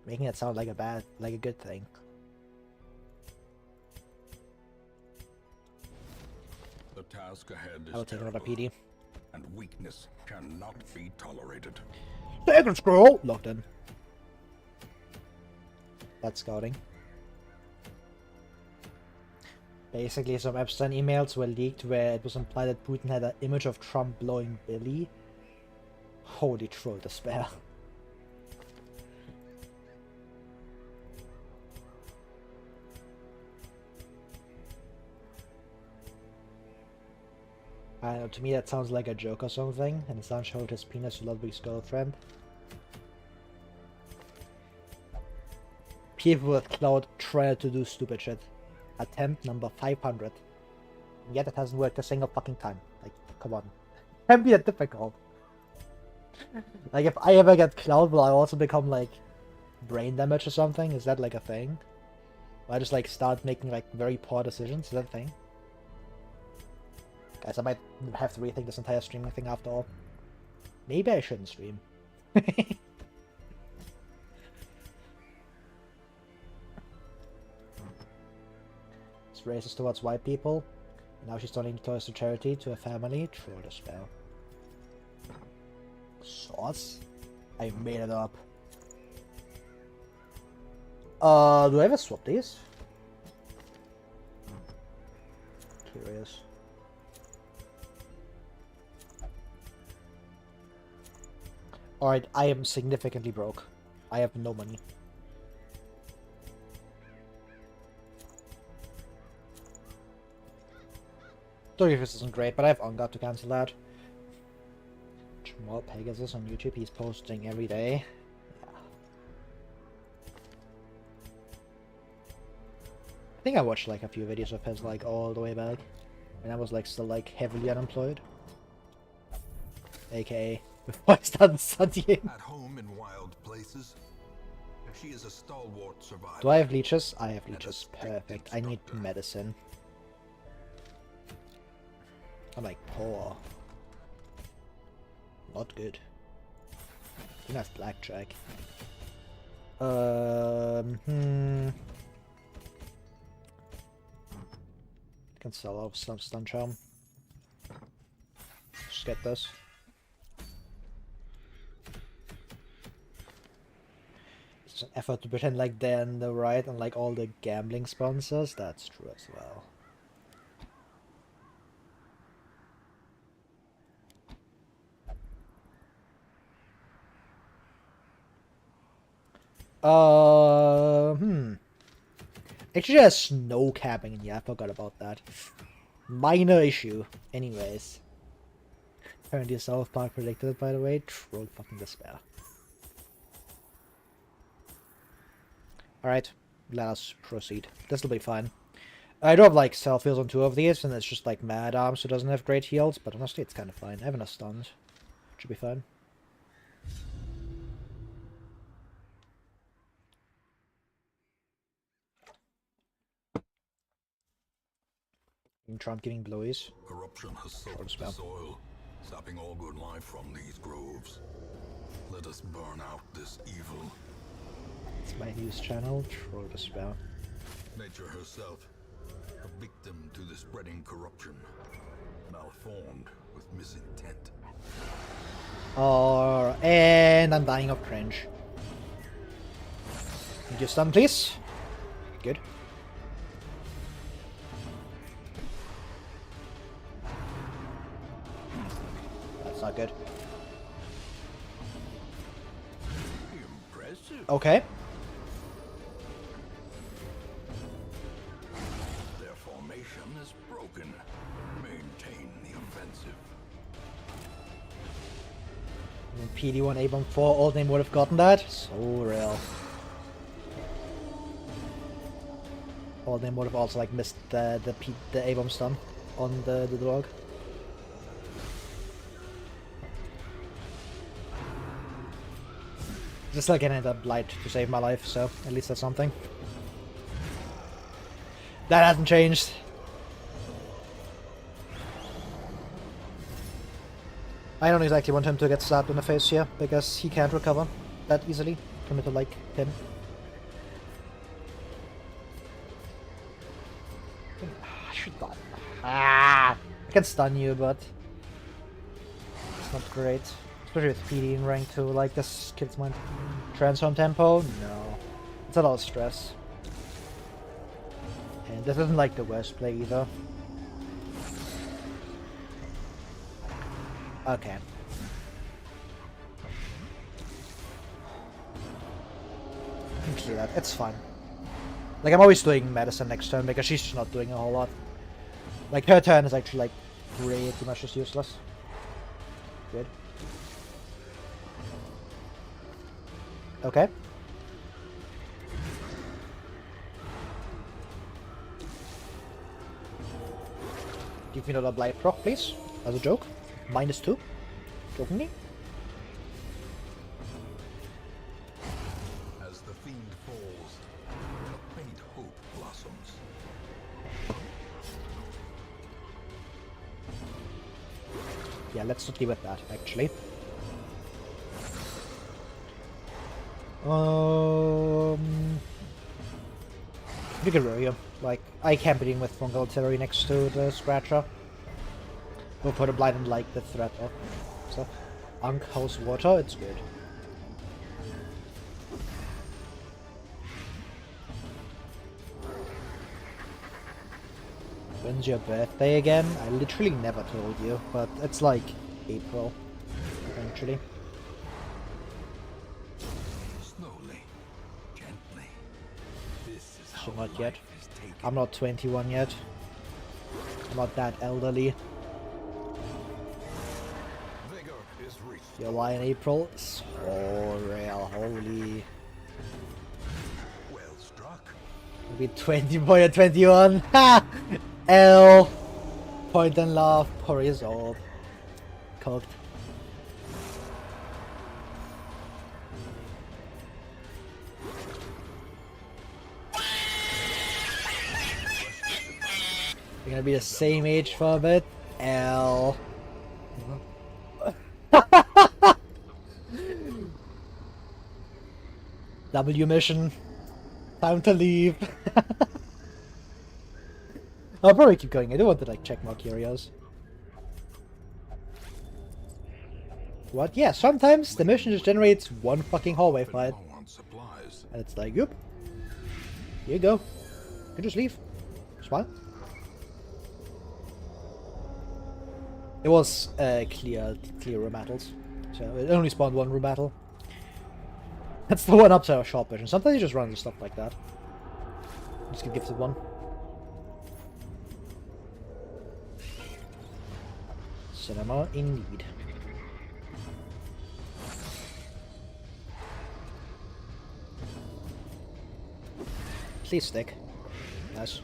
Making it sound like a good thing. The task ahead is I will take another terrible, PD. and weakness cannot be tolerated. Second scroll! Locked in. That's scouting. Basically, some Epstein emails were leaked where it was implied that Putin had an image of Trump blowing Billy. Holy Trolldespair. I don't know, to me that sounds like a joke or something, and Assange showed his penis to Ludwig's girlfriend. People with clout try to do stupid shit. Attempt number 500. And yet it hasn't worked a single fucking time. Like, come on. Can't be that difficult. Like, if I ever get clout, will I also become, like, brain damage or something? Is that, like, a thing? Will I just, like, start making, like, very poor decisions? Is that a thing? Guys, I might have to rethink this entire streaming thing after all. Maybe I shouldn't stream. It's racist towards white people. And now she's donating toys to charity to a family. Trolldespair. Sauce? I made it up. Do I ever swap these? Curious. Alright, I am significantly broke. I have no money. Sorry if this isn't great, but I have Ongar to cancel that. Jamal Pegasus on YouTube, he's posting every day. Yeah. I think I watched like a few videos of his like all the way back. And I was like still like heavily unemployed. AKA before I started studying. At home in wild places, she is a stalwart survivor. Do I have leeches? I have leeches. Perfect. I need medicine. I'm like poor. Not good. I have blackjack. I can sell off some stun charm. Just get this. It's an effort to pretend like they're in the right and like all the gambling sponsors. That's true as well. Actually, there's snow capping in here. I forgot about that. Minor issue. Anyways. Apparently South Park predicted it, by the way. Troll fucking despair. Alright. Let us proceed. This'll be fine. I do have, like, self-heals on 2 of these, and it's just, like, Mad Arms who doesn't have great heals, but honestly, it's kind of fine. I have enough stuns. Should be fine. Trump giving blowies. Corruption has soaked the soil, sapping all good life from these groves. Let us burn out this evil. It's my news channel, Trolldespair. Nature herself, a victim to the spreading corruption, malformed with misintent. And I'm dying of cringe. Need your stun, please. Good. That's not good. Impressive. Okay. Their formation is broken. Maintain the And PD1 A-bomb 4, old name would have gotten that. So real. Old name would have also like missed the A-bomb stun on the dog. Just like ended up light to save my life, so at least that's something. That hasn't changed. I don't exactly want him to get stabbed in the face here, because he can't recover that easily from it like him. I should die. I can stun you, but it's not great. Especially with PD in rank 2, like this kid's mind. Transform tempo? No. It's a lot of stress. And this isn't like the worst play either. Okay. I can clear that, it's fine. Like, I'm always doing medicine next turn because she's just not doing a whole lot. Like, her turn is actually like pretty much just useless. Good. Okay. Give me another blight proc, please. As a joke. -2. Joking me? As the fiend falls, a faint hope blossoms. Yeah, let's not deal with that, actually. You can roll here. Like, I can't be dealing with fungal artillery next to the Scratcher. We'll put a blight on, like, the threat of stuff. Ankh House Water, it's good. When's your birthday again? I literally never told you, but it's like April, eventually. Slowly, gently. This is So how not yet. life is taken. I'm not 21 yet. I'm not that elderly. Vigor is reached. You'll lie in April. So real, holy. Well struck. Maybe 20 boy at 21. Ha! L. Point and laugh. Poor result. Cooked. You're gonna be the same age for a bit. L. W mission. Time to leave. I'll probably keep going. I do want to like check more curios. What? Yeah, sometimes the mission just generates one fucking hallway fight. Low on supplies. And it's like, yep. Here you go. You can just leave. It's fine. It was clear room battles. So it only spawned one room battle. That's the one upside of short vision. Sometimes you just run into stuff like that. Just get gifted one. Cinema indeed. Please stick. Nice.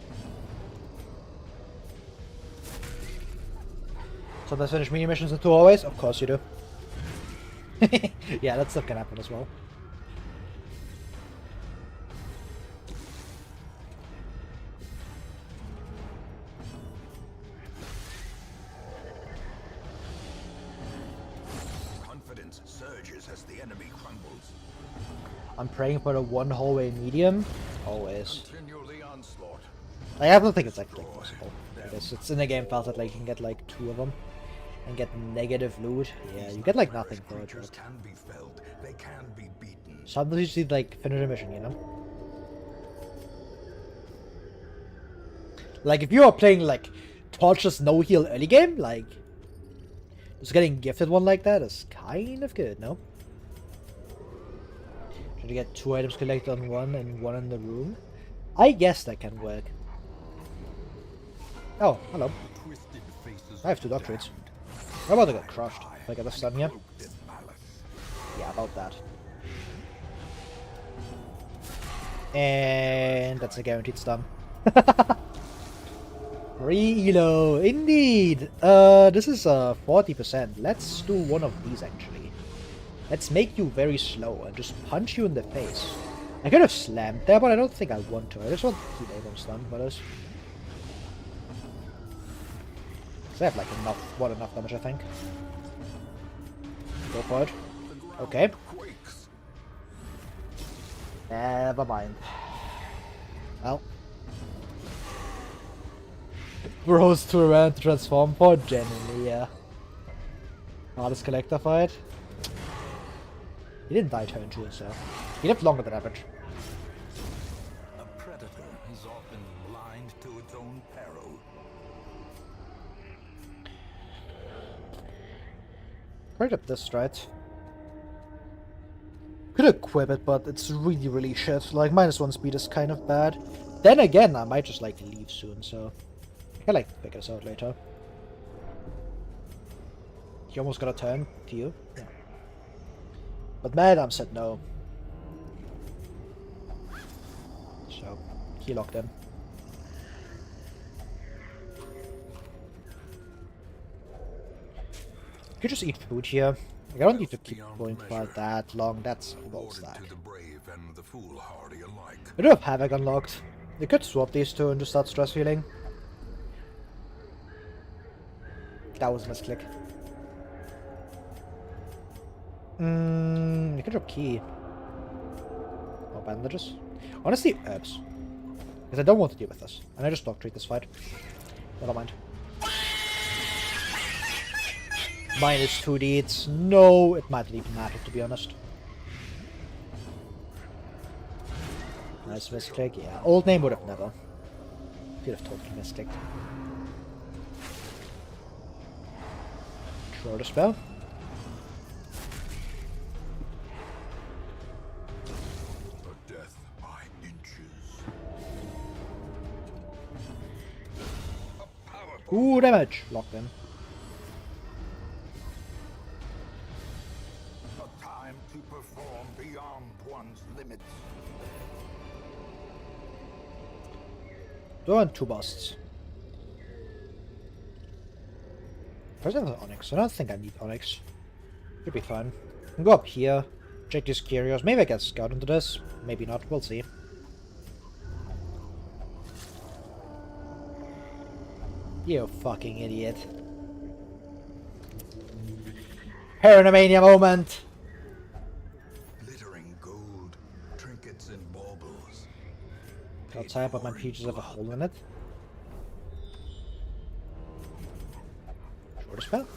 Sometimes finish mini missions in 2 always? Of course you do. Yeah, that stuff can happen as well. Confidence surges as the enemy crumbles. I'm praying for the one hallway medium. Always. Continue the onslaught. I don't think it's actually possible. I guess it's in the game felt that like you can get like 2 of them and get negative loot. Yeah, you get like nothing for it. Creatures But can be felled. They can be beaten. sometimes you just need like finish a mission, you know? Like if you are playing like Torchless no heal early game, like just getting gifted one like that is kind of good, no? Should you get 2 items collected on one and 1 in the room? I guess that can work. Oh, hello. Twisted faces I have 2 doctorates. I'm about to get crushed if I get a stun here. cloaked in malice. Yeah, about that. And that's a guaranteed stun. Reelo, indeed! This is 40%. Let's do one of these, actually. Let's make you very slow and just punch you in the face. I could have slammed there, but I don't think I want to. I just want to keep Abram stunned by this. Because I have, like, enough damage, I think. Go for it. Okay. Never mind. Well. Bros to around to transform for genuinely, yeah. Hardest collector fight. He didn't die turn 2, so he lived longer than average. A predator is often blind to its own peril. Right up this, right? Could equip it, but it's really, really shit. Like, -1 speed is kind of bad. Then again, I might just, like, leave soon, so I can, like, figure this out later. He almost got a turn to you. Yeah. But Madam said no. So, he locked in. You could just eat food here. Like, I don't need to keep going for that long. That's a full stack. I do have Havoc unlocked. You could swap these two and just start stress healing. That was a misclick. You could drop key. Or bandages. Honestly, herbs. Because I don't want to deal with this. And I just dog treat this fight. Never mind. -2 deeds. No, it might even matter, to be honest. Nice misclick, yeah. Old name would have never. Could have totally misclicked. Trolldespair. Death by inches. Ooh, damage! Locked in. A time to perform beyond one's limits. So, and 2 busts. First I have Onyx. I don't think I need Onyx. Should be fine. I can go up here, check these curios. Maybe I get Scout into this. Maybe not. We'll see. You fucking idiot. Paranomania moment! Glittering gold, trinkets and baubles. Outside, but my peaches have a hole in it. Spell.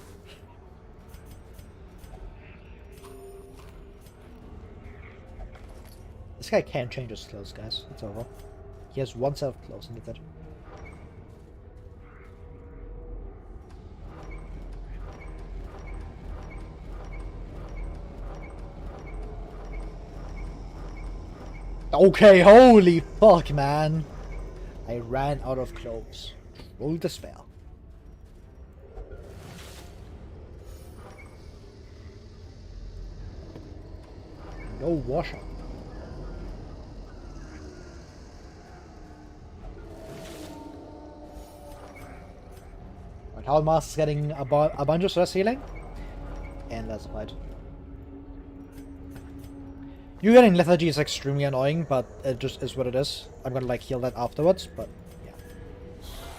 This guy can't change his clothes, guys. It's over. He has 1 set of clothes and that's it. Okay, holy fuck, man. I ran out of clothes. Trolldespair. No washer. Right, Howlmaster's is getting a bunch of stress healing. And that's a fight. You getting lethargy is extremely annoying, but it just is what it is. I'm gonna like heal that afterwards, but yeah.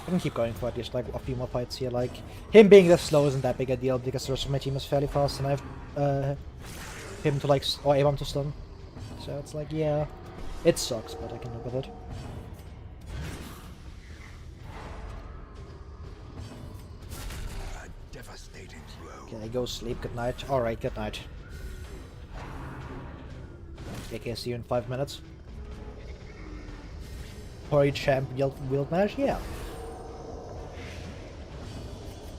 I can keep going for at least like a few more fights here. Like, him being this slow isn't that big a deal because the rest of my team is fairly fast and I have him to like, or Abram to stun. So it's like, yeah, it sucks, but I can live with it. A devastating blow. Okay, go sleep, good night. Alright, good night. Okay, see you in 5 minutes. Tory champ wield match? Yeah.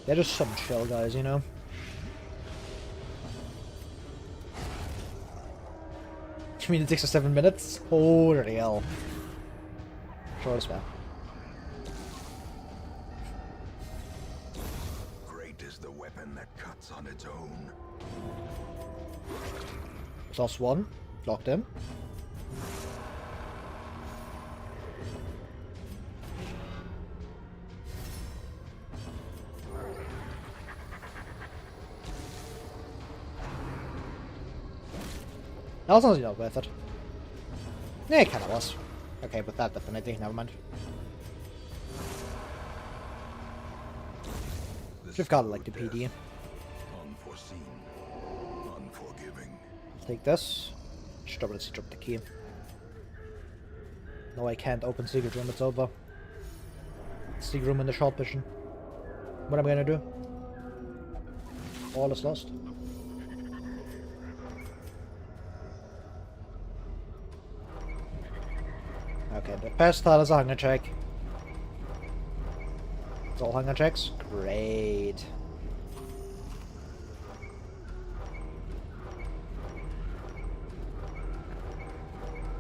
They're just some chill guys, you know? You mean it takes us 7 minutes? Holy hell. Trolldespair. Great is the weapon that cuts on its own. +1. Locked in. That was honestly not worth it. Yeah, it kinda was. Okay, but that definitely, never mind. We've got like the PD. Unforeseen, unforgiving. Take this. Should obviously drop the key. No, I can't open secret room, it's over. Secret room in the short vision. What am I gonna do? All is lost. Okay, the first tile is a hunger check. It's all hunger checks? Great.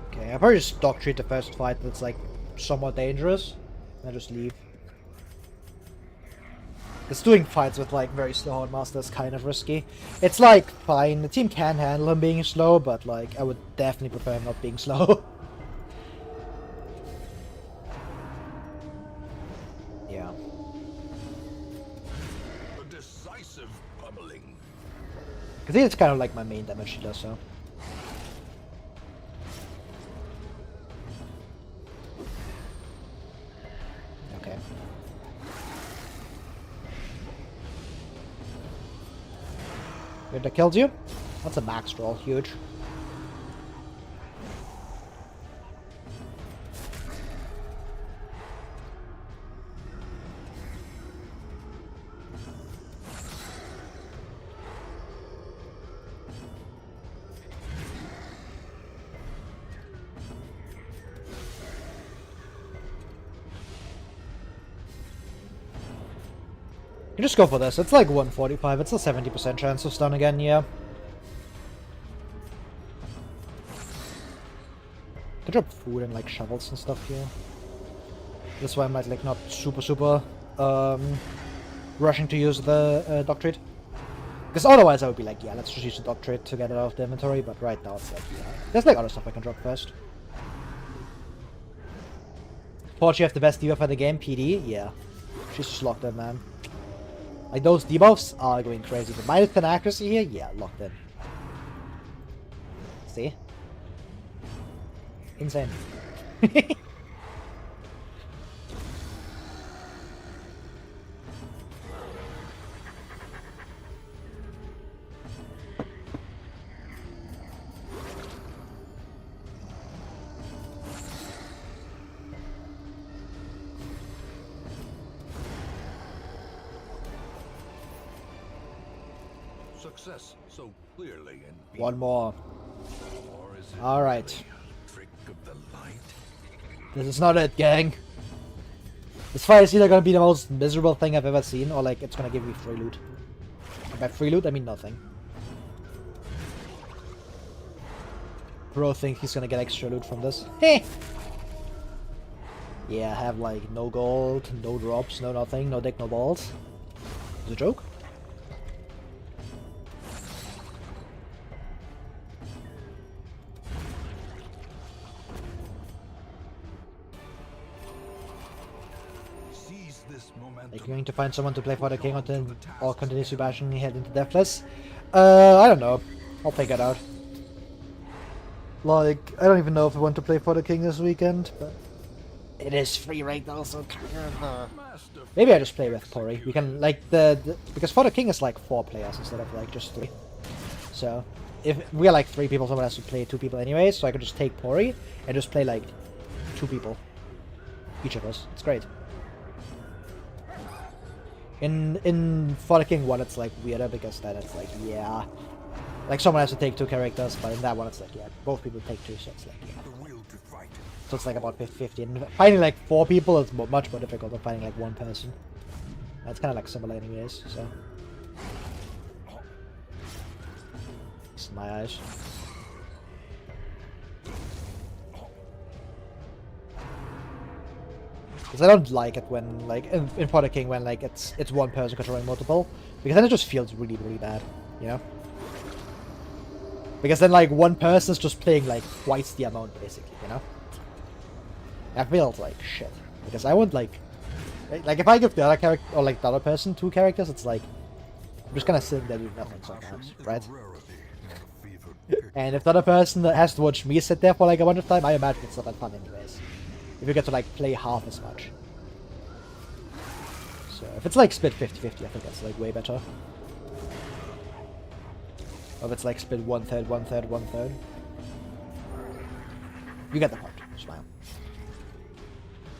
Okay, I'll probably just dog treat the first fight that's like somewhat dangerous. And just leave. Because doing fights with like very slow Hardmaster is kind of risky. It's like fine, the team can handle him being slow, but like I would definitely prefer him not being slow. Yeah. A decisive pummeling. Because it's kind of like my main damage dealer, so. Okay. Good, that kills you? That's a max roll, huge. You just go for this. It's like 145. It's a 70% chance of stun again, yeah. Could drop food and like shovels and stuff here. That's why I'm like not super rushing to use the doctorate. Because otherwise I would be like, yeah, let's just use the doctorate to get it out of the inventory. But right now it's like, yeah, there's like other stuff I can drop first. Porch, you have the best debuff of the game, PD. Yeah, she's just locked in, man. Like, those debuffs are going crazy. The minus 10 accuracy here? Yeah, locked in. See? Insane. Success so clearly in One more. Or is it Alright. really a trick of the light? This is not it, gang. This fight is either gonna be the most miserable thing I've ever seen, or like it's gonna give me free loot. And by free loot, I mean nothing. Bro thinks he's gonna get extra loot from this. Heh! Yeah, I have like no gold, no drops, no nothing, no dick, no balls. It's a joke? Seize this momentum. Are you going to find someone to play for the king or continuously bashing head into Deathless? I don't know. I'll figure it out. Like, I don't even know if I want to play for the king this weekend, but it is free right now, so maybe I just play with Pori. We can like because for the king is like 4 players instead of like just 3. So if we are like 3 people, someone has to play 2 people anyway. So I could just take Pori and just play like 2 people, each of us. It's great. In for the king one, it's like weirder because then it's like, yeah, like someone has to take 2 characters, but in that one it's like, yeah, both people take 2, so it's like, yeah. The will to fight. So it's like about 50-50, and finding like 4 people is much more difficult than finding like 1 person. It's kind of like similar anyways, so. It's in my eyes. Because I don't like it when, like, in Pot King, when, like, it's 1 person controlling multiple. Because then it just feels really, really bad, you know? Because then, like, one person is just playing, like, twice the amount, basically, you know? I feel like shit. Because I would, like, if I give the other character, or, like, the other person 2 characters, it's like, I'm just gonna sit there and do nothing sometimes, right? And if the other person that has to watch me sit there for, like, a bunch of time, I imagine it's not that fun anyways. If you get to, like, play half as much. So, if it's, like, split 50-50, I think that's, like, way better. Or if it's like split 1/3, 1/3, 1/3. You get the point. Smile.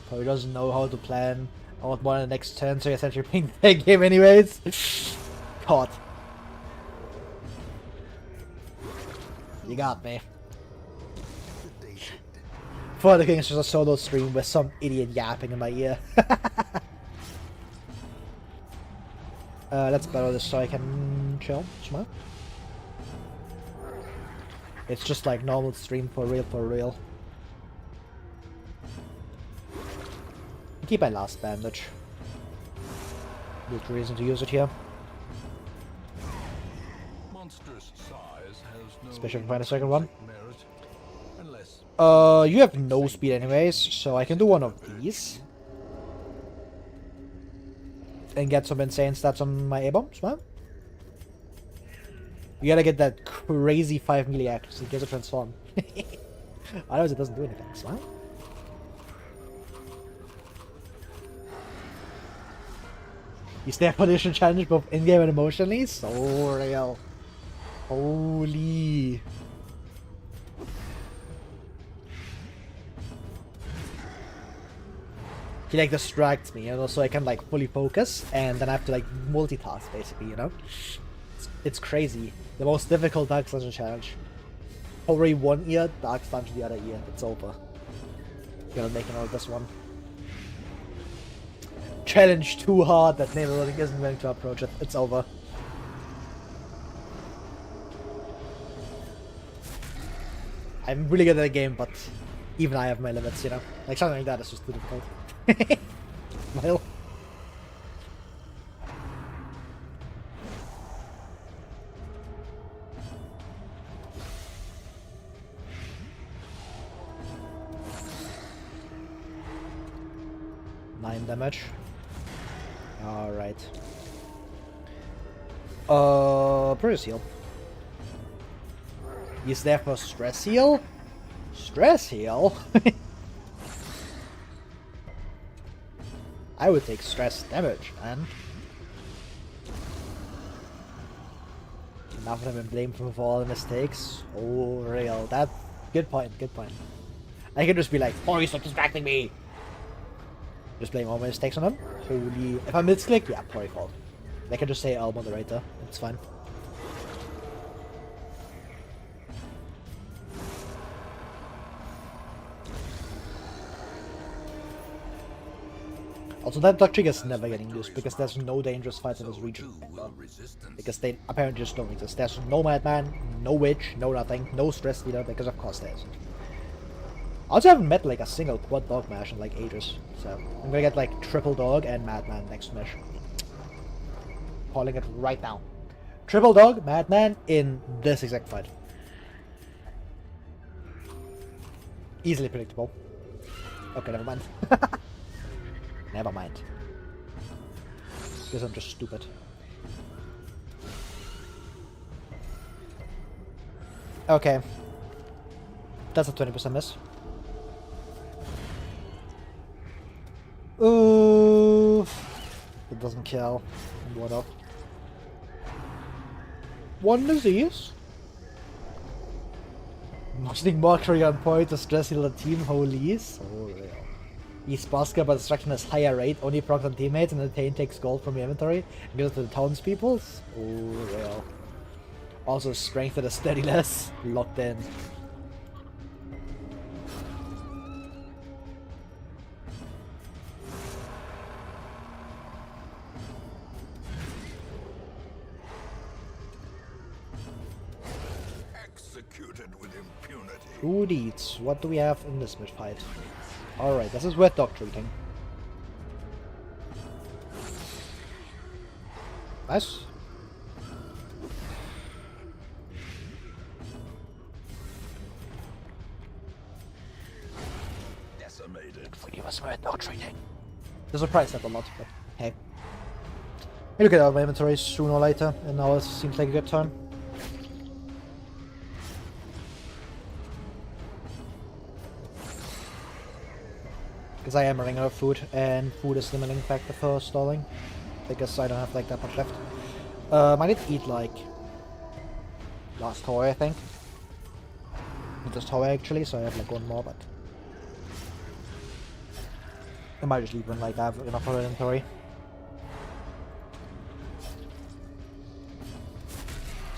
Probably doesn't know how to plan out more in the next turn, so you're essentially playing the game anyways. Caught. You got me. For the king, it's just a solo stream with some idiot yapping in my ear. Let's battle this so I can chill. Smile. It's just like normal stream for real, for real. Keep my last bandage. Good reason to use it here. Monstrous size has no Especially if I find a second one. merit, unless You have no speed anyways, so I can do one of these. And get some insane stats on my A-bombs, man. You gotta get that crazy 5 melee accuracy to get a transform. Otherwise it doesn't do anything, smile. You stay position challenge both in-game and emotionally? So real. Holy. He like distracts me, you know, so I can like fully focus, and then I have to like multitask basically, you know? It's crazy. The most difficult Dark Dungeon challenge. Probably one ear, Dark Dungeon the other ear. It's over. Gonna make another this one. Challenge too hard that Naval Loading isn't willing to approach it. It's over. I'm really good at the game, but even I have my limits, you know? Like something like that is just too difficult. Smile. Damage. Alright. Produce heal. He's there for stress heal? Stress heal? I would take stress damage, man. Enough of him been blamed for all the mistakes. Oh, real. That. Good point, good point. I can just be like, oh, stop distracting me! Just blame all my mistakes on him. Holy. If I mid-click, yeah, probably fault. They can just say I'll moderator. It's fine. Also, that duck trigger is never getting used because there's no dangerous fights in this region. Because they apparently just don't exist. There's no madman, no witch, no nothing, no stress leader, because of course there isn't. I also haven't met like a single quad dog match in like ages, so I'm gonna get like triple dog and madman next match. Calling it right now. Triple dog, madman in this exact fight. Easily predictable. Okay, never mind. Never mind. Because I'm just stupid. Okay. That's a 20% miss. Ooh, it doesn't kill. What up? One disease. Mostly mockery on point to stress heal the team. Holy, so real. He's Bosker, but destruction is higher rate. Only procs on teammates, and the Tain takes gold from your inventory and gives it to the townspeople. Oh, real. Also, strength at a steadiness. Locked in. With impunity. Two deeds. What do we have in this mid fight? Alright, this is worth dog treating. Nice. was worth not trading. The surprise that a lot, but hey. Maybe get out of my inventory sooner or later, and now it seems like a good time. Because I am running out of food, and food is the limiting factor for stalling. I guess I don't have like that much left. I need to eat like last toy, I think. Not this toy actually, so I have like one more, but I might just leave one like I have enough for inventory.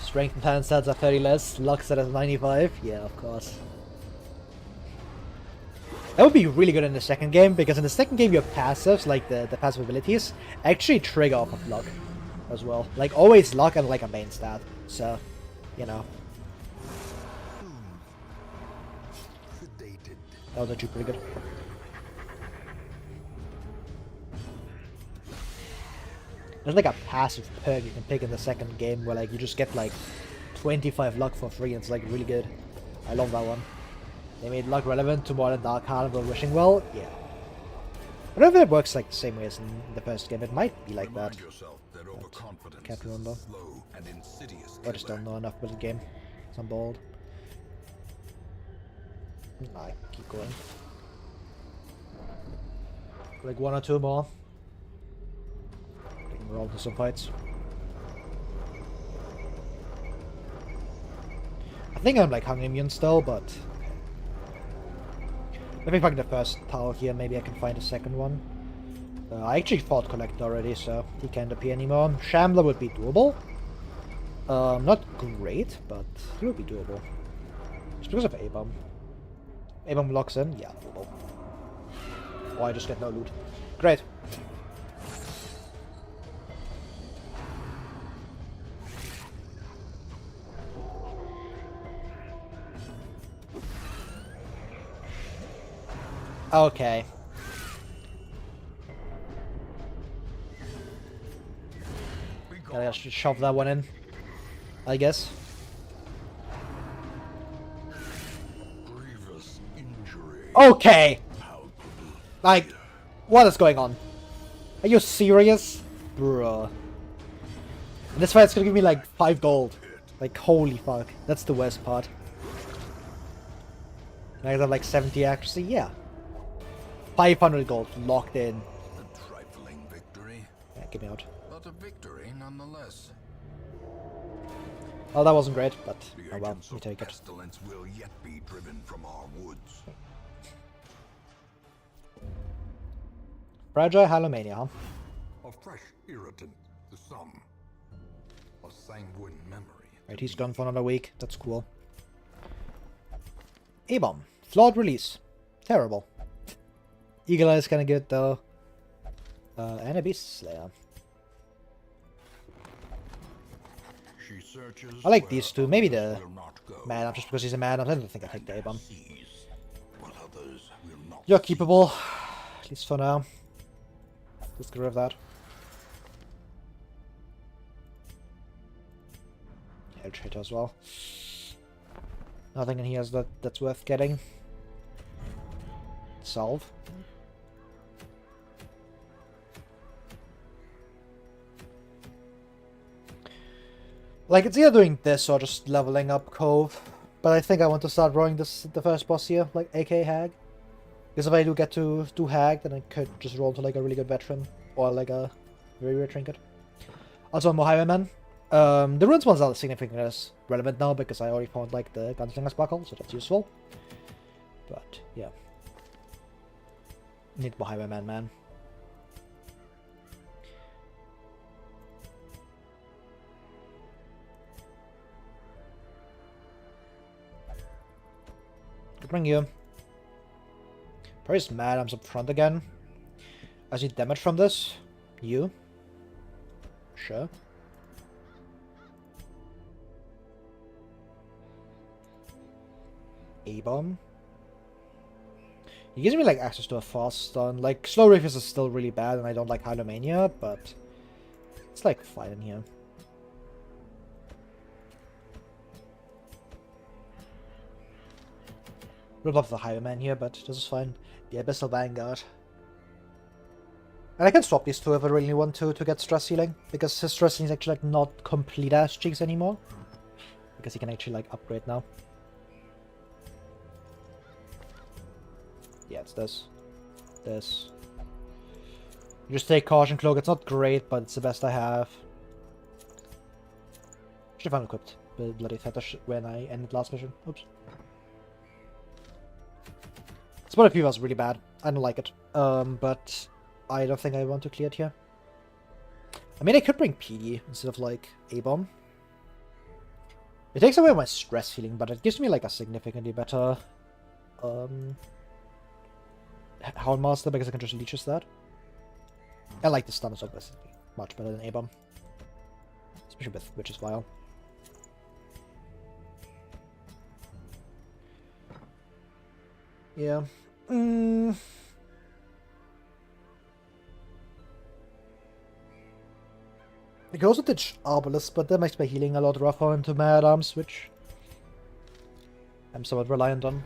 Strength and talent stats are 30 less, luck stat is 95. Yeah, of course. That would be really good in the second game, because in the second game your passives, like the passive abilities, actually trigger off of luck as well. Like always luck and like a main stat. So, you know. That was actually pretty good. There's like a passive perk you can pick in the second game where like you just get like 25 luck for free and it's like really good. I love that one. They made luck relevant to more than Dark Carnival Wishing Well. Yeah. I don't know if it works like the same way as in the first game. It might be like that. I can't remember. I just don't know enough about the game. So I'm bold. Nah, keep going. Like one or two more. We're all to some fights. I think I'm like hunger immune still, but let me find the first tower here. Maybe I can find a second one. I actually fought Collector already, so he can't appear anymore. Shambler would be doable. Not great, but it would be doable. Just because of A-Bomb. A-Bomb locks in? Yeah, doable. Oh, I just get no loot. Great. Okay. Gotta shove that one in, I guess. Okay! Like, what is going on? Are you serious? Bruh. And this fight's gonna give me like 5 gold. Like, holy fuck. That's the worst part. I have like 70 accuracy? Yeah. 500 gold locked in. A trifling victory. Yeah, get me out. But a victory nonetheless. Oh, that wasn't great, but The oh well, agents we of take it. pestilence will yet be driven from our woods. Fragile Halomania, huh? A fresh irritant to some. A sanguine memory. Right, he's gone for another week. That's cool. A-Bomb. Flawed release. Terrible. Eagle Eye is kinda good though. And a Beast Slayer. She searches I like where these two. Maybe the others will not go. Man-Up, just because he's a Man-Up. I don't think I take the A-Bomb. Sees what others will not You're see. keepable. At least for now. Let's get rid of that. Hell Traitor as well. Nothing in here that's worth getting. Solve. Like, it's either doing this or just leveling up Cove. But I think I want to start rolling the first boss here, like AK Hag. Because if I do get to do Hag, then I could just roll to like a really good veteran. Or like a very rare trinket. Also, more Highwayman. The runes ones are significantly less relevant now because I already found like the Gunslinger's Buckle, so that's useful. But, yeah. Need more Highwayman, man. Good bring you. Probably just mad I'm up front again. I see damage from this. You. Sure. A-Bomb. He gives me like access to a fast stun. Like slow refuse is still really bad and I don't like Hylomania, but it's like fine in here. Would love the Highwayman here, but this is fine. The Abyssal Vanguard. And I can swap these two if I really want to get stress healing, because his stress healing is actually like not complete ass cheeks anymore. Because he can actually like upgrade now. Yeah, it's this. This. You just take Caution Cloak. It's not great, but it's the best I have. Should have unequipped the Bloody Fetish when I ended last mission. Oops. Spot of Fever was really bad. I don't like it. But I don't think I want to clear it here. I mean, I could bring PD instead of like A-Bomb. It takes away my stress healing, but it gives me like a significantly better Houndmaster because I can just leeches that. I like the stun is obviously much better than A-Bomb. Especially with Witch's Vial. Yeah. I could also ditch Arbalest, but that makes my healing a lot rougher into Mad Arms, which I'm somewhat reliant on.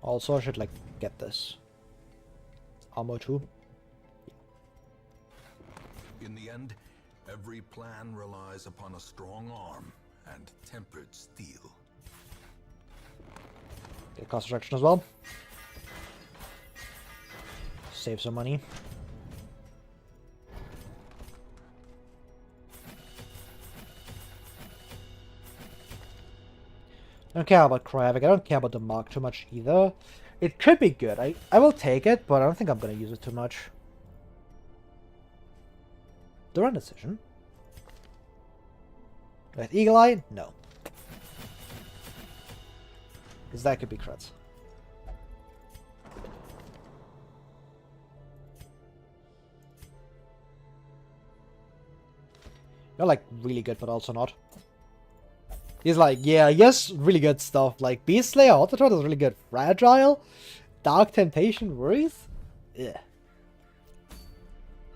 Also, I should like get this. Armor too. In the end, every plan relies upon a strong arm and tempered steel. Get cost reduction as well. Save some money. I don't care about Cryavik. I don't care about the Mark too much either. It could be good. I will take it, but I don't think I'm going to use it too much. The run decision. With Eagle Eye? No. Because that could be creds. You're like really good, but also not. He's like, yeah, yes, really good stuff. Like Beast Slayer, Autotrot is really good. Fragile, Dark Temptation, Worries? Yeah.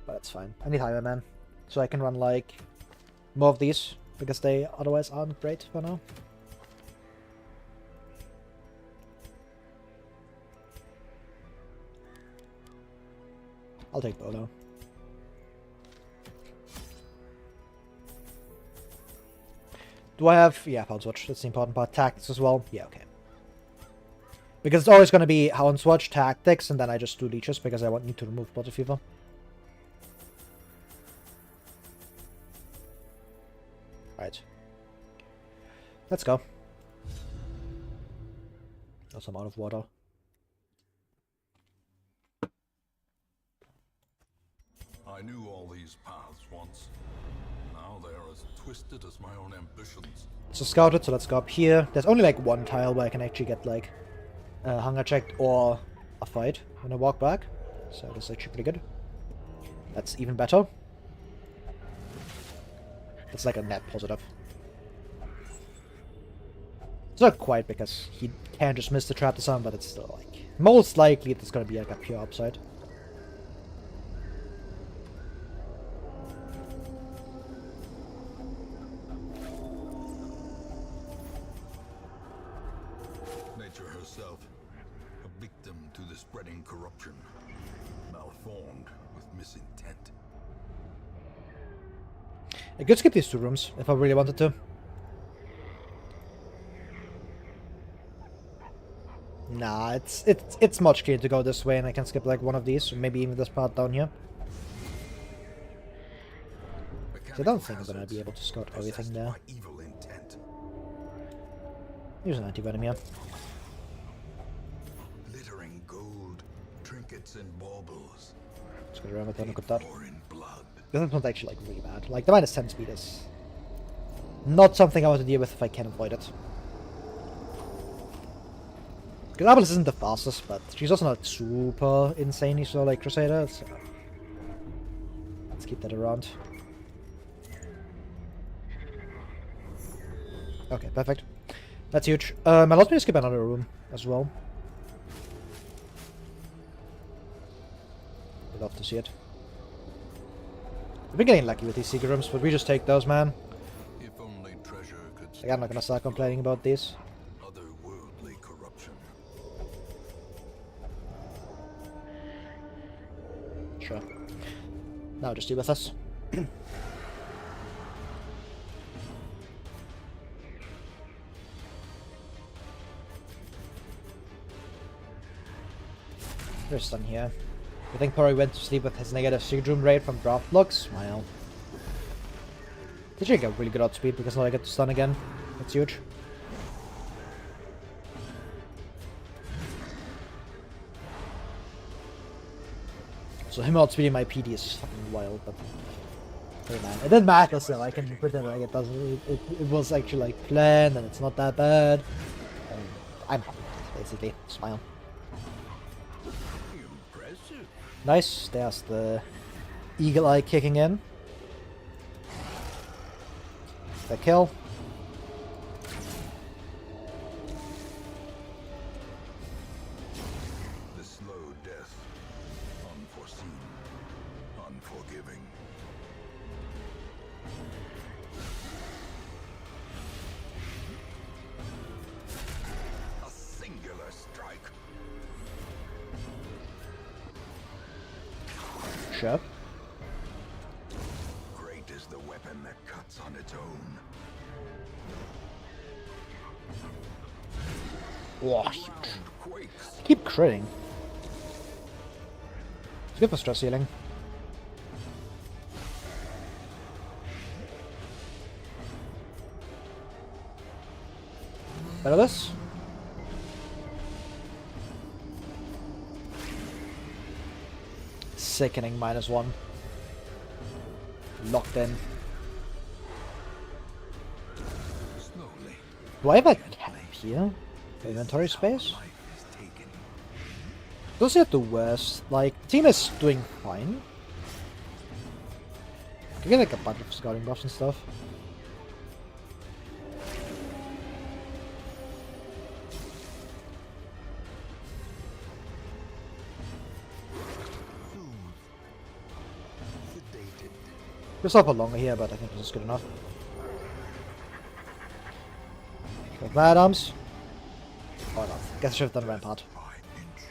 But it's fine. I need Highway Man. So I can run like more of these. Because they otherwise aren't great for now. I'll take Bolo. Do I have... Yeah, Houndswatch. That's the important part. Tactics as well. Yeah, okay. Because it's always going to be Houndswatch, Tactics, and then I just do Leeches because I need to remove Blood Fever. Right. Let's go. Also, I'm out of water. I knew all these paths once. Now they are as twisted as my own ambitions. So scouted, so let's go up here. There's only like one tile where I can actually get like hunger checked or a fight when I walk back. So that's actually pretty good. That's even better. It's like a net positive. It's not quite because he can just miss the trap to some, but it's still like most likely it's gonna be like a pure upside. Nature herself, a victim to the spreading corruption, malformed with misintent. I could skip these two rooms if I really wanted to. Nah, it's much clearer to go this way, and I can skip like one of these, or maybe even this part down here. So I don't think I'm gonna be able to scout everything there. Use an anti-venom here. Glittering gold, trinkets and baubles. Just gonna remember to look at that. In blood. This one's actually like really bad. Like the -10 speed is not something I want to deal with if I can avoid it. Because Abelus isn't the fastest, but she's also not super insanely slow like Crusader, so let's keep that around. Okay, perfect. That's huge. Allows me to skip another room as well. I'd love to see it. We've been getting lucky with these secret rooms, but we just take those, man. If only treasure could Like, I'm not gonna start complaining about these. otherworldly corruption. Anyway. Now just deal with this. We're stun here. I think Pori went to sleep with his negative Sigdrum rate from drop blocks. Smile. Did you get really good outspeed because now I get to stun again? That's huge. So him outspeeding my PD is fucking wild, but hey man, it didn't matter still. I can pretend like it doesn't. It was actually like planned and it's not that bad. I'm happy, basically. Smile. Impressive. Nice. There's the eagle eye kicking in. The kill. The slow death. Unforeseen. Unforgiving. A singular strike. Sure. Great is the weapon that cuts on its own. Whoa, Ground huge. quakes. Keep critting. It's good for stress healing. Better this? Sickening -1. Locked in. Slowly. Do I have a cap here? Inventory space? Life is taken. Those are the worst. Like, the team is doing fine. I can get like a bunch of scouting buffs and stuff. Sedated. We're still put longer here, but I think this is good enough. With my arms. Oh no, guess I should have done Rampart. By inches.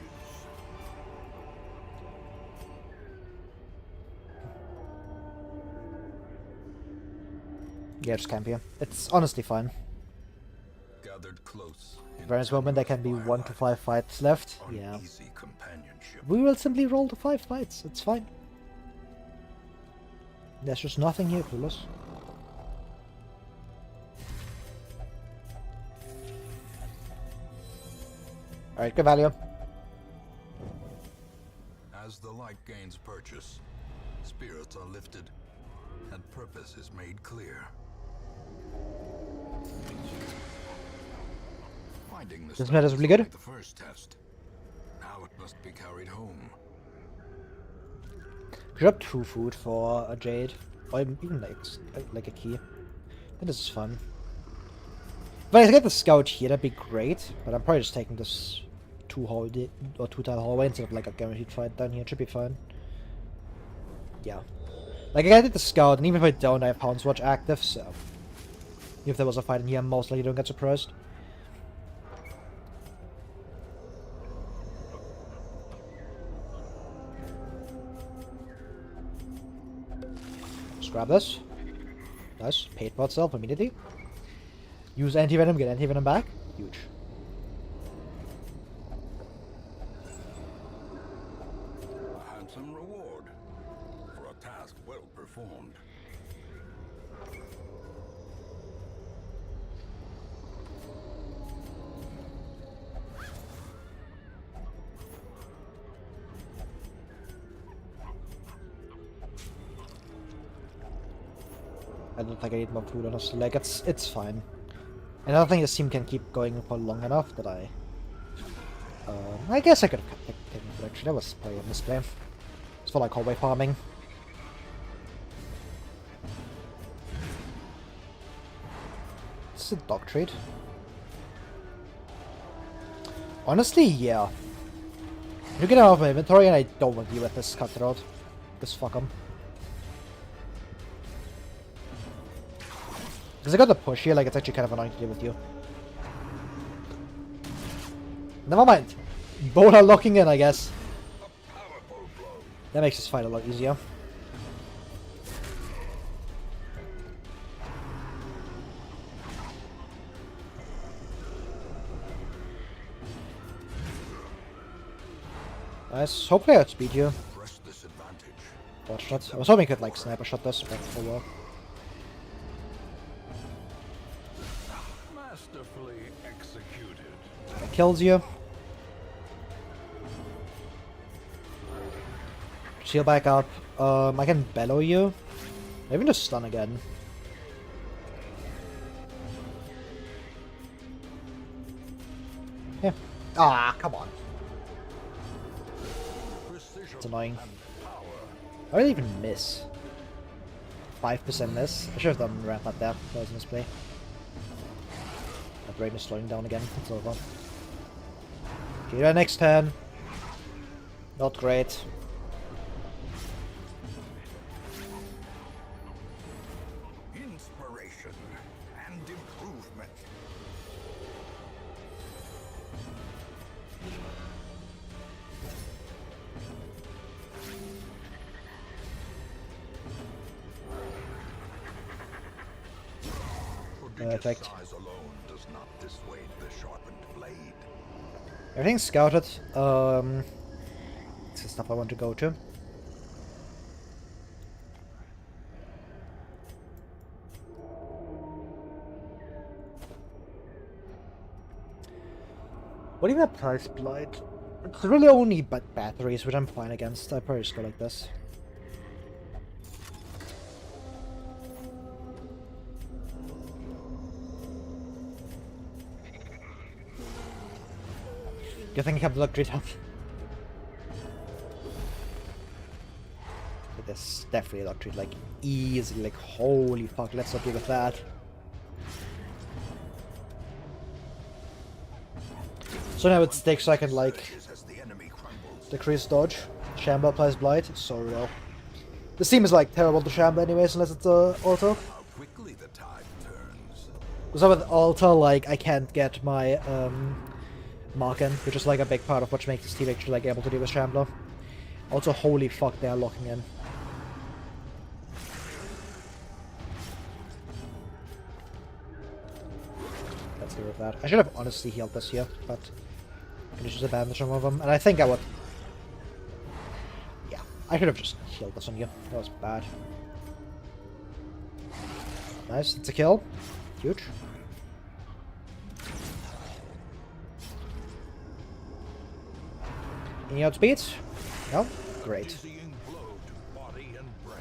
Yeah, just camp here. It's honestly fine. Gathered close. in For this moment there can be 1 to 5 fights left. on Yeah. easy companionship. We will simply roll to 5 fights, it's fine. There's just nothing here, clueless. Alright, good value. As the light gains purchase, spirits are lifted, and purpose is made clear. Finding the This meta is stone really good. like the first test. Now it must be carried home. Drop 2 food for a jade, or even like a key. I think this is fun. If I get the scout here, that'd be great. But I'm probably just taking this 2-tile hallway instead of like a guaranteed fight down here. It should be fine. Yeah. Like I did the scout, and even if I don't, I have Hound's Watch active, so if there was a fight in here, most likely don't get surprised. Just grab this. Nice. Paid for itself immediately. Use anti-venom, get anti-venom back. Huge. A handsome reward for a task well performed. I don't think I need more food, honestly. Like, it's fine. And I don't think this team can keep going for long enough that I guess I could have kept taking production. That was probably a misplay. It's for like hallway farming. It's a dog trade. Honestly, yeah. You get out of my inventory and I don't want to deal with this cutthroat. Just fuck him. Because I got the push here, like it's actually kind of annoying to deal with you. Never mind. Both are locking in, I guess. A powerful blow. That makes this fight a lot easier. Nice. Hopefully I outspeed you. Press this advantage. Watch that. I was hoping I could like sniper shot this, but oh well. Masterfully executed. That kills you. Just heal back up. I can bellow you. Maybe just stun again. Yeah. Ah, come on. It's annoying. I didn't even miss. 5% miss. I should have done ramp up there. That was a misplay. My brain is slowing down again. It's over. Okay, that next turn. Not great. Inspiration and improvement. Perfect. Size alone does not dissuade the sharpened blade. Everything's scouted. It's the stuff I want to go to. What even applies blight? It's really only batteries, which I'm fine against. I probably just go like this. Good thing I have the luxury down. This definitely luxury, like easily, like holy fuck, let's not deal with that. So now it sticks so I can like decrease dodge. Shamba applies blight, it's so real. This team is like terrible to Shamba anyways unless it's auto. How quickly the tide turns. Because with auto, like I can't get my Marken, which is like a big part of what makes this team actually like able to deal with Shambler. Also, holy fuck, they are locking in. Let's deal with that. I should have honestly healed this here, but I can just advantage on one of them, and I think I would. Yeah, I should have just healed this on you. That was bad. Nice, it's a kill. Huge. Any outspeeds? No? Great. Dizzying blow to body and brain.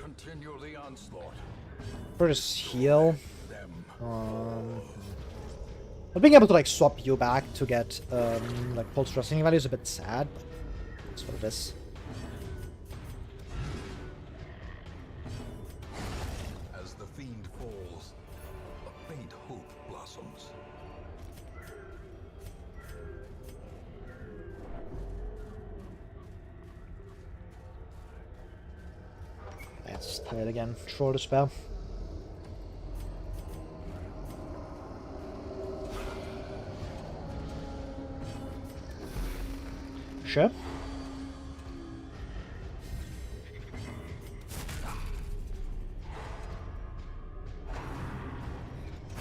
Continue the onslaught. For just heal. Them. But being able to like swap you back to get like pulse thrusting value is a bit sad, but that's what it is. As the fiend falls, a faint hope blossoms. Let's try it again. Trolldespair. Sure.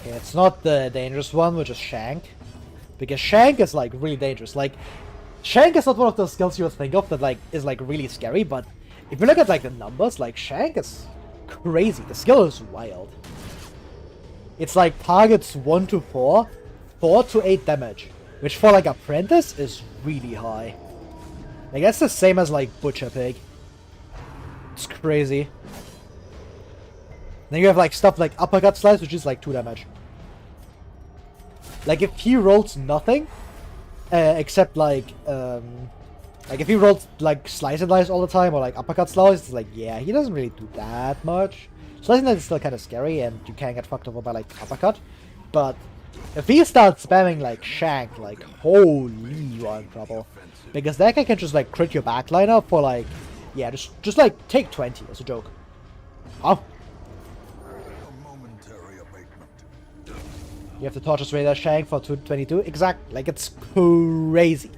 Okay, it's not the dangerous one, which is Shank. Because Shank is like really dangerous. Like, Shank is not one of those skills you would think of that like is like really scary, but if you look at like the numbers, like Shank is crazy. The skill is wild. It's like targets 1 to 4, 4 to 8 damage, which for like Apprentice is really high. Like that's the same as like Butcher Pig. It's crazy. Then you have like stuff like Uppercut Slice, which is like 2 damage. Like if he rolls nothing, except like if he rolls like Slice and Dice all the time or like Uppercut Slice, it's like yeah, he doesn't really do that much. Slice and Dice is still kind of scary, and you can get fucked over by like Uppercut. But if he starts spamming like Shank, like holy, you are in trouble. Because that guy can just like crit your backline up for like Yeah, just like take 20 as a joke. Huh? A momentary abatement. You have the Torchless Radar Shank for 222. Exactly. Like, it's crazy.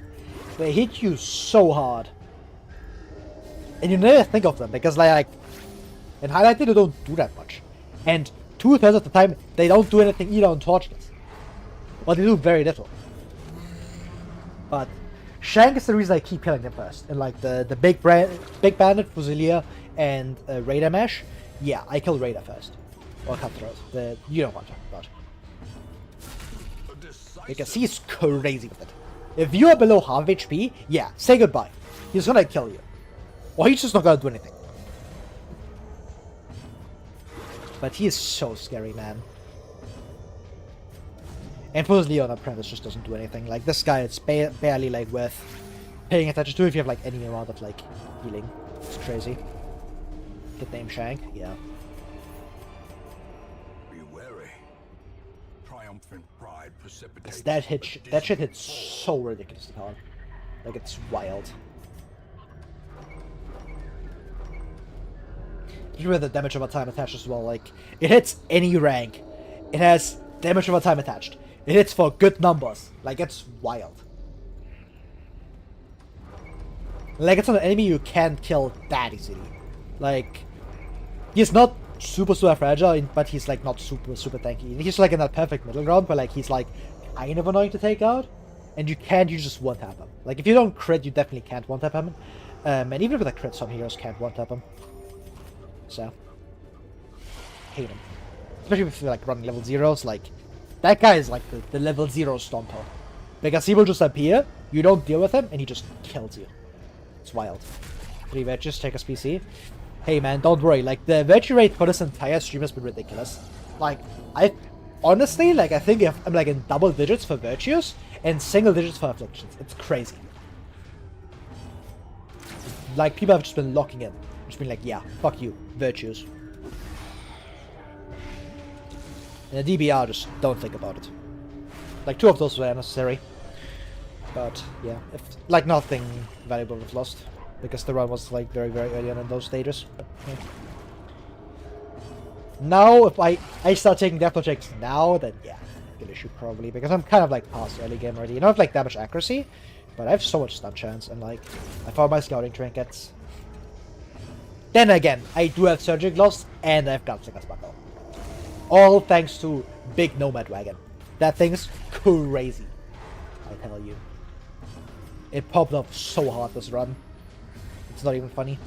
They hit you so hard. And you never think of them because, like, in highlighted, they don't do that much. And 2/3 of the time, they don't do anything either on Torchless. Well, they do very little. But Shank is the reason I keep killing them first. And, like, the big bandit, Fusilier, and Raider Mesh, yeah, I kill Raider first. Or Cutthroat. You know what I'm talking about. Because he's crazy with it. If you are below half HP, yeah, say goodbye. He's gonna kill you. Or he's just not gonna do anything. But he is so scary, man. And Fusilier on Apprentice just doesn't do anything. Like, this guy is barely, like, worth paying attention to if you have, like, any amount of, like, healing. It's crazy. Good name, Shank. Yeah. Be wary. Triumphant pride precipitates. That shit hits so ridiculously hard. Like, it's wild. Even with the damage over time attached as well, like, it hits any rank. It has damage over time attached. It hits for good numbers. Like, it's wild. Like, it's not an enemy you can't kill that easily. Like, he's not super fragile, but he's, like, not super tanky. He's, like, in that perfect middle ground where, like, he's, like, kind of annoying to take out. And you just one-tap him. Like, if you don't crit, you definitely can't one-tap him. And even with a crit, some heroes can't one-tap him. So, hate him. Especially if you're, like, running level 0s, like, that guy is, like, the level 0 stomper. Because he will just appear, you don't deal with him, and he just kills you. It's wild. 3 wedges, take a PC. Hey man, don't worry, like, the wedge rate for this entire stream has been ridiculous. Like, honestly, like, I think I'm, like, in double digits for virtues, and single digits for afflictions. It's crazy. Like, people have just been locking in. Just been like, yeah, fuck you, virtues. And the DBR, just don't think about it. Like, 2 of those were unnecessary. But, yeah, if, like, nothing valuable was lost. Because the run was, like, very early on in those stages. But, yeah. Now, if I start taking death checks now, then, yeah, good issue probably. Because I'm kind of, like, past early game already. You don't have, like, damage accuracy, but I have so much stun chance. And, like, I found my scouting trinkets. Then again, I do have surgery gloves, and I have Gunslinger's Buckle. All thanks to Big Nomad Wagon. That thing's crazy, I tell you. It popped up so hard this run. It's not even funny.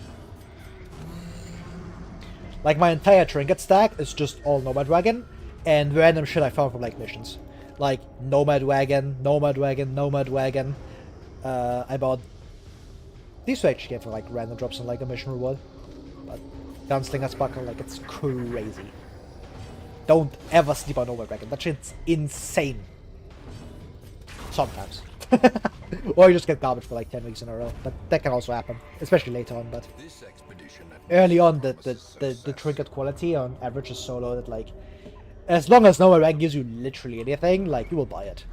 Like, my entire trinket stack is just all Nomad Wagon, and random shit I found from, like, missions. Like, Nomad Wagon, Nomad Wagon, Nomad Wagon. I bought... These two actually came for, like, random drops in, like, a mission reward. But Gunslinger's Buckle, like, it's crazy. Don't ever sleep on Nomad Wagon. That shit's insane. Sometimes. Or you just get garbage for like 10 weeks in a row. But that can also happen. Especially later on, but early on the trinket quality on average is so low that, like, as long as Nomad Wagon gives you literally anything, like, you will buy it.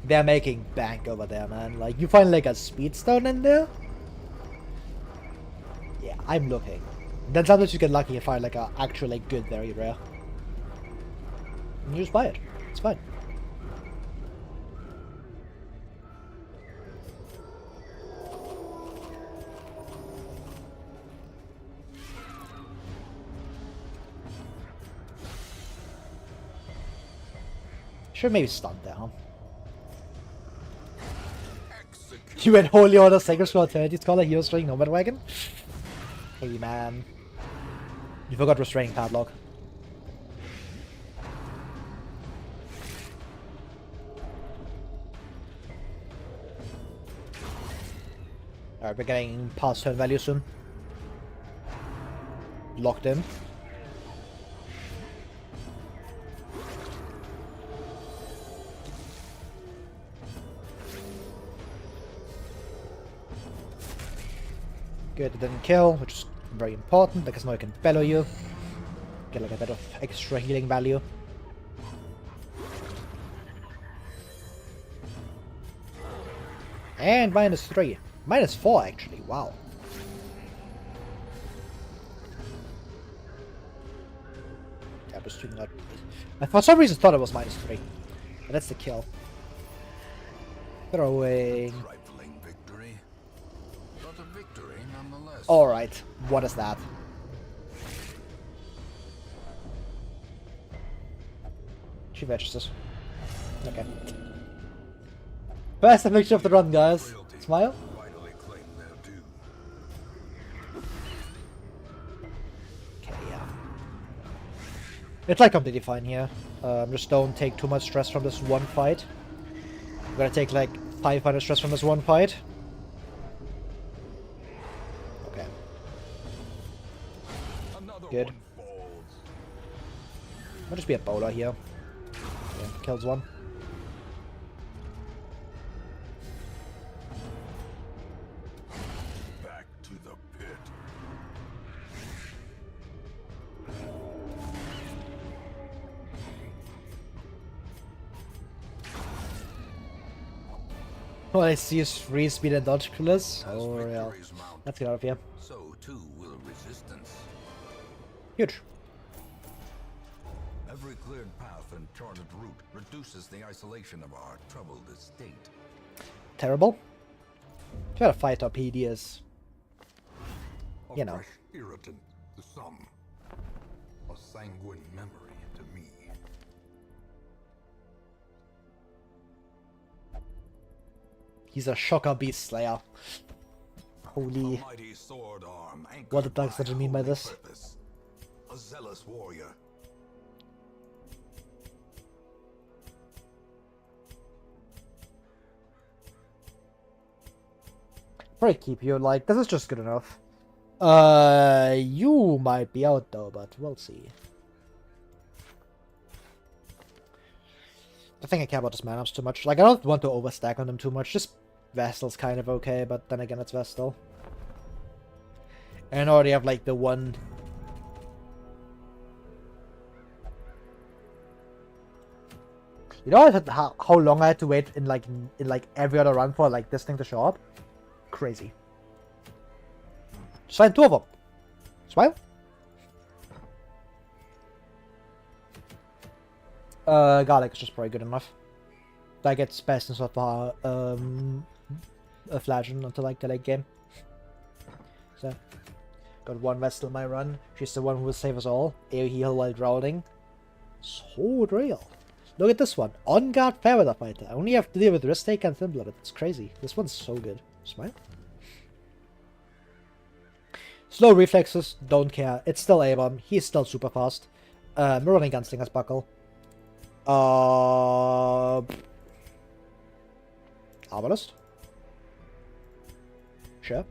They're making bank over there, man. Like, you find like a speedstone in there? Yeah, I'm looking. Then sometimes you get lucky and find like a actual, like, good, very rare. And you just buy it. It's fine. Should maybe stun there, huh? You went Holy Order, Sacred Scroll, Eternity Scholar, Hero String, Nomad Wagon? Hey man. You forgot Restraining Padlock. Alright, we're getting past turn value soon. Locked in. Good, it didn't kill, which is very important, because now I can bellow you. Get like a bit of extra healing value. And -3. -4 actually. Wow. Yeah, I'm just doing that. I for some reason thought it was -3. But that's the kill. Throwing. Trifling victory, but a victory nonetheless. Alright, what is that? She veggies us. Okay. Best affliction of the run, guys. Smile. Rightly claim their due. Okay, yeah. It's like completely fine here. Just don't take too much stress from this one fight. I'm gonna take like 500 stress from this one fight. Okay. Another Good. one falls. Might just be a bowler here. Yeah, kills one. Back to the pit. All I see is free speed and Torchless. As Oh, yeah. victories mount, Let's get out of here. so too will resistance. Huge. Every cleared path and charted route reduces the isolation of our troubled estate. Terrible. Try to fight our PDs. A You know. fresh irritant to some. A sanguine memory to me. He's a shocker beast slayer. Holy. A mighty sword arm anchored What the fuck does by it mean by holy this? purpose. A zealous warrior. Probably keep you, like, this is just good enough. You might be out though, but we'll see. I think I care about this mana too much. Like, I don't want to overstack on them too much. Just Vestal's kind of okay, but then again, it's Vestal. And I already have, like, the one... You know how long I had to wait in like every other run for like this thing to show up? Crazy. Just find 2 of them. Smile. Garlic is just probably good enough. That gets best in sort of a Flagon until like the late game. So got one Vestal in my run. She's the one who will save us all. AoE heal while drowning. So real. Look at this one. On guard Fairweather Fighter. I only have to deal with Wrist Take and Thin-Blooded. It's crazy. This one's so good. Smile. Slow reflexes. Don't care. It's still A-Bomb. He's still super fast. We're running Gunslinger's Buckle. Arbalist. Sure.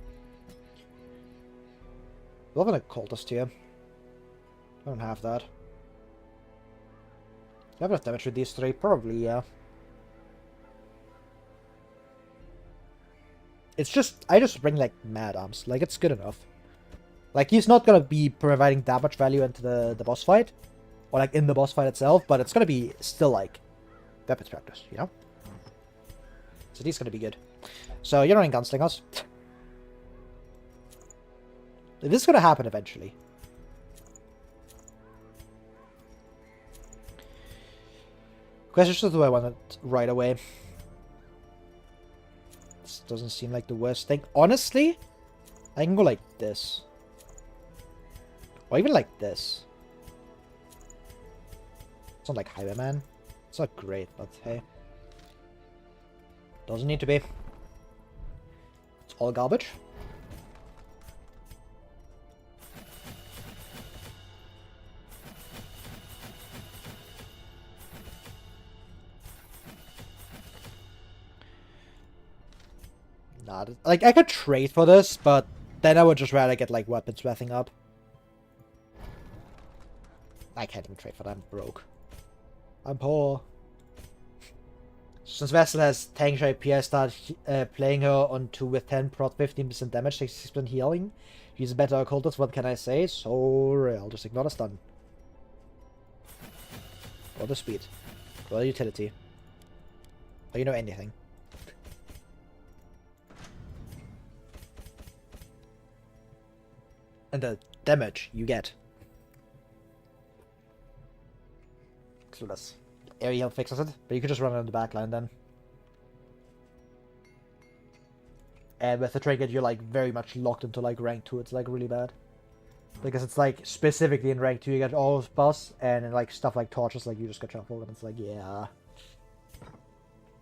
We're having a Cultist here. I don't have that. Do I have enough damage with these 3? Probably, yeah. It's just... I just bring, like, Mad Arms. Like, it's good enough. Like, he's not gonna be providing that much value into the boss fight. Or, like, in the boss fight itself. But it's gonna be still, like, weapons practice, you know? So he's gonna be good. So, you're running Gunslingers. This is gonna happen eventually. Question is, do I want it right away? This doesn't seem like the worst thing. Honestly, I can go like this. Or even like this. It's not like Highwayman. It's not great, but hey. Doesn't need to be. It's all garbage. Not like I could trade for this, but then I would just rather get like weapons swathing up. I can't even trade for that. I'm broke. I'm poor. Since Vestal has tank IP, I start playing her on 2 with 10 prot 15% damage, 60% healing. She's a better occultist, what can I say? So real. Just ignore the stun. Or the speed. Or the utility. Or you know anything. and the damage you get. Clueless. Aerial fixes it, but you could just run on the backline then. And with the trinket, you're like very much locked into like rank 2. It's like really bad. Because it's like specifically in rank 2 you get all boss, and in like stuff like torches, like you just get shuffled, and it's like, yeah.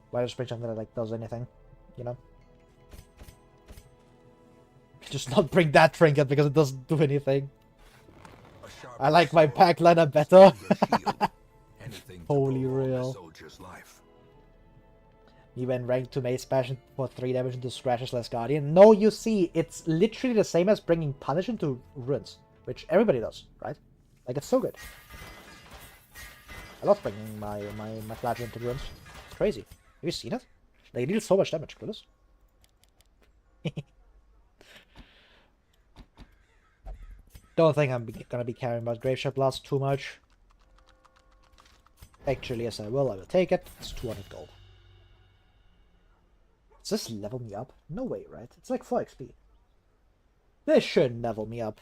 Why just bring something that like does anything? You know? Just not bring that trinket because it doesn't do anything. I like my backliner better. Holy real. You went rank to mace bash for 3 damage into Scratchless Guardian. No, you see, it's literally the same as bringing Punish into Ruins, which everybody does, right? Like, it's so good. I love bringing my Flagellant into Ruins. It's crazy. Have you seen it? They deal so much damage, Clueless. Don't think I'm gonna be caring about Graveshard Blast too much. Actually, yes I will take it. It's 200 gold. Does this level me up? No way, right? It's like 4 XP. This shouldn't level me up.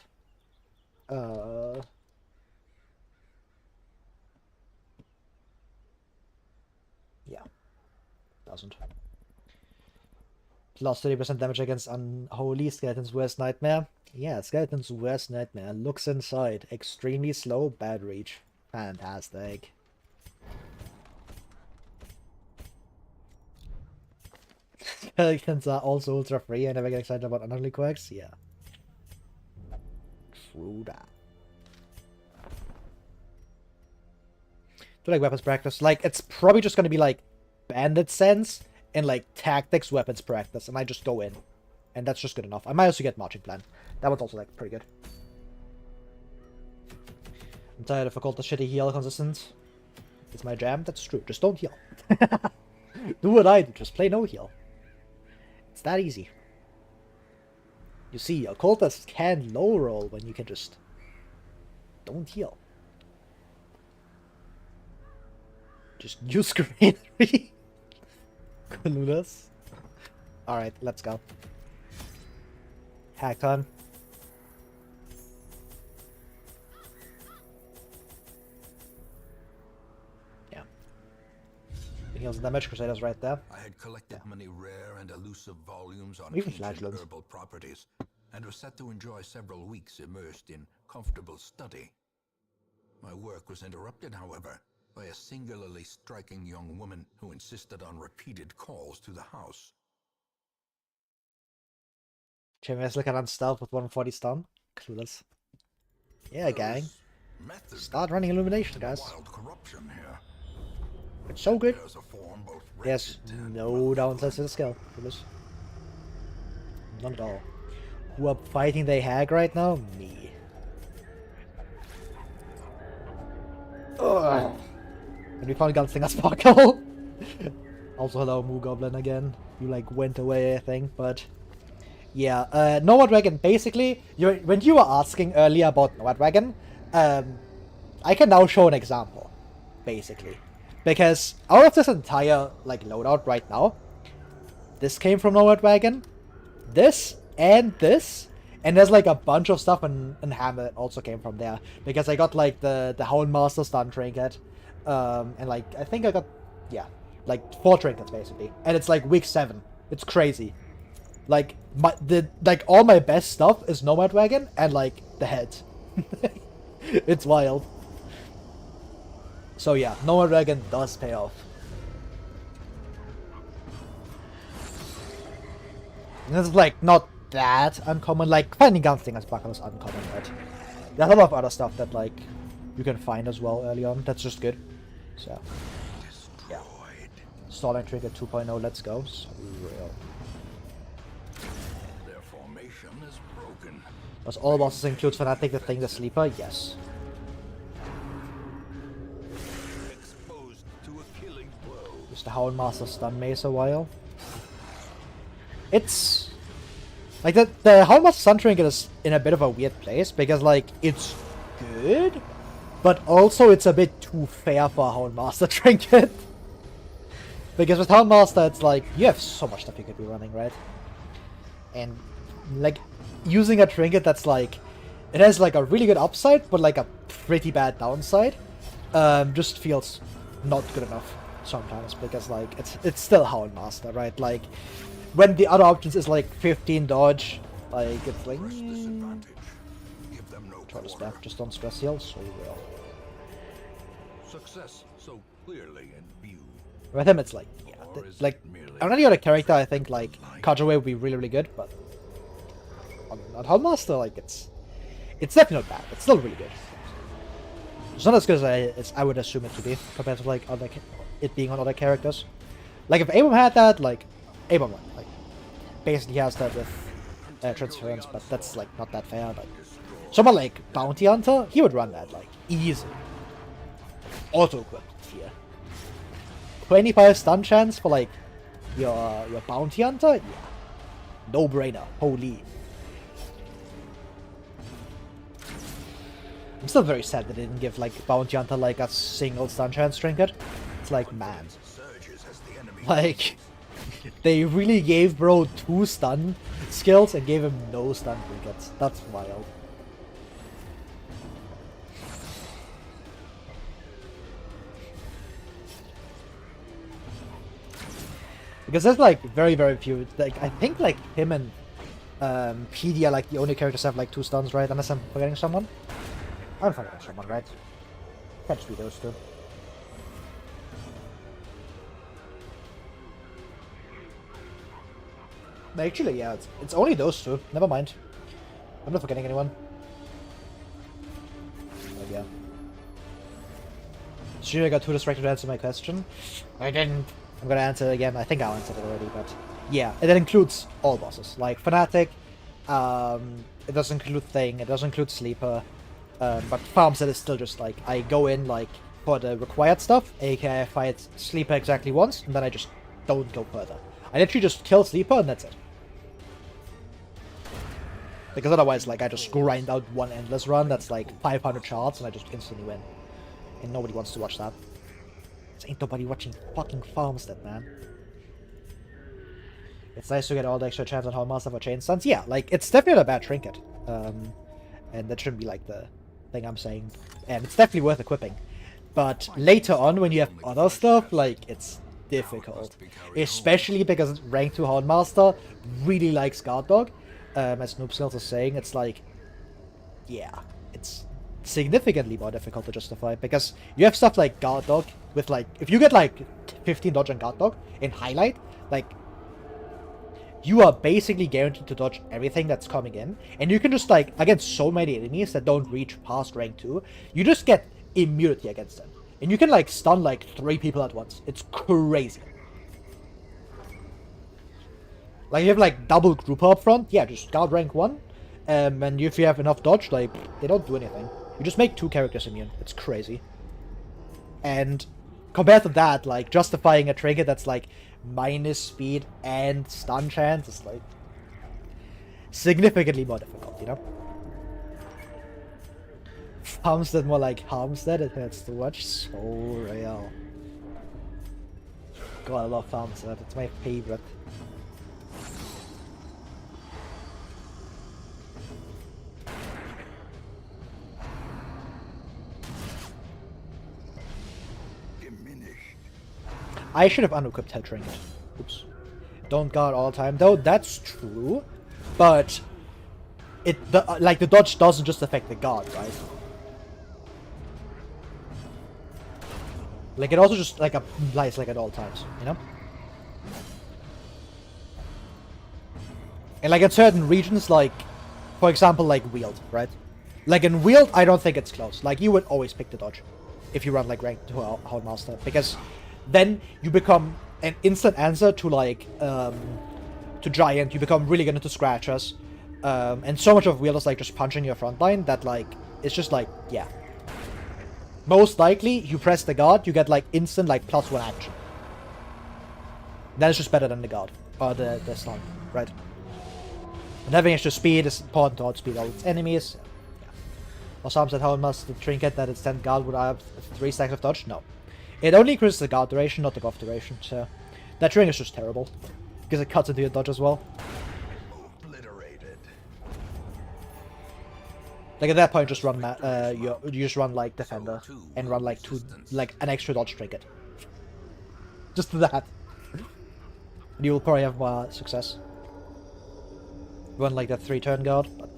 Yeah. Doesn't. Plus 30% damage against Unholy, Skeleton's Worst Nightmare. Yeah, Skeleton's Worst Nightmare. Looks inside. Extremely slow, bad reach. Fantastic. Skeletons are also ultra free. I never get excited about Unholy Quirks. Yeah. True that. Do like weapons practice? Like, it's probably just gonna be like Bandit Sense and like Tactics weapons practice, and I just go in. And that's just good enough. I might also get Marching Plan. That one's also like pretty good. I'm tired of Occultist shitty heal consistent. It's my jam. That's true. Just don't heal. Do what I do. Just play no heal. It's that easy. You see, Occultists can low roll when you can just don't heal. Just use Grenade. Clueless. Alright, let's go. Hack on. Yeah. Heals damage, Crusader's right there. I had collected many rare and elusive volumes on Even ancient Flagellants. herbal properties, and was set to enjoy several weeks immersed in comfortable study. My work was interrupted, however, by a singularly striking young woman who insisted on repeated calls to the house. Chainmail's looking on stealth with 140 stun. Clueless. Yeah, gang. Start running Illumination, guys. Wild corruption here. It's so good. There's a form both Yes, wretched and no downsides to the skill. Clueless. None at all. Who are fighting the hag right now? Me. Ugh. And we found Gunslinger Sparkle. Also, hello, Moo Goblin again. You like went away, I think, but yeah. Nomad Dragon. Basically, when you were asking earlier about Nomad Dragon, I can now show an example, basically, because out of this entire like loadout right now, this came from Nomad Dragon, this and this. And there's like a bunch of stuff in Hammer that also came from there. Because I got like the Houndmaster stun trinket. And like, I think I got, yeah, like 4 trinkets basically. And it's like week 7. It's crazy. Like, all my best stuff is Nomad Wagon and like the head. It's wild. So yeah, Nomad Wagon does pay off. And this is like not that uncommon. Like finding Gunslinger Sparkle is uncommon, but there's a lot of other stuff that like you can find as well early on. That's just good. So yeah, Stalling Trinket 2.0. Let's go. So real. their formation is broken. Does all bosses include Fanatic the Thing the Sleeper? Yes. Exposed to a killing blow. Just the Houndmaster stun mace a while. It's like the Houndmaster stun trinket is in a bit of a weird place because like it's good, but also it's a bit too fair for a Houndmaster trinket. Because with Houndmaster it's like you have so much stuff you could be running, right? And like using a trinket that's like It has like a really good upside, but like a pretty bad downside. Just feels not good enough sometimes because like it's still Houndmaster, right? Like when the other options is like 15 dodge, like it's like Trolldespair, just don't stress heal, so well. Success so clearly in view. With him it's like like on any other character I think like Kajaway would be really good, but on Houndmaster like it's definitely not bad. It's still really good. It's not as good as I would assume it to be compared to like it being on other characters. Like if Abram had that, like Abram like basically has that with transference, but that's like not that fair. But someone like Bounty Hunter, he would run that like easy. Auto equipped here. 25 stun chance for like your Bounty Hunter, yeah, no brainer. Holy. I'm still very sad that they didn't give like Bounty Hunter like a single stun chance trinket. It's like, man, like they really gave bro 2 stun skills and gave him no stun trinkets. That's wild. Because there's like very few. Like I think like him and PD are like the only characters that have like 2 stuns, right? Unless I'm forgetting someone. I'm forgetting someone, right? Can't just be those 2. Actually, yeah, it's only those 2. Never mind. I'm not forgetting anyone. But yeah. Sure, I got too distracted to answer my question. I didn't. I'm gonna answer it again. I think I answered it already, but yeah, that includes all bosses. Like Fnatic, it doesn't include Thing, it doesn't include Sleeper, but Farmstead is still just like, I go in like for the required stuff, aka I fight Sleeper exactly once, and then I just don't go further. I literally just kill Sleeper and that's it. Because otherwise, like, I just grind out one endless run that's like 500 shards and I just instantly win. And nobody wants to watch that. There ain't nobody watching fucking Farmstead, man. It's nice to get all the extra chance on Houndmaster for chain stuns. Yeah, like, it's definitely a bad trinket. And that shouldn't be, like, the thing I'm saying. And it's definitely worth equipping. But later on, when you have other stuff, like, it's difficult. Especially because rank 2 Houndmaster really likes Guard Dog. As Noob Skills is saying, it's like, yeah, it's significantly more difficult to justify. Because you have stuff like Guard Dog with, like, if you get, like, 15 dodge on Guard Dog in Highlight, like, you are basically guaranteed to dodge everything that's coming in. And you can just, like, against so many enemies that don't reach past rank 2, you just get immunity against them. And you can, like, stun, like, 3 people at once. It's crazy. Like, you have, like, double group up front, yeah, just guard rank 1. And if you have enough dodge, like, they don't do anything. You just make 2 characters immune. It's crazy. And compared to that, like, justifying a trinket that's, like, minus speed and stun chance is, like, significantly more difficult, you know? Farmstead more like Harmstead, it hurts to watch. So real. God, I love Farmstead, it's my favorite. I should have unequipped Hell Trinket. Oops. Don't guard all the time, though. That's true, but like the dodge doesn't just affect the guard, right? Like it also just like applies like at all times, you know. And like in certain regions, like for example, like Wield, right? Like in Wield, I don't think it's close. Like you would always pick the dodge if you run like rank 2 Houndmaster, because then you become an instant answer to like to Giant. You become really good into Scratchers, and so much of Wield is like just punching your front line that like it's just like, yeah. Most likely you press the guard, you get like instant like +1 action. That is just better than the guard or the stun, right? And having extra speed is important to outspeed all its enemies. Yeah. Or some said how much the trinket that extend guard would have 3 stacks of dodge? No. It only increases the guard duration, not the buff duration, so that trinket is just terrible. Because it cuts into your dodge as well. Obliterated. Like at that point, just run you just run like defender and run like an extra dodge trinket. Just do that. And you will probably have more success. Run like that 3-turn guard, but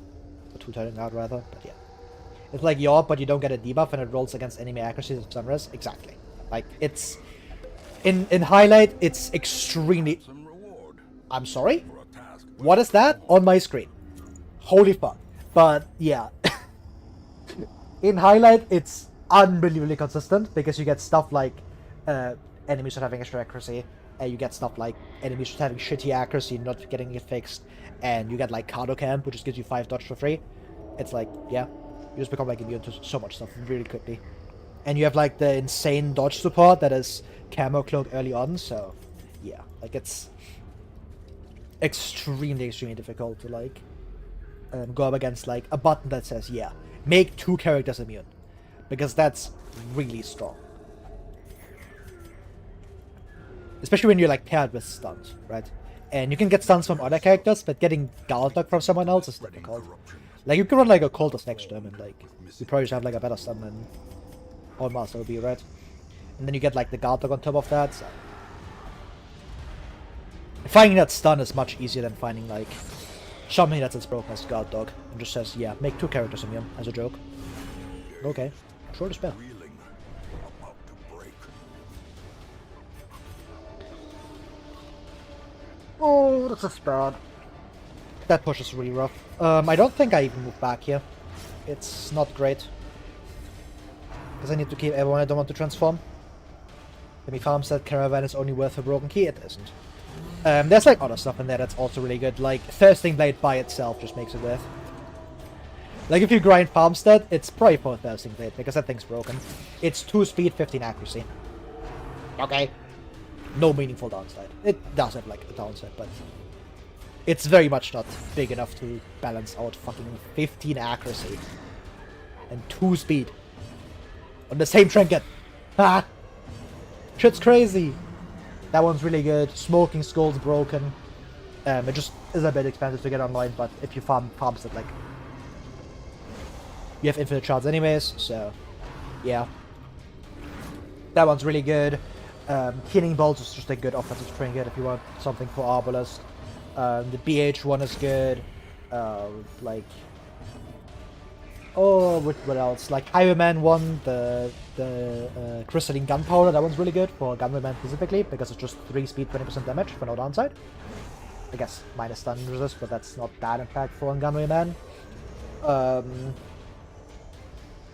2-turn guard rather. But yeah, it's like yaw, but you don't get a debuff and it rolls against enemy accuracies of sunrise. Exactly. Like it's in highlight, it's extremely. I'm sorry. What is that on my screen? Holy fuck. But yeah. In highlight, it's unbelievably consistent because you get stuff like enemies not having extra accuracy, and you get stuff like enemies just having shitty accuracy, not getting it fixed, and you get like Cardo Camp, which just gives you 5 dodge for free. It's like, yeah, you just become like immune to so much stuff really quickly. And you have like the insane dodge support that is Camo Cloak early on, so yeah, like it's extremely difficult to like go up against like a button that says, yeah, make 2 characters immune, because that's really strong. Especially when you're like paired with stuns, right? And you can get stuns from other characters, but getting guard dog from someone else is difficult. Like you can run like a cultist next to him, and like you probably should have like a better stun than Master would be, right? And then you get like the guard dog on top of that. So finding that stun is much easier than finding like something that's as broken as guard dog and just says, yeah, make 2 characters immune as a joke. Okay, Trolldespair. Oh, that's a bad. That push is really rough. I don't think I even move back here. It's not great. Because I need to keep everyone I don't want to transform. Let me Farmstead Caravan is only worth a broken key. It isn't. There's like other stuff in there that's also really good. Like Thirsting Blade by itself just makes it worth. Like if you grind Farmstead, it's probably for Thirsting Blade because that thing's broken. It's 2 speed, 15 accuracy. Okay. No meaningful downside. It does have like a downside, but it's very much not big enough to balance out fucking 15 accuracy and 2 speed on the same trinket. Ha! Shit's crazy. That one's really good. Smoking Skull's broken. It just is a bit expensive to get online, but if you farms it, like you have infinite shards anyways, so yeah. That one's really good. Healing Bolts is just a good offensive trinket if you want something for Arbalest. The BH one is good. Like, oh, what else? Like Highwayman one, the Crystalline Gunpowder, that one's really good for Gunpowder specifically because it's just 3 speed, 20% damage for no downside. I guess minus stun resist, but that's not that impactful on Gunpowder.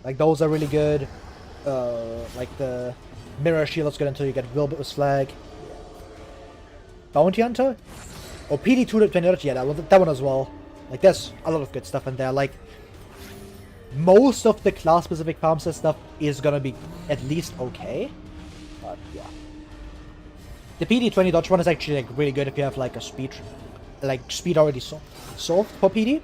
Like those are really good. Like the Mirror Shield is good until you get Wilbur's Flag. Bounty Hunter? Or PD2 20, yeah, that one as well. Like there's a lot of good stuff in there. Like most of the class specific farmstead stuff is gonna be at least okay. But yeah. The PD20 dodge one is actually like really good if you have like a speed already solved for PD.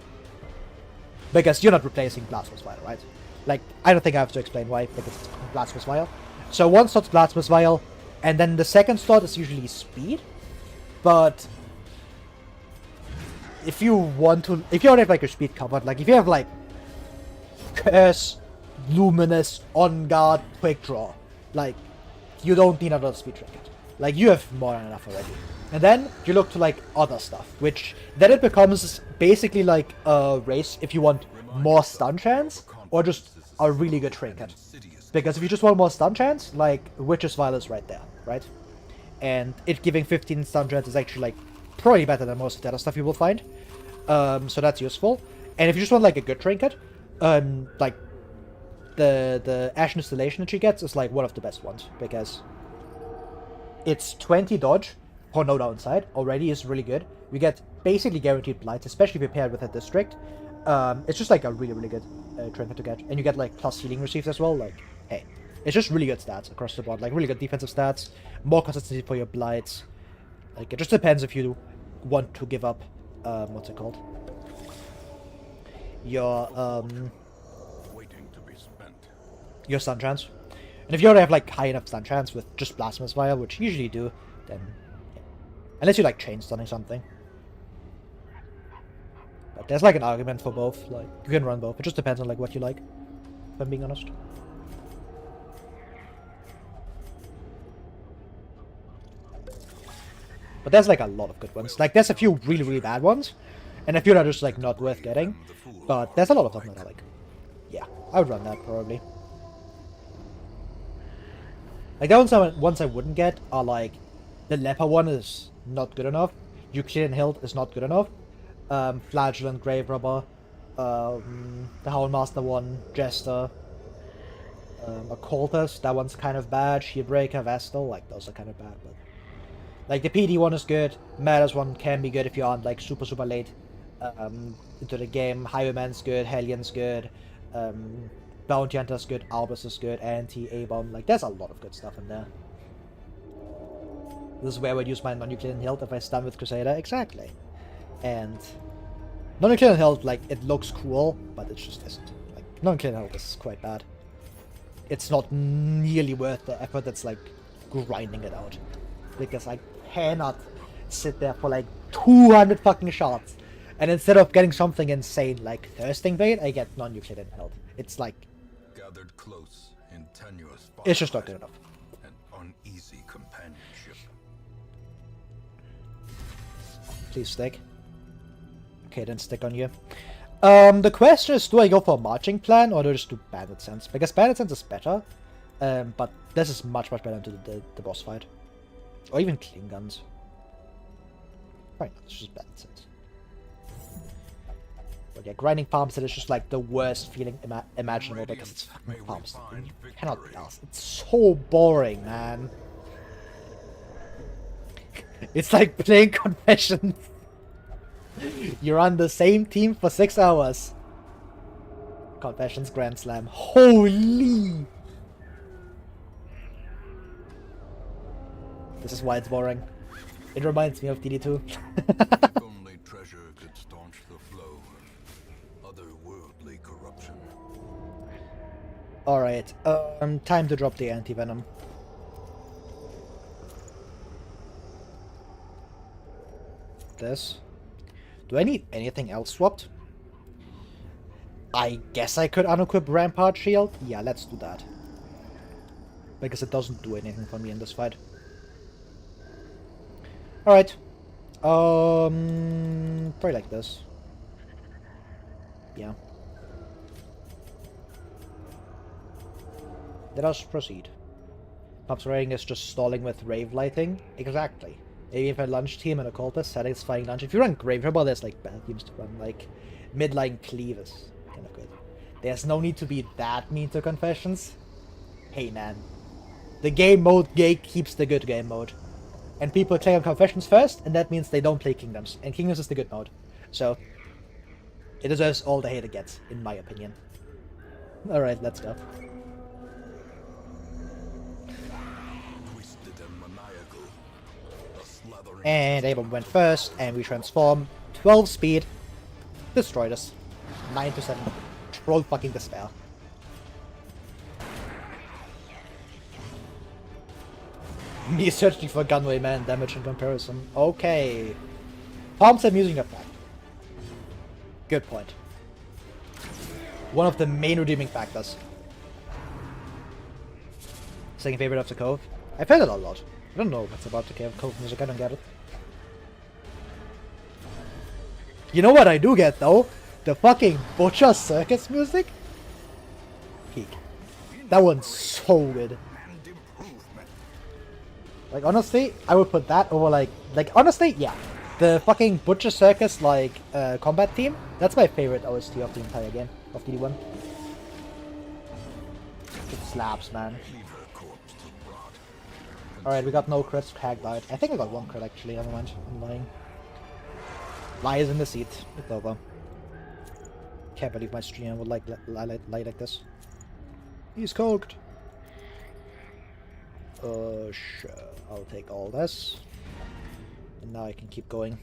Because you're not replacing Blasphemous Vial, right? Like, I don't think I have to explain why, because it's Blasphemous Vial. So one slot's Blasphemous Vial, and then the second slot is usually speed. But if you want to, if you already have like your speed covered, like if you have like Curse, Luminous, On Guard, Quick Draw, like you don't need another speed trinket. Like you have more than enough already. And then you look to like other stuff, which then it becomes basically like a race if you want more stun chance or just a really good trinket. Because if you just want more stun chance, like Witch's Vial is right there, right? And it giving 15 stun chance is actually like probably better than most of the other stuff you will find. So that's useful. And if you just want like a good trinket, like the Ashen Installation that she gets is like one of the best ones because it's 20 dodge for no downside already is really good. You get basically guaranteed blights, especially if you're paired with a district. It's just like a really good trinket to get, and you get like plus healing received as well. Like, hey, it's just really good stats across the board. Like really good defensive stats, more consistency for your blights. Like it just depends if you want to give up what's it called? Your your stun chance. And if you already have like high enough stun chance with just Blasphemous Vial, which you usually do, then yeah. Unless you like chain stunning something. But there's like an argument for both. Like you can run both. It just depends on like what you like. If I'm being honest. But there's like a lot of good ones. Like there's a few really, really bad ones, and a few that are just like not worth getting. But there's a lot of them that I like. Yeah, I would run that probably. Like the ones I wouldn't get are like the leper one is not good enough. Euclidean Hilt is not good enough. Flagellant, Grave Robber, the Houndmaster one, Jester, Occultist, that one's kind of bad. Shieldbreaker, Vestal, like those are kind of bad, but like the PD one is good. Matters one can be good if you aren't like super late into the game. Highwayman's good, Hellion's good, Bounty Hunter's good, Albus is good, Anti-A-Bomb, like there's a lot of good stuff in there. This is where I would use my non-Euclidean Hilt if I stun with Crusader, exactly. And non-Euclidean Hilt, like, it looks cool, but it just isn't. Like, non-Euclidean Hilt is quite bad. It's not nearly worth the effort that's, like, grinding it out. Because I cannot sit there for, like, 200 fucking shots, and instead of getting something insane like Thirsting Bait, I get non-Euclidean Hilt. It's, like... Gathered close in tenuous it's just not good enough. An uneasy companionship. Please stick. Okay, then stick on you. The question is, do I go for a marching plan or do I just do Bandit Sense? Because Bandit Sense is better, but this is much better into the boss fight. Or even Clean Guns. Right, it's just Bandit Sense. But yeah, grinding Farmstead is just like the worst feeling imaginable because it's fucking Farmstead. You cannot be asked. It's so boring, man. It's like playing Confessions. You're on the same team for 6 hours. Confessions Grand Slam. Holy! This is why it's boring. It reminds me of DD2. If only treasure could staunch the flow of otherworldly corruption. Alright, time to drop the anti-venom. This. Do I need anything else swapped? I guess I could unequip Rampart Shield? Yeah, let's do that. Because it doesn't do anything for me in this fight. Alright. Probably like this. Yeah. Let us proceed. Pups Raiding is just stalling with Rave Lighting. Exactly. Maybe if a lunch team and a cultist, satisfying lunch. If you run Grave Robber, there's like bad teams to run. Like midline Cleave is kind of good. There's no need to be that mean to Confessions. Hey man, the game mode keeps the good game mode, and people play on Confessions first, and that means they don't play Kingdoms. And Kingdoms is the good mode, so it deserves all the hate it gets, in my opinion. All right, let's go. And A-Bomb went first, and we transform. 12 speed. Destroyed us. 9 to 7. Troll fucking despair. Me searching for Gunway Man damage in comparison. Okay. Palms I'm using a fact. Good point. One of the main redeeming factors. Second favorite of the Cove. I've heard it a lot. I don't know what's about the Cove music, I don't get it. You know what I do get though? The fucking Butcher Circus music? Peak. That one's so good. Like honestly, I would put that over like honestly, yeah. The fucking Butcher Circus like combat theme, that's my favorite OST of the entire game, of DD1. It slaps, man. Alright, we got no crits, Hag died. I think I got one crit actually, never mind, I'm lying. Lie is in the seat, it's over. Can't believe my stream would lie like this. He's cooked. Sure, I'll take all this. And now I can keep going.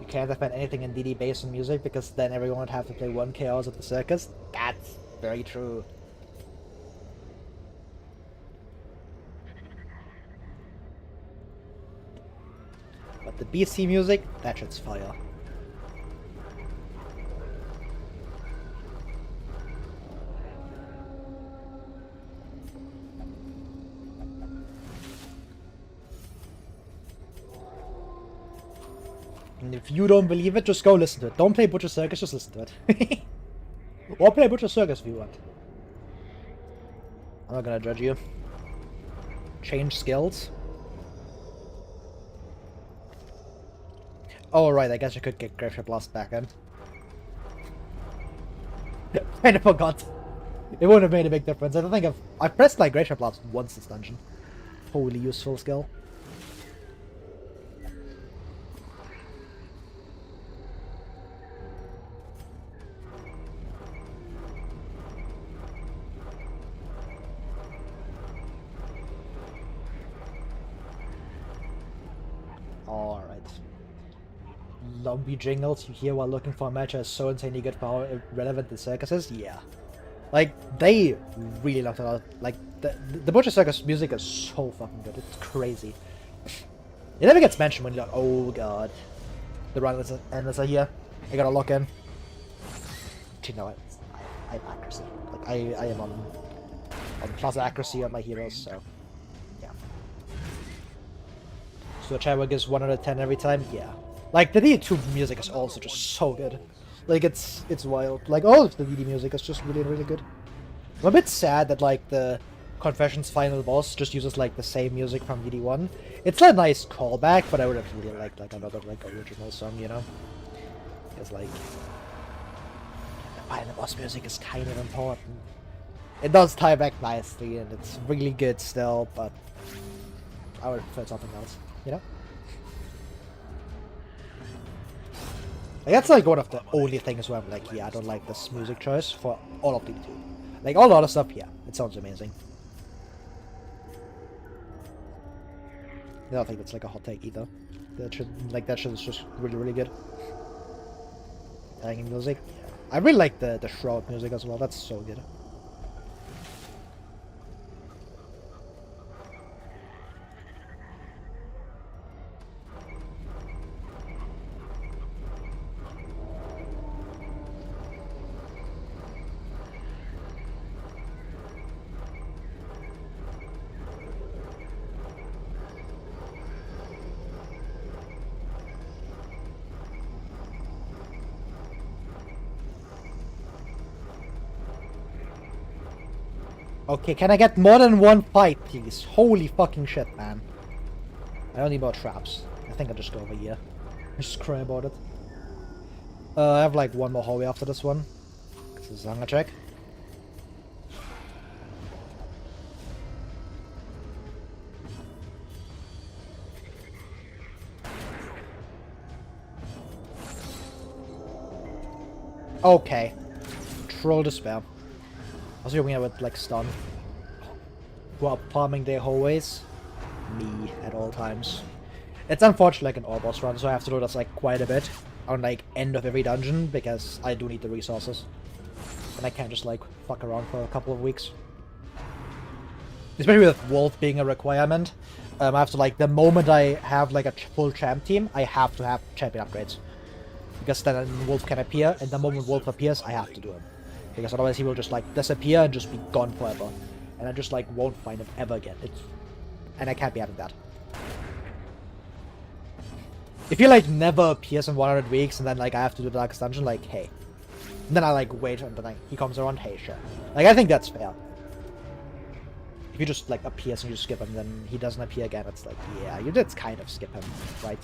You can't defend anything in DD based on music because then everyone would have to play 1k hours at the circus. That's very true. the BC music, that shit's fire. And if you don't believe it, just go listen to it. Don't play Butcher Circus, just listen to it. Or play Butcher Circus if you want. I'm not gonna judge you. Change skills. Oh, right, I guess I could get Graveship Blast back in. Kinda forgot. It wouldn't have made a big difference. I don't think I've pressed like Graveship Blast once this dungeon. Totally useful skill. Alright. Lumpy jingles you hear while looking for a match are so insanely good for how relevant the circus is? Yeah. Like, they really love it out. Like, the Butcher Circus music is so fucking good. It's crazy. It never gets mentioned when you're like, oh god. The run endless are here. I gotta lock in. You know, I have accuracy. Like, I am on plaza accuracy on my heroes, so yeah. So Chadwick is 1 out of 10 every time? Yeah. Like, the D2 music is also just so good. Like, it's wild. Like, all of the DD music is just really, really good. I'm a bit sad that, like, the Confessions final boss just uses, like, the same music from DD1. It's a nice callback, but I would have really liked, like, another, like, original song, you know? Because, like, the final boss music is kind of important. It does tie back nicely, and it's really good still, but I would prefer something else, you know? Like, that's like one of the only things where I'm like, yeah, I don't like this music choice for all of DD2. Like, all the other stuff, yeah, it sounds amazing. I don't think it's like a hot take either. That shit is just really, really good. Hanging music, yeah. I really like the Shroud music as well, that's so good. Okay, can I get more than one fight, please? Holy fucking shit, man. I don't need more traps. I think I'll just go over here. I'm just cry about it. I have like one more hallway after this one. This is a hunger check. Okay. Trolldespair. I was hoping I would like stun. Who are farming their hallways? Me at all times. It's unfortunate like an all boss run, so I have to do this like quite a bit on like end of every dungeon because I do need the resources. And I can't just like fuck around for a couple of weeks. Especially with Wolf being a requirement. I have to like, the moment I have like a full champ team, I have to have champion upgrades. Because then Wolf can appear, and the moment Wolf appears, I have to do him. Because otherwise he will just like disappear and just be gone forever. And I just like won't find him ever again. And I can't be having that. If he like never appears in 100 weeks and then like I have to do the Darkest Dungeon, like hey. And then I like wait and then like, he comes around, hey sure. Like I think that's fair. If he just like appears and you skip him, then he doesn't appear again, it's like, yeah, you did kind of skip him, right?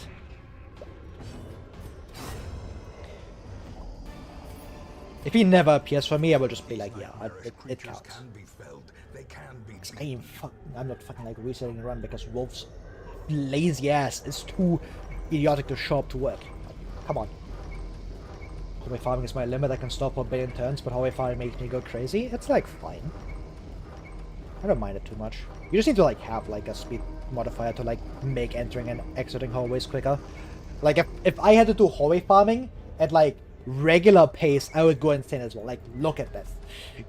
If he never appears for me, I will just be like, yeah, it counts. I mean, I'm not fucking like resetting the run because Wolf's lazy ass is too idiotic to show up to work. Like, come on. Hallway farming is my limit, I can stop for a billion turns, but hallway farming makes me go crazy. It's like fine. I don't mind it too much. You just need to like have like a speed modifier to like make entering and exiting hallways quicker. Like if I had to do hallway farming at like regular pace, I would go insane as well. Like, look at this.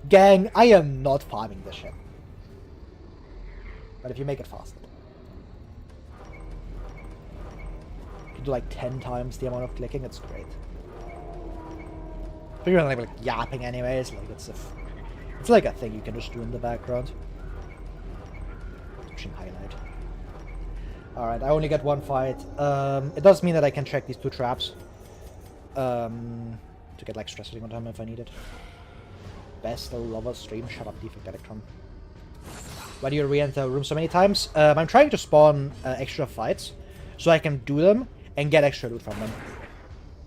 Gang, I am not farming this shit. But if you make it faster. You do like 10 times the amount of clicking. It's great. But you're like yapping anyways. Like it's like a thing you can just do in the background. Option highlight. Alright, I only get one fight. It does mean that I can check these 2 traps. To get like stress hitting on time if I need it. Best lover stream. Shut up, defect electron. Why do you re-enter a room so many times? I'm trying to spawn extra fights so I can do them and get extra loot from them.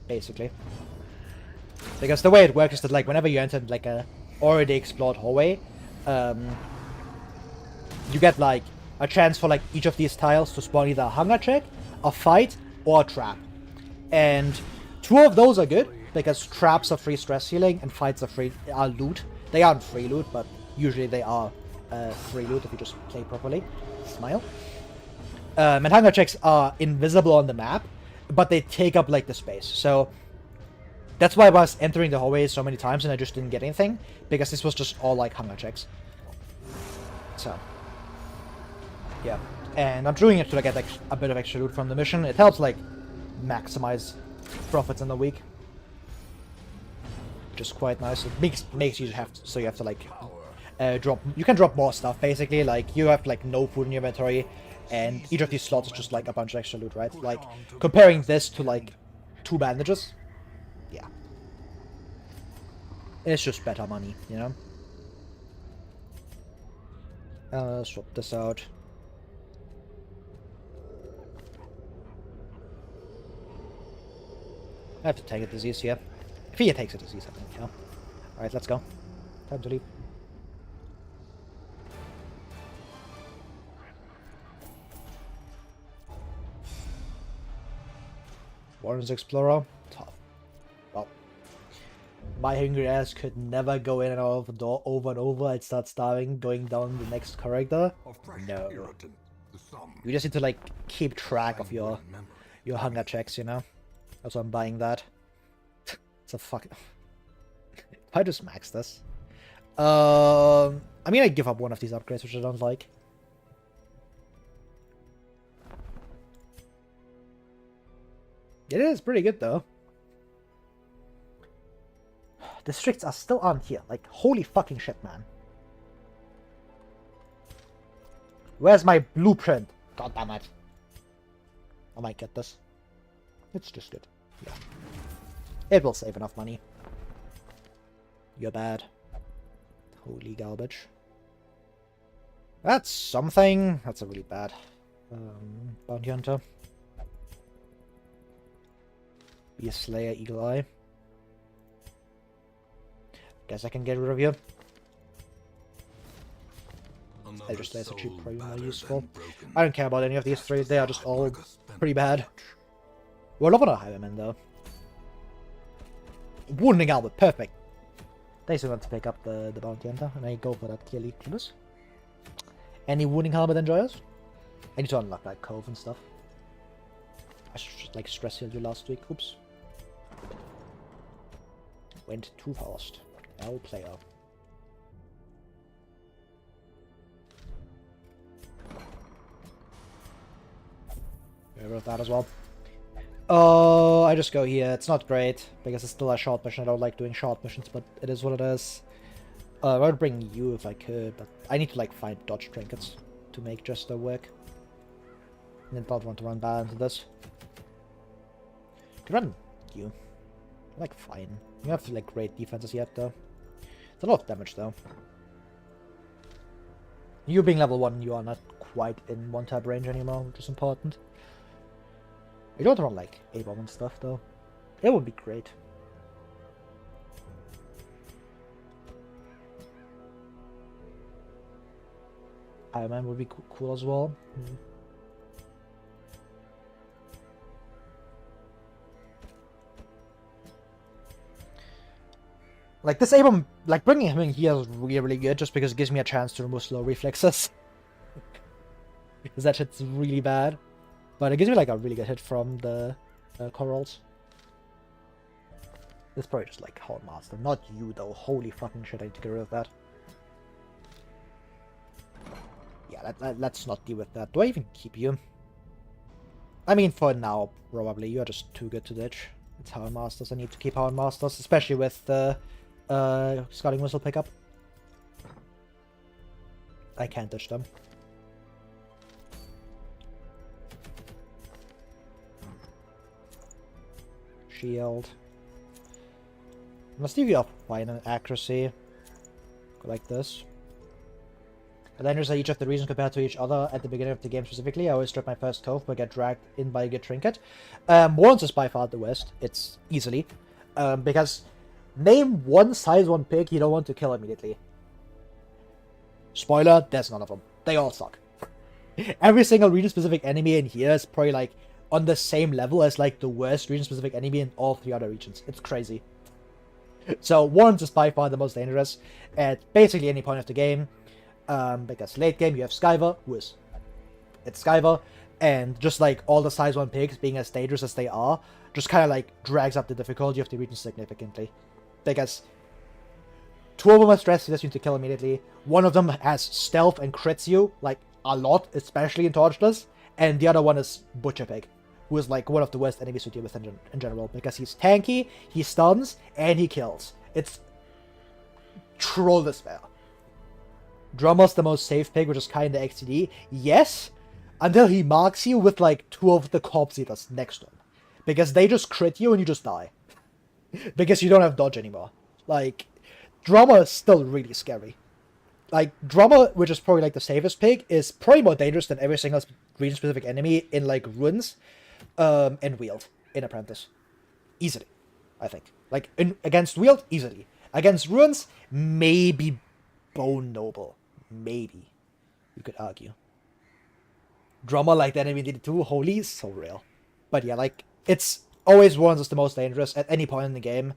Basically. Because the way it works is that like whenever you enter like a already explored hallway, you get like a chance for like each of these tiles to spawn either a hunger check, a fight, or a trap. And 2 of those are good because traps are free stress healing and fights are loot. They aren't free loot, but usually they are free loot if you just play properly. Smile. And hunger checks are invisible on the map, but they take up like the space. So that's why I was entering the hallways so many times and I just didn't get anything, because this was just all like hunger checks. So yeah, and I'm doing it to like, get like a bit of extra loot from the mission. It helps like maximize profits in the week, which is quite nice. It makes you have to, so you have to like drop. You can drop more stuff basically. Like you have like no food in your inventory, and each of these slots is just like a bunch of extra loot, right? Like comparing this to like 2 bandages, yeah, it's just better money, you know. Swap this out. I have to take a disease here. If he takes a disease, I think, yeah. Alright, let's go. Time to leave. Warren's Explorer. Tough. Well. My hungry ass could never go in and out of the door over and over. I'd start starving, going down the next character. No. You just need to, like, keep track of your hunger checks, you know? That's why I'm buying that. It's a fucking... If I just max this. I mean, I give up one of these upgrades, which I don't like. It is pretty good, though. Districts are still on here. Like, holy fucking shit, man. Where's my blueprint? God damn it. I might get this. It's just good. Yeah. It will save enough money. You're bad. Holy garbage. That's something. That's a really bad bounty hunter. Be a slayer, eagle eye. Guess I can get rid of you. I just say cheap, probably more useful. I don't care about any of these 3. They are just all pretty bad. We're not gonna Highwayman though. Wounding Albert, perfect. They still want to pick up the bounty hunter, and I go for that tier league clueless. Any Wounding Helmet enjoyers? I need to unlock that cove and stuff. I should like stress healed you last week. Oops. Went too fast. L player. Get rid of that as well. Oh, I just go here. It's not great, because it's still a short mission. I don't like doing short missions, but it is what it is. I would bring you if I could, but I need to like find dodge trinkets to make Jester work. I don't want to run bad into this. Can run you. You're, like, fine. You have like great defenses yet, though. It's a lot of damage, though. You being level 1, you are not quite in 1-tap range anymore, which is important. You don't run like A-bomb and stuff, though. It would be great. Iron Man would be cool as well. Like, this A-bomb, like, bringing him in here is really, really good, just because it gives me a chance to remove slow reflexes. Because that shit's really bad. But it gives me, like, a really good hit from the corals. This is probably just, like, Horde Master. Not you, though. Holy fucking shit, I need to get rid of that. Yeah, let's not deal with that. Do I even keep you? I mean, for now, probably. You're just too good to ditch. It's Hound Masters. I need to keep Hound Masters, especially with the Scouting Missile pickup. I can't ditch them. Shield. Must leave you up fine in accuracy. Go like this. The landers are each of the regions compared to each other at the beginning of the game specifically. I always strip my first cove but get dragged in by a good trinket. Warrens is by far the worst. It's easily. Because name one size 1 pig you don't want to kill immediately. Spoiler, there's none of them. They all suck. Every single region-specific enemy in here is probably like on the same level as like the worst region-specific enemy in all 3 other regions. It's crazy. So Warrens is by far the most dangerous at basically any point of the game. Because late game you have Skyver, who is... It's Skyver, and just like all the size 1 pigs being as dangerous as they are, just kind of like drags up the difficulty of the region significantly. Because 2 of them are stress, you just need to kill immediately. 1 of them has stealth and crits you, like, a lot, especially in Torchless. And the other one is Butcher Pig, who is like one of the worst enemies to deal with in general. Because he's tanky, he stuns, and he kills. It's Trolldespair. Drummer's the most safe pig, which is kinda XTD. Yes, until he marks you with like 2 of the corpse eaters next to him. Because they just crit you and you just die. Because you don't have dodge anymore. Like, Drummer is still really scary. Like, Drummer, which is probably like the safest pig, is probably more dangerous than every single region-specific enemy in like Ruins and Wield in Apprentice. Easily, I think. Like, against Wield, easily. Against Ruins, maybe Bone Noble. Maybe. You could argue. Drummer like the enemy needed to, holy, so real. But yeah, like, it's always Warrens is the most dangerous at any point in the game.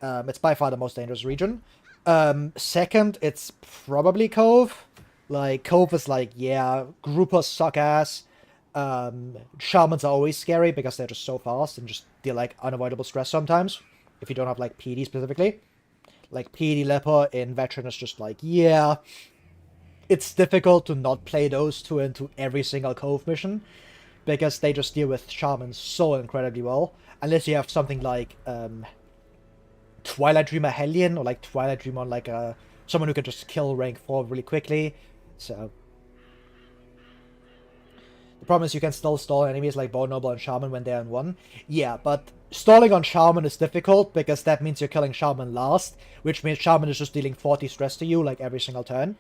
It's by far the most dangerous region. Second, it's probably Cove. Like, Cove is like, yeah, groupers suck ass. Shamans are always scary because they're just so fast and just deal like unavoidable stress sometimes. If you don't have like PD specifically. Like, PD Leper in Veteran is just like, yeah. It's difficult to not play those 2 into every single Cove mission. Because they just deal with Shamans so incredibly well. Unless you have something like, Twilight Dreamer Hellion, or like Twilight Dreamer on like someone who can just kill rank 4 really quickly. So the problem is you can still stall enemies like Bone Noble and Shaman when they're in 1. Yeah, but stalling on Shaman is difficult because that means you're killing Shaman last, which means Shaman is just dealing 40 stress to you like every single turn,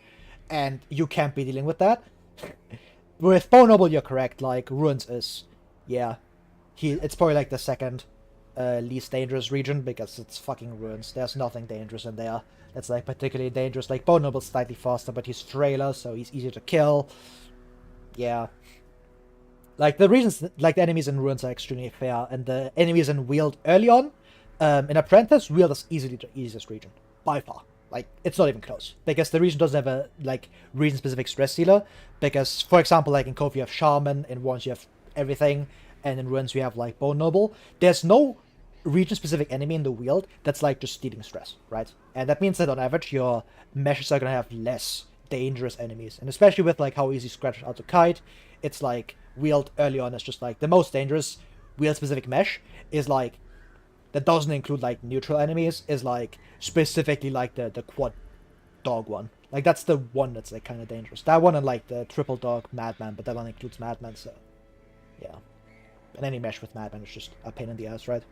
and you can't be dealing with that. With Bone Noble, you're correct. Like, Ruins is, yeah, it's probably like the second least dangerous region because it's fucking Ruins. There's nothing dangerous in there that's like particularly dangerous. Like, Bone Noble's slightly faster, but he's trailer, so he's easier to kill. Yeah. Like, the reasons, like, the enemies in Ruins are extremely fair, and the enemies in Wield early on, in Apprentice, Wield is easily the easiest region. By far. Like, it's not even close. Because the region doesn't have a, like, region-specific stress dealer. Because, for example, like, in Cove you have Shaman, in Warrens you have everything, and in Ruins you have, like, Bone Noble. There's no region-specific enemy in the Wield that's, like, just stealing stress, right? And that means that, on average, your meshes are gonna have less dangerous enemies. And especially with, like, how easy Scratch out to kite, it's, like, Wield early on is just, like, the most dangerous Wield-specific mesh is, like, that doesn't include, like, neutral enemies, is, like, specifically, like, the quad dog one. Like, that's the one that's, like, kind of dangerous. That one and, like, the triple dog Madman, but that one includes Madman, so, yeah. And any mesh with Madman is just a pain in the ass, right?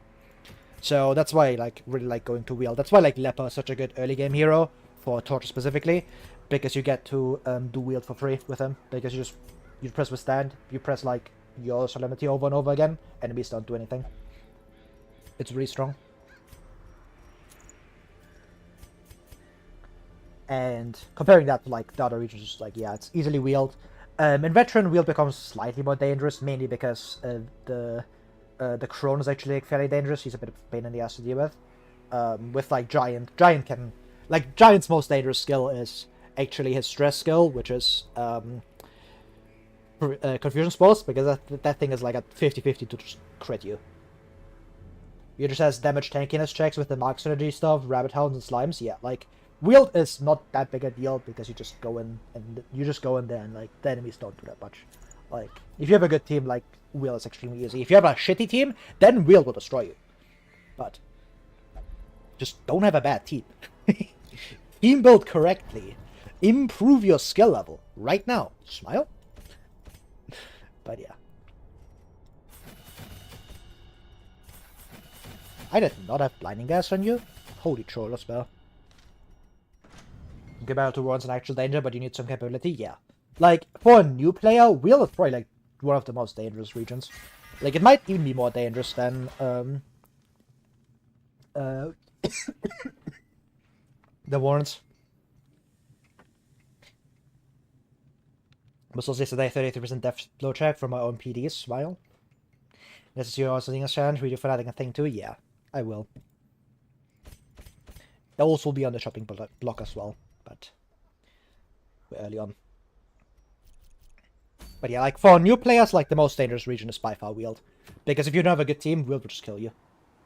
So that's why I, like, really like going to Wield. That's why, like, Leper is such a good early game hero, for Torch specifically, because you get to do Wield for free with him, because you press Withstand, you press, like, your Solemnity over and over again, enemies don't do anything. It's really strong. And comparing that to, like, the other regions, just like, yeah, it's easily Wield. In Veteran, Wield becomes slightly more dangerous, mainly because the Crone is actually, like, fairly dangerous. He's a bit of a pain in the ass to deal with. With, like, Giant can... Like, Giant's most dangerous skill is actually his stress skill, which is Confusion Spores, because that thing is, like, a 50-50 to just crit you. He just has damage tankiness checks with the Mark Synergy stuff, Rabbit Hounds and Slimes. Yeah, like, Wield is not that big a deal because you just go in and there and, like, the enemies don't do that much. Like, if you have a good team, like, Wheel is extremely easy. If you have a shitty team, then Wheel will destroy you. But just don't have a bad team. Team build correctly. Improve your skill level right now. Smile. But yeah. I did not have blinding gas on you. Holy Trolldespair. Compared to Warren's an actual danger, but you need some capability. Yeah. Like, for a new player, Wheel is probably like one of the most dangerous regions. Like, it might even be more dangerous than the Warrens. Was also yesterday 33% death blow check from my own PDs. Smile. This is your also a challenge. Will you fanatic a thing too? Yeah, I will. Those will be on the shopping block as well, but we're early on. But yeah, like for new players, like the most dangerous region is by far Wheeled. Because if you don't have a good team, Wheeled will just kill you.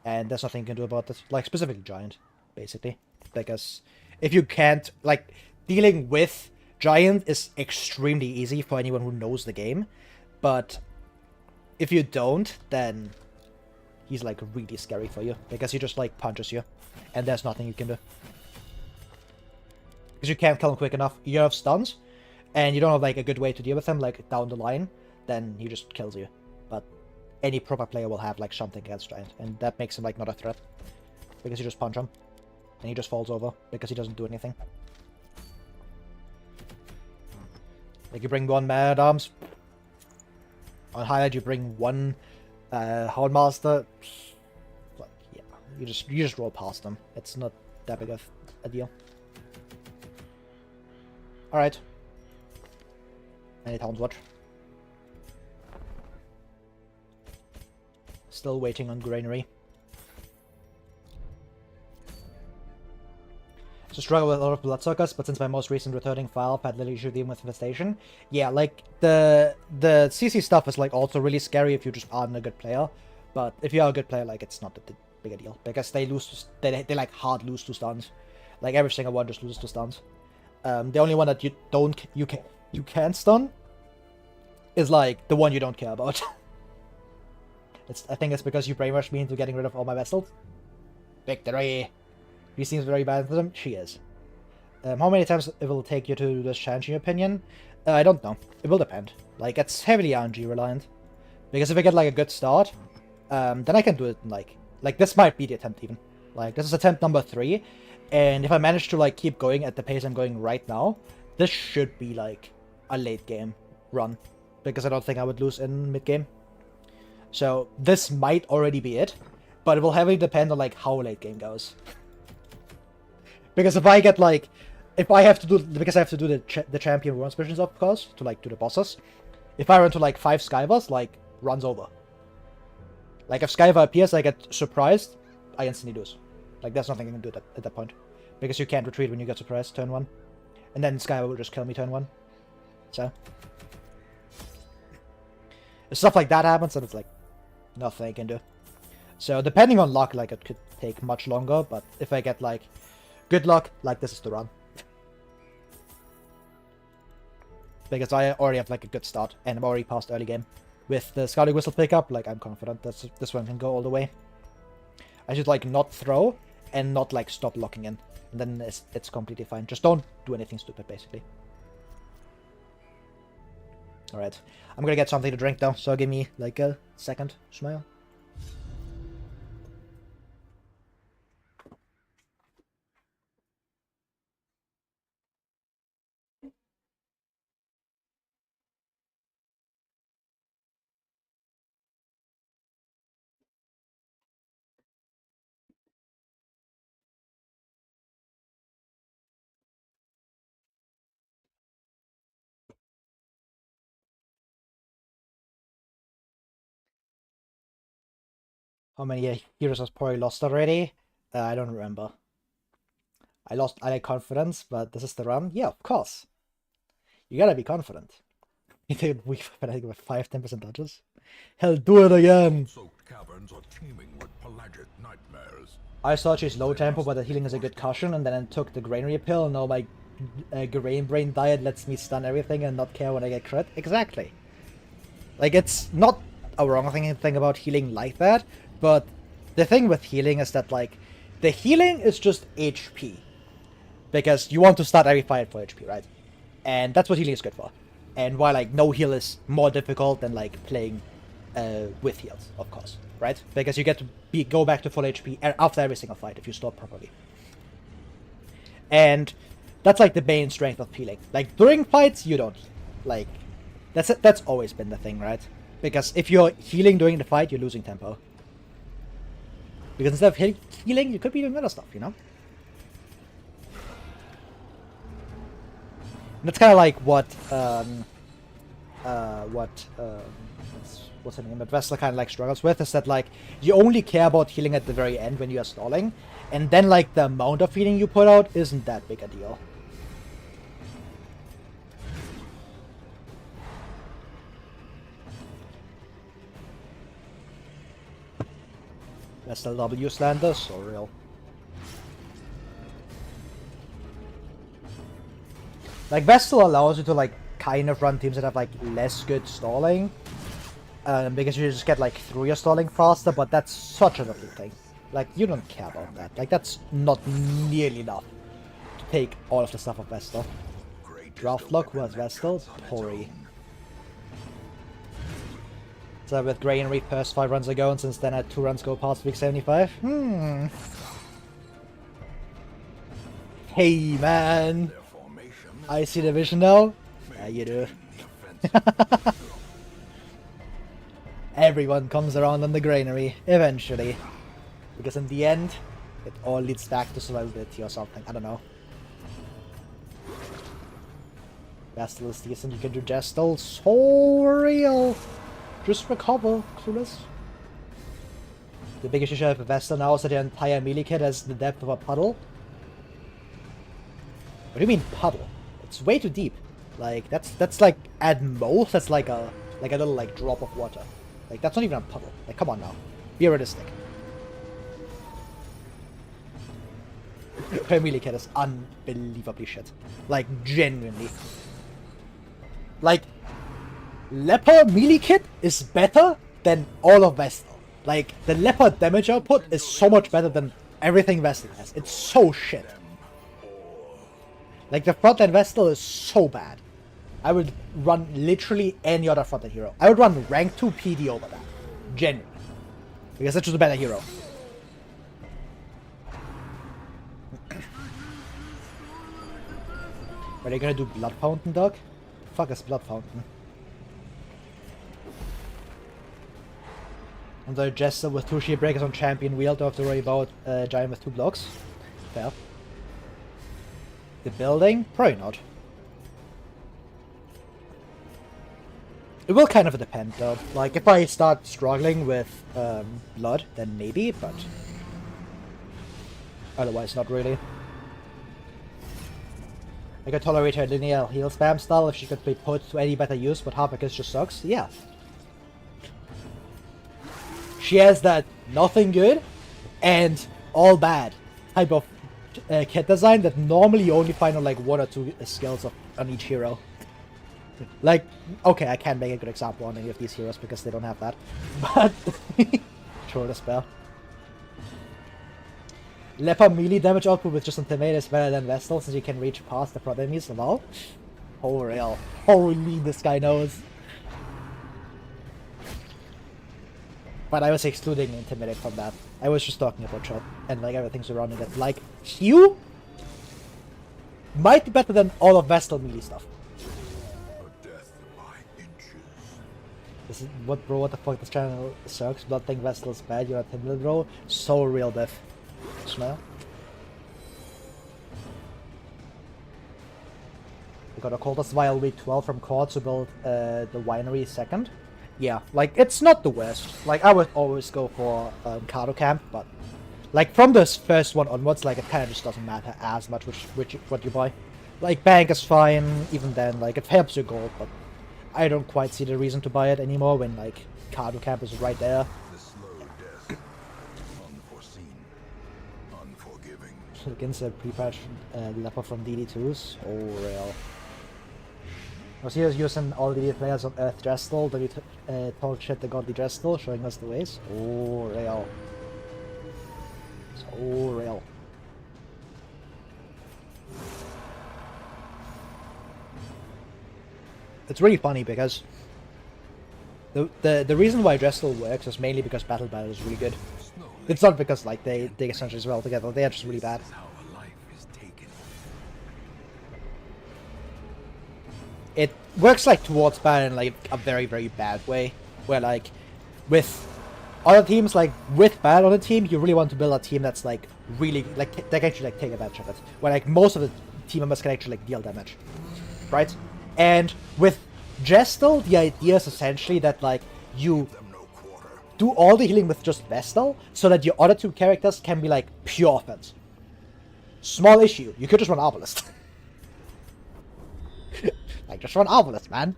And there's nothing you can do about this. Like specifically Giant, basically. Because if you can't, like, dealing with Giant is extremely easy for anyone who knows the game. But if you don't, then he's like really scary for you. Because he just like punches you. And there's nothing you can do. Because you can't kill him quick enough. You have stuns. And you don't have like a good way to deal with him, like down the line, then he just kills you. But any proper player will have like something against Giant, and that makes him like not a threat. Because you just punch him, and he just falls over, because he doesn't do anything. Like you bring one Man-at-Arms, on highlight you bring one Houndmaster, like, yeah, you just roll past them. It's not that big of a deal. Alright. Any Towns Watch. Still waiting on Granary. So struggle with a lot of Bloodsuckers, but since my most recent returning file had literally should deal with Infestation. Yeah, like the CC stuff is like also really scary if you just aren't a good player. But if you are a good player, like it's not that big a deal. Because they lose to, they like hard lose to stuns. Like every single one just loses to stuns. The only one that you can stun is like the one you don't care about. I think it's because you brainwashed me into getting rid of all my vessels. Victory! She seems very bad for them. She is. How many times it will take you to do this challenge in your opinion? I don't know. It will depend. Like, it's heavily RNG reliant. Because if I get like a good start, then I can do it in like this might be the attempt even. Like, this is attempt number 3. And if I manage to like keep going at the pace I'm going right now, this should be like a late game run. Because I don't think I would lose in mid-game. So this might already be it. But it will heavily depend on like how late game goes. Because if I get like... If I have to do... Because I have to do the champion runs missions, of course. To like do the bosses. If I run to like 5 Skyvers, like, runs over. Like if Skyver appears, I get surprised, I instantly lose. Like there's nothing I can do at that point. Because you can't retreat when you get surprised turn 1. And then Skyver will just kill me turn 1. So... If stuff like that happens, then it's like nothing I can do. So depending on luck, like it could take much longer, but if I get like good luck, like this is the run. Because I already have like a good start and I'm already past early game. With the Scouting Whistle pickup, like I'm confident that this one can go all the way. I should like not throw and not like stop locking in. And then it's completely fine. Just don't do anything stupid basically. Alright, I'm gonna get something to drink though, so give me like a second. Smile. How many heroes has probably lost already? I don't remember. I like confidence, but this is the run? Yeah, of course. You gotta be confident. You think we think with 5-10% dodges? Hell, do it again! Soaked caverns are teeming with pelagic nightmares. I thought she's low tempo, but the healing is a good caution, and then I took the Granary pill, and now my grain brain diet lets me stun everything and not care when I get crit. Exactly. Like, it's not a wrong thing about healing like that, but the thing with healing is that, like, the healing is just HP. Because you want to start every fight for HP, right? And that's what healing is good for. And while, like, no heal is more difficult than, like, playing with heals, of course, right? Because you get to go back to full HP after every single fight if you store properly. And that's, like, the main strength of healing. Like, during fights, you don't heal. Like, that's always been the thing, right? Because if you're healing during the fight, you're losing tempo. Because instead of healing, you could be doing other stuff, you know? And that's kind of like what's her name, that Vessel kind of like struggles with, is that like you only care about healing at the very end when you are stalling, and then like the amount of healing you put out isn't that big a deal. Vestal W slander, so real. Like, Vestal allows you to, like, kind of run teams that have, like, less good stalling. Because you just get, like, through your stalling faster, but that's such a little thing. Like, you don't care about that. Like, that's not nearly enough to take all of the stuff of Vestal. Draft lock was Vestal, Tori. So with Granary first 5 runs ago, and since then I had 2 runs go past week 75. Hey, man. I see the vision now. Yeah, you do. Everyone comes around on the Granary, eventually. Because in the end, it all leads back to survivability or something. I don't know. Vestal is decent, you can do Gestal. So real! Just recover, Clueless. The biggest issue with Vestal now is that the entire melee kit has the depth of a puddle. What do you mean puddle? It's way too deep. Like, that's like, at most, that's like a little, like, drop of water. Like, that's not even a puddle. Like, come on now. Be realistic. Her melee kit is unbelievably shit. Like, genuinely. Like, Leper melee kit is better than all of Vestal. Like, the Leper damage output is so much better than everything Vestal has. It's so shit. Like, the frontline Vestal is so bad. I would run literally any other frontline hero. I would run rank 2 PD over that. Genuinely. Because that's just a better hero. Are they gonna do Blood Fountain, dog? Fuck is Blood Fountain. And the Jester with 2 shield breakers on champion wheel, don't have to worry about Giant with 2 blocks. Fair. The building? Probably not. It will kind of depend though. Like, if I start struggling with blood, then maybe, but otherwise not really. I could tolerate her linear heal spam style if she could be put to any better use, but Harpicus just sucks. Yeah. She has that nothing good and all bad type of kit design that normally you only find on like 1 or 2 skills on each hero. Like, okay, I can't make a good example on any of these heroes because they don't have that, but Trolldespair. Leper melee damage output with just Intimidate is better than Vestal since you can reach past the front enemies. Wow. Oh, real. Holy, this guy knows. But I was excluding Intimidate from that. I was just talking about Chop and like everything surrounding it. Like, Hugh might be better than all of Vestal melee stuff. This is what, bro? What the fuck? This channel sucks. Blood think Vestal's bad. You're a Timberland, bro. So real, Def. Smell. We got a Cultist Vial week 12 from Court to build the winery second. Yeah, like, it's not the worst. Like, I would always go for Cardo Camp, but like, from this first one onwards, like, it kind of just doesn't matter as much what you buy. Like, Bank is fine, even then, like, it helps your gold, but I don't quite see the reason to buy it anymore when, like, Cardo Camp is right there. The slow death. Unforeseen. Unforgiving. Against a pre-patch Leper from DD2s. Oh, real. Was he was using all the players of Earth Drestel, told shit the godly Drestel, showing us the ways. Oh, real. So real. It's really funny because the reason why Drestel works is mainly because Battle Battle is really good. It's not because like they essentially as well together. They are just really bad. It works like towards bad in like a very, very bad way, where like with other teams, like with bad on the team, you really want to build a team that's like really like they can actually like take advantage of it, where like most of the team members can actually like deal damage, right? And with Gestal, the idea is essentially that like you do all the healing with just Vestal, so that your other two characters can be like pure offense. Small issue, you could just run Arbalest. Like, just run Arbalest, man.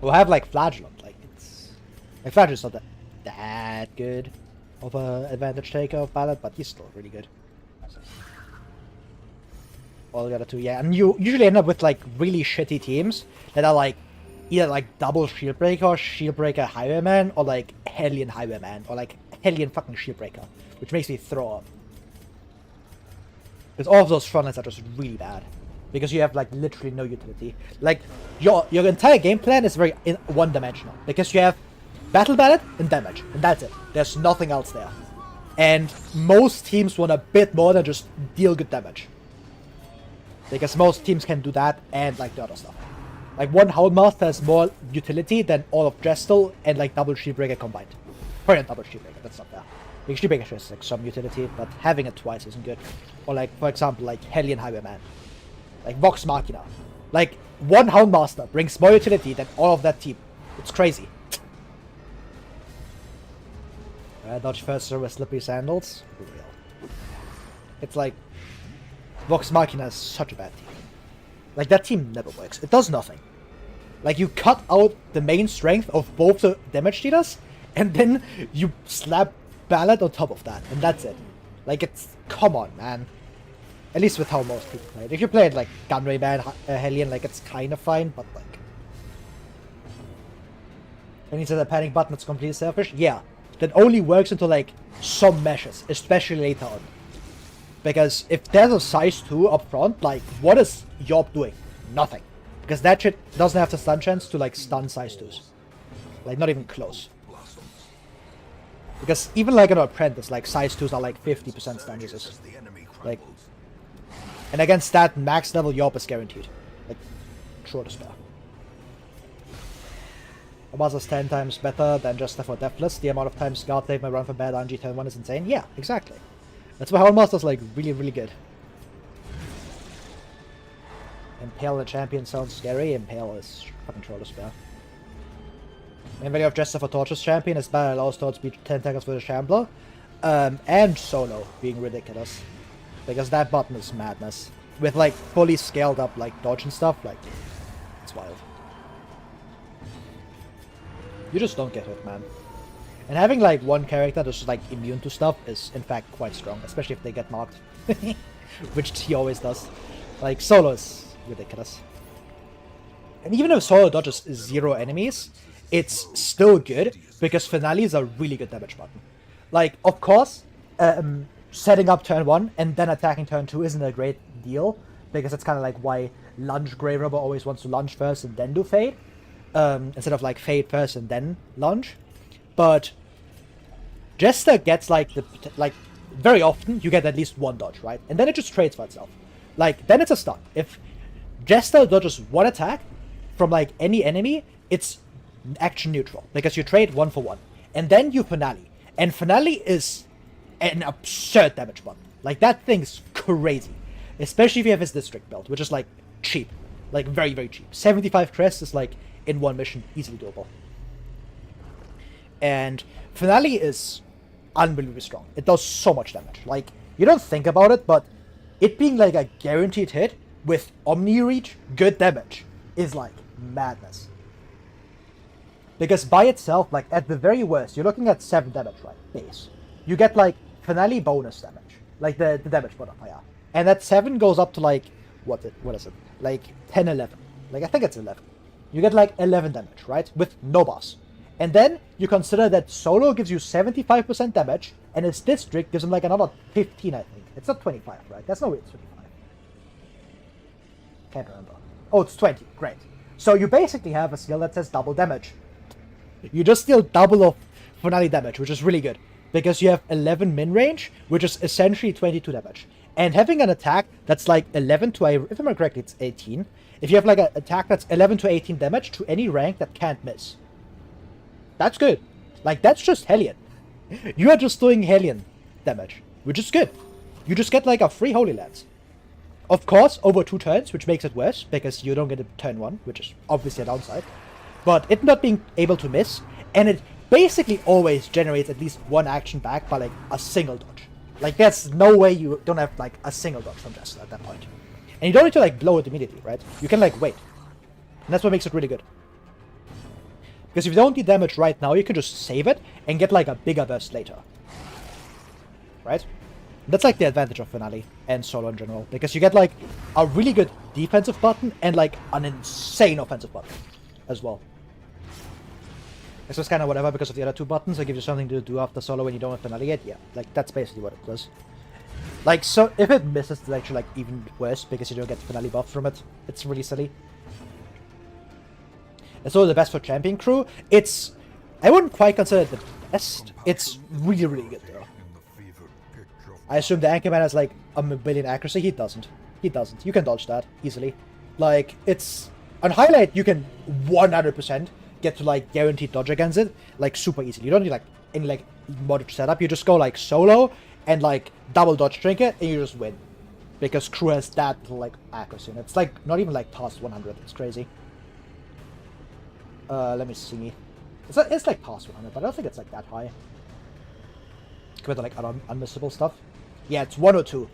We'll have, like, Flagellant. Like, it's... Like, Flagellant's not that good of a advantage taker of Ballad, but he's still really good. So. All the other two, yeah. And you usually end up with, like, really shitty teams that are, like, either, like, double Shieldbreaker Highwayman, or, like, Hellion Highwayman, or, like, Hellion fucking Shieldbreaker, which makes me throw up. Because all of those frontlines are just really bad. Because you have like literally no utility. Like your entire game plan is very one-dimensional. Because you have Battle Ballad and damage, and that's it. There's nothing else there. And most teams want a bit more than just deal good damage. Because most teams can do that and like the other stuff. Like one Houndmaster has more utility than all of Drestel and like double Shieldbreaker combined. Probably not double Shieldbreaker, that's not fair. Like Shieldbreaker has like some utility, but having it twice isn't good. Or like for example like Hellion Highwayman. Like Vox Machina. Like, one Houndmaster brings more utility than all of that team. It's crazy. Dodge first with Slippery Sandals. Real. It's like, Vox Machina is such a bad team. Like, that team never works. It does nothing. Like, you cut out the main strength of both the damage dealers, and then you slap Ballad on top of that, and that's it. Like, it's... Come on, man. At least with how most people play it. If you play it like Gunrayman, Hellion, like it's kind of fine, but like... And he said the panic button is completely selfish? Yeah. That only works until like some meshes, especially later on. Because if there's a size 2 up front, like what is Yob doing? Nothing. Because that shit doesn't have the stun chance to like stun size 2s. Like not even close. Because even like an apprentice, like size 2s are like 50% stun users. Like... And against that, max level Yob is guaranteed. Like, Trolldespair. Abaza's 10 times better than just for Deathless. The amount of times God saved my run for bad RNG turn 1 is insane. Yeah, exactly. That's why Houndmaster's like really, really good. Impale the champion sounds scary. Impale is fucking Trolldespair. Main value of Jester for Torchless champion is bad, allows towards speed 10 tackles for the Shambler. And solo being ridiculous. Because that button is madness. With like fully scaled up like dodge and stuff, like it's wild. You just don't get hit, man. And having like one character that's just like immune to stuff is in fact quite strong, especially if they get marked. Which he always does. Like solo is ridiculous. And even if solo dodges 0 enemies, it's still good because finale is a really good damage button. Like of course, setting up turn 1 and then attacking turn 2 isn't a great deal, because it's kind of like why Lunge Grave Robber always wants to lunge first and then do Fade, instead of like Fade first and then lunge. But Jester gets like very often you get at least one dodge, right? And then it just trades for itself. Like then it's a stun. If Jester dodges one attack from like any enemy, it's action neutral because you trade 1 for 1, and then you finale, and finale is an absurd damage button. Like, that thing's crazy. Especially if you have his district build, which is, like, cheap. Like, very, very cheap. 75 crests is, like, in one mission, easily doable. And Finale is unbelievably strong. It does so much damage. Like, you don't think about it, but it being, like, a guaranteed hit with Omni Reach, good damage, is, like, madness. Because by itself, like, at the very worst, you're looking at 7 damage, right? Base. You get, like, Finale bonus damage. Like, the damage modifier. And that 7 goes up to, like, what is it? Like 10, 11. Like, I think it's 11. You get like 11 damage, right? With no boss. And then you consider that solo gives you 75% damage, and its district gives him like another 15, I think. It's not 25, right? That's no way it's 25. Can't remember. Oh, it's 20. Great. So you basically have a skill that says double damage. You just deal double of finale damage, which is really good. Because you have 11 min range, which is essentially 22 damage. And having an attack that's like 11 to, if I remember correctly, it's 18. If you have like an attack that's 11 to 18 damage to any rank that can't miss. That's good. Like, that's just Hellion. You are just doing Hellion damage, which is good. You just get like a free Holy Lance. Of course, over 2 turns, which makes it worse, because you don't get a turn 1, which is obviously a downside. But it not being able to miss, and it basically always generates at least 1 action back by like a single dodge. Like, there's no way you don't have like a single dodge from Jester at that point. And you don't need to like blow it immediately, right? You can like wait. And that's what makes it really good. Because if you don't need damage right now, you can just save it and get like a bigger burst later. Right? That's like the advantage of Finale and Solo in general. Because you get like a really good defensive button and like an insane offensive button as well. This was kind of whatever because of the other 2 buttons. It gives you something to do after Solo when you don't have Finale yet. Yeah, like that's basically what it does. Like, so if it misses, it's actually like even worse because you don't get Finale buff from it. It's really silly. It's also the best for champion crew. It's, I wouldn't quite consider it the best. It's really, really good though. I assume the Anchorman has like a billion accuracy. He doesn't. He doesn't. You can dodge that easily. Like, it's, on highlight you can 100% get to like guaranteed dodge against it, like super easily. You don't need like any like modded setup. You just go like solo and like double dodge trinket and you just win. Because crew has that little like accuracy. And it's like not even like past 100. It's crazy. Let me see. It's like past 100, but I don't think it's like that high. Compared to like other unmissable stuff. Yeah, it's 102.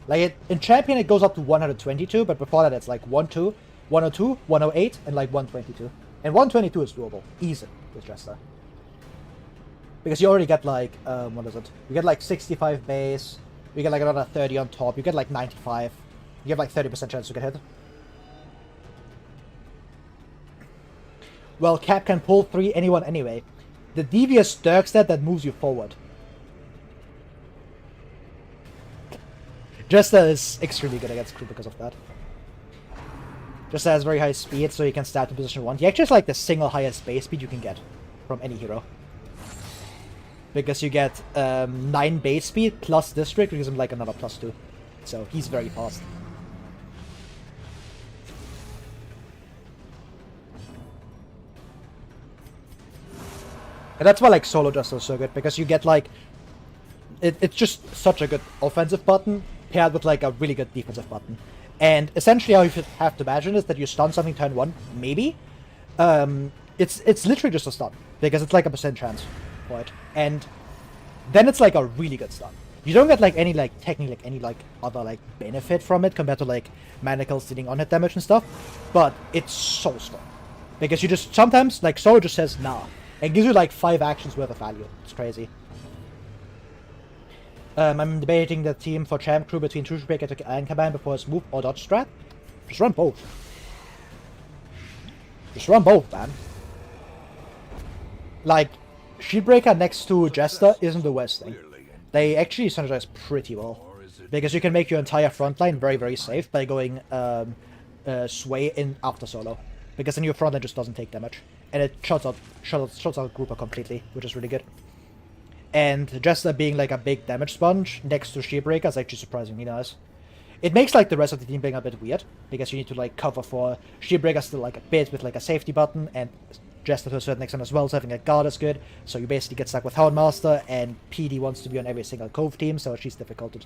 Like in Champion it goes up to 122, but before that it's like 102, 108, and like 122. And 122 is doable. Easy with Jester. Because you already get like, what is it? You get like 65 base, you get like another 30 on top, you get like 95. You have like 30% chance to get hit. Well, Cap can pull 3 anyone anyway. The devious Dirk stat that moves you forward. Jester is extremely good against crew because of that. Jester has very high speed, so you can start in position 1. He actually has like the single highest base speed you can get from any hero. Because you get 9 base speed plus district, which gives him like another +2. So he's very fast. And that's why like Solo Jester is so good, because you get like it's just such a good offensive button paired with like a really good defensive button. And essentially how you have to imagine is that you stun something turn 1, maybe. It's literally just a stun, because it's like a % chance for it. And then it's like a really good stun. You don't get like any like technically like any like other like benefit from it compared to like manacles dealing on hit damage and stuff, but it's so strong. Because you just sometimes like Solo just says nah. It gives you like 5 actions worth of value. It's crazy. I'm debating the team for champ crew between Truthbreaker to Anchorman before his move or dodge strat. Just run both. Just run both, man. Like, Shieldbreaker next to Jester isn't the worst thing. They actually synergize pretty well. Because you can make your entire front line very, very safe by going Sway in after Solo. Because then your front line just doesn't take damage. And it shuts out Grouper completely, which is really good. And Jester being like a big damage sponge next to Shieldbreaker is actually surprisingly nice. It makes like the rest of the team being a bit weird, because you need to like cover for Shieldbreaker still like a bit with like a safety button, and Jester to a certain extent as well, so having a guard is good. So you basically get stuck with Houndmaster, and PD wants to be on every single Cove team, so she's difficult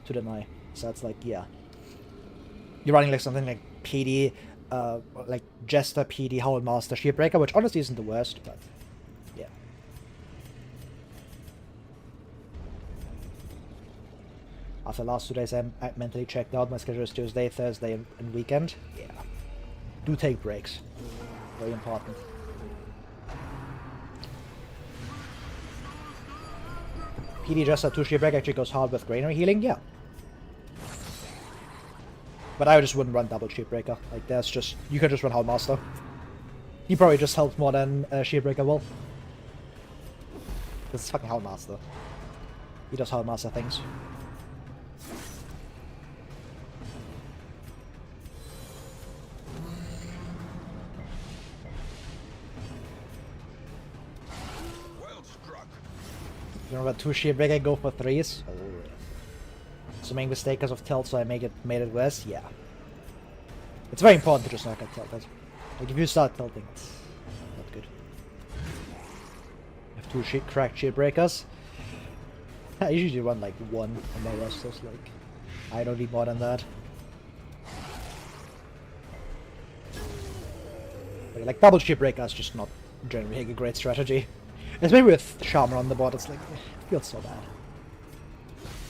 to deny. So it's like, yeah. You're running like something like PD, like Jester, PD, Houndmaster, Shieldbreaker, which honestly isn't the worst, but yeah. After the last 2 days, I'm mentally checked out. My schedule is Tuesday, Thursday, and weekend. Yeah. Do take breaks. Very important. PD Jester 2 Shieldbreaker actually goes hard with Granary healing, yeah. But I just wouldn't run double Shieldbreaker. Like, that's just... You could just run Houndmaster. He probably just helps more than Shieldbreaker will. This is fucking Houndmaster. He does Houndmaster things. Remember 2 Shieldbreaker, go for 3s? Oh. So making mistake because of tilt, so I made it worse? Yeah. It's very important to just not get tilted. Like, if you start tilting, it's not good. You have 2 cracked Shieldbreakers. I usually run like 1 on my rest, like, I don't need more than that. Like double Shieldbreaker is just not generally a great strategy. Especially with Shaman on the board, it's like, it feels so bad.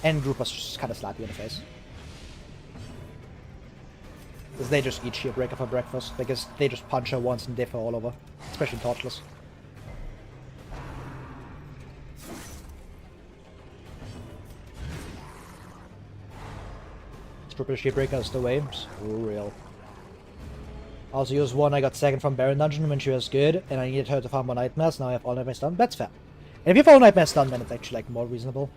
And groupers just kind of slap you in the face. Because they just eat Shieldbreaker for breakfast, because they just punch her once and differ all over. Especially Torchless. Triple Shieldbreaker is the way. It's real. I also used one I got second from Baron Dungeon when she was good, and I needed her to farm more Nightmares, now I have all Nightmares done. That's fair. And if you have all Nightmares done, then it's actually like more reasonable.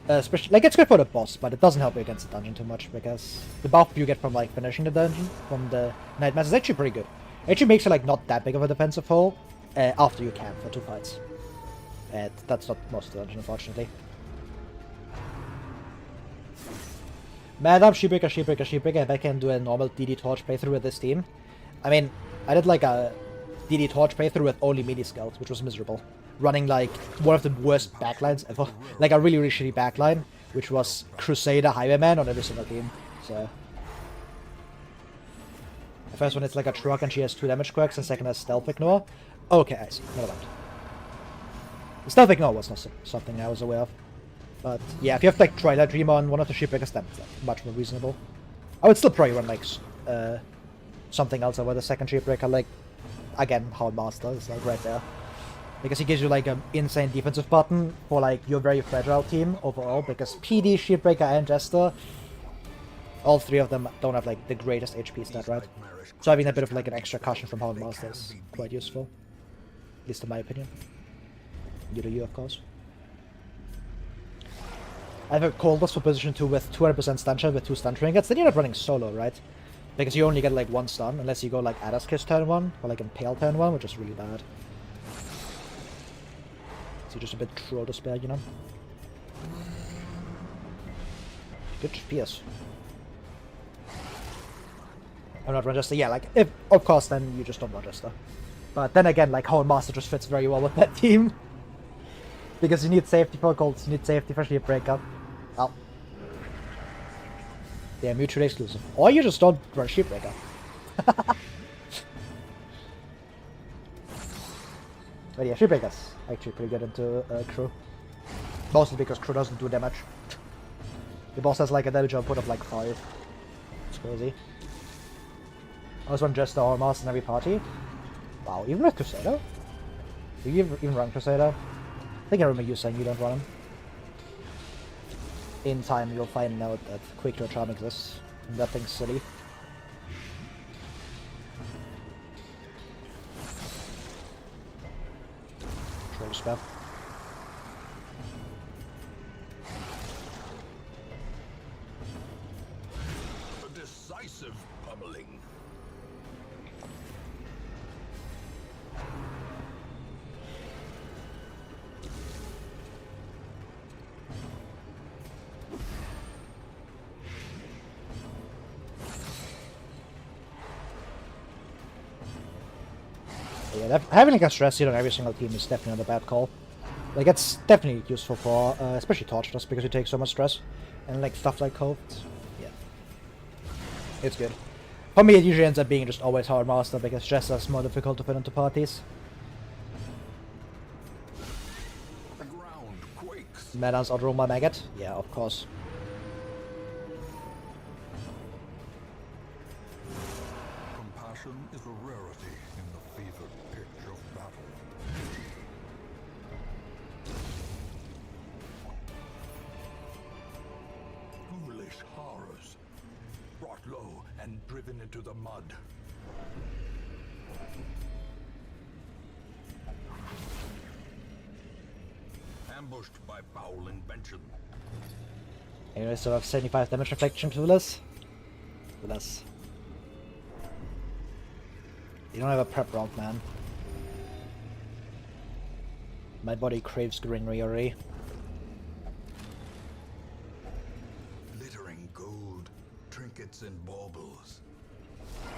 Especially, like, it's good for the boss, but it doesn't help you against the dungeon too much, because the buff you get from like finishing the dungeon from the Nightmares is actually pretty good. It actually makes it like not that big of a defensive hole after you camp for 2 fights. That's not most of the dungeon, unfortunately. Mad up, Shieldbreaker, Shieldbreaker, Shieldbreaker. If I can do a normal DD Torch playthrough with this team. I mean, I did like a DD Torch playthrough with only mini skulls, which was miserable. Running like one of the worst backlines ever. Like a really, really shitty backline, which was Crusader Highwayman on every single team. So. The first one it's like a truck and she has 2 damage quirks, and second has Stealth Ignore. Okay, I see. Never mind. The Stealth Ignore was not something I was aware of. But yeah, if you have like Twilight Dream on one of the Shieldbreakers, then it's like much more reasonable. I would still probably run like something else over the second Shieldbreaker, like again Houndmaster is like right there. Because he gives you like an insane defensive button for like your very fragile team overall, because PD, Shieldbreaker and Jester, all 3 of them don't have like the greatest HP stat, right? So having a bit of like an extra caution from Houndmaster is quite useful. At least in my opinion. You do you, of course. I have a Coldness for position 2 with 200% stun shot with 2 stun trinkets, then you're not running solo, right? Because you only get like 1 stun, unless you go like Adder's Kiss turn 1, or like Impale turn 1, which is really bad. So just a bit Trolldespair, you know? Good Pierce. I'm not run Jester, yeah, like, if, of course, then you just don't run Jester. But then again, like, Houndmaster just fits very well with that team. Because you need safety for Colts, you need safety for Shieldbreaker. Well. They are mutually exclusive. Or you just don't run Shieldbreaker. But yeah, Shieldbreaker's actually pretty good into Crew. Mostly because Crew doesn't do damage. The boss has like a damage output of like 5. It's crazy. I always run Jester or Master in every party. Wow, even with Crusader? Do you even run Crusader? I think I remember you saying you don't run him. In time, you'll find out that Quick Draw Charm exists. And that thing's silly. Trolldespair. A decisive pummeling. Yeah, having like a stress hit on every single team is definitely not a bad call. Like, it's definitely useful for, especially Torchless, because you take so much stress. And like stuff like Cove, yeah. It's good. For me, it usually ends up being just always Houndmaster, because Jester's more difficult to fit into parties. The ground quakes. Manans outrule my Maggot? Yeah, of course. Compassion is a rarity in the fevered pitch of battle. Foolish horrors. brought low and driven into the mud. Ambushed by foul invention. Anyway, so I have 75 damage reflection to this. With us. You don't have a prep round, man. My body craves greenery already. Glittering gold, trinkets and baubles.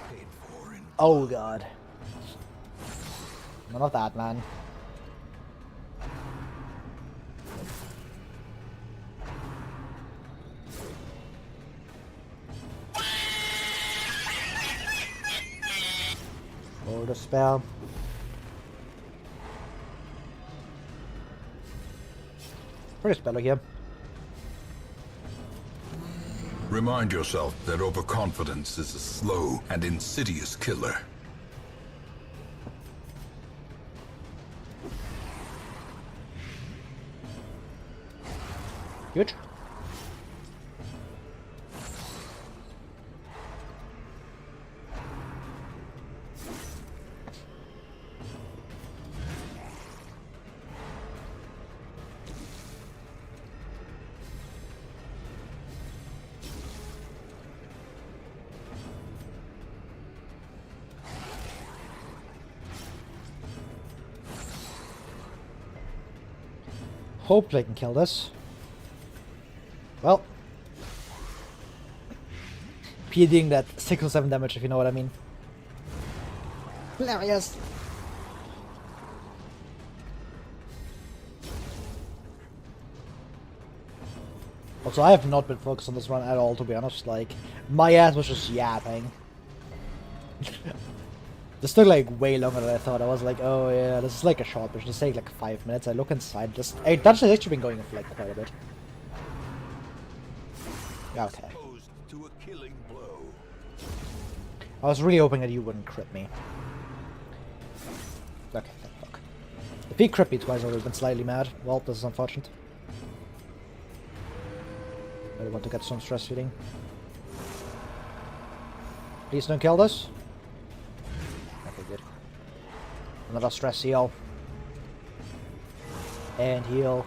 Paid for in Oh god. None of that, man. Torchless. Pretty spell here. Remind yourself that overconfidence is a slow and insidious killer. Good. Hope they can kill this. Well, PDing that 6 or 7 damage, if you know what I mean. Hilarious. Also, I have not been focused on this run at all, to be honest. Like, my ass was just yapping. This took like way longer than I thought. I was like, oh yeah, this is like a short mission. This takes like 5 minutes. I look inside. Just that has actually been going for like quite a bit. Okay. To a killing blow. I was really hoping that you wouldn't crit me. Okay, thank fuck. If he crit me twice, I would have been slightly mad. Well, this is unfortunate. I want to get some stress feeding. Please don't kill this. Okay, good. Another stress heal. And heal.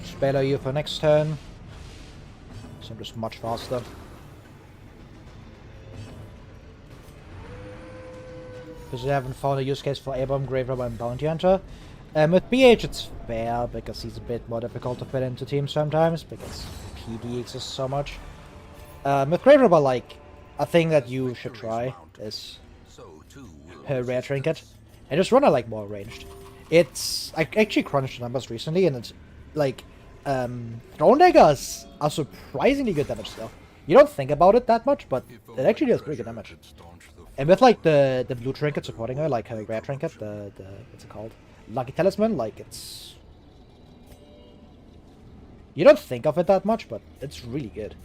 Spare you for next turn. So I'm just much faster. Because I haven't found a use case for A-Bomb, Grave Robber, and Bounty Hunter. With BH it's fair, because he's a bit more difficult to fit into teams sometimes, because PD exists so much. With Grave Robber, like, a thing that you should try is her rare trinket. And just run her, like, more ranged. It's... I actually crunched the numbers recently, and it's, like, Throne Daggers are surprisingly good damage still. You don't think about it that much, but it actually does pretty good damage. And with, like, the blue trinket supporting her, like her rare trinket, the what's it called? Lucky Talisman, like, it's... You don't think of it that much, but it's really good.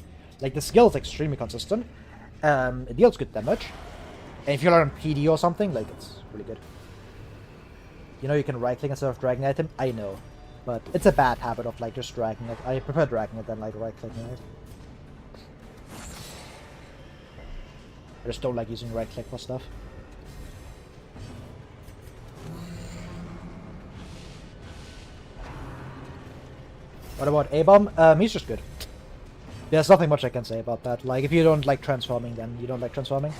Like, the skill is extremely consistent. It deals good damage. And if you're on PD or something, like, it's really good. You know, you can right-click instead of dragging at him. I know. But it's a bad habit of, like, just dragging it. I prefer dragging it than, like, right-clicking it. I just don't like using right-click for stuff. What about A-Bomb? He's just good. There's nothing much I can say about that. Like, if you don't like transforming, then you don't like transforming.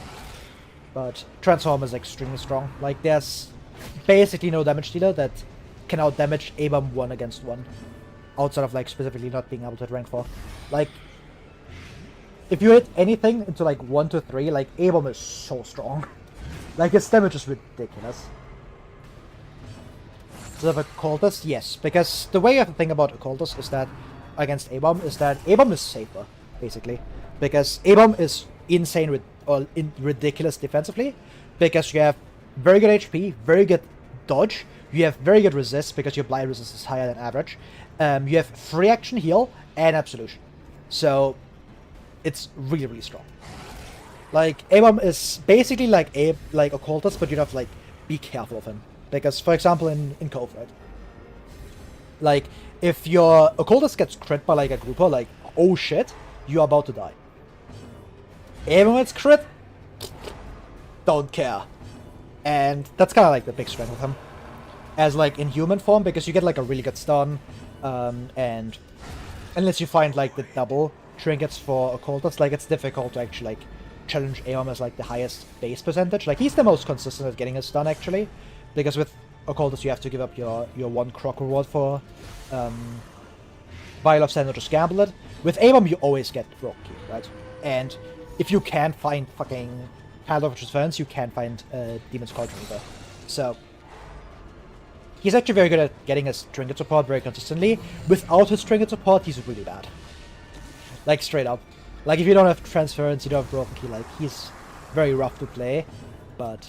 But transform is extremely strong. Like, there's basically no damage dealer that can out-damage A-Bomb 1 against 1. Outside of, like, specifically not being able to hit rank 4. Like, if you hit anything into, like, 1 to 3, like, A-Bomb is so strong. Like, its damage is ridiculous. So the Occultist, yes, because the way you have to think about Occultist is that against A-Bomb is that A-Bomb is safer, basically, because A-Bomb is insane or ridiculous defensively, because you have very good HP, very good dodge, you have very good resist because your blind resist is higher than average, you have free action heal and absolution, so it's really really strong. Like A-Bomb is basically like Occultist, but you have to like be careful of him. Because, for example, in Cove, right? Like, if your Occultist gets crit by, like, a grouper, like, oh shit. you're about to die. Even when it's crit, don't care. And that's kind of like the big strength of him. As like in human form, because you get like a really good stun, and unless you find like the double trinkets for occultists, like it's difficult to actually like challenge Aeom as like the highest base percentage. Like he's the most consistent at getting a stun actually, because with occultists you have to give up your one croc reward for Vial of Sand or just gamble it. With Aeom you always get Broken Key, right? And if you can't find fucking Paladin of Transference, you can find Demon's Cauldron either. So he's actually very good at getting his trinket support very consistently. Without his trinket support, he's really bad. Like, straight up. Like, if you don't have Transference, you don't have Broken Key, like, he's very rough to play. But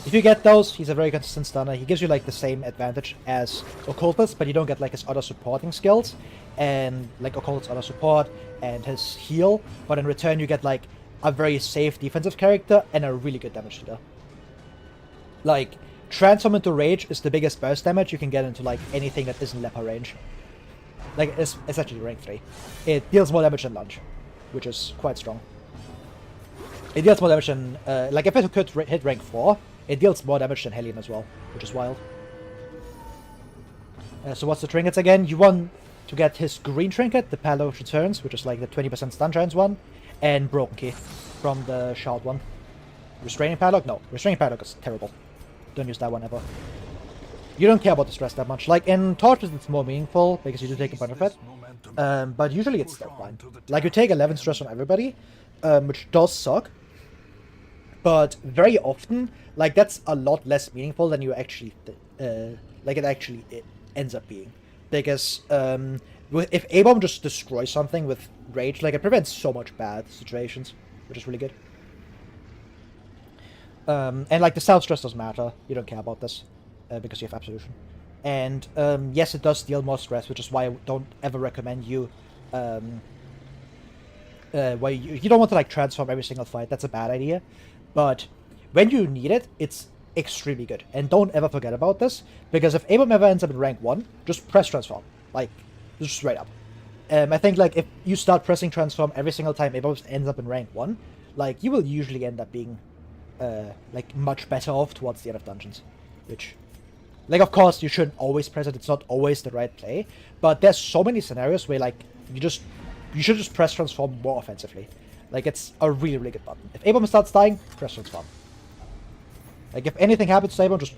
if you get those, he's a very consistent stunner. He gives you, like, the same advantage as Occultist, but you don't get, like, his other supporting skills. And, like, Occultist's other support and his heal. But in return, you get, like, a very safe defensive character and a really good damage dealer. Like, Transform into Rage is the biggest burst damage you can get into like anything that isn't Leper range. Like, it's actually rank 3. It deals more damage than Lunge, which is quite strong. It deals more damage than, like if it could hit rank 4, it deals more damage than Hellion as well, which is wild. So what's the trinkets again? You want to get his green trinket, the Paladin of Returns, which is like the 20% stun chance one, and Broken Key from the Shard one. Restraining Padlock? No, Restraining Padlock is terrible. Don't use that one ever. You don't care about the stress that much. Like in Torchless it's more meaningful because you do take a bunch of it. But usually it's still fine. Like you take 11 stress from everybody, which does suck. But very often, like that's a lot less meaningful than you actually, like it ends up being. Because if Aeom just destroys something with Rage, like it prevents so much bad situations, which is really good. And like the south stress doesn't matter. You don't care about this because you have Absolution. And yes, it does deal more stress, which is why I don't ever recommend you. Why you don't want to like transform every single fight. That's a bad idea. But when you need it, it's extremely good. And don't ever forget about this, because if Aeom ever ends up in rank 1, just press transform. Like, just straight up. I think like if you start pressing transform every single time Aeom ends up in rank 1, like you will usually end up being like much better off towards the end of dungeons, which, like, of course you shouldn't always press it. It's not always the right play, but there's so many scenarios where like you should just press transform more offensively. Like it's a really really good button. If Aeom starts dying, press transform. Like if anything happens to Aeom, just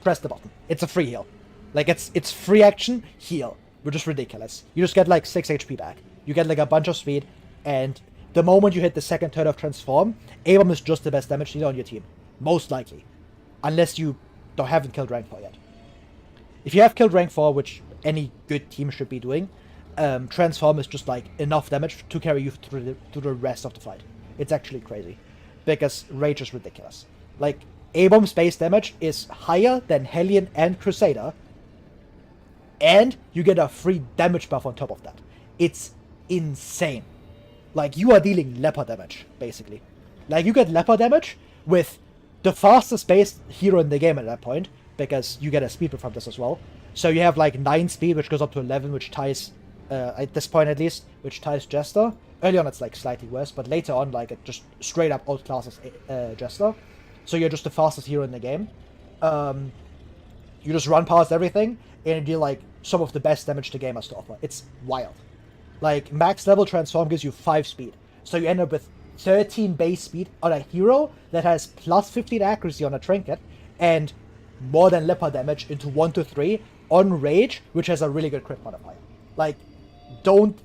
press the button. It's a free heal. Like it's free action heal, which is ridiculous. You just get like 6 HP back. You get like a bunch of speed, and the moment you hit the second turn of transform, Aeom is just the best damage dealer on your team. Most likely. Unless you haven't killed rank 4 yet. If you have killed rank 4, which any good team should be doing, transform is just like enough damage to carry you through the rest of the fight. It's actually crazy. Because Rage is ridiculous. Like, Aeom's base damage is higher than Hellion and Crusader, and you get a free damage buff on top of that. It's insane. Like, you are dealing leper damage, basically. Like, you get leper damage with the fastest base hero in the game at that point, because you get a speed buff from this as well. So you have, like, 9 speed, which goes up to 11, which ties, at this point at least, which ties Jester. Early on it's, like, slightly worse, but later on, like, it just straight up outclasses Jester. So you're just the fastest hero in the game. You just run past everything, and you deal, like, some of the best damage the game has to offer. It's wild. Like, max level transform gives you 5 speed. So you end up with 13 base speed on a hero that has plus 15 accuracy on a trinket, and more than leper damage into 1 to 3 on Rage, which has a really good crit modifier. Like, don't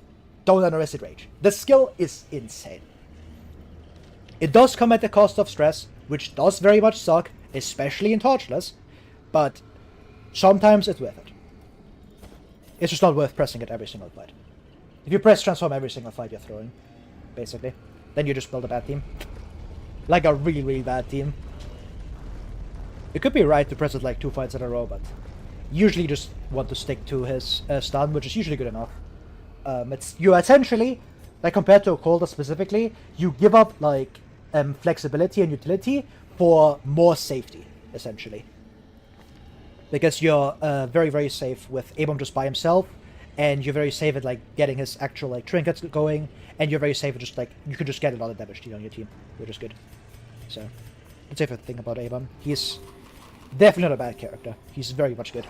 underestimate Rage. The skill is insane. It does come at the cost of stress, which does very much suck, especially in Torchless, but sometimes it's worth it. It's just not worth pressing it every single fight. If you press transform every single fight you're throwing, basically, then you just build a bad team. Like a really, really bad team. It could be right to press it like 2 fights in a row, but usually you just want to stick to his stun, which is usually good enough. You essentially, like compared to Occultist specifically, you give up like flexibility and utility for more safety, essentially. Because you're very, very safe with Aeom just by himself, and you're very safe at like getting his actual like trinkets going, and you're very safe at just like you can just get a lot of damage deal on your team, which is good. So that's the thing about Avon. He's definitely not a bad character. He's very much good.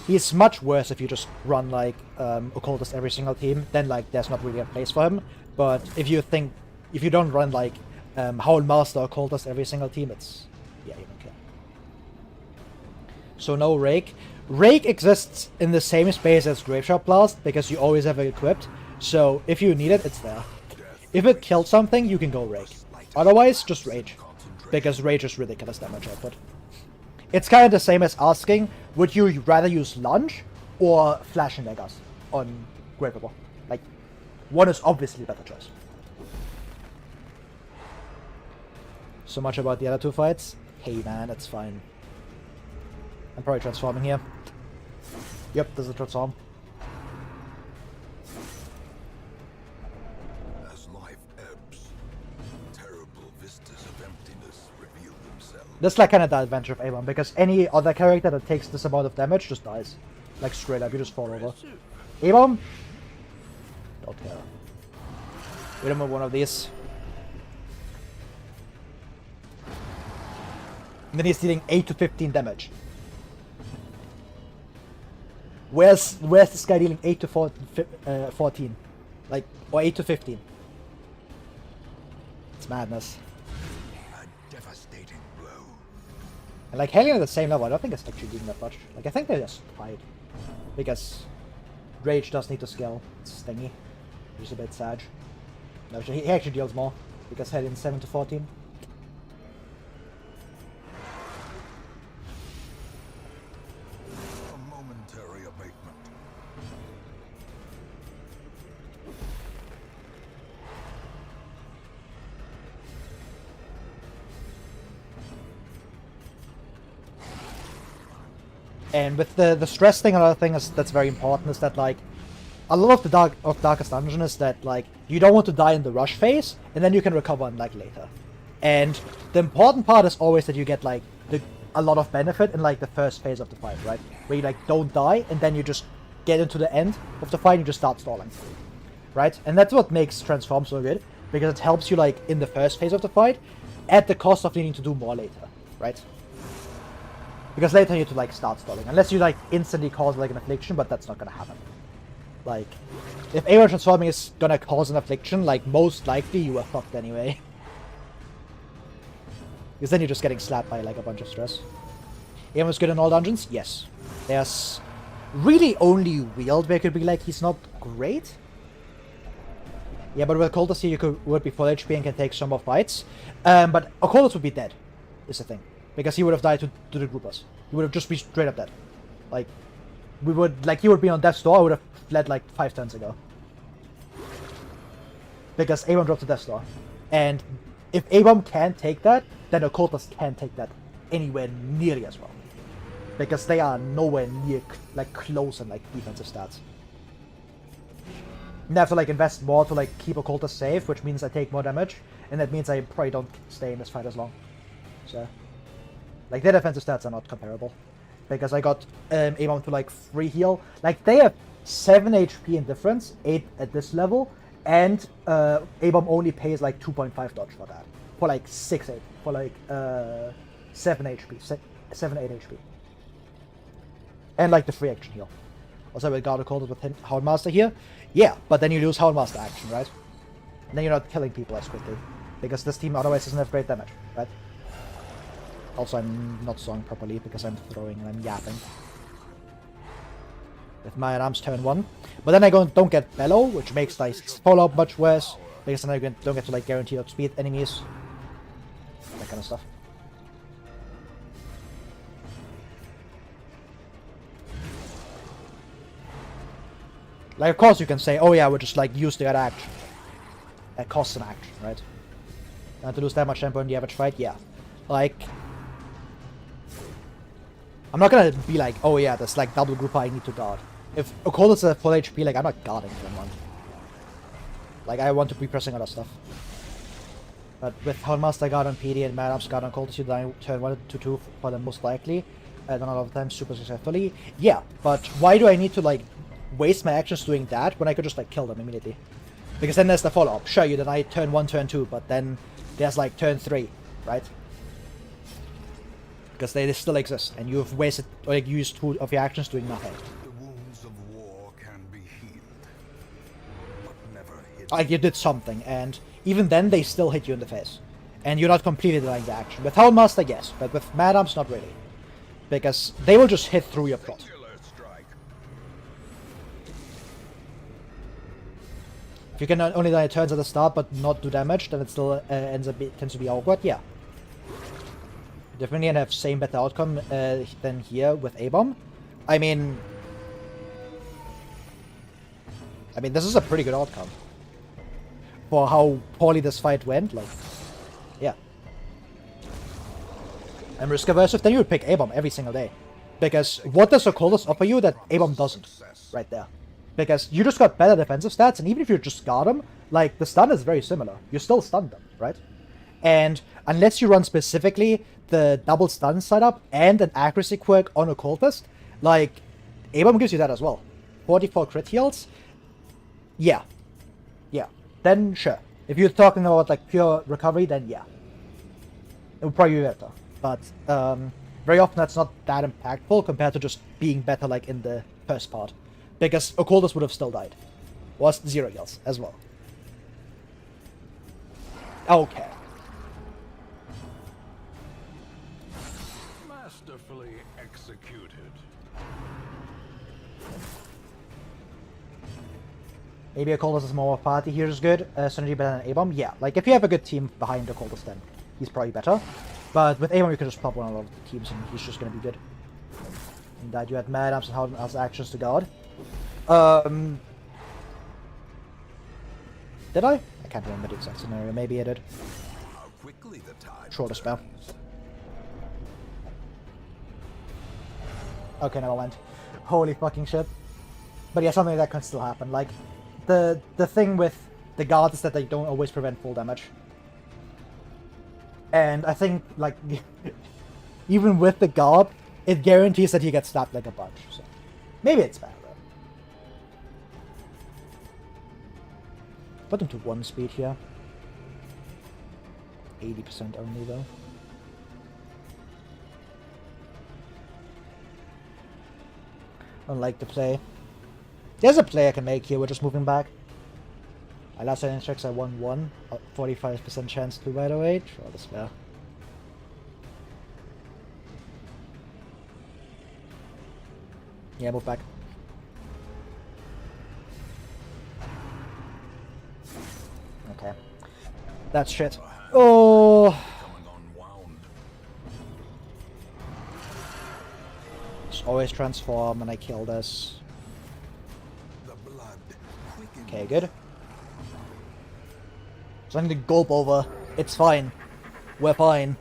He's much worse if you just run like Occultist every single team, then like there's not really a place for him. But if you don't run like Howl Master Occultist every single team, it's yeah, you don't care. So no Rake. Rake exists in the same space as Graveshot Blast because you always have it equipped. So if you need it, it's there. If it kills something, you can go Rake. Otherwise, just Rage, because Rage is ridiculous damage output. It's kind of the same as asking, would you rather use Lunge or Flashing Daggers on Grave Robber? Like, one is obviously a better choice. So much about the other two fights. Hey man, it's fine. I'm probably transforming here. Yep, there's a transform. As life ebbs, terrible vistas of emptiness reveal themselves. That's like kind of the advantage of Avon, because any other character that takes this amount of damage just dies. Like straight up, you just fall over. Avon? Don't care. We don't have one of these. And then he's dealing 8 to 15 damage. Where's this guy dealing 8 to 14? Like, or 8 to 15? It's madness. A devastating blow. And like Hellion at the same level, I don't think it's actually doing that much. Like I think they're just tied. Because Rage does need to scale. It's stingy. Which is a bit sad. No, he actually deals more. Because Hellion's 7 to 14. A momentary abatement. And with the stress thing, another thing that's very important is that like a lot of the Darkest Dungeon is that like you don't want to die in the rush phase, and then you can recover like later. And the important part is always that you get like a lot of benefit in like the first phase of the fight, right? Where you like don't die, and then you just get into the end of the fight and you just start stalling, right? And that's what makes Transform so good, because it helps you like in the first phase of the fight, at the cost of needing to do more later, right? Because later you need to like start stalling, unless you like instantly cause like an affliction, but that's not gonna happen. Like, if Avon transforming is gonna cause an affliction, like most likely you are fucked anyway. Because then you're just getting slapped by like a bunch of stress. Avon's good in all dungeons? Yes. There's really only Wield where it could be like he's not great. Yeah, but with Occultist here you would be full HP and can take some more fights. But Occultist would be dead, is the thing. Because he would have died to the groupers. He would have just been straight up dead. Like, he would be on death's door, I would have fled like 5 turns ago. Because Avon dropped the death's door. And if Avon can't take that, then Occultist can't take that anywhere nearly as well. Because they are nowhere near like close in like defensive stats. And I have to like invest more to like keep Occultist safe, which means I take more damage, and that means I probably don't stay in this fight as long. So like their defensive stats are not comparable. Because I got Avon to like 3 heal. Like they have 7 HP in difference, 8 at this level, and Avon only pays like 2.5 dodge for that. For like 6, 8. For like 7 HP. 7, 8 HP. And like the free action heal. Also with Guard Occultist with Houndmaster here. Yeah, but then you lose Houndmaster action, right? And then you're not killing people as quickly. Because this team otherwise doesn't have great damage, right? Also, I'm not sawing properly because I'm throwing and I'm yapping. With my arms turn 1. But then I don't get Bellow, which makes like follow-up much worse. Because then I don't get to like guarantee outspeed enemies. That kind of stuff. Like, of course you can say, oh yeah, we'll just like use the other action. That costs an action, right? And to lose that much tempo in the average fight, yeah. Like, I'm not gonna be like, oh yeah, there's like double group I need to guard. If Occultist is at full HP, like I'm not guarding someone. Like I want to be pressing other stuff. But with Houndmaster guard on PD and Madam's guard on Occultist, you die turn 1 to 2 for them most likely. done a lot of times super successfully. Yeah, but why do I need to like waste my actions doing that when I could just like kill them immediately? Because then there's the follow-up. Sure, you deny turn 1, turn 2, but then there's like turn 3, right? Because they still exist, and you've wasted or like used 2 of your actions doing nothing. The wounds of war can be healed, but never hit. Like you did something, and even then they still hit you in the face. And you're not completely denying the action. With Houndmaster, yes, but with Mad Arms, not really. Because they will just hit through your plot. If you can only deny turns at the start but not do damage, then it still tends to be awkward, yeah. Definitely have same better outcome than here with A-Bomb. I mean, this is a pretty good outcome. For how poorly this fight went, like, yeah. And risk aversive, then you would pick A-Bomb every single day. Because what does Occultist offer you that A-Bomb doesn't? Right there. Because you just got better defensive stats, and even if you just guard them, like, the stun is very similar. You still stun them, right? And unless you run specifically the double stun setup and an accuracy quirk on Occultist, like, A-Bomb gives you that as well. 44 crit heals? Yeah. Yeah. Then, sure. If you're talking about, like, pure recovery, then yeah. It would probably be better. But, very often that's not that impactful compared to just being better, like, in the first part. Because Occultist would have still died. Was 0 heals as well. Okay. Masterfully executed. Maybe Occultist is more of a party here is good. Synergy better than A-Bomb? Yeah. Like, if you have a good team behind Occultist, then he's probably better. But with A-Bomb, you can just pop one of the teams and he's just gonna be good. And that you had Mad Arms and Houndmaster's actions to guard. Did I? I can't remember the exact scenario. Maybe I did. How quickly the tide Trolldespair. turns. Okay, never mind. Holy fucking shit. But yeah, something like that can still happen. Like, the thing with the guard is that they don't always prevent full damage. And I think, like, even with the guard, it guarantees that he gets stabbed like a bunch. So maybe it's bad, though. Put him to 1 speed here. 80% only, though. Unlike the play. There's a play I can make here, we're just moving back. My last setting checks I won 1. 45% chance to, by the way. Trolldespair. Yeah, move back. Okay. That's shit. Oh! Coming unwound. Just always transform and I kill this. The blood quickens. Okay, good. Something to gulp over. It's fine. We're fine.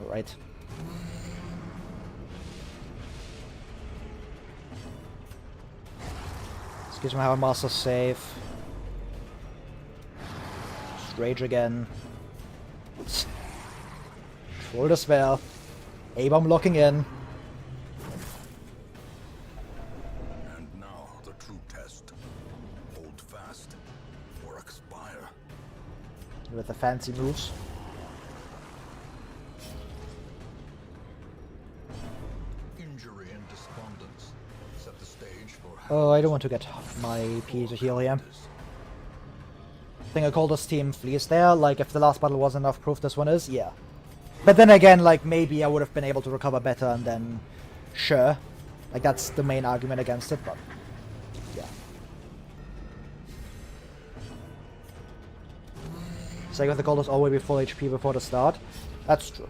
Alright. Excuse me, have a master save. Just rage again. Trolldespair. A-Bomb locking in. And now the true test. Hold fast or expire. With the fancy moves. Injury and despondence set the stage for. Oh, I don't want to get my P to heal here. I think I called this team flees there. Like, if the last battle wasn't enough proof this one is, yeah. But then again, like, maybe I would have been able to recover better and then, sure. Like, that's the main argument against it, but, yeah. Saying with the Gold is always be full HP before the start. That's true.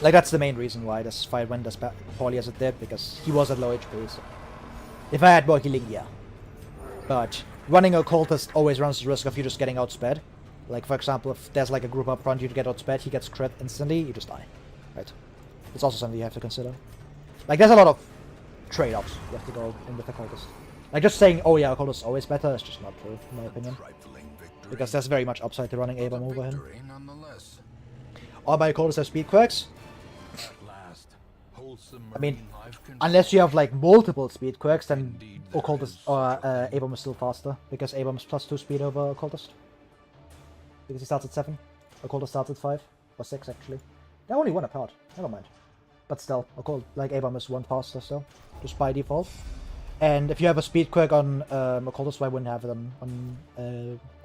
Like, that's the main reason why this fight went as poorly as it did, because he was at low HP, so. If I had more healing, yeah. But running Occultist always runs the risk of you just getting outsped. Like, for example, if there's like a group up front, you get outsped, he gets crit instantly, you just die. Right? It's also something you have to consider. Like, there's a lot of trade-offs you have to go in with Occultist. Like, just saying, oh yeah, Occultist is always better is just not true, in my opinion. Trifling victory, Because there's very much upside to running but a A-Bomb over him. victory nonetheless. All my Occultists have speed quirks. At last, wholesome I mean, marine life can unless you have like multiple speed quirks, then Indeed, there Occultist is or such a thing. A-Bomb is still faster. Because A-Bomb is +2 speed over Occultist. Because he starts at 7. Occultist starts at 5. Or 6 actually. They're only 1 apart. Never mind. But still, like A-Bomb is 1 faster still. Just by default. And if you have a speed quirk on Occultist, why wouldn't have them on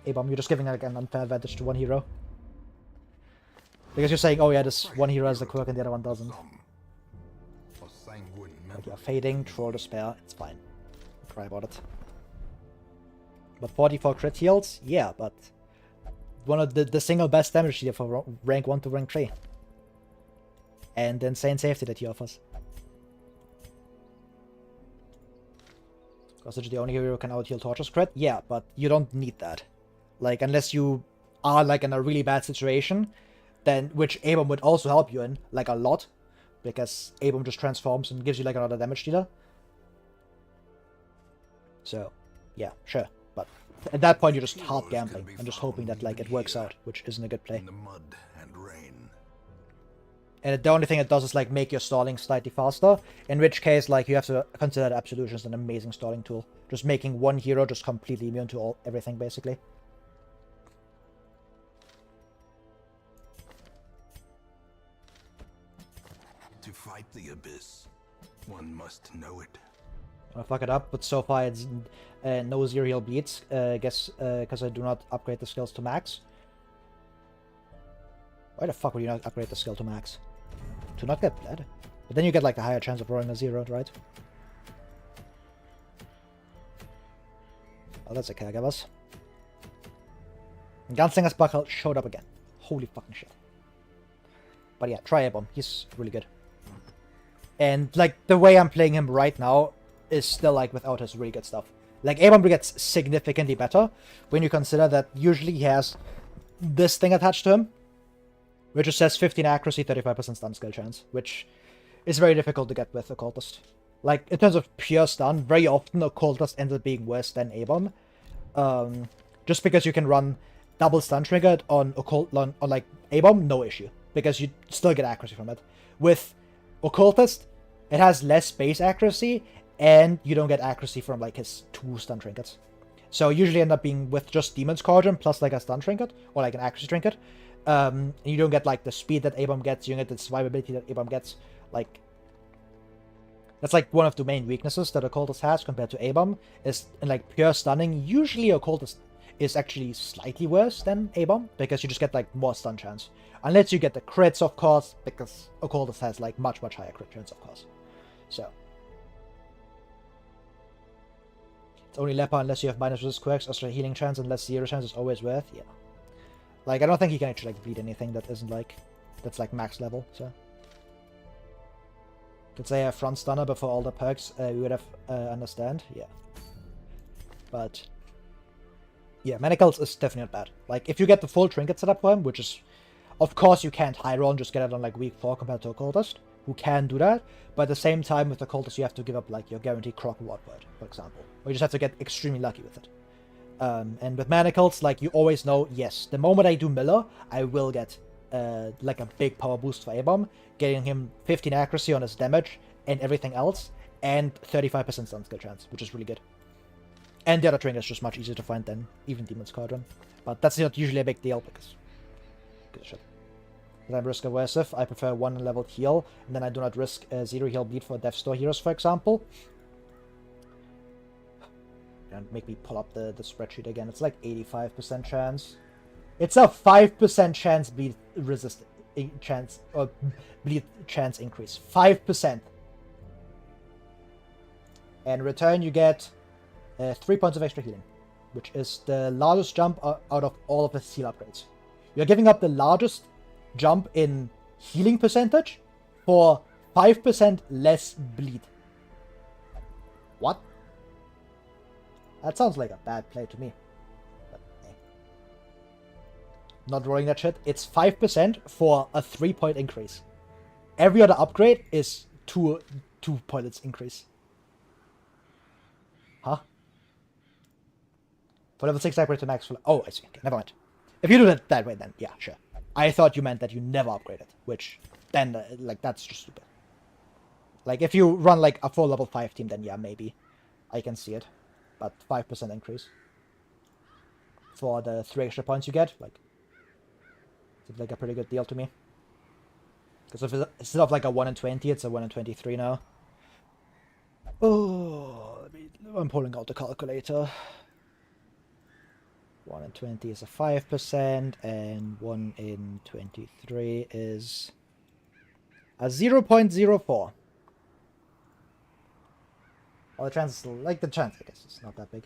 A-Bomb? You're just giving like an unfair advantage to one hero. Because you're saying, oh yeah, this one hero has the quirk and the other one doesn't. Some. A sanguine Like member you're fading, Trolldespair, it's fine. Don't cry about it. But 44 crit heals? Yeah, but one of the single best damage dealer for rank 1 to rank 3. And the insane safety that he offers. Because it's the only hero who can out-heal Torchless crit? Yeah, but you don't need that. Like, unless you are, like, in a really bad situation, then, which A-Bomb would also help you in, like, a lot. Because A-Bomb just transforms and gives you, like, another damage dealer. So, yeah, sure. But at that point, you're just hard gambling and just hoping that, like, it works out, which isn't a good play. in the mud and rain. And the only thing it does is, like, make your stalling slightly faster. In which case, like, you have to consider that Absolution is an amazing stalling tool. Just making one hero just completely immune to everything, basically. To fight the abyss, one must know it. I fuck it up, but so far it's no zero heal bleeds. I guess because I do not upgrade the skills to max. Why the fuck would you not upgrade the skill to max? To not get bled. But then you get like the higher chance of rolling a 0, right? Oh, that's a caregivers. And Gunslinger's Buckle showed up again. Holy fucking shit. But yeah, try A-Bomb. He's really good. And like the way I'm playing him right now is still like without his really good stuff. Like A-Bomb gets significantly better when you consider that usually he has this thing attached to him, which just says 15 accuracy, 35% stun skill chance, which is very difficult to get with Occultist. Like, in terms of pure stun, very often Occultist ends up being worse than A-Bomb. Just because you can run double stun triggered on like A-Bomb, no issue. Because you still get accuracy from it. With Occultist, it has less base accuracy, and you don't get accuracy from like his 2 stun trinkets. So usually end up being with just Demon's Cauldron plus like a stun trinket, or like an accuracy trinket. And you don't get like the speed that A-Bomb gets, you don't get the survivability that A-Bomb gets. Like, that's like one of the main weaknesses that Occultist has compared to A-Bomb, is in like pure stunning, usually Occultist is actually slightly worse than A-Bomb, because you just get like more stun chance. Unless you get the crits, of course, because Occultist has like much higher crit chance, of course. So. It's only Leper unless you have minus resist quirks, extra healing chance, unless 0 chance is always worth, yeah. Like, I don't think he can actually like bleed anything that isn't like, that's like max level, so. Could say a front stunner before all the perks, we would have understand, yeah. But, yeah, Manacles is definitely not bad. Like, if you get the full trinket setup for him, which is, of course you can't high roll and just get it on like week 4 compared to Occultist, who can do that, but at the same time with Occultist you have to give up like your guaranteed Croc Reward Word, for example. Or you just have to get extremely lucky with it. And with Manacles, like, you always know, yes, the moment I do Miller, I will get like a big power boost for A-Bomb, getting him 15 accuracy on his damage and everything else, and 35% stun skill chance, which is really good. And the other trinket is just much easier to find than even Demon's Cauldron. But that's not usually a big deal, because good shit. Then I risk aversive, I prefer 1 leveled heal, and then I do not risk 0 heal bleed for Death Store heroes, for example. And make me pull up the spreadsheet again. It's like 85% chance. It's a 5% chance bleed resist chance or bleed chance increase. 5%. And in return you get 3 points of extra healing, which is the largest jump out of all of the heal upgrades. You're giving up the largest jump in healing percentage for 5% less bleed. What? That sounds like a bad play to me. But, eh. Not rolling that shit. It's 5% for a 3-point increase. Every other upgrade is 2 points increase. Huh? For level 6 upgrade to max for... Oh, I see. Okay, never mind. If you do it that way, then yeah, sure. I thought you meant that you never upgraded, which then, like, that's just stupid. Like, if you run, like, a full level 5 team, then yeah, maybe. I can see it. But 5% increase. For the 3 extra points you get, like... Seems like a pretty good deal to me. Because if it's, instead of, like, a 1 in 20, it's a 1 in 23 now. Oh, I'm pulling out the calculator. 1 in 20 is a 5%, and 1 in 23 is a 0.04. Well, the chance, like the chance, I guess, is not that big.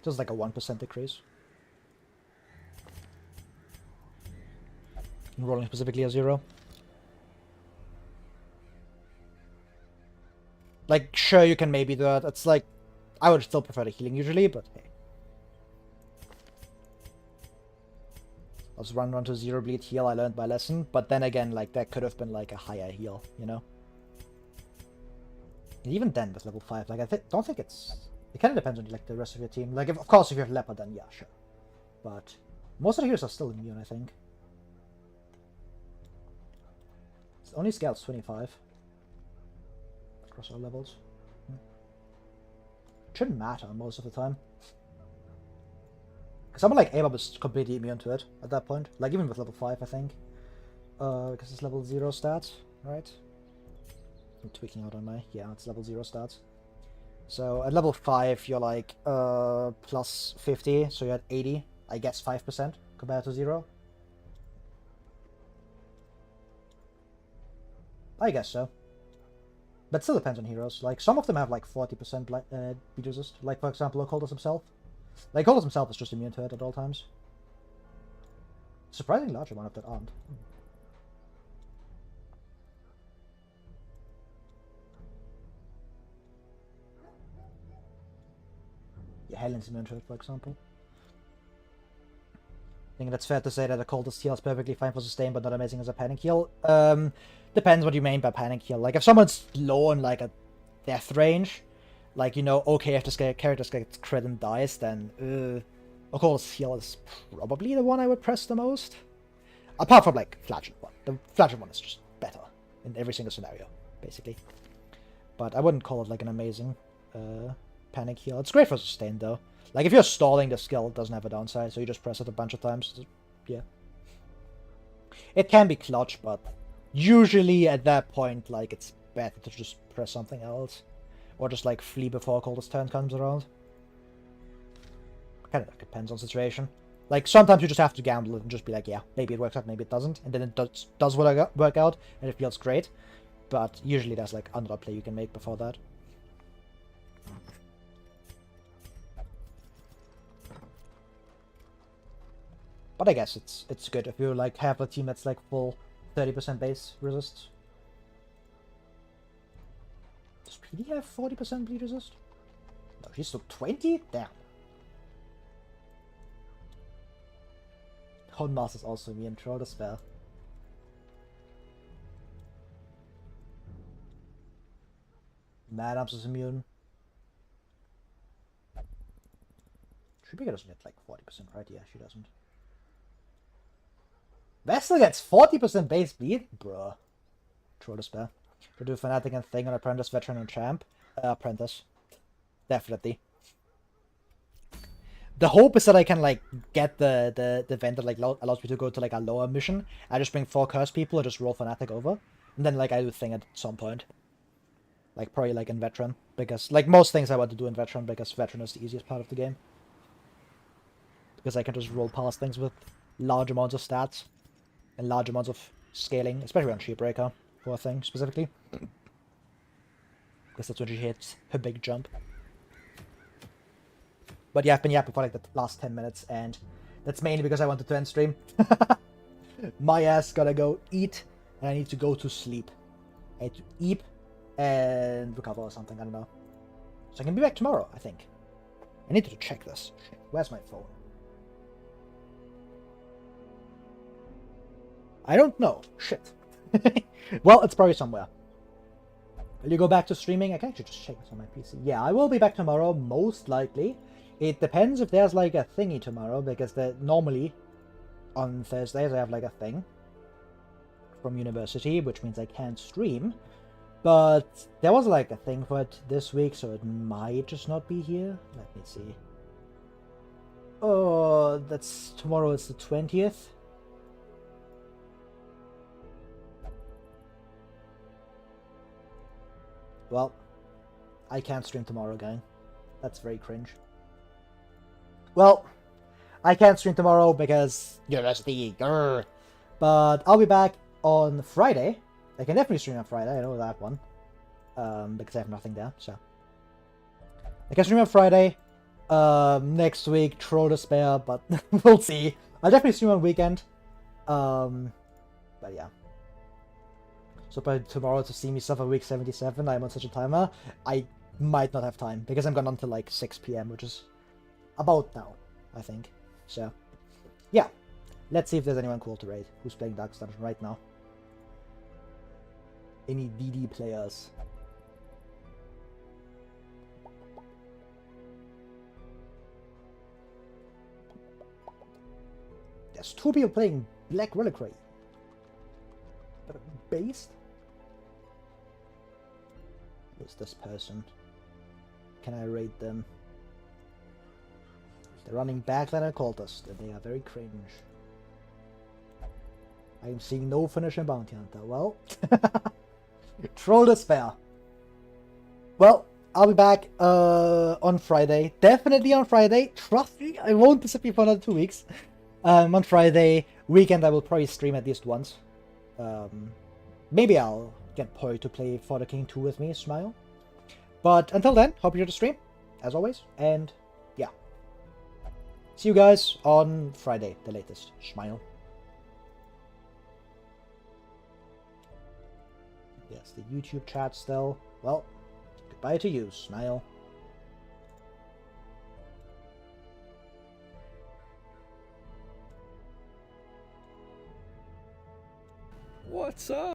Just like a 1% decrease. And rolling specifically a 0. Like, sure, you can maybe do that. It's like, I would still prefer the healing usually, but hey. Let's run to 0 bleed heal, I learned my lesson. But then again, like, that could have been like a higher heal, you know? And even then, with level 5, like, don't think it's... It kind of depends on, like, the rest of your team. Like, of course, if you have Leopard, then yeah, sure. But most of the heroes are still immune, I think. It's only scales 25. Across all levels. Shouldn't matter most of the time. Because someone like Abab is completely immune to it at that point. Like, even with level 5, I think. Because it's level 0 stats, right? I'm tweaking out on my... Yeah, it's level 0 stats. So, at level 5, you're like, plus 50, so you're at 80. I guess 5% compared to 0. I guess so. But still depends on heroes. Like, some of them have like 40% beat resist. Like, for example, Occultus himself. Like, Occultus himself is just immune to it at all times. Surprisingly large amount of that aren't. Yeah, Helen's immune to it, for example. I think that's fair to say that a Occultus heal is perfectly fine for sustain, but not amazing as a panic heal. Depends what you mean by panic heal. Like, if someone's low on, like, a death range, like, you know, okay, if this character gets crit and dies, then, Occultus heal is probably the one I would press the most. Apart from, like, Flagellant one. The Flagellant one is just better in every single scenario, basically. But I wouldn't call it, like, an amazing, panic heal. It's great for sustain, though. Like, if you're stalling, the skill doesn't have a downside, so you just press it a bunch of times. Yeah. It can be clutch, but usually at that point, like, it's better to just press something else. Or just, like, flee before Coldest turn comes around. Kind of depends on situation. Like, sometimes you just have to gamble and just be like, yeah, maybe it works out, maybe it doesn't. And then it does work out, and it feels great. But usually there's, like, another play you can make before that. But I guess it's good if you, like, have a team that's, like, full 30% base resist. Does PD have 40% bleed resist? No, she's still 20? Damn. Houndmaster's also immune. Trolldespair. Madams is immune. Tribeca doesn't get, like, 40%, right? Yeah, she doesn't. Vestal gets 40% base bleed? Bruh. Trolldespair. To do Fanatic and Thing on Apprentice, Veteran, and Champ. Apprentice. Definitely. The hope is that I can, like, get the event that, like, allows me to go to, like, a lower mission. I just bring 4 Curse people and just roll Fanatic over. And then, like, I do Thing at some point. Like, probably, like, in Veteran. Because, like, most things I want to do in Veteran, because Veteran is the easiest part of the game. Because I can just roll past things with large amounts of stats. And large amounts of scaling, especially on Sheepbreaker, for a thing, specifically. Because that's when she hits her big jump. But yeah, I've been yapping for like the last 10 minutes, and that's mainly because I wanted to end stream. My ass gotta go eat, and I need to go to sleep. I need to eat and recover or something, I don't know. So I can be back tomorrow, I think. I need to check this. Where's my phone? I don't know. Shit. Well, it's probably somewhere. Will you go back to streaming? I can actually just check this on my PC. Yeah, I will be back tomorrow, most likely. It depends if there's like a thingy tomorrow, because normally on Thursdays I have like a thing from university, which means I can't stream. But there was like a thing for it this week, so it might just not be here. Let me see. Oh, that's tomorrow is the 20th. Well, I can't stream tomorrow, gang. That's very cringe. Well, I can't stream tomorrow because university. Grr. But I'll be back on Friday. I can definitely stream on Friday. I know that one. Because I have nothing there, so. I can stream on Friday. Next week, Trolldespair, but we'll see. I'll definitely stream on weekend. But yeah. So by tomorrow to see me suffer week 77, I'm on such a timer, I might not have time, because I'm gone until like 6 PM, which is about now, I think. So, yeah. Let's see if there's anyone cool to raid who's playing Dark Dungeon right now. Any DD players? There's 2 people playing Black Reliquary. But based? Who's this person? Can I raid them? They're running Backline and Cultist, and they are very cringe. I am seeing no finish in Bounty Hunter. Well, Trolldespair. Well, I'll be back on Friday. Definitely on Friday. Trust me, I won't disappear for another 2 weeks. On Friday. Weekend I will probably stream at least once. Maybe I'll get Poi to play For the King 2 with me, smile. But until then, hope you enjoyed the stream, as always, and yeah. See you guys on Friday, the latest. Smile. Yes, the YouTube chat still. Well, goodbye to you, smile. What's up?